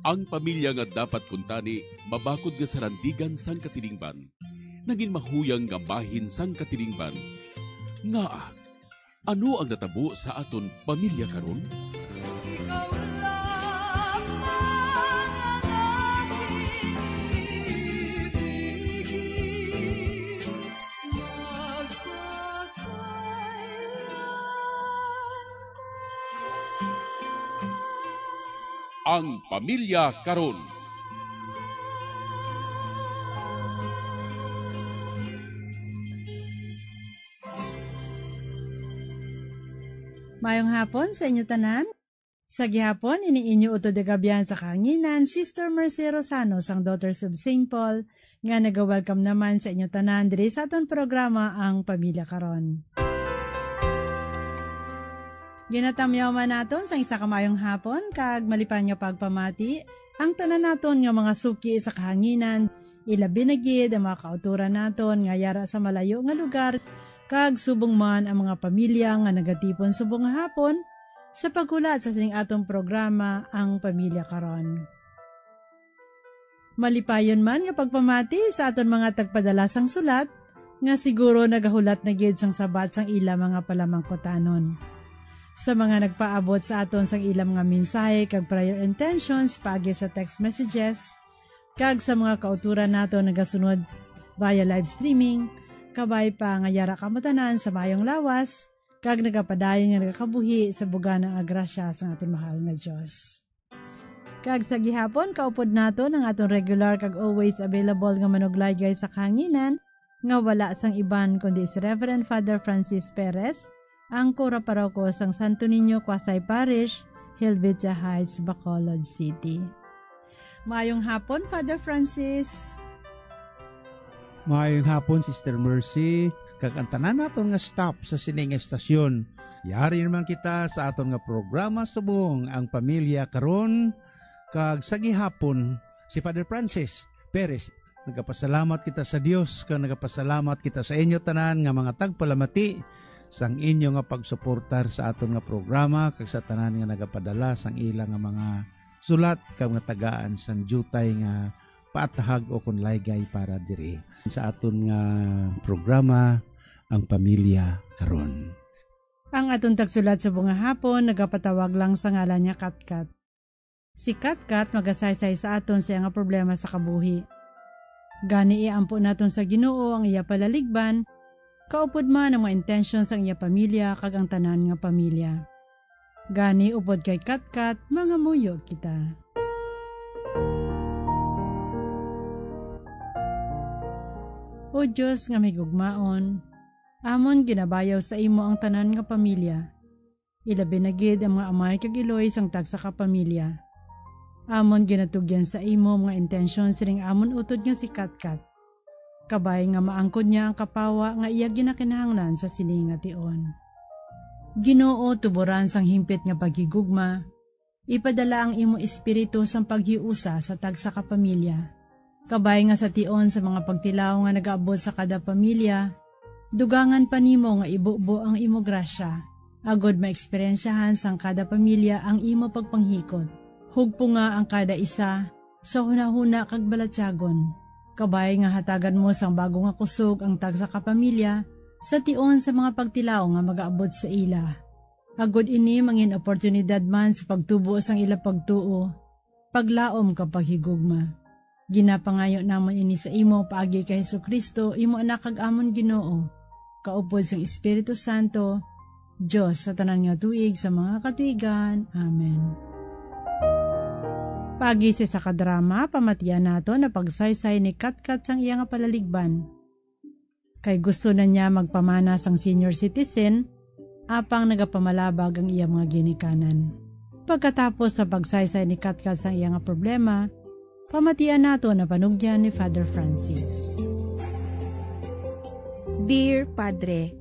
S15: Ang pamilya nga dapat kuntani, mabakod nga sarandigan sang katilingban. Naging mahuyang nga bahin sang katilingban. Nga, ano ang natabo sa aton pamilya karon? Ang Pamilya Karon.
S23: Mayong hapon sa inyo tanan. Sa gihapon, iniinyo uto de gabiyan sa kahanginan, Sister Mercy Rosano, sang Daughters of St. Paul, nga nag-welcome naman sa inyo tanan diri sa aton programa Ang Pamilya Karon. Ginatamyaw man naton sa isa kamayong hapon, kag malipan nga pagpamati, ang tanan naton nga mga suki sa kahanginan, ilabi na gid ang mga kauturan naton nga yara sa malayo nga lugar, kag subong man ang mga pamilya nga nagatipon subong hapon sa pagkulat sa sining atong programa Ang Pamilya Karon. Malipayon man nga pagpamati sa aton mga tagpadalasang sulat nga siguro nagahulat na gid sang sabat sang ila mga palamangkotanon. Sa mga nagpaabot sa aton sang ilang mga mensahe kag prayer intentions paagi sa text messages, kag sa mga kauturan nato nagasunod via live streaming, kabay pa nga yara kamutanan sa mayong lawas, kag nagapadayon nga nagakabuhi sa buga ng agrasya sa aton mahal nga Dios. Kag sa gihapon kaupod nato ang aton regular kag always available nga manuglaygay sa kahanginan nga wala sang iban kundi si Reverend Father Francis Perez, ang Kura Paroko sang Santo Niño Quasay Parish, Helvetia Heights, Bacolod City. Maayong hapon, Father Francis.
S24: Maayong hapon, Sister Mercy. Kag ang tanan naton nga stop sa sining estasyon. Yari naman kita sa aton nga programa subong Ang Pamilya Karon. Kag sa gihapon, si Father Francis Perez. Nagapasalamat kita sa Dios, kag nagapasalamat kita sa inyo tanan nga mga tagpalamati sang inyo nga pagsuportar sa aton nga programa kag sa tanan nga nagapadala sang ilang nga mga sulat kag nga tagaan sang jutay nga paatahag o kun laygay para diri sa aton nga programa Ang Pamilya Karon.
S23: Ang aton tagsulat sa bunga hapon nagapatawag lang sa ngalan niya Katkat. Si Katkat magasaysay sa aton sa nga problema sa kabuhi. Gani iampo naton sa Ginoo ang iya palaligban. Kaupod man ang mga intentions ang iya pamilya kag ang tanan nga pamilya. Gani upod kay Katkat, mga muyo kita. O Diyos nga may gugmaon, amon ginabayaw sa imo ang tanan nga pamilya. Ilabi na gid ang mga amay kag iloy sang tagsa ka pamilya. Amon ginatugyan sa imo mga intensyon siring amon utod nga si Katkat. Kabay nga maangkod niya ang kapawa nga iya ginakinahanglan sa sini nga tion. Ginoo tuburan sang himpit nga paghigugma, ipadala ang imo espiritu sang paghiusa sa tagsa ka pamilya. Kabay nga sa tion sa mga pagtilaw nga nagaabot sa kada pamilya, dugangan pa nimo nga ibubo ang imo grasya, agod maeksperiensyahan sang kada pamilya ang imo pagpanghikot. Hugpo nga ang kada isa sa hunahuna kag balatyagon. Kabay nga hatagan mo sang bago nga kusog ang tagsa ka pamilya sa tion sa mga pagtilaw nga magaabot sa ila. Agod ini mangin oportunidad man sa pagtubo sang ila pagtuo, paglaom kapag higugma. Ginapangayo namon ini sa imo paagi kay Hesukristo, imo anak kag amon Ginoo. Kaupod sang Espiritu Santo, Diyos sa tanan nga tuig sa mga katuigan. Amen. Pagi sa kadrama, pamatian nato na pagsaysay ni Katkat sang iya nga palaligban. Kay gusto na niya magpamana sang senior citizen, apang nagapamalabag ang iya mga ginikanan. Pagkatapos sa pagsaysay ni Katkat sang iya nga problema, pamatian nato na panugyan ni Father Francis.
S16: Dear Padre,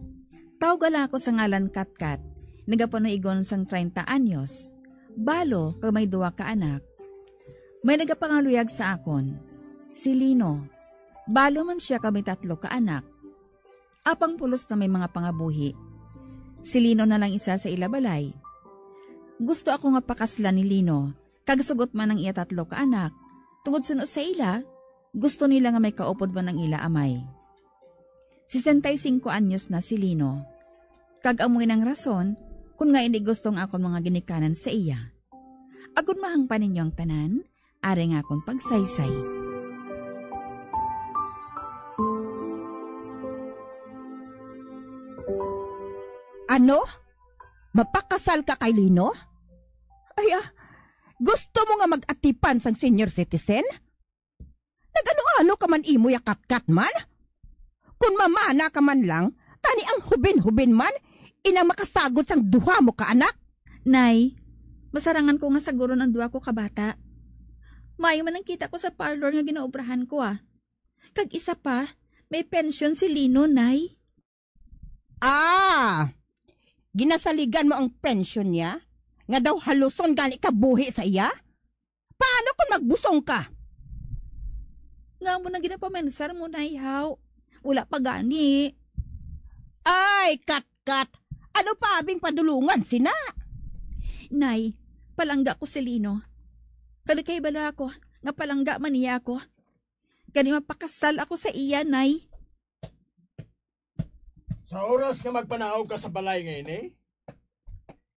S16: tawgala ako sa ngalan Katkat, nagapanuigon sang 30 anyos, balo kag may 2 ka anak. May nagapangaluyag sa akon, si Lino. Balo man siya kami 3 ka anak. Apang pulos na may mga pangabuhi. Si Lino na lang isa sa ilabalay. Gusto ako nga pakaslan ni Lino, kagsugot man ang iya 3 ka anak. Tungod suno sa ila, gusto nila nga may kaupod man ang ila amay. 65 anyos na si Lino. Kag amoy ng rason, kung nga hindi gustong akong mga ginikanan sa iya. Agud mahang pa ninyo ang tanan, are nga akong pagsaysay.
S17: Ano? Mapakasal ka kay Lino? Ay gusto mo nga mag-atipan sang senior citizen? Nag-ano-ano ka man imo ya Katkat man? Kung mamana ka man lang, tani ang hubin-hubin man, inang makasagot sang 2 mo ka anak?
S16: Nay, masarangan ko nga siguro ng 2 ko kabata. Mayo man ang kita ko sa parlor nga ginaobrahan ko Kag isa pa, may pensyon si Lino, Nay.
S17: Ginasaligan mo ang pensyon niya? Nga daw haluson gali ka buhi sa iya? Paano kung magbusong ka?
S16: Nga mo na ginapamensar mo, Nay, haw. Wala pa gani.
S17: Ay, Katkat, ano pa abing padulungan sina?
S16: Nay, palangga ko si Lino. Kada kay bala ako, nga palangga man niya ako. Gani mapakasal ako sa iya, Nay.
S18: Sa oras nga magpanaog ka sa balay ngayon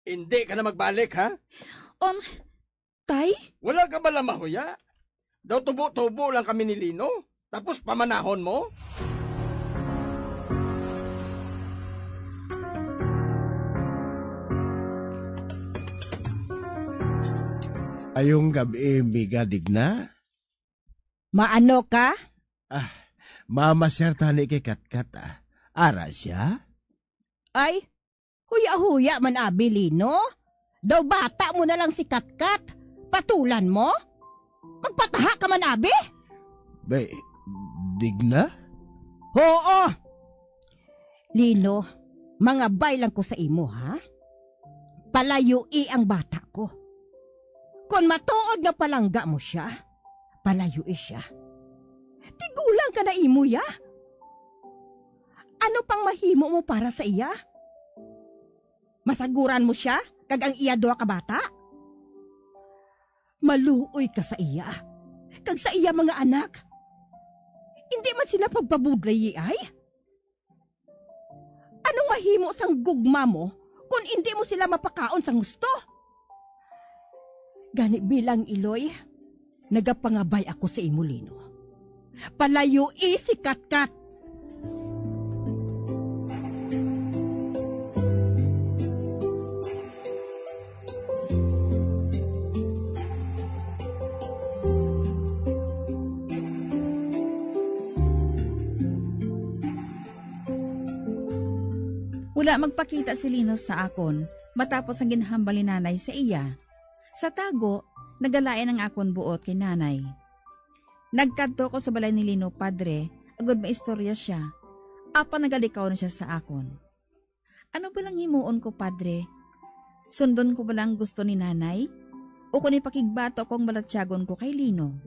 S18: hindi ka na magbalik, ha?
S16: Tay?
S18: Wala ka ba lamahuya? Daw tubo-tubo lang kami ni Lino, tapos pamanahon mo?
S19: Ayong gabi, migadig na?
S17: Maano ka?
S19: Mamasyar tani kay Katkat, Ara siya?
S17: Ay, huya-huya man abi, Lino. Daw bata mo na lang si Katkat. Patulan mo? Magpataha ka man abi?
S19: Digna?
S17: Oo. Lino, mga bay lang ko sa imo, ha? Palayui ang bata ko. Kung matuod nga palangga mo siya, palayui siya. Tigulang ka na imo, ya? Ano pang mahimo mo para sa iya? Masaguran mo siya, kag ang iya 2 ka bata? Maluoy ka sa iya, kag sa iya mga anak. Hindi man sila pagpabudlay ay? Anong mahimo sang gugma mo kung hindi mo sila mapakaon sang gusto? Gani bilang Iloy, nagapangabay ako sa imo, Lino. Palayo si Katkat.
S16: Wala magpakita si Lino sa akon matapos ang ginhambal ni nanay sa iya. Sa tago, Nagalain ang akon buot kay nanay. Nagkadto ko sa balay ni Lino, padre, agad maistorya siya. Apa nagalikaw na siya sa akon. Ano ba lang himuon ko, padre? Sundon ko ba lang gusto ni nanay? O kung ipakigbato akong balatyagon ko kay Lino?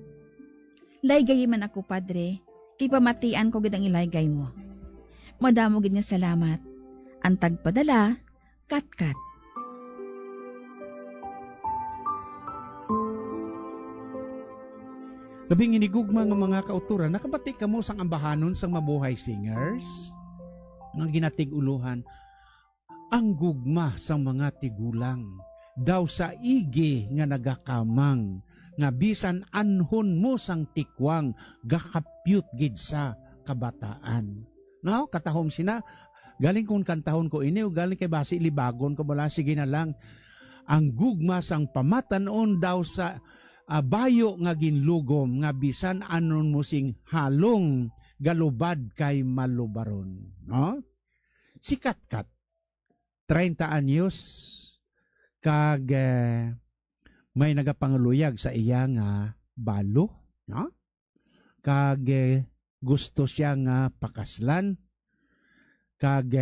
S16: Laygay man ako, padre. Kay pamatian ko gid ang ilaygay mo. Madamo gid nga salamat. Antag padala, Katkat.
S24: Labing inigugma ng mga kauturan, nakabati ka mo sang ambahanon sang mabuhay singers? Nga ginatig uluhan, ang gugma sang mga tigulang, daw sa igi nga nagakamang, nga bisan anhon mo sang tikwang, gakapyut gid sa kabataan. No, katahom sina, galing kung kantahon ko ini, o galing kay basi libagon ko mula, sige na lang, ang gugma sang pamatanon daw sa bayo nga ginlugom nga bisan anon mo sing halong galubad kay malubaron. No? Si Katkat, 30 anyos, kag may nagapanguluyag sa iya nga balo. No? Kag gusto siya nga pakaslan. Kag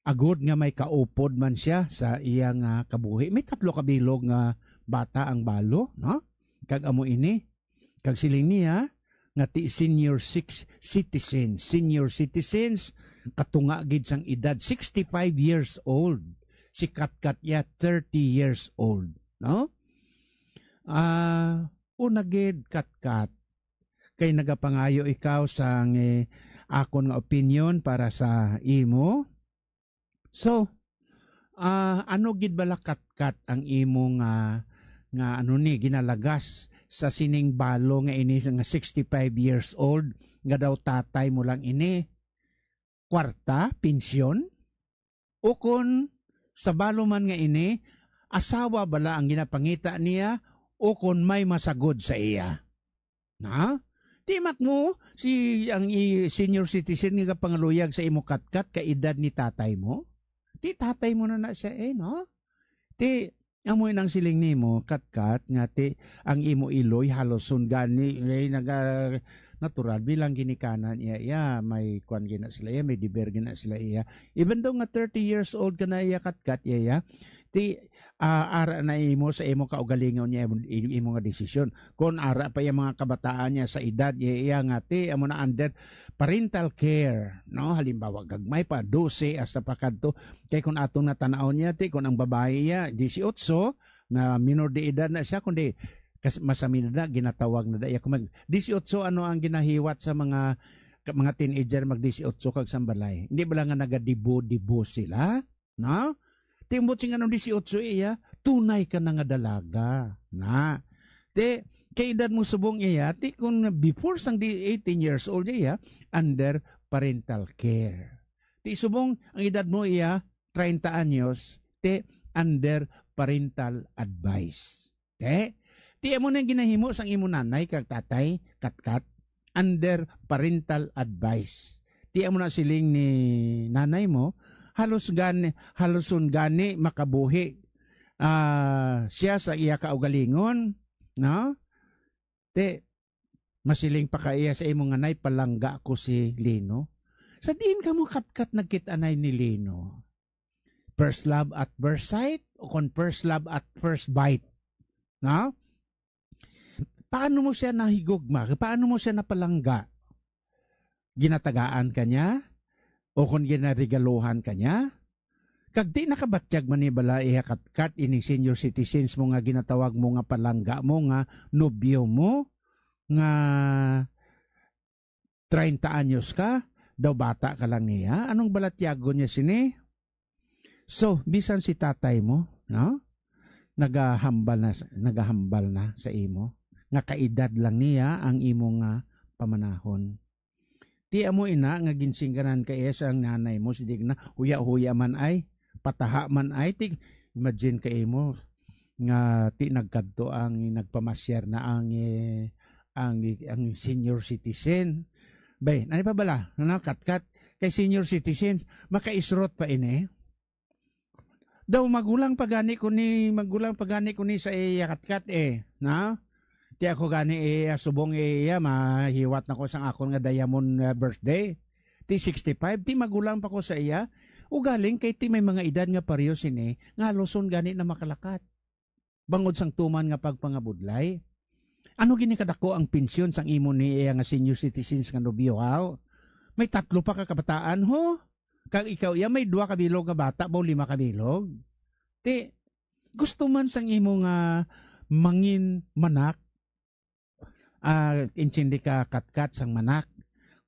S24: agod nga may kaupod man siya sa iya nga kabuhi. May 3 kabilog nga bata ang balo, no? Kag amo ini, kag siling niya, nga ti senior citizens, katunga gid sang edad, 65 years old. Si Katkat ya, 30 years old, no? Una gid, Katkat, kay nagapangayo ikaw sang akon nga opinion para sa imo. So, ano gid bala, Katkat, ang imo nga ano ni ginalagas sa sining balo nga ini nga 65 years old nga daw tatay mo lang ini kwarta, pensyon, o kun sa balo man nga ini asawa bala ang ginapangita niya o kun may masagod sa iya. Na? Timak mo si ang senior citizen nga pangaluyag sa imo, Katkat, ka edad ni tatay mo? Ti tatay mo na siya no? Ti amoy nang siling nimo, Katkat, nga ti ang imo iloy haloson gani natural bilang ginikanan iya may kwan gina sila iya, may diber gina sila iya. Even though nga 30 years old ka na iya, Katkat, iya ti ara na imo sa imo kaugalingon niya imo nga desisyon. Kung ara pa yung mga kabataan niya sa edad iya nga ti amo na under parental care, no? Halimbawa gagmay pa 12 hasta pa kadto kay kun atong natanaw niya ti kun ang babae niya 18 na minor de edad na siya kundi masamin na ginatawag na daya kung 18 ano ang ginahiwat sa mga teenager mag 18 kag sambalay. Hindi ba lang nga nagadibo-dibo sila, no? Timbot sing anong 18 iya, tunay ka na nga dalaga. Na. Te, kay edad mo subong iya, ti kung before sang 18 years old iya, under parental care. Ti subong ang edad mo iya, 30 anyos, te under parental advice. Te, ti amo na ginahimo sang imo nanay kag tatay, Katkat, under parental advice. Ti amo na siling ni nanay mo, haloson gani makabuhi siya sa iya kaugalingon, no? Te masiling pa kaiya sa imong anay palangga ko si Lino. Sa diin ka mo, Katkat, nagkit-anay ni Lino? First love at first sight o kon first love at first bite? No? Paano mo siya nahigugma? Paano mo siya napalangga? Ginatagaan ka niya? O kung ginarigaluhan ka niya? Kag di nakabatyag man ni bala iya, Katkat, ining senior citizens mo nga ginatawag mo nga palangga mo nga nobyo mo nga 30 anyos ka, daw bata ka lang niya. Anong balatyago niya sini? So, bisan si tatay mo, no? Nagahambal na sa imo. Nga kaedad lang niya ang imo nga pamanahon. Ti amo ina nga ginsingganan ka iya ang nanay mo si digna huya-huya man ay pataha man ay ti imagine ka imo nga ti nagkadto ang nagpamasyar na ang senior citizen. Bay, nani pa bala? Katkat kay senior citizen makaisrot pa ini. Daw magulang pagani ko ni sa iya katkat na? Ti ako gani subong iya mahiwat na ko sang akon nga diamond birthday. Ti 65 ti magulang pa ko sa iya. Ugaling kay ti may mga edad nga pareho sini nga loson gani na makalakat. Bangod sang tuman nga pagpangabudlay. Ano gini kadako ang pensyon sang imo ni iya nga senior citizens nga nobyo haw? May 3 pa ka kabataan ho. Kag ikaw iya may 2 ka bilog nga bata ba 5 ka bilog? Ti gusto man sang imo nga mangin manak intindi ka katkat sang manak.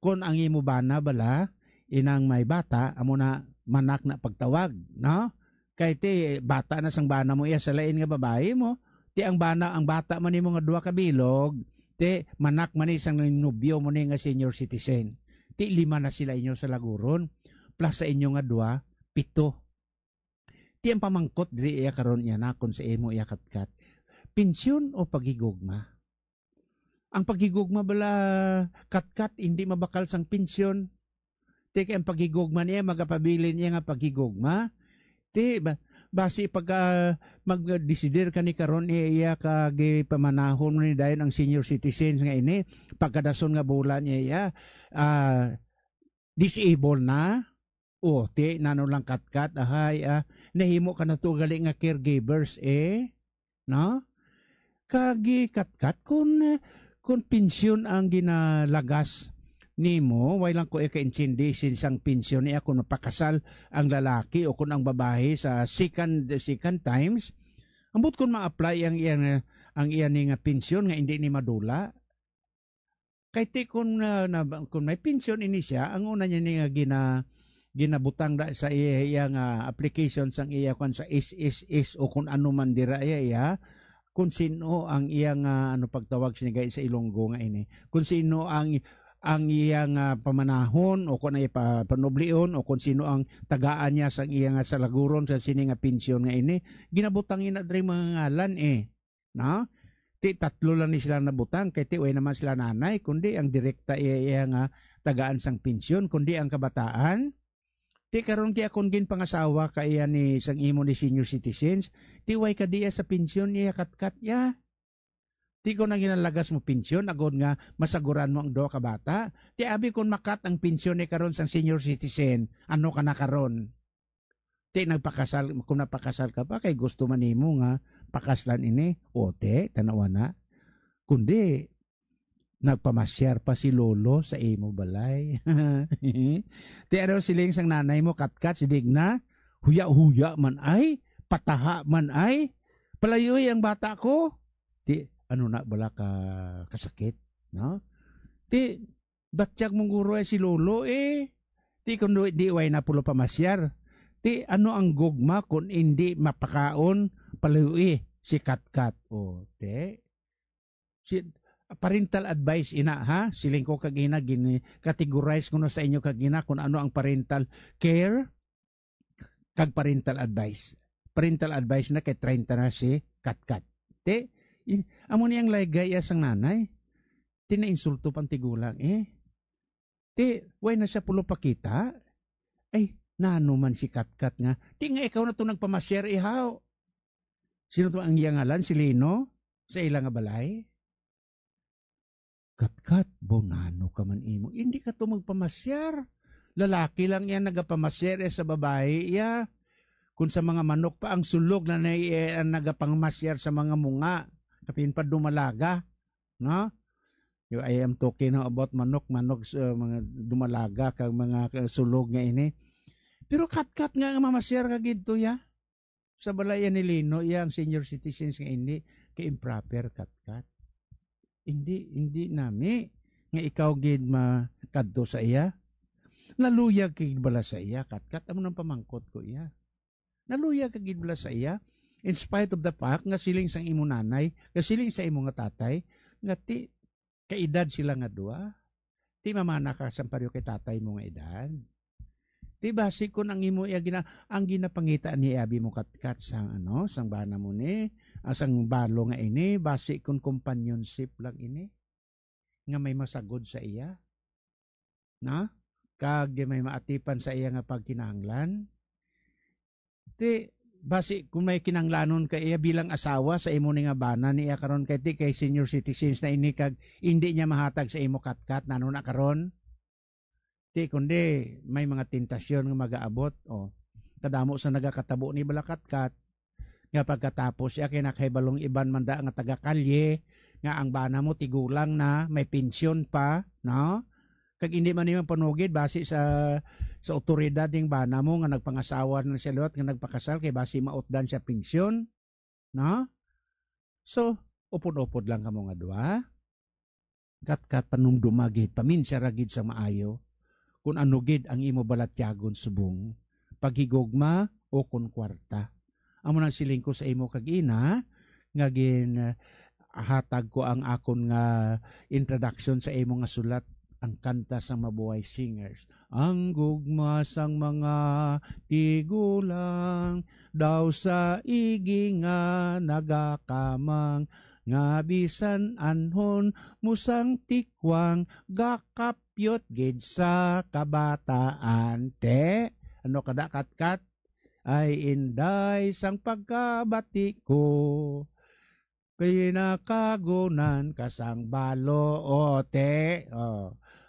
S24: Kung ang imo bana bala inang may bata amo na manak na pagtawag, no? Kay ti bata na sang bana mo iya sa lain nga babae mo. Ti ang bata man nimo nga 2 ka bilog, ti manak man isang nobyo mo ni nga senior citizen. Ti 5 na sila inyo sa laguron. Plus sa inyo nga 2, 7. Ti ang pamangkot diri iya karon iya na kun sa imo iya katkat. Pensyon o pagigugma? Ang pagigugma bala katkat hindi mabakal sang pensyon. Ti ang pagigugma niya magapabilin niya nga pagigugma. Ti basi pagka magdesider ka ni karon iya kag pamanahon ni dayon ang senior citizens nga ini pagkadason nga bulan niya disable na. O, ti, nano lang katkat, nahimo ka na to gali nga caregivers, no? Kagi katkat, kung pensyon ang ginalagas nimo, way lang ko ika-intindi sinsang pensyon niya kung napakasal ang lalaki o kung ang babae sa second times, ambot kung ma-apply ang iyan nga pensyon nga hindi ni madula, kay ti kung may pensyon ini siya, ang una niya nga ginabutang da sa iya nga application sang iya kon sa SSS o kung ano man dira iya kung sino ang iya nga pagtawag sinigay sa Ilonggo nga ini kung sino ang iya nga pamanahon o kung ay panoblion o kung sino ang tagaan niya sang iya nga salaguron sa sini nga pensyon nga ini ginabutang ina diri mga ngalan no ti 3 lang ni sila nabutang kay ti way naman sila nanay kundi ang direkta iya nga tagaan sang pensyon kundi ang kabataan. Ti karon kaya kung gin pangasawa ka iya ni sang imo ni senior citizens, ti way ka diya sa pensyon niya katkat ya. Ti ko na ginalagas mo pensyon, agod nga masaguran mo ang 2 ka bata. Ti abi kung makat ang pensyon ni karon sang senior citizen, ano ka na karon? Ti nagpakasal, kung napakasal ka pa, kay gusto man nimo nga pakaslan ini, o te, tanawa na. Kundi, nagpamasyar pa si lolo sa imo balay. Ti ano siling sang nanay mo katkat si Digna, huya-huya man ay, pataha man ay, palayoy ang bata ko. Ti ano na bala ka kasakit, no? Ti batyak mong guro si lolo Ti kun di way na pulo pamasyar. Ti ano ang gugma kung hindi mapakaon palayoy si katkat. O te si parental advice ina siling ko kagina categorize ko na sa inyo kagina kung ano ang parental care kag parental advice na kay 30 na si katkat te amo niyang laygay sang nanay tina-insulto pang tigulang te way na siya pulo pakita ay nano man si katkat nga ti nga ikaw na to nagpamasyar ihaw sino to ang iyang ngalan si Lino sa ilang nga balay. Katkat, bonano ka man imo. Hindi ka to magpamasyar. Lalaki lang yan nagapamasyar sa babae. Kung sa mga manok pa, ang sulog na nagapangmasyar sa mga munga. Kapin pa dumalaga. No? I am talking about manok mga dumalaga, kag mga sulog nga ini. Pero katkat nga mamasyar ka gito sa balay ni Lino, ang senior citizens nga hindi, kay improper katkat. Hindi nami nga ikaw gid makadto sa iya. Naluyag kay bala sa iya katkat amo nang pamangkot ko iya. Naluyag kay bala sa iya in spite of the fact nga siling sang imo nanay, nga siling sa imo nga tatay nga ti kaedad sila nga 2. Ti mamana ka sa pareho kay tatay mo nga edad. Ti basi kun ang imo ang ginapangita ni abi mo katkat sang sang bana mo ni asang balo nga ini basi kun companionship lang ini nga may masagod sa iya kag may maatipan sa iya nga pagkinahanglan ti basi kung may kinanglanon ka iya bilang asawa sa imo ni nga bana niya karon kay senior citizens na ini kag hindi niya mahatag sa imo katkat nano na karon ti kundi may mga tentasyon nga magaabot kadamo sa nagakatabo ni balakatkat nga pagkatapos siya kinakaibalong iban manda nga taga kalye nga ang bana mo tigulang na may pensyon pa no kag hindi man niman panugid base sa otoridad ng bana mo nga nagpangasawa na siya lot nga nagpakasal kay base mautdan siya pensyon no so upod-upod lang kamo nga duha kat panumdumagid paminsa ragid sa maayo kung ano gid ang imo balatyagon subong paghigugma o kun kwarta amo nang siling ko sa imo kag ina nga hatag ko ang akon nga introduction sa imo nga sulat ang kanta sa Mabuhay Singers. Ang gugma sang mga tigulang daw sa igi nga nagakamang nga bisan anhon musang tikwang gakapyot gid sa kabataan te. Ano kada katkat ay inday sang pagkabati ko. Pinakagunan kasang balo te.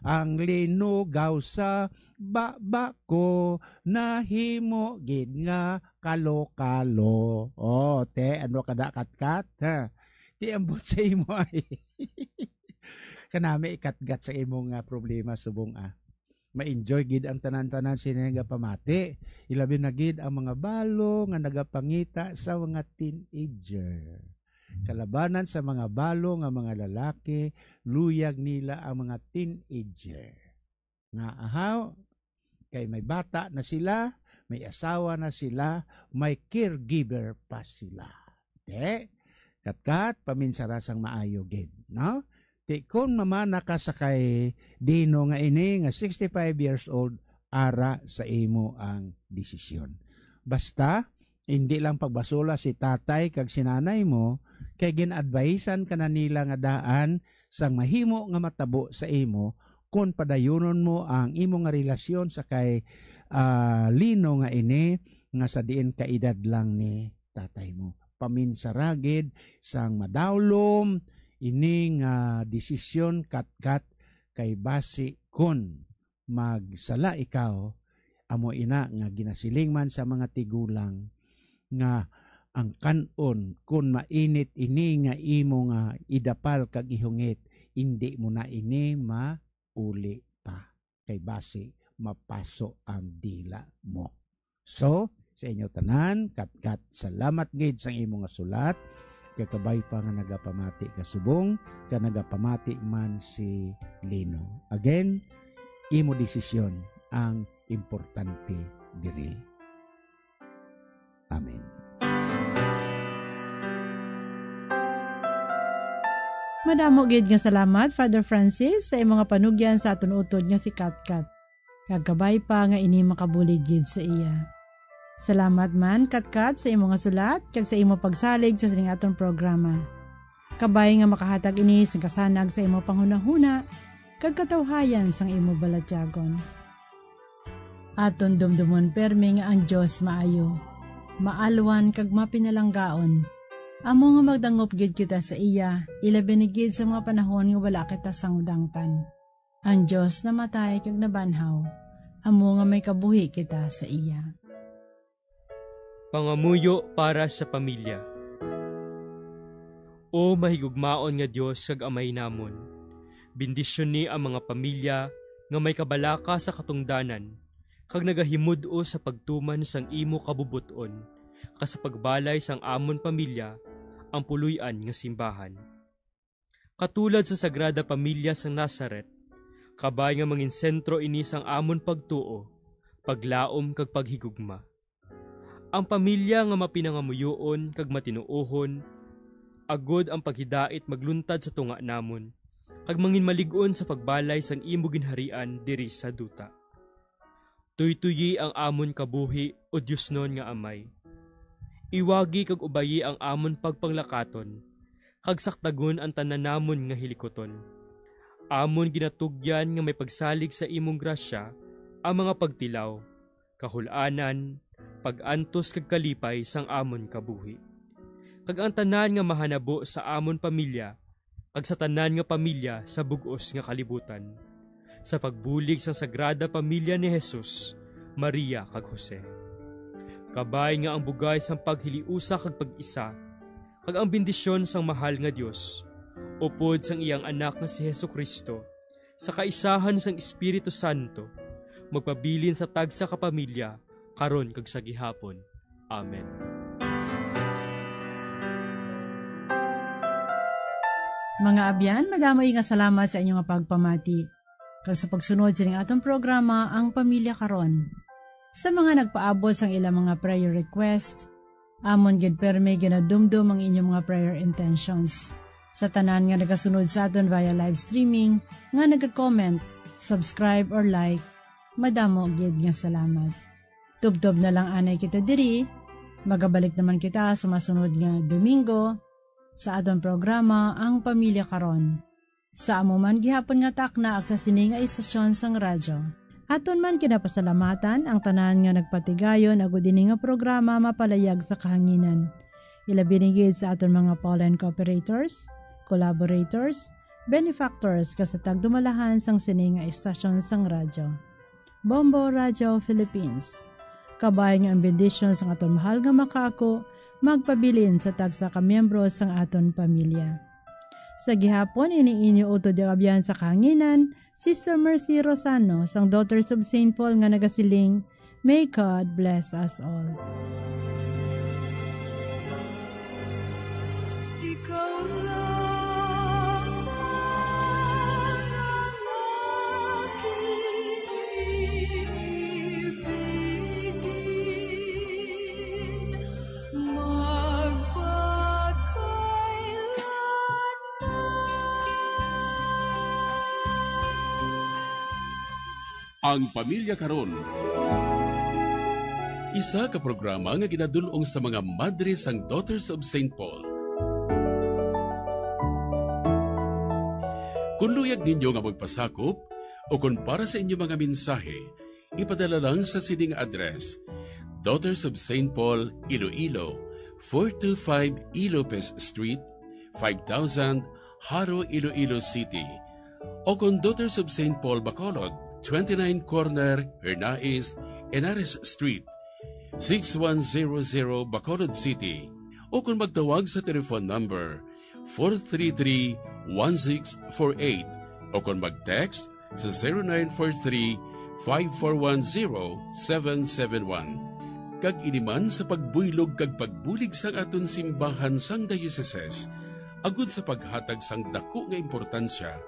S24: Ang linugaw sa baba ko nahimo gid nga kalo-kalo. Te ano kada katkat ha. Ti ambot sa imo ay. Kanami ikatgat sa imong problema subong ma-enjoy gid ang tanan-tanan sinega pamati. Ilabi na gid ang mga balo nga nagapangita sa mga teenager. Kalabanan sa mga balo nga mga lalaki, luyag nila ang mga teenager. Nga ahaw, kay may bata na sila, may asawa na sila, may caregiver pa sila. Katkat, paminsarasang maayo gid, no? Kung mamana ka sa kay Dino nga ini, nga 65 years old, ara sa imo ang desisyon. Basta, hindi lang pagbasula si tatay kag sinanay mo, kay gin-advisean ka na nila nga daan sang mahimo nga matabo sa imo kung padayonon mo ang imo nga relasyon sa kay Lino nga ini nga sa diin ka edad lang ni tatay mo. Paminsaragid sang madawlom ini nga desisyon katkat kay basi kun magsala ikaw amo ina nga ginasiling man sa mga tigulang nga ang kanon kun mainit ini nga imo nga idapal kag ihungit hindi mo na ini mauli pa kay base mapaso ang dila mo. So sa inyo tanan katkat salamat gid sang imo nga sulat kakabay pa nga nagapamati kasubong ka nagapamati man si Lino. Again imo desisyon ang importante diri. Amen.
S23: Madamo gid nga salamat Father Francis sa imong nga panugyan sa aton utod nga si Katkat. Kagkabay pa nga ini makabulig gid sa iya. Salamat man Katkat sa imong nga sulat kag sa imong pagsalig sa sining aton programa. Kabay nga makahatag ini sa kasanag sa imong panghunahuna kag katawhayan sang imong balatyagon. Aton dumdumon permi nga ang Dios maayo, maalwan kag mapinalanggaon. Amo nga magdangop gid kita sa iya, ilabi ni gid sa mga panahon nga wala kita sangdangpan. Ang Dios namatay kag nabanhaw, amo nga may kabuhi kita sa iya.
S12: Pangamuyo para sa pamilya. O mahigugmaon nga Dios kag amay namon, bendisyon ni ang mga pamilya nga may kabalaka sa katungdanan, kag nagahimud-o sa pagtuman sang imo kabubuton, kas pagbalay sang amon pamilya, ang puluyan nga simbahan. Katulad sa Sagrada Pamilya sang Nazaret, kabay nga mangin sentro ini sang amon pagtuo, paglaom kag paghigugma. Ang pamilya nga mapinangamuyoon kag matinuohon, agod ang paghidait magluntad sa tunga namon, kag mangin malig-on sa pagbalay sang imo ginharian diri sa duta. Tuytuyi ang amon kabuhi o Diosnon nga amay. Iwagi kag ubayi ang amon pagpanglakaton, kag saktagon ang tanan namon nga hilikoton. Amon ginatugyan nga may pagsalig sa imong grasya, ang mga pagtilaw, kahulanan, pag-antos kag kalipay sang amon kabuhi. Kag ang tanan nga mahanabo sa amon pamilya, kag sa tanan nga pamilya sa bugos nga kalibutan. Sa pagbulig sang sagrada pamilya ni Jesus, Maria kag Jose. Kabay nga ang bugay sang paghiliusa kag pag-isa, kag ang bendisyon sang mahal nga Dios, upod sang iyang anak nga si Jesucristo, sa kaisahan sang Espiritu Santo, magpabilin sa tagsa ka pamilya, karon kag sa gihapon. Amen.
S23: Mga abyan, madamay nga salamat sa inyong pagpamati. Kag sa pagsunod sa atong programa, Ang Pamilya Karon. Sa mga nagpaabot sang ilang mga prayer request, amon gid perme ginadumdum ang inyong mga prayer intentions. Sa tanan nga nagasunod sa aton via live streaming, nga nagka-comment, subscribe or like, madamo gid nga salamat. Tubtob na lang anay kita diri, magabalik naman kita sa masunod nga Domingo sa aton programa Ang Pamilya Karon. Sa amo man gihapon nga takna ag sa sini nga istasyon sang radyo. Aton man kinapasalamatan ang tanan nga nagpatigayon ag dinhi nga programa mapalayag sa kahanginan. Ilabi ni gid sa aton mga pollen cooperators, collaborators, benefactors kasatag dumalahan sang sini nga istasyon sang radyo. Bombo Radio Philippines. Kabay nga ang bendisyon sang aton mahal nga makaako magpabilin sa tagsa ka miyembro sang aton pamilya. Sa gihapon, iniinyo uto di abyan sa kahanginan, Sister Mercy Rosano, sang Daughters of St. Paul nga nagasiling, May God bless us all.
S14: Ikaw lang ang aking ibigin,
S15: Ang Pamilya Karon. Isa ka programa nga ginadulong sa mga madre sang Daughters of St. Paul. Kung luyag ninyo nga magpasakop o kung para sa inyo mga mensahe, ipadala lang sa sining address: Daughters of St. Paul, Iloilo, 425 Ilopez Street, 5000 Haro, Iloilo City. O kung Daughters of St. Paul, Bacolod, 29 Corner, Hernais, Henares Street, 6100 Bacolod City. O kung magtawag sa telephone number 433-1648 o kung mag-text sa 0943-5410-771. Kag iniman sa pagbuylog kag pagbulig sang aton simbahan sang dioceses, agud sa paghatag sang dako nga importansya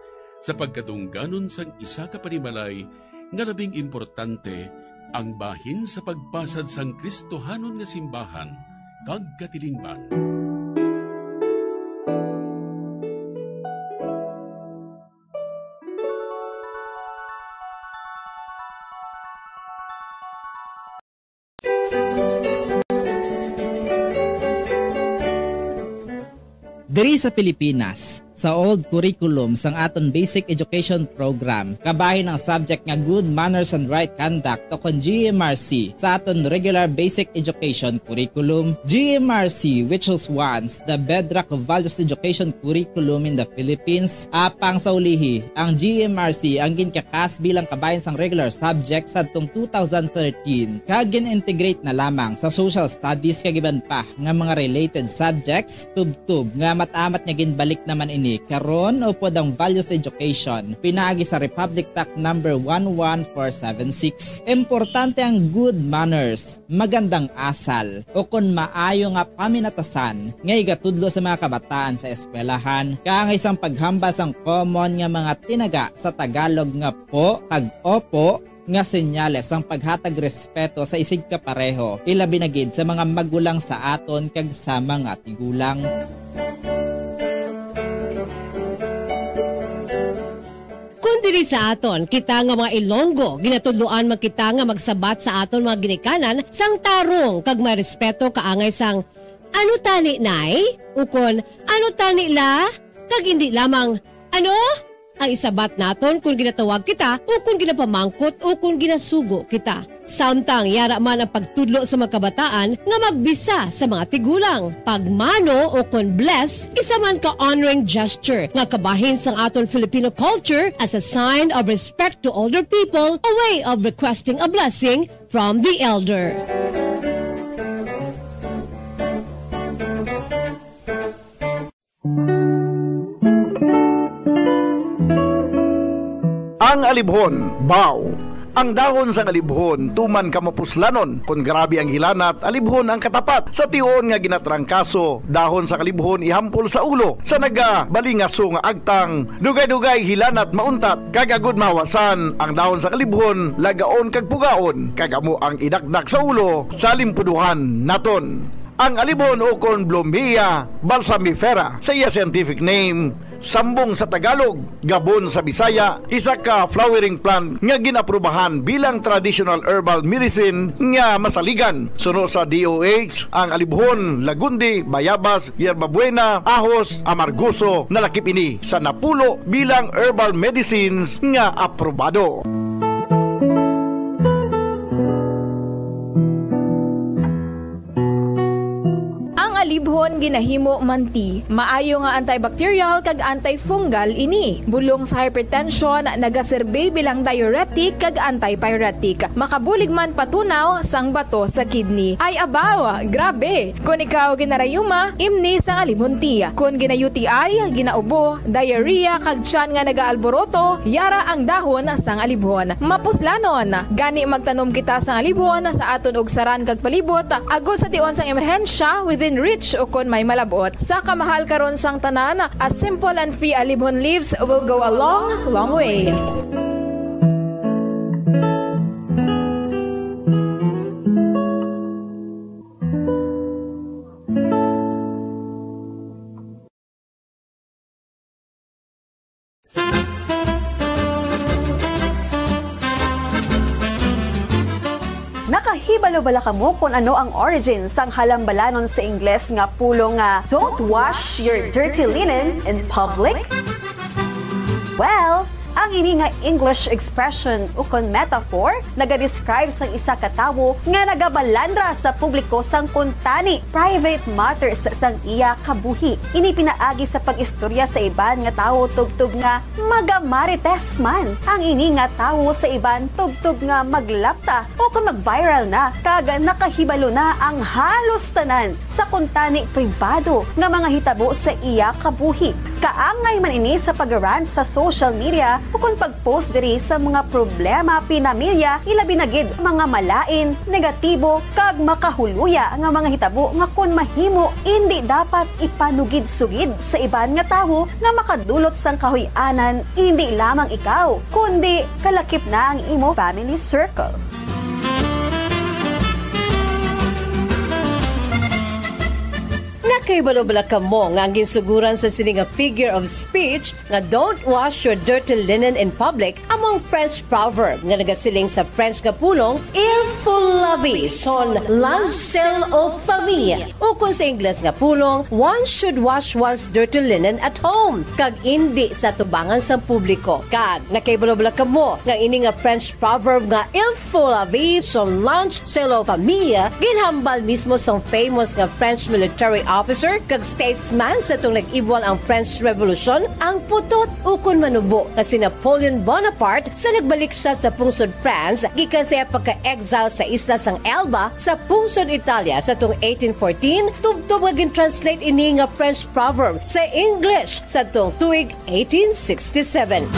S15: sa pagkadungganon sang isa ka panimalay nga labing importante, ang bahin sa pagpasad sang Kristohanon nga simbahan kag katilingban.
S9: Diri sa Pilipinas, sa old curriculum sang aton basic education program, kabahin ang subject nga good manners and right conduct o kon GMRC sa aton regular basic education curriculum. GMRC, which was once the bedrock of values education curriculum in the Philippines, apang sa ulihi, ang GMRC ang ginkakas bilang kabahin sang regular subject sa atong 2013, kag gin-integrate na lamang sa social studies kag iban pa nga mga related subjects, tub-tub nga matamat nga ginbalik naman ini karon upod ang values education pinaagi sa Republic Act number 11476. Importante ang good manners, magandang asal o kun maayo nga paminatasan nga igatudlo sa mga kabataan sa eskwelahan, kang isang paghambal sang common nga mga tinaga sa Tagalog nga po kag opo nga senyales ang paghatag respeto sa isig kapareho, ilabi na gid sa mga magulang sa aton kag sa mga tigulang.
S4: Diri sa aton, kita nga mga Ilonggo, ginatudloan man kita nga magsabat sa aton mga ginikanan sang tarong kag may respeto kaangay sang ano tani nay? Ukon, ano tani la? Kag hindi lamang ano? Ang isabat naton kung ginatawag kita o kung ginapamangkot o kung ginasugo kita. Samtang yara man ang pagtudlo sa mga kabataan nga magbisa sa mga tigulang. Pagmano o kung bless, isa man ka honoring gesture nga kabahin sang aton Filipino culture as a sign of respect to older people, a way of requesting a blessing from the elder.
S3: Ang alibhon, baw. Ang dahon sa alibhon, tuman kamapuslanon. Kung grabe ang hilanat, alibhon ang katapat. Sa tion nga ginatrangkaso, dahon sa alibhon ihampol sa ulo. Sa nagabalingaso nga agtang, dugay-dugay hilanat mauntat. Kagagod mahawasan, ang dahon sa alibhon, lagaon kag pugaon. Kagamo ang idakdak sa ulo, sa limpuduhan naton. Ang alibhon o kon Bloemia balsamifera sa iya scientific name, sambong sa Tagalog, gabon sa Bisaya, isa ka flowering plant nga ginaprubahan bilang traditional herbal medicine nga masaligan. Suno sa DOH, ang alibhon, lagundi, bayabas, yerbabuena, ahos, amargoso, nalakip ini sa napulo bilang herbal medicines nga aprobado.
S10: Alibhon ginahimo manti, maayo nga antibacterial kag antifungal ini. Bulong sa hypertension, nagaserbe bilang diuretic kag antipyretic. Makabulig man patunaw sang bato sa kidney. Ay abaw, grabe. Kung ikaw ginarayuma, imni sang alibhon ti. Kung gina-UTI, ginaubo, diarrhea kag tiyan nga nagaalboroto, yara ang dahon sang alibhon. Mapuslanon, gani magtanom kita sang alibhon sa aton og saran kag palibot, agos sa tion sang emerhensya within reach o kon may malabot. Sa kamahal karon sang tanan, a simple and free alibhon leaves will go a long way.
S11: Nakahibalo-bala ka mo kung ano ang origin sang halambalanon sa Ingles nga pulong nga don't wash your dirty linen in public? Well, ang ini nga English expression o kon metaphor naga-describe sang isa ka tawo nga nagabalandra sa publiko sang kuntani private matters sang iya kabuhi. Ini pinaagi sa pag-istorya sa iban nga tawo tugtog nga magamarites man. Ang ini nga tawo sa iban tugtog nga maglapta o kung mag-viral na kag nakahibalo na ang halos tanan sa kuntani pribado nga mga hitabo sa iya kabuhi. Kaangay man ini sa pag-rant sa social media o kung pag-post diri sa mga problema pinamilya, ilabi na gid mga malain, negatibo, kag makahuluya nga mga hitabo nga kung mahimo hindi dapat ipanugid-sugid sa iban nga tawo nga makadulot sang kahuy-anan hindi lamang ikaw, kundi kalakip na ang imo family circle.
S4: Nakahibalo-bala ka mo nga ang ginsuguran sa sining nga figure of speech nga don't wash your dirty linen in public among French proverb nga nagasiling sa French nga pulong il faut laver son linge aux famille o kung sa Ingles nga pulong one should wash one's dirty linen at home kag indi sa tubangan sa publiko. Kag nakahibalo-bala ka mo nga ini nga French proverb nga il faut laver son linge aux famille ginhambal mismo sang famous nga French military officer kag statesman sa itong nag-ibwal ang French Revolution, ang putot ukon manubo na si Napoleon Bonaparte sa nagbalik siya sa pungsod France gikan sa pagka-exile sa isla sang Elba sa pungsod Italia sa itong 1814 tubtob nga gin-translate ini nga French proverb sa English sa itong tuig 1867.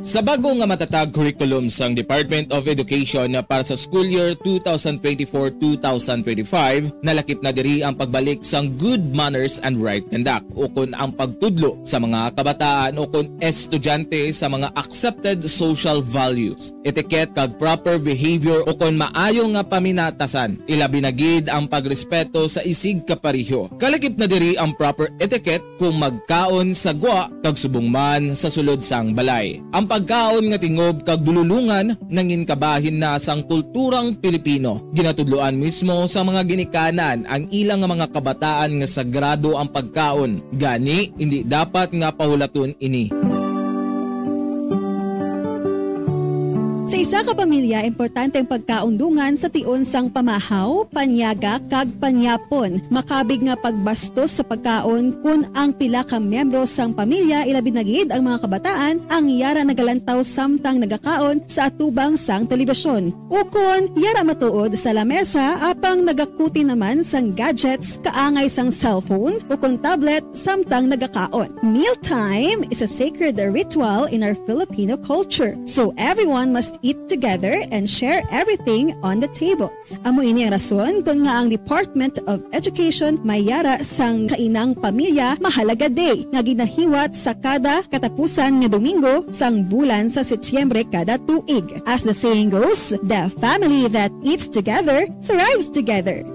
S2: Sa bago nga matatag curriculum sang Department of Education para sa school year 2024-2025, nalakip na diri ang pagbalik sang good manners and right conduct o kun ang pagtudlo sa mga kabataan o kun estudyante sa mga accepted social values, etiquette kag proper behavior o kun maayo nga paminatasan, ilabi na gid ang pagrespeto sa isig kapariho. Kalakip na diri ang proper etiquette kung magkaon sa gwa kag subong man sa sulod sang balay. Ang pagkaon nga tingob kag dululungan nangin kabahin na sang kulturang Pilipino. Ginatudloan mismo sa mga ginikanan ang ilang nga mga kabataan nga sagrado ang pagkaon. Gani hindi dapat nga pahulaton ini.
S1: Sa isa ka pamilya, importante ang pagkaundungan sa tion sang pamahaw, panyaga, kag panyapon. Makabig nga pagbastos sa pagkaon kun ang pila ka miyembro sang pamilya ilabi na gid ang mga kabataan ang yara nagalantaw samtang nagakaon sa atubang sang telebisyon. Ukon, yara matuod sa lamesa apang nagakuti naman sang gadgets kaangay sang cellphone ukon tablet samtang nagakaon. Mealtime is a sacred ritual in our Filipino culture. So everyone must eat together and share everything on the table. Amo ini ang rason kung nga ang Department of Education mayara sang kainang pamilya mahalaga day nga ginahiwat sa kada katapusan nga Domingo sang bulan sa Setyembre kada tuig. As the saying goes, the family that eats together thrives together.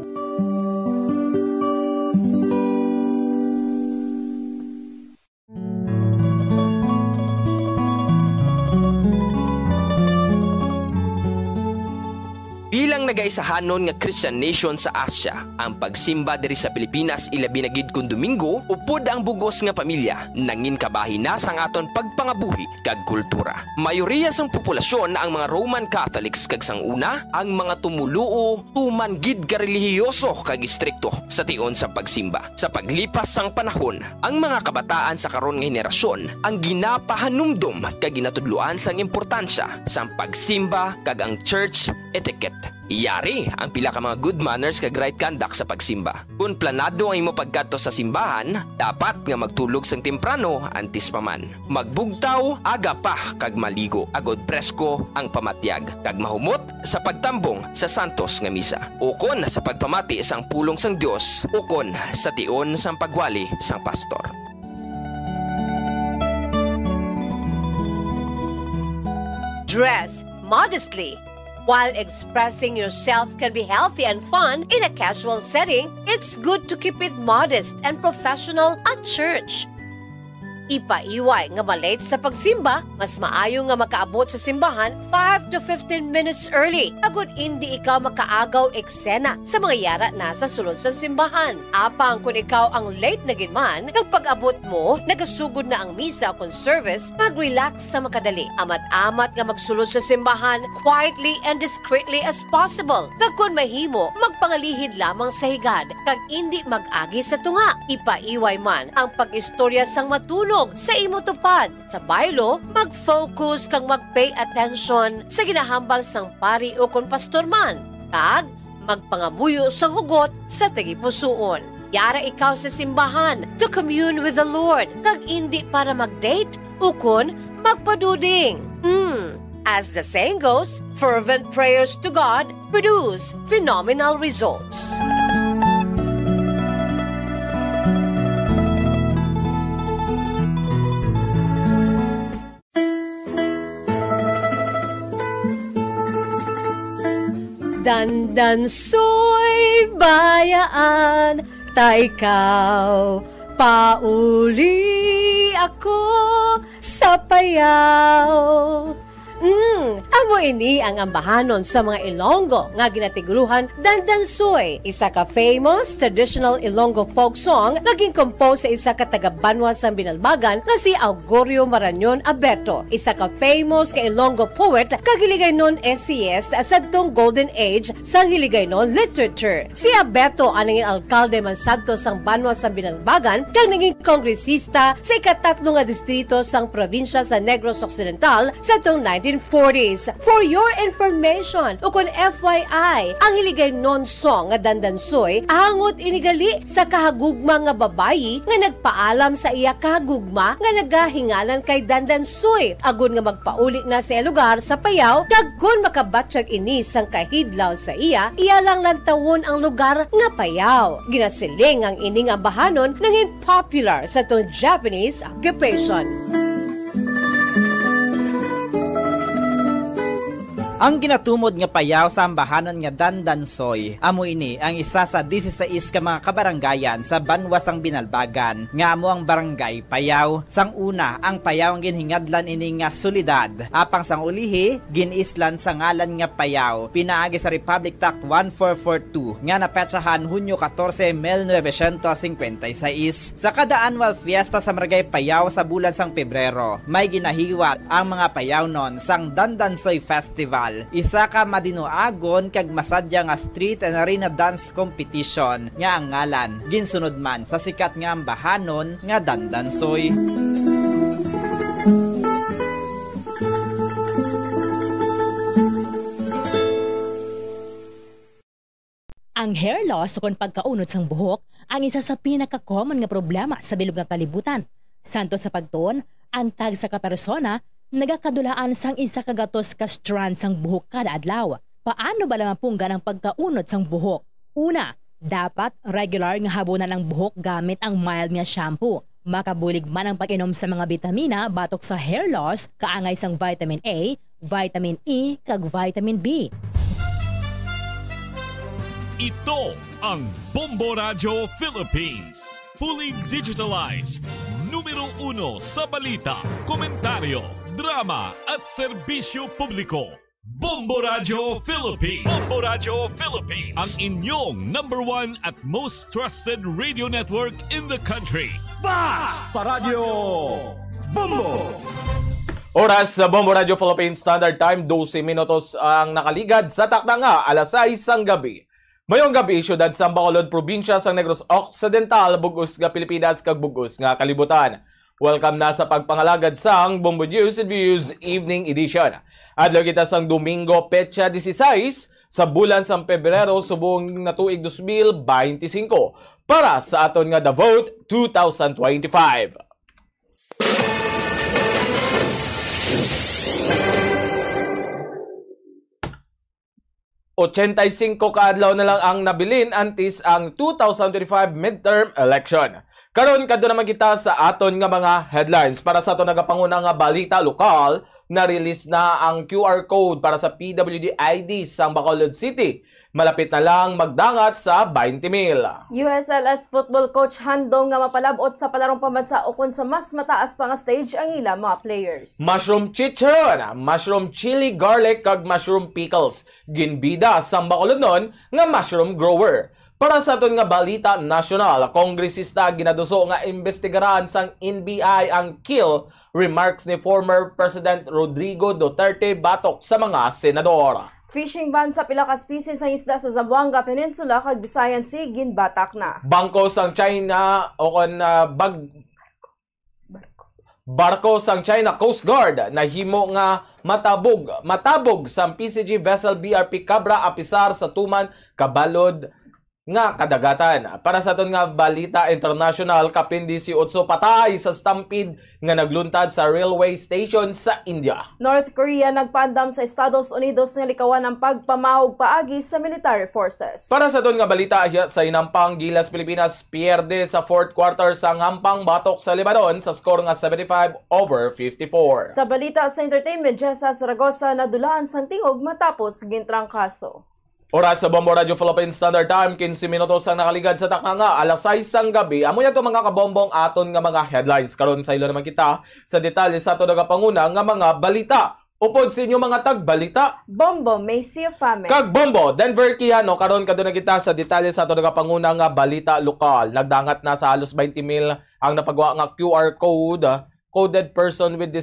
S13: Bilang nagaisahanon nga Christian nation sa Asia, ang pagsimba diri sa Pilipinas ilabi na gid kun Domingo upod ang bugos nga pamilya nangin kabahin na sang aton pagpangabuhi kag kultura. Mayoriya sang populasyon ang mga Roman Catholics kag sang una ang mga tumuluo tuman gid ka relihiyoso kag istrikto sa tion sa pagsimba. Sa paglipas sang panahon, ang mga kabataan sa karon nga henerasyon ang ginapahanumdum kag ginatudloan sang importansya sang pagsimba kag ang church etiquette. Iyari ang pila ka mga good manners kag right conduct sa pagsimba. Kung planado ang imo pagkadto sa simbahan, dapat nga magtulog sang temprano antes pa man. Magbugtaw aga pa kag maligo agod presko ang pamatyag kag mahumot sa pagtambong sa santos nga misa. Ukon sa pagpamati sang pulong sang Dios, ukon sa tion sang pagwali sang pastor.
S4: Dress modestly. While expressing yourself can be healthy and fun in a casual setting, it's good to keep it modest and professional at church. Ipaiway nga malate sa pagsimba, mas maayo nga makaabot sa simbahan 5 to 15 minutes early. Agud hindi ikaw makaagaw eksena sa mga yara na sa sulod sa simbahan. Apang kung ikaw ang late na ginman, pag-abot mo, nagasugod na ang misa o service, mag-relax sa makadali. Amat-amat nga magsulod sa simbahan quietly and discreetly as possible. Kung mahimo, magpangalihid lamang sa higad, kag hindi mag-agi sa tunga. Ipaiway man ang pag-istorya sang matulog sa imo tupad. Sa baylo, mag-focus kang mag-pay attention sa ginahambal sang pari o kon pastor man. Kag, magpangamuyo sang hugot sa tagipusoon. Yara ikaw sa simbahan to commune with the Lord. Kag hindi para mag-date o kon magpaduding. As the saying goes, fervent prayers to God produce phenomenal results. Dandansoy bayaan, ta ikaw, pauli ako sa payaw. Amo ini ang ambahanon sa mga Ilonggo nga ginatiguluhan Dandansoy, isa ka famous traditional Ilonggo folk song naging compose sa isa ka taga-Banwa sa Binalbagan nga si Augurio Marañon Abeto, isa ka famous ka Ilonggo poet kag Hiligaynon essayist sa tong golden age sa Hiligaynon literature. Si Abeto ang naging alkalde man sadto sang Banwa sa Binalbagan kag naging kongresista sa ikatatlo nga distrito sang probinsya sa Negros Occidental sa tong 1940s. For your information, o kung FYI, ang Hiligaynon song nga Dandansoy angot inigali sa kahagugma nga babayi nga nagpaalam sa iya kahagugma nga nagahingalan kay Dandansoy. Agon nga magpauli na sa lugar sa Payaw, dagkon makabatsyag ini sang kahidlaw sa iya lang lantawon ang lugar nga Payaw. Ginasiling ang ining ambahanon nangin popular sa tong Japanese occupation.
S9: Ang ginatumod nga payaw sa ambahanon nga Dandansoy, amo ini ang isa sa 16 ka mga kabaranggayan sa Banwasang Binalbagan, nga amo ang barangay Payaw. Sang una, ang payaw ang ginhingadlan ini nga Solidad, apang sang ulihi, ginislan sa ngalan nga Payaw, pinaagi sa Republic Act 1442, nga napetsahan Hunyo 14, 1956. Sa kada annual fiesta sa Maragay Payaw sa bulan sang Pebrero, may ginahiwat ang mga payaw non sang Dandansoy Festival. Isa ka madinuagon kag masadya nga street and arena dance competition nga ang ngalan ginsunod man sa sikat nga ambahanon nga Dandansoy.
S6: Ang hair loss o kung pagkaunod sang buhok ang isa sa pinaka-common nga problema sa bilog nga kalibutan. Santo sa pagtuon, ang tag sa kapersona nagakadulaan sang isa kagatos ka strand sang buhok kada adlaw. Paano ba lamang punggan ang pagkaunod sang buhok? Una, dapat regular nga habunan ang buhok gamit ang mild nga shampoo. Makabulig man ang pag-inom sa mga bitamina batok sa hair loss, kaangay sang vitamin A, vitamin E, kag vitamin B.
S7: Ito ang Bombo Radio Philippines. Fully digitalized. Numero 1 sa balita, komentaryo, drama at serbisyo publiko. Bombo Radio Philippines. Bombo Radio Philippines. Ang inyong #1 at most trusted radio network in the country.
S2: Basta Radio Bombo! Oras sa Bombo Radio Philippines Standard Time, 12 minutos ang nakaligad sa takda nga, alas 6 ang gabi. Mayong gabi, syudad sa Bacolod, probinsya sa Negros Occidental, bugos nga Pilipinas kag bugos nga kalibutan. Welcome na sa pagpangalagad sang Bombo News and Views Evening Edition. Adlaw kita sang Domingo, petsa 16 sa bulan sang Pebrero subong na tuig 2025 para sa aton nga The Vote 2025. 85 kaadlaw na lang ang nabilin antes ang 2025 midterm election. Karon kadto naman kita sa aton nga mga headlines para sa aton nagapanguna nga balita lokal. Na-release na ang QR code para sa PWD ID sa Bacolod City. Malapit na lang magdangat sa 20,000.
S20: USLS football coach handong nga mapalabot sa palarong pambansa ukon sa mas mataas pa nga stage ang ilang mga players.
S2: Mushroom chicharon, mushroom chili garlic kag mushroom pickles. Ginbida sa Bacolod nun nga mushroom grower. Para sa aton nga balita nasyonal, kongresista ginaduso nga investigaran sang NBI ang kill remarks ni former President Rodrigo Duterte batok sa mga senador.
S20: Fishing ban sa pila ka species ng isda sa Zamboanga Peninsula kag Visayan Sea ginbatak na.
S2: Bangko sang China o kon barko sang China Coast Guard nahimo nga matabog sang PCG vessel BRP Cabra apisar sa tuman kabalod nga kadagatan. Para sa aton nga balita international, kapin 18 patay sa stampede nga nagluntad sa railway station sa India.
S20: North Korea nagpaandam sa Estados Unidos nga likawan ang pagpamahog paagi sa military forces.
S2: Para sa aton nga balita sa inampang Gilas Pilipinas pierde sa fourth quarter sang hampang batok sa Lebanon sa score nga 75-54.
S20: Sa balita sa entertainment, Jessa Zaragoza nadulaan sang tingog matapos gintrangkaso.
S2: Oras sa Bombo Radio Philippines Standard Time, 15 minutos ang nakaligad sa takna nga, alas 6 ang gabi. Amo yan ito mga kabombong aton nga mga headlines. Karon sa ilo naman kita sa detalye sa aton nagapanguna nga mga balita. Upod sa inyo mga tagbalita.
S20: Bombo, Macy Fame.
S2: Kag Bombo, Denver Kiano. Karon kadto na kita sa detalye sa aton nagapanguna nga balita lokal. Nagdangat na sa halos 20,000 ang napagawa nga QR code. Coded person with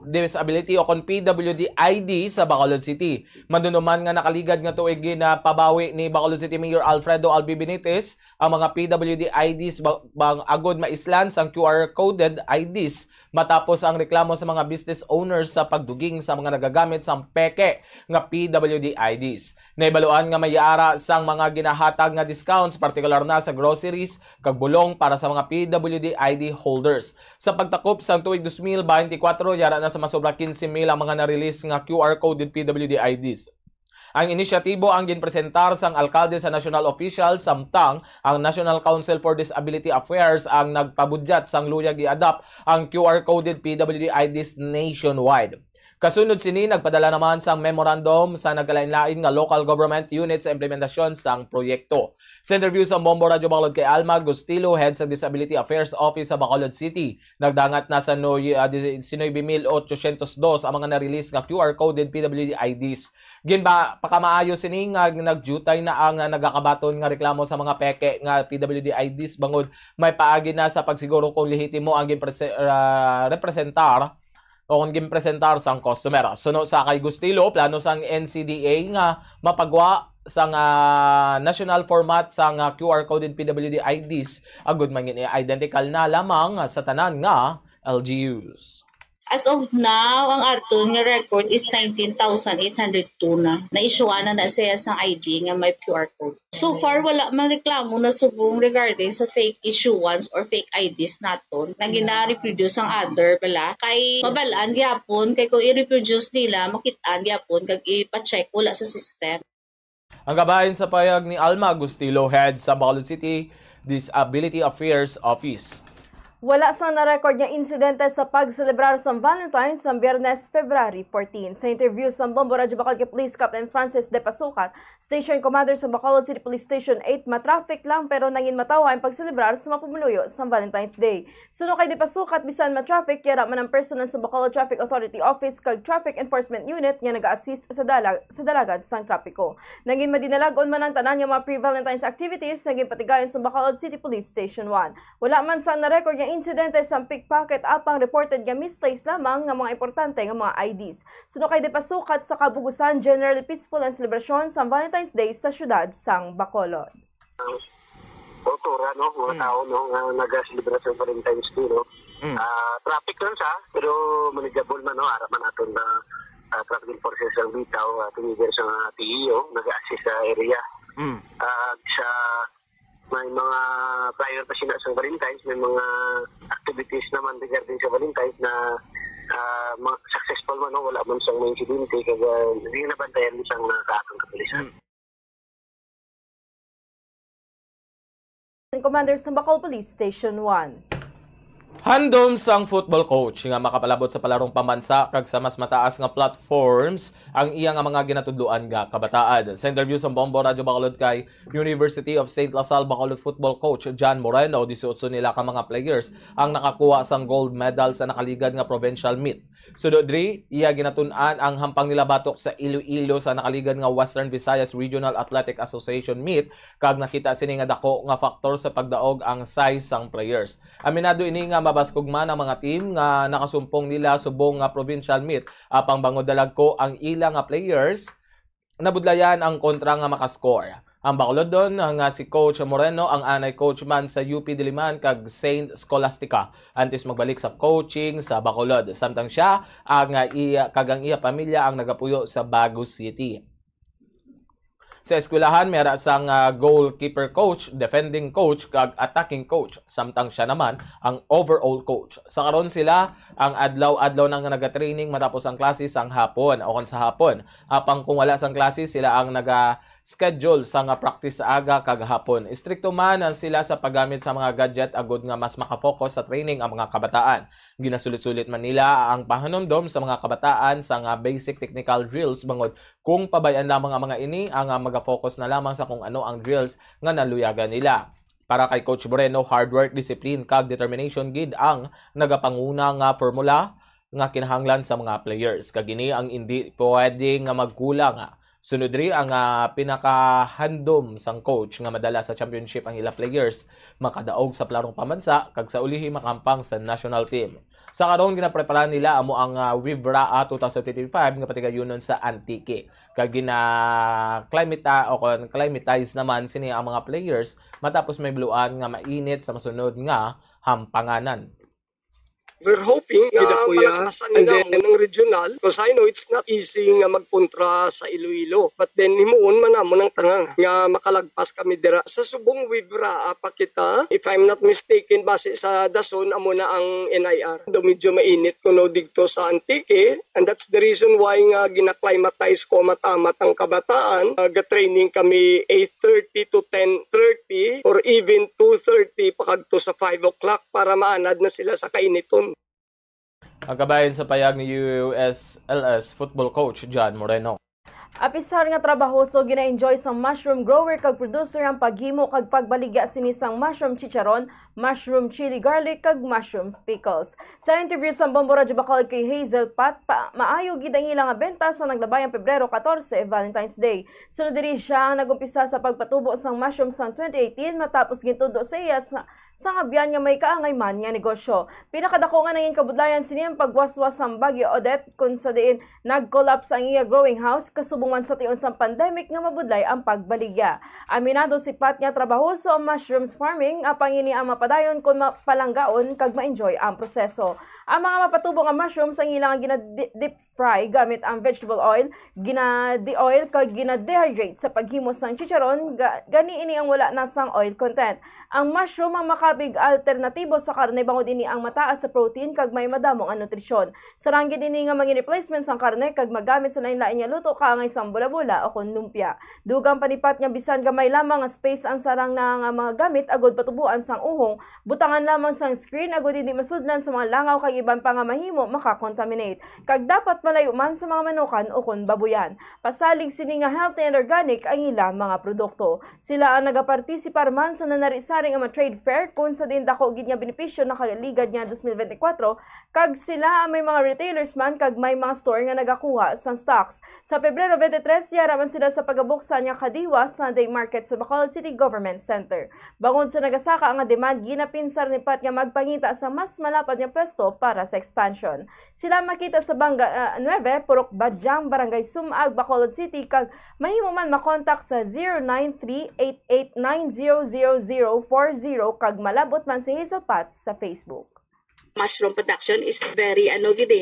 S2: disability o kon PWD ID sa Bacolod City. Madunuman nga nakaligad nga tuig na pabawi ni Bacolod City Mayor Alfredo Albi Benitez ang mga PWD IDs bang agod maislan sang QR coded IDs matapos ang reklamo sa mga business owners sa pagduging sa mga nagagamit sang peke nga PWD IDs. Naibaluan nga mayara sang mga ginahatag nga discounts partikular na sa groceries kag bulong para sa mga PWD ID holders. Sa pagtakop sang tuig 2024 yara na sa masobra 15,000 ang mga na-release nga QR coded PWD IDs. Ang inisyatibo ang ginpresentar sang alkalde sa national official samtang ang National Council for Disability Affairs ang nagpabudyat sang luyag i-adapt ang QR coded PWD IDs nationwide. Kasunod sini nagpadala naman sang memorandum sa nagkalain-lain nga local government unit sa implementasyon sang proyekto. Sa interview sa Bombo Radio Bacolod kay Alma Gustilo, head sa Disability Affairs Office sa Bacolod City, nagdangat na sa 19,802 ang mga na-release nga QR-coded PWD IDs. Ginba pakamaayo sini nga nagjutay na ang nagakabaton nga reklamo sa mga peke nga PWD IDs bangod may paagi na sa pagsiguro kung lehitimo ang representar o kung gimpresentar sang customer. Suno sa kay Gustilo, plano sang NCDA nga mapagwa sang national format sang QR-coded PWD IDs agud mangin identical na lamang sa tanan nga LGUs.
S5: As of now, ang aton nga record is 19,802 na. Na-issuean na siya sa ID nga may QR code. So far, wala man reklamo na subong regarding sa fake issuance or fake IDs naton na gina-reproduce ang other bala. Kay mabalaan gyapon, kay kung i-reproduce nila, makitaan gyapon, kag ipa-check wala sa system.
S2: Ang gabahin sa payag ni Alma Gustilo, head sa Bacolod City Disability Affairs Office.
S20: Wala sang na-record nga insidente sa pagselebrar sa Valentine's sa Biyernes, February 14. Sa interview sa Bombo Radio Bacolod kay Police Captain Francis De Pasukat, Station Commander sa Bacolod City Police Station 8, matraffic lang pero nangin matawa ang pagselebrar sa mapumuluyo sa Valentine's Day. Suno kay De Pasukat, bisan matraffic, yara man ang personal sa Bacolod Traffic Authority Office kag Traffic Enforcement Unit nga nag-assist sa dalagan sang trapiko. Nangin madinalagon man ang tanan nga mga pre-Valentine's activities naging patigayon sa Bacolod City Police Station 1. Wala man sang na-record nga insidente sa pickpocket apang reported nga misplaced lamang nga mga importante nga mga IDs. Suno kay De Pasukat sa kabugusan, generally peaceful ang celebration sa Valentine's Day sa syudad sang Bacolod.
S8: Otora, no? Mga tao, no? Nag-celebration sa Valentine's Day, no? Traffic lang siya, pero manageable man, no? Araman natin na traffic enforcers ang bitaw, tinigil sa TEO, nag-assist sa area. Sa may mga prior pa sila sa Valentine's, may mga activities naman regarding sa Valentine's na successful man, no? Wala man siyang may insidente, kaya hindi nabantayan siyang kaatong kapulisan.
S20: Commander sa Bacolod Police Station 1.
S2: Handom sang football coach nga makapalabot sa palarong pambansa kag sa mas mataas nga platforms ang iya nga mga ginatudloan nga kabataan. Sa interview sa Bombo Radio Bacolod kay University of St. Lasal Bacolod football coach John Moreno, 18 nila ka mga players ang nakakuha sang gold medal sa nakaligad nga provincial meet. Sudod diri, iya ginatun-an ang hampang nila batok sa Iloilo sa nakaligad nga Western Visayas Regional Athletic Association meet kag nakita sini nga dako nga faktor sa pagdaog ang size sang players. Aminado ini nga mabaskog man ang mga team nga nakasumpong nila subong nga provincial meet apang bangod dalag ko ang ilang nga players nabudlayan ang kontra nga makascore. Ang Bacolod doon nga si Coach Moreno ang anay coach man sa UP Diliman kag Saint Scholastica antes magbalik sa coaching sa Bacolod. Samtang siya ang kagang iya pamilya ang nagapuyo sa Bago City. Sa eskwelahan, mayroon sang goalkeeper coach, defending coach, kag attacking coach. Samtang siya naman ang overall coach. Sa karon sila, ang adlaw-adlaw nang nagatraining matapos ang klase sang hapon o sa hapon. Apang kung wala sang klase, sila ang schedule sa nga practice sa aga kag hapon. Istrikto man sila sa paggamit sa mga gadget agud nga mas makafocus sa training ang mga kabataan. Ginasulit-sulit man nila ang pahanomdom sa mga kabataan sa nga basic technical drills bangod kung pabayan lamang ang mga ini ang maga-focus na lamang sa kung ano ang drills nga naluyagan nila. Para kay Coach Moreno, hard work, discipline kag determination gid ang nagapanguna nga formula nga kinahanglan sa mga players. Kag ini ang hindi pwedeng nga magkulang. Sunod rin ang pinakahandom sang coach nga madala sa championship ang ila players makadaog sa plarong pambansa kag sa ulihi makampang sa national team. Sa karon ginaprepara nila amo ang WIVRA 2025 nga patigayonon sa Antique. Kag climatize naman sini ang mga players matapos may bluan nga mainit sa masunod nga hampanganan.
S21: We're hoping palakasan nila ng regional because I know it's not easy nga magpuntra sa Iloilo. But then himuon man namon ang tanan nga makalagpas kami dira sa subong WIVRA pa kita. If I'm not mistaken base sa dason amo na ang NIR. Do medyo mainit kuno digto sa Antique and that's the reason why nga gina-climatize ko matamat ang kabataan. Ga-training kami 8:30 to 10:30 or even 2:30 pakadto sa 5 o'clock para maanad na sila sa kainiton.
S2: Ang kabayan sa payag ni USLS football coach John Moreno.
S20: Apisar nga trabahoso gina-enjoy sang mushroom grower kag producer ang paghimo kag pagbaligya sinisang mushroom chicharon, mushroom chili garlic kag mushroom pickles. Sa interview sa Bombo Radio Bacolod kay Hazel Pat, maayo gid ang ilang benta sa naglabayang Pebrero 14, Valentine's Day. Sunod diri siya ang nagumpisa sa pagpatubo sang mushroom sang 2018 matapos gintudo sa iya sa ngabyan nga may kaangay man nga negosyo. Pinakadako nga nangin kabudlayan siniyang pagwaswas sang Bagyo Odette kung sa diin nag-collapse ang iya growing house kasubungan sa tion sang pandemic nga mabudlay ang pagbaligya. Aminado si Pat nga trabahoso ang mushrooms farming apang ini ang mapadayon kung mapalanggaon kag ma-enjoy ang proseso. Ang mga mapatubo nga mushrooms ang ilang gina-deep fry gamit ang vegetable oil, gina-de-oil kag gina-dehydrate sa paghimo sang chicharon, gani ini ang wala na sang oil content. Ang mushroom ang makabig alternatibo sa karne bangod ini ang mataas sa protein kag may madamong ang nutrisyon. Saranggi ini nga mga replacement sang karne kag magamit sa lain-lain nga luto kaangay sang bula-bula o kun lumpia. Dugang panipat nga bisan gamay lamang nga space ang sarang na nga mga gamit agod patubuan sang uhong, butangan lamang sang screen agod hindi masudlan sa mga langaw kag iban pa nga mahimo makakontaminate. Kag dapat malayo man sa mga manukan o kun babuyan. Pasalig sini nga healthy and organic ang ilang mga produkto. Sila ang nagapartisipar man sa nanarisaring ang trade fair kung sa din dako gid nga benepisyo na kagaligad niya 2024 kag sila ang may mga retailers man kag may mga store nga nagakuha sang stocks. Sa Pebrero 23 yaraman sila sa pagabuksan nga kadiwa Sunday market sa Bacolod City Government Center. Bangod sa nagasaka ang demand ginapinsar ni Pat nga magpangita sa mas malapad nga pwesto para sa expansion. Sila makita sa Banga 9 Purok Badyang Barangay Sumag Bacolod City kag mahimo man makontak sa 0938890040 kag malabot man si Hazel Pat sa Facebook.
S17: Mushroom production is very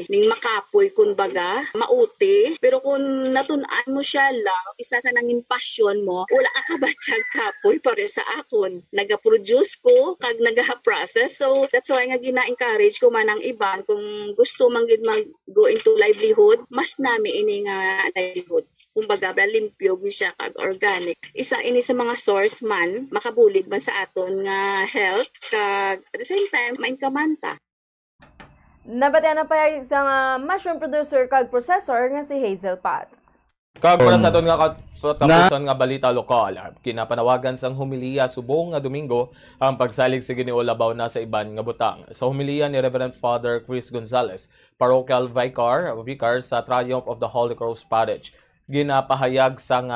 S17: ning makapoy kumbaga, mauti, pero kung natun-an mo siya lang, isa sa nangin passion mo, wala ka kabatyag kapoy para sa akon. Naga-produce ko kag naga-process, so that's why nga gina-encourage ko man ang iban kung gusto man gid mag-go into livelihood, mas nami ini nga livelihood. Kumbaga limpyo gyud siya kag organic. Isa ini sa mga source man makabulig man sa aton nga health kag at the same time mainkamanta.
S20: Nabatian na pa isang mushroom producer kag processor nga si Hazel Pat.
S2: Kag para sa aton nga katapusan nga balita lokal, kinapanawagan sang humiliya subong nga Domingo ang pagsalig sa Ginoo labaw na sa iban nga butang. Sa humiliya ni Reverend Father Chris Gonzales, parochial vicar sa Triumph of the Holy Cross Parish, ginapahayag sang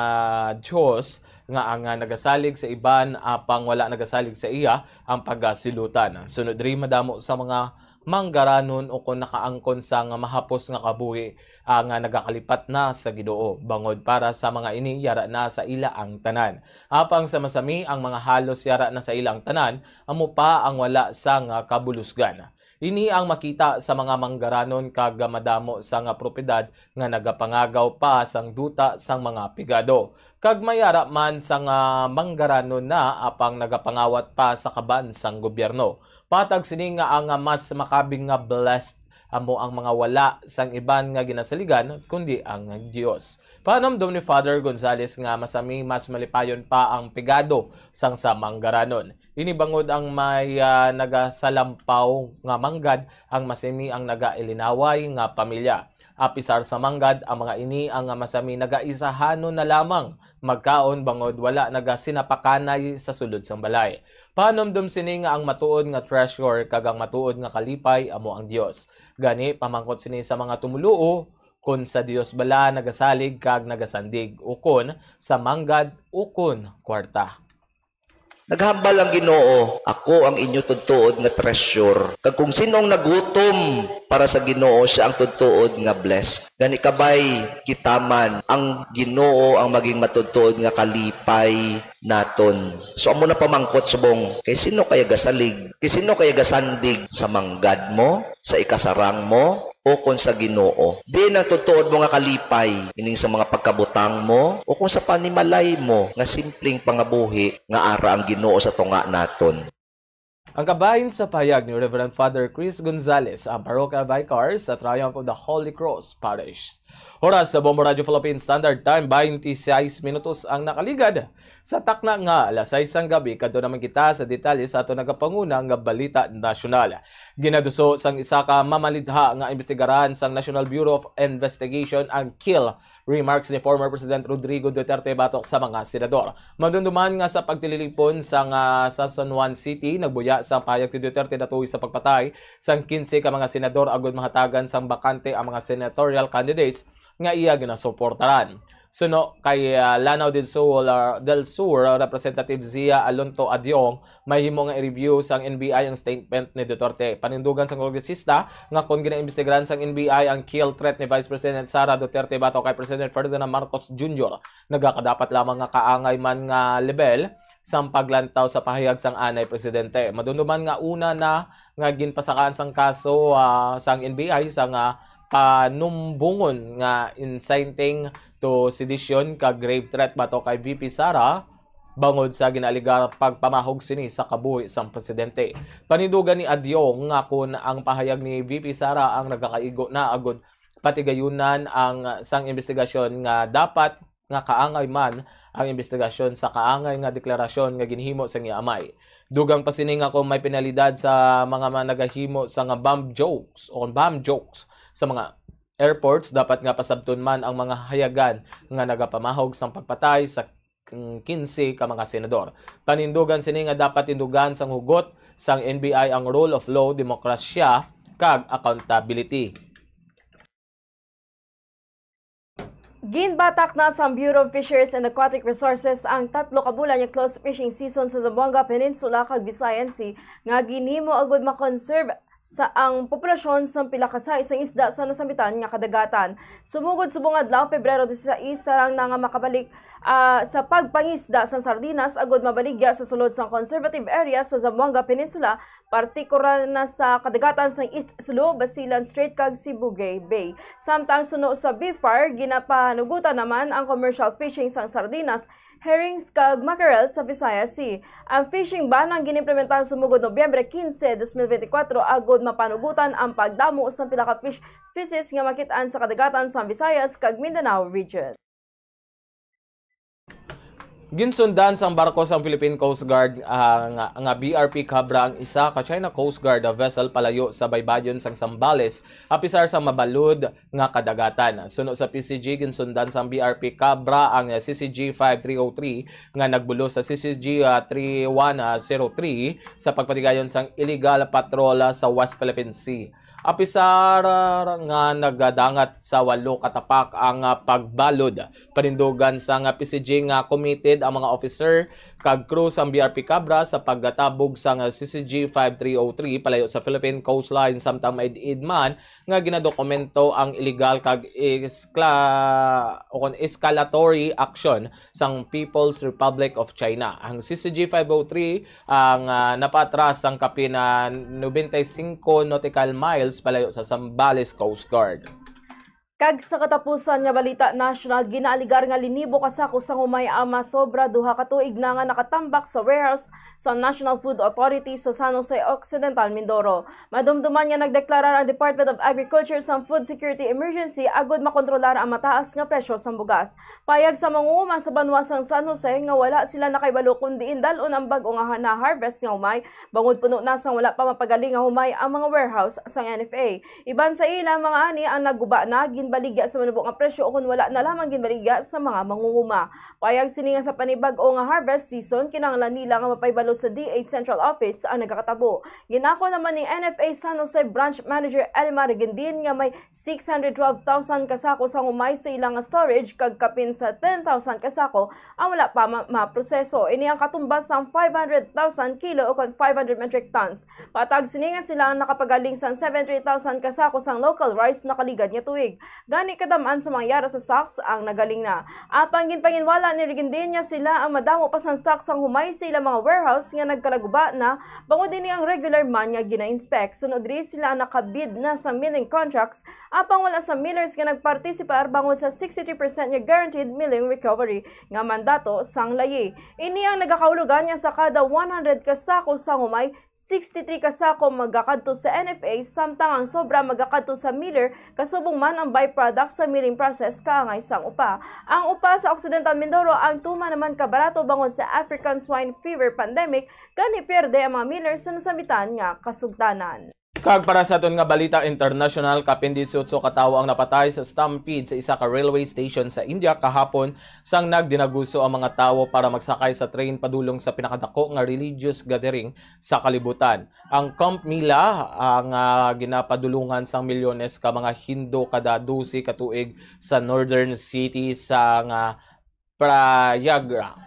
S2: Diyos nga ang nagasalig sa iban apang wala nagasalig sa iya ang pagasilutan. Sunod ri madamo sa mga manggaranon o kung nakaangkon sa nga mahapos nga kabuhi ang nagakalipat na sa Ginoo bangod para sa mga ini yara na sa ila ang tanan. Apang sa masami ang mga halos yara na sa ilang tanan, amo pa ang wala sa nga kabulusgan. Ini ang makita sa mga manggaranon kag madamo sa nga propiedad nga nagapangagaw pa sang duta sang mga pigado. Kag mayara man sa nga manggaranon na apang nagapangawat pa sa kaban sang gobyerno. Patag sini nga ang mas makabing nga blessed amo ang mga wala sang iban nga ginasaligan kundi ang Dios. Panomdom ni Father Gonzales nga masami mas malipayon pa ang pigado sang sa manggaranon. Ini bangod ang may nagasalampaw nga manggad ang masami ang nagailinaway nga pamilya. Apisar sa manggad ang mga ini ang masami nagaisahanon na lamang magkaon bangod wala nagasinapakanay sa sulod sang balay. Panomdom sini nga ang matuod nga treasure kag ang matuod nga kalipay amo ang Dios. Gani pamangkot sini sa mga tumuluo kun sa Dios bala nagasalig kag nagasandig ukon sa manggad ukon kwarta.
S18: Naghambal ang Ginoo, ako ang inyo tudtuod nga treasure. Kag kung sinong nagutom para sa Ginoo, siya ang tudtuod nga blessed. Gani kabay kitaman ang Ginoo ang maging matudtuod nga kalipay naton. So amo na pamangkot subong, kay sino kaya gasalig? Kay sino kaya gasandig sa manggad mo, sa ikasarang mo, o kung sa Ginoo. Di nang tutuod mo nga kalipay, ining sa mga pagkabutang mo, o kung sa panimalay mo, nga simpleng pangabuhi, nga ara ang Ginoo sa tunga naton.
S2: Ang kabahin sa payag ni Reverend Father Chris Gonzales, ang parochial vicar sa Triumph of the Holy Cross Parish. Oras sa Bombo Radio Philippines Standard Time, 26 minutos ang nakaligad. Sa takna nga alas 6 ang gabi, kadto naman kita sa detalye sa ato nagapanguna nga balita nasyonal. Ginaduso sang isa ka mamalidha nga investigaran sang National Bureau of Investigation ang kill remarks ni former President Rodrigo Duterte batok sa mga senador. Madunduman nga sa pagtililipon sa San Juan City, nagbuya sa pahayag ni Duterte datuy sa pagpatay sang 15 ka mga senador agud mahatagan sang bakante ang mga senatorial candidates nga iya ginasuportaran. Suno kay Lanao del Sur Representative Zia Alonto Adyong, may himo nga i-review sang NBI ang statement ni Duterte. Panindugan sang kongresista nga kung ginaimbestigaran sang NBI ang kill threat ni Vice President Sara Duterte batok kay President Ferdinand Marcos Jr. nagakadapat lamang nga kaangay man nga level sang paglantaw sa pahayag sang anay presidente. Madunduman nga una na nga ginpasakaan sang kaso sang NBI sang panumbungon nga inciting to sedition ka grave threat bato kay VP Sara bangod sa ginaligar pagpamahog sini sa kabuhi sang presidente. Panindugan ni Adyong nga kun ang pahayag ni VP Sara ang nagakaigo na agud patigayunan ang sang investigasyon nga dapat nga kaangay man ang investigasyon sa kaangay nga deklarasyon nga ginhimo sa amay. Dugang pasini nga kung may penalidad sa mga nagahimo sa nga bomb jokes sa mga airports, dapat nga pasabton man ang mga hayagan nga nagapamahog sang pagpatay sa 15 ka mga senador. Panindugan sini nga dapat tindugan sang hugot sang NBI ang rule of law, demokrasya kag accountability.
S20: Ginbatak na sa Bureau of Fisheries and Aquatic Resources ang 3 ka bulan nga close fishing season sa Zamboanga Peninsula kag Visayan Sea nga ginhimo agud ma-conserve sa ang populasyon sa pila ka sa isang isda sa nasambitan nga kadagatan. Sumugod subong adlaw Pebrero 16 sarang na nga makabalik sa pagpangisda sa sardinas agud mabaligya sa sulod sa conservative area sa Zamboanga Peninsula, partikular na sa kadagatan sa East Sulu, Basilan Strait kag Sibugay Bay. Samtang suno sa BIFAR, ginapanugutan naman ang commercial fishing sa sardinas, herrings kag mackerel sa Visayas Sea. Ang fishing ban ang ginimplementar sumugod Nobyembre 15, 2024 agud mapanugutan ang pagdamo sa pila ka fish species nga makit-an sa kadagatan sa Visayas kag Mindanao region.
S2: Ginsundan sang barko sa Philippine Coast Guard nga BRP Cabra ang isa ka China Coast Guard vessel palayo sa baybayon sang Zambales apisar sa mabalud nga kadagatan. Suno sa PCG ginsundan sang BRP Cabra ang CCG 5303 nga nagbulo sa CCG 3103 sa pagpatigayon sang illegal patrol sa West Philippine Sea. Apisar nga nagadangat sa 8 katapak ang pagbalod. Panindugan sa nga PCG nga committed ang mga officer kag crew sa BRP Cabra sa paggatabog sa CCG 5303 palayo sa Philippine coastline samtang maid-id man nga ginadokumento ang illegal kag escalatory action sang People's Republic of China. Ang CCG 503 ang napatras ang kapin 95 nautical miles palayo sa Zambales Coast Guard.
S20: Kag sa katapusan nga balita national, ginaaligar nga linibo ka sako sang humay ama sobra duha ka tuig na nga nakatambak sa warehouse sa National Food Authority sa San Jose Occidental, Mindoro. Madumduman nga nagdeklarar ang Department of Agriculture sa food security emergency agud makontrolar ang mataas nga presyo sa bugas. Payag sa mangunguma sa banwasang San Jose nga wala sila nakaibalo kundi indalon ang bag-o nga na-harvest nga humay bangod puno na sang wala pa mapagaling nga humay ang mga warehouse sang NFA. Iban sa ila mga ani ang nagguba na ginbaligya sa manubok nga presyo o kung wala na lamang ginbaligya sa mga mangunguma. Payag sininga sa panibag-o nga harvest season, kinahanglan nila nga mapaybalo sa DA Central Office ang nagakatabo. Ginako naman ni NFA San Jose Branch Manager Elimar Gendin nga may 612,000 kasako sa humay sa ilang storage kag kapin sa 10,000 kasako ang wala pa maproseso. Ini ang katumbas sa 500,000 kilo o 500 metric tons. Patag sininga sila ang nakapagaling sa 73,000 kasako sang local rice na kaligad nga tuig. Gani kadamaan sa mga yara sa stocks ang nagaling na. Apang ginpanginwala ni Regendinya sila ang madamo pa sa stocks ang humay sa ilang mga warehouse nga nagkalaguba na bangod din ang regular man nga gina-inspect. Sunod rin sila ang nakabid na sa milling contracts apang wala sa millers nga nagpartisipar bangod sa 63% nga guaranteed milling recovery nga mandato sang layi. Ini ang nagakaulugan niya sa kada 100 kasako sa humay, 63 kasako magakadto sa NFA samtang ang sobra magakadto sa miller kasubong man ang byproduct sa milling process kaangay sang upa. Ang upa sa Occidental Mindoro ang tuma naman kabarato bangod sa African swine fever pandemic gani perde ang mga millers sa nasamitan nga kasugtanan.
S2: Kag para sa aton nga balita international, kapin 18 katawo ang napatay sa stampede sa isa ka railway station sa India kahapon sang nagdinaguso ang mga tawo para magsakay sa train padulong sa pinakadako nga religious gathering sa kalibutan. Ang Kumbh Mela ang ginapadulungan sang milyones ka mga Hindu kada 12 ka tuig sa northern city sa Prayagraj.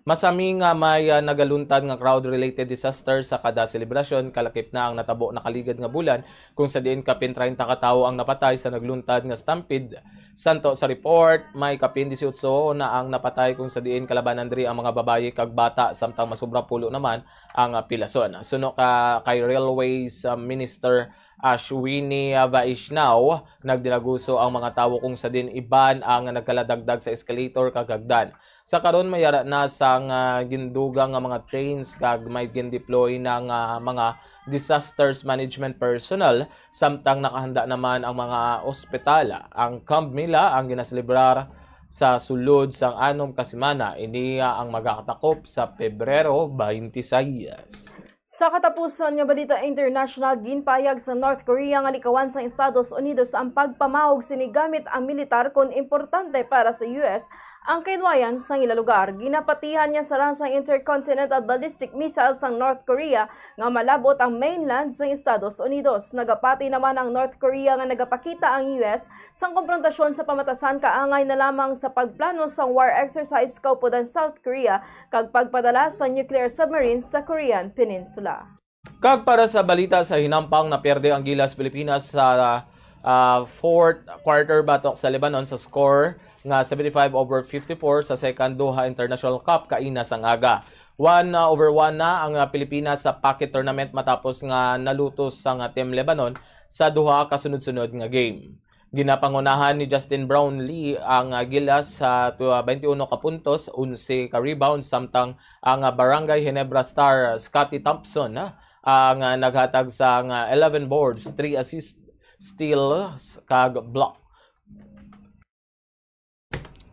S2: Masami nga may nagaluntad nga crowd-related disaster sa kada selebrasyon, kalakip na ang natabo na kaligad nga bulan kung sa diin kapin 30 ka tawo ang napatay sa nagluntad nga stampede. Santo sa report, may kapin 18 na ang napatay kung sa diin kalabanan diri ang mga babaye kag bata samtang masubra pulo naman ang pilason. Suno kay Railways Minister Ashwini Vaishnaw, nagdinaguso ang mga tawo kung sa din iban ang nagkaladagdag sa escalator kagagdan. Sa karon mayara na sang gindugang nga mga trains kag may gin-deploy ng mga disasters management personnel samtang nakahanda naman ang mga ospital. Ang Kumbh Mela ang ginaselebrar sa sulod sang anom ka semana, iniya ang magakatakop sa Pebrero 26.
S20: Sa katapusan nga balita international, ginpayag sa North Korea nga likawan sa Estados Unidos ang pagpamahog sinigamit ang militar kon importante para sa US ang kinwayan sa ila lugar. Ginapatihan niya sa ransang intercontinental ballistic missile sa North Korea nga malabot ang mainland sa Estados Unidos. Nagapati naman ang North Korea nga nagapakita ang US sang konfrontasyon sa pamatasan kaangay na lamang sa pagplano sang war exercise kaupod ang South Korea kag pagpadala sa nuclear submarines sa Korean Peninsula.
S2: Kag para sa balita sa hinampang na perde ang Gilas Pilipinas sa fourth quarter batok sa Lebanon sa score nga 75-54 sa second Doha International Cup kaina sang aga. 1-1 na ang Pilipinas sa pocket tournament matapos nga nalutos sang Team Lebanon sa duha kasunod-sunod nga game. Ginapangunahan ni Justin Brownlee ang Gilas sa 21 ka puntos, 11 ka rebounds samtang ang Barangay Ginebra star Scottie Thompson ang naghatag sa 11 boards, 3 assists, steals kag block.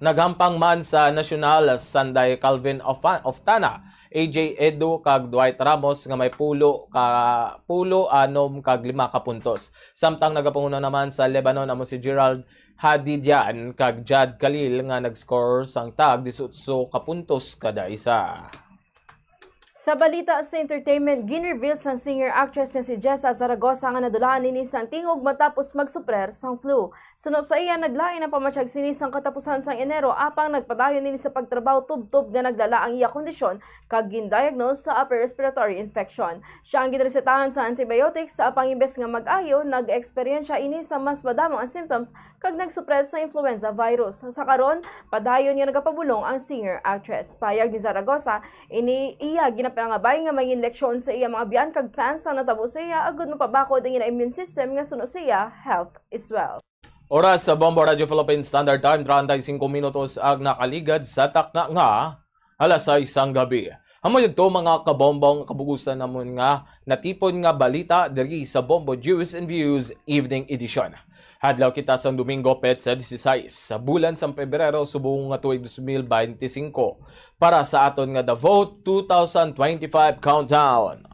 S2: Naghampang man sa national Sunday Calvin Oftana, AJ Edu kag Dwight Ramos nga may pulo anom kag 5 ka puntos. Samtang nagapanguna naman sa Lebanon amo si Gerald Hadidian kag Jad Khalil nga nag-score sang tag 18 ka puntos kada isa.
S20: Sa balita sa entertainment, gin-reveal sang singer-actress na si Jessa Zaragoza nga nadulaan ni sang tingog matapos magsuprer sang flu. Suno sa iya, naglain ang pamatsyag sini sang katapusan sang Enero apang nagpadayon nini sa pagtrabaho tub-tub nga nagdala ang iya kondisyon kag gin-diagnose sa upper respiratory infection. Siya ang ginresetahan sa antibiotics sa apang imbes nga mag-ayo, nag-eksperyensya ini sa mas madamong ang symptoms kag nagsupres sa influenza virus. Sa karon, padayon nga nagapabulong ang singer-actress. Payag ni Zaragoza, iya ginapangabay nga may inleksyon sa iya mga biyan kag fans ang natabo sa iya agud mapabakod ang immune system nga suno sa iya health is well.
S2: Oras sa Bombo Radio Philippines Standard Time, 35 minutos ang nakaligad sa takna nga alas 6 ang gabi. Amo dito mga kabombong kabugusan namon nga natipon nga balita diri sa Bombo News and Views Evening Edition. Hadlaw kita sa Domingo petsa 16 sa bulan sa Pebrero subong nga tuig 2025 para sa aton nga The Vote 2025 Countdown.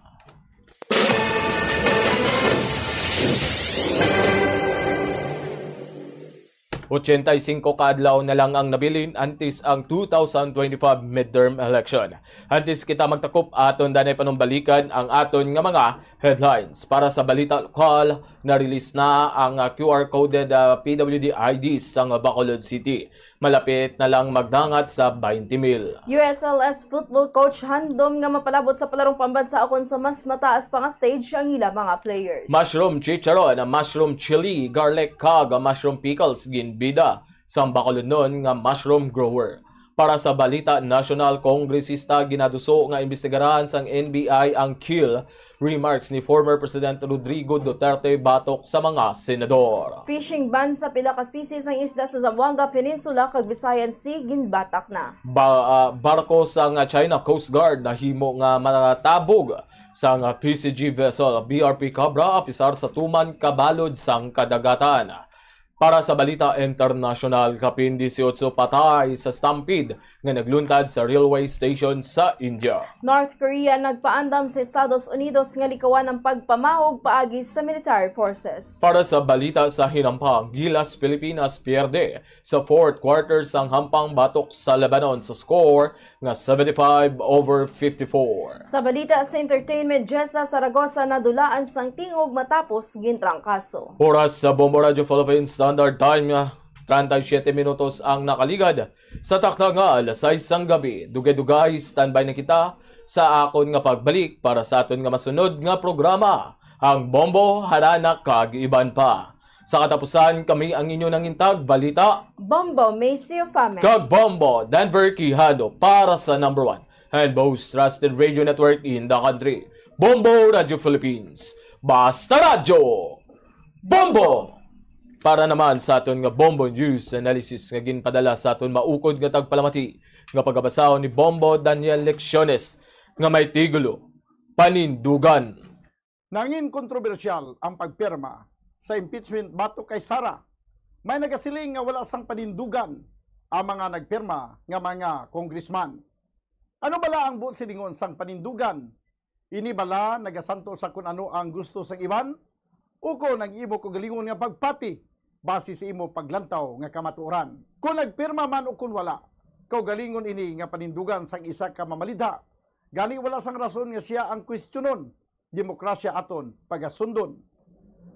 S2: $85 kaadlaw na lang ang nabilin antes ang 2025 midterm election. Antes kita magtakop aton danay panumbalikan ang aton nga mga headlines. Para sa balita lokal, na-release na ang QR-coded PWD IDs sa Bacolod City. Malapit na lang magdangat sa 20,000.
S20: USLS football coach handom nga mapalabot sa palarong pambansa akon sa mas mataas pa nga stage ang ila mga players.
S2: Mushroom chicharon, mushroom chili, garlic kag, mushroom pickles ginbida sa Bacolod nun nga mushroom grower. Para sa balita national, kongresista ginaduso nga imbestigaran sang NBI ang kill remarks ni former President Rodrigo Duterte batok sa mga senador.
S20: Fishing ban sa pila ka species ng isda sa Zamboanga Peninsula kag Visayan Sea ginbatak na.
S2: Barko sang China Coast Guard nahimo nga matabog sang PCG vessel BRP Cabra apisar sa tuman kabalod sang kadagatan.
S16: Para sa balita international, kapin 18 patay sa stampede nga nagluntad sa railway station sa India.
S20: North Korea nagpaandam sa Estados Unidos nga likawan ang pagpamahog paagi sa military forces.
S16: Para sa balita sa hinampang, Gilas Pilipinas pierde sa fourth quarter sang hampang batok sa Lebanon sa score nga 75-54.
S20: Sa balita sa entertainment, Jessa Zaragoza nadulaan sang tingog matapos gintrangkaso.
S16: Oras sa Bombo Radio Philippines Standard Time, 37 minutos ang nakaligad. Sa takna nga alas 6 ang gabi, dugay-dugay standby na kita sa akon nga pagbalik para sa aton nga masunod nga programa, ang Bombo Harana kag iban pa. Sa katapusan, kami ang inyo nangintag balita
S20: Bombo Maceo Fame
S16: kag Bombo Denver Quijano para sa number 1 and most trusted radio network in the country, Bombo Radio Philippines. Basta Radyo Bombo! Para naman sa aton nga Bombo News Analysis nga ginpadala sa aton maukod nga tagpalamati nga pagabasahon ni Bombo Daniel Lecciones nga may tigulo, panindugan.
S3: Nangin kontrobersyal ang pagpirma sa impeachment batok kay Sara. May nagasiling nga wala sang panindugan ang mga nagpirma nga mga congressman. Ano bala ang buot silingon sang panindugan? Ini bala nagasanto sa kung ano ang gusto sang iban? Uko nag-imo ko galingon nga pagpati base sa imo paglantaw nga kamatuoran. Kung nagpirma man o kung wala, kaugalingon ini nga panindugan sang isa ka mamalidha. Gani wala sang rason nga siya ang kwestiyonon, demokrasya aton pagasundon.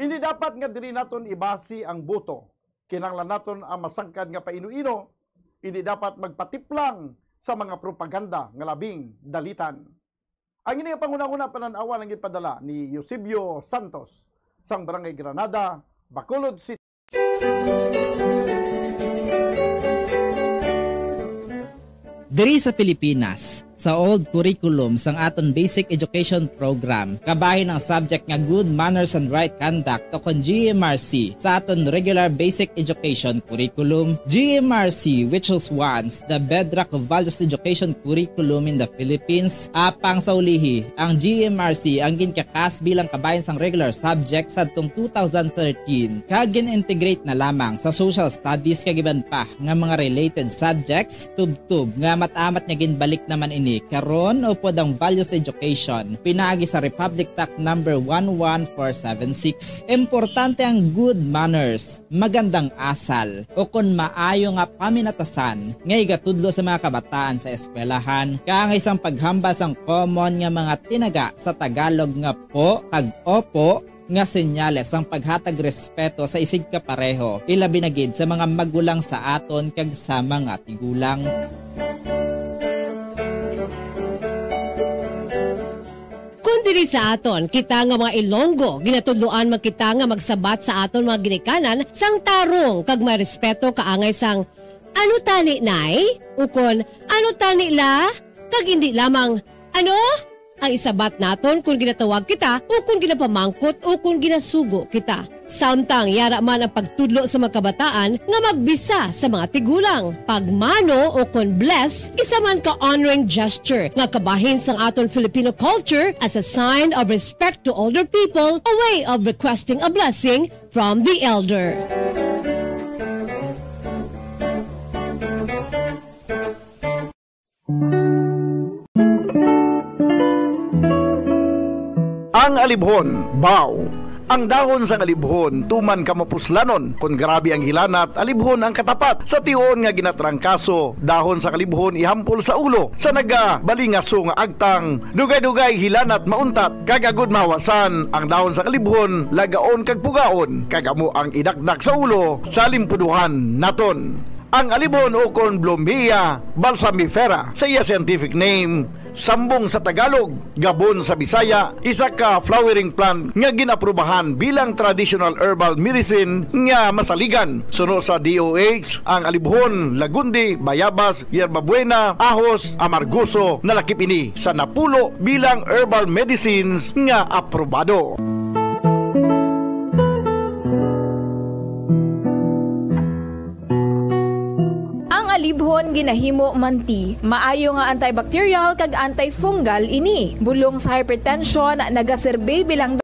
S3: Hindi dapat nga diri naton ibasi ang boto. Kinahanglan naton ang masangkad nga painuino. Hindi dapat magpatiplang sa mga propaganda nga labing dalitan. Ang ini nga pangunang-una pananawa ng ipadala ni Eusebio Santos sang Barangay Granada, Bacolod City.
S9: Diri sa Pilipinas, sa old curriculum sang aton basic education program, kabahin ang subject nga good manners and right conduct o kon GMRC sa aton regular basic education curriculum. GMRC, which was once the bedrock of values education curriculum in the Philippines, apang sa ulihi, ang GMRC ang ginkakas bilang kabahin sang regular subject sa atong 2013 kag gin-integrate na lamang sa social studies kag iban pa nga mga related subjects tub-tub nga matamat nga ginbalik naman ini karon upod ang values education pinaagi sa Republic Act number 11476. Importante ang good manners, magandang asal o kun maayo nga paminatasan nga igatudlo sa mga kabataan sa eskwelahan kang isang paghambal sang common nga mga tinaga sa Tagalog nga po kag opo nga senyales ang paghatag respeto sa isig kapareho ilabi na gid sa mga magulang sa aton kag sa mga tigulang.
S4: Diri sa aton, kita nga mga Ilonggo, ginatudloan man kita nga magsabat sa aton mga ginikanan sang tarong kag may respeto kaangay sang ano tani nay? Ukon, ano tani la? Kag hindi lamang, ano? Ang isabat naton kung ginatawag kita o kung ginapamangkot o kung ginasugo kita. Samtang yara man ang pagtudlo sa mga kabataan nga magbisa sa mga tigulang. Pagmano o kung bless, isa man ka honoring gesture nga kabahin sang aton Filipino culture as a sign of respect to older people, a way of requesting a blessing from the elder.
S3: Ang alibhon, baw. Ang dahon sa alibhon, tuman kamapuslanon. Kung grabe ang hilanat, alibhon ang katapat. Sa tion nga ginatrangkaso, dahon sa kalibhon ihampol sa ulo. Sa nagabalingaso nga agtang, dugay-dugay hilanat mauntat. Kagagod mawasan, ang dahon sa kalibhon, lagaon kag pugaon. Kagamo ang idakdak sa ulo, sa limpuduhan naton. Ang alibhon o kon Blomia balsamifera sa iya scientific name, sambong sa Tagalog, gabon sa Bisaya, isa ka flowering plant nga ginaprubahan bilang traditional herbal medicine nga masaligan. Suno sa DOH, ang alibhon, lagundi, bayabas, yerbabuena, ahos, amargoso, nalakip ini sa napulo bilang herbal medicines nga aprobado.
S10: Alibhon ginahimo manti, maayo nga antibacterial kag antifungal ini. Bulong sa hypertension, nagaserbe bilang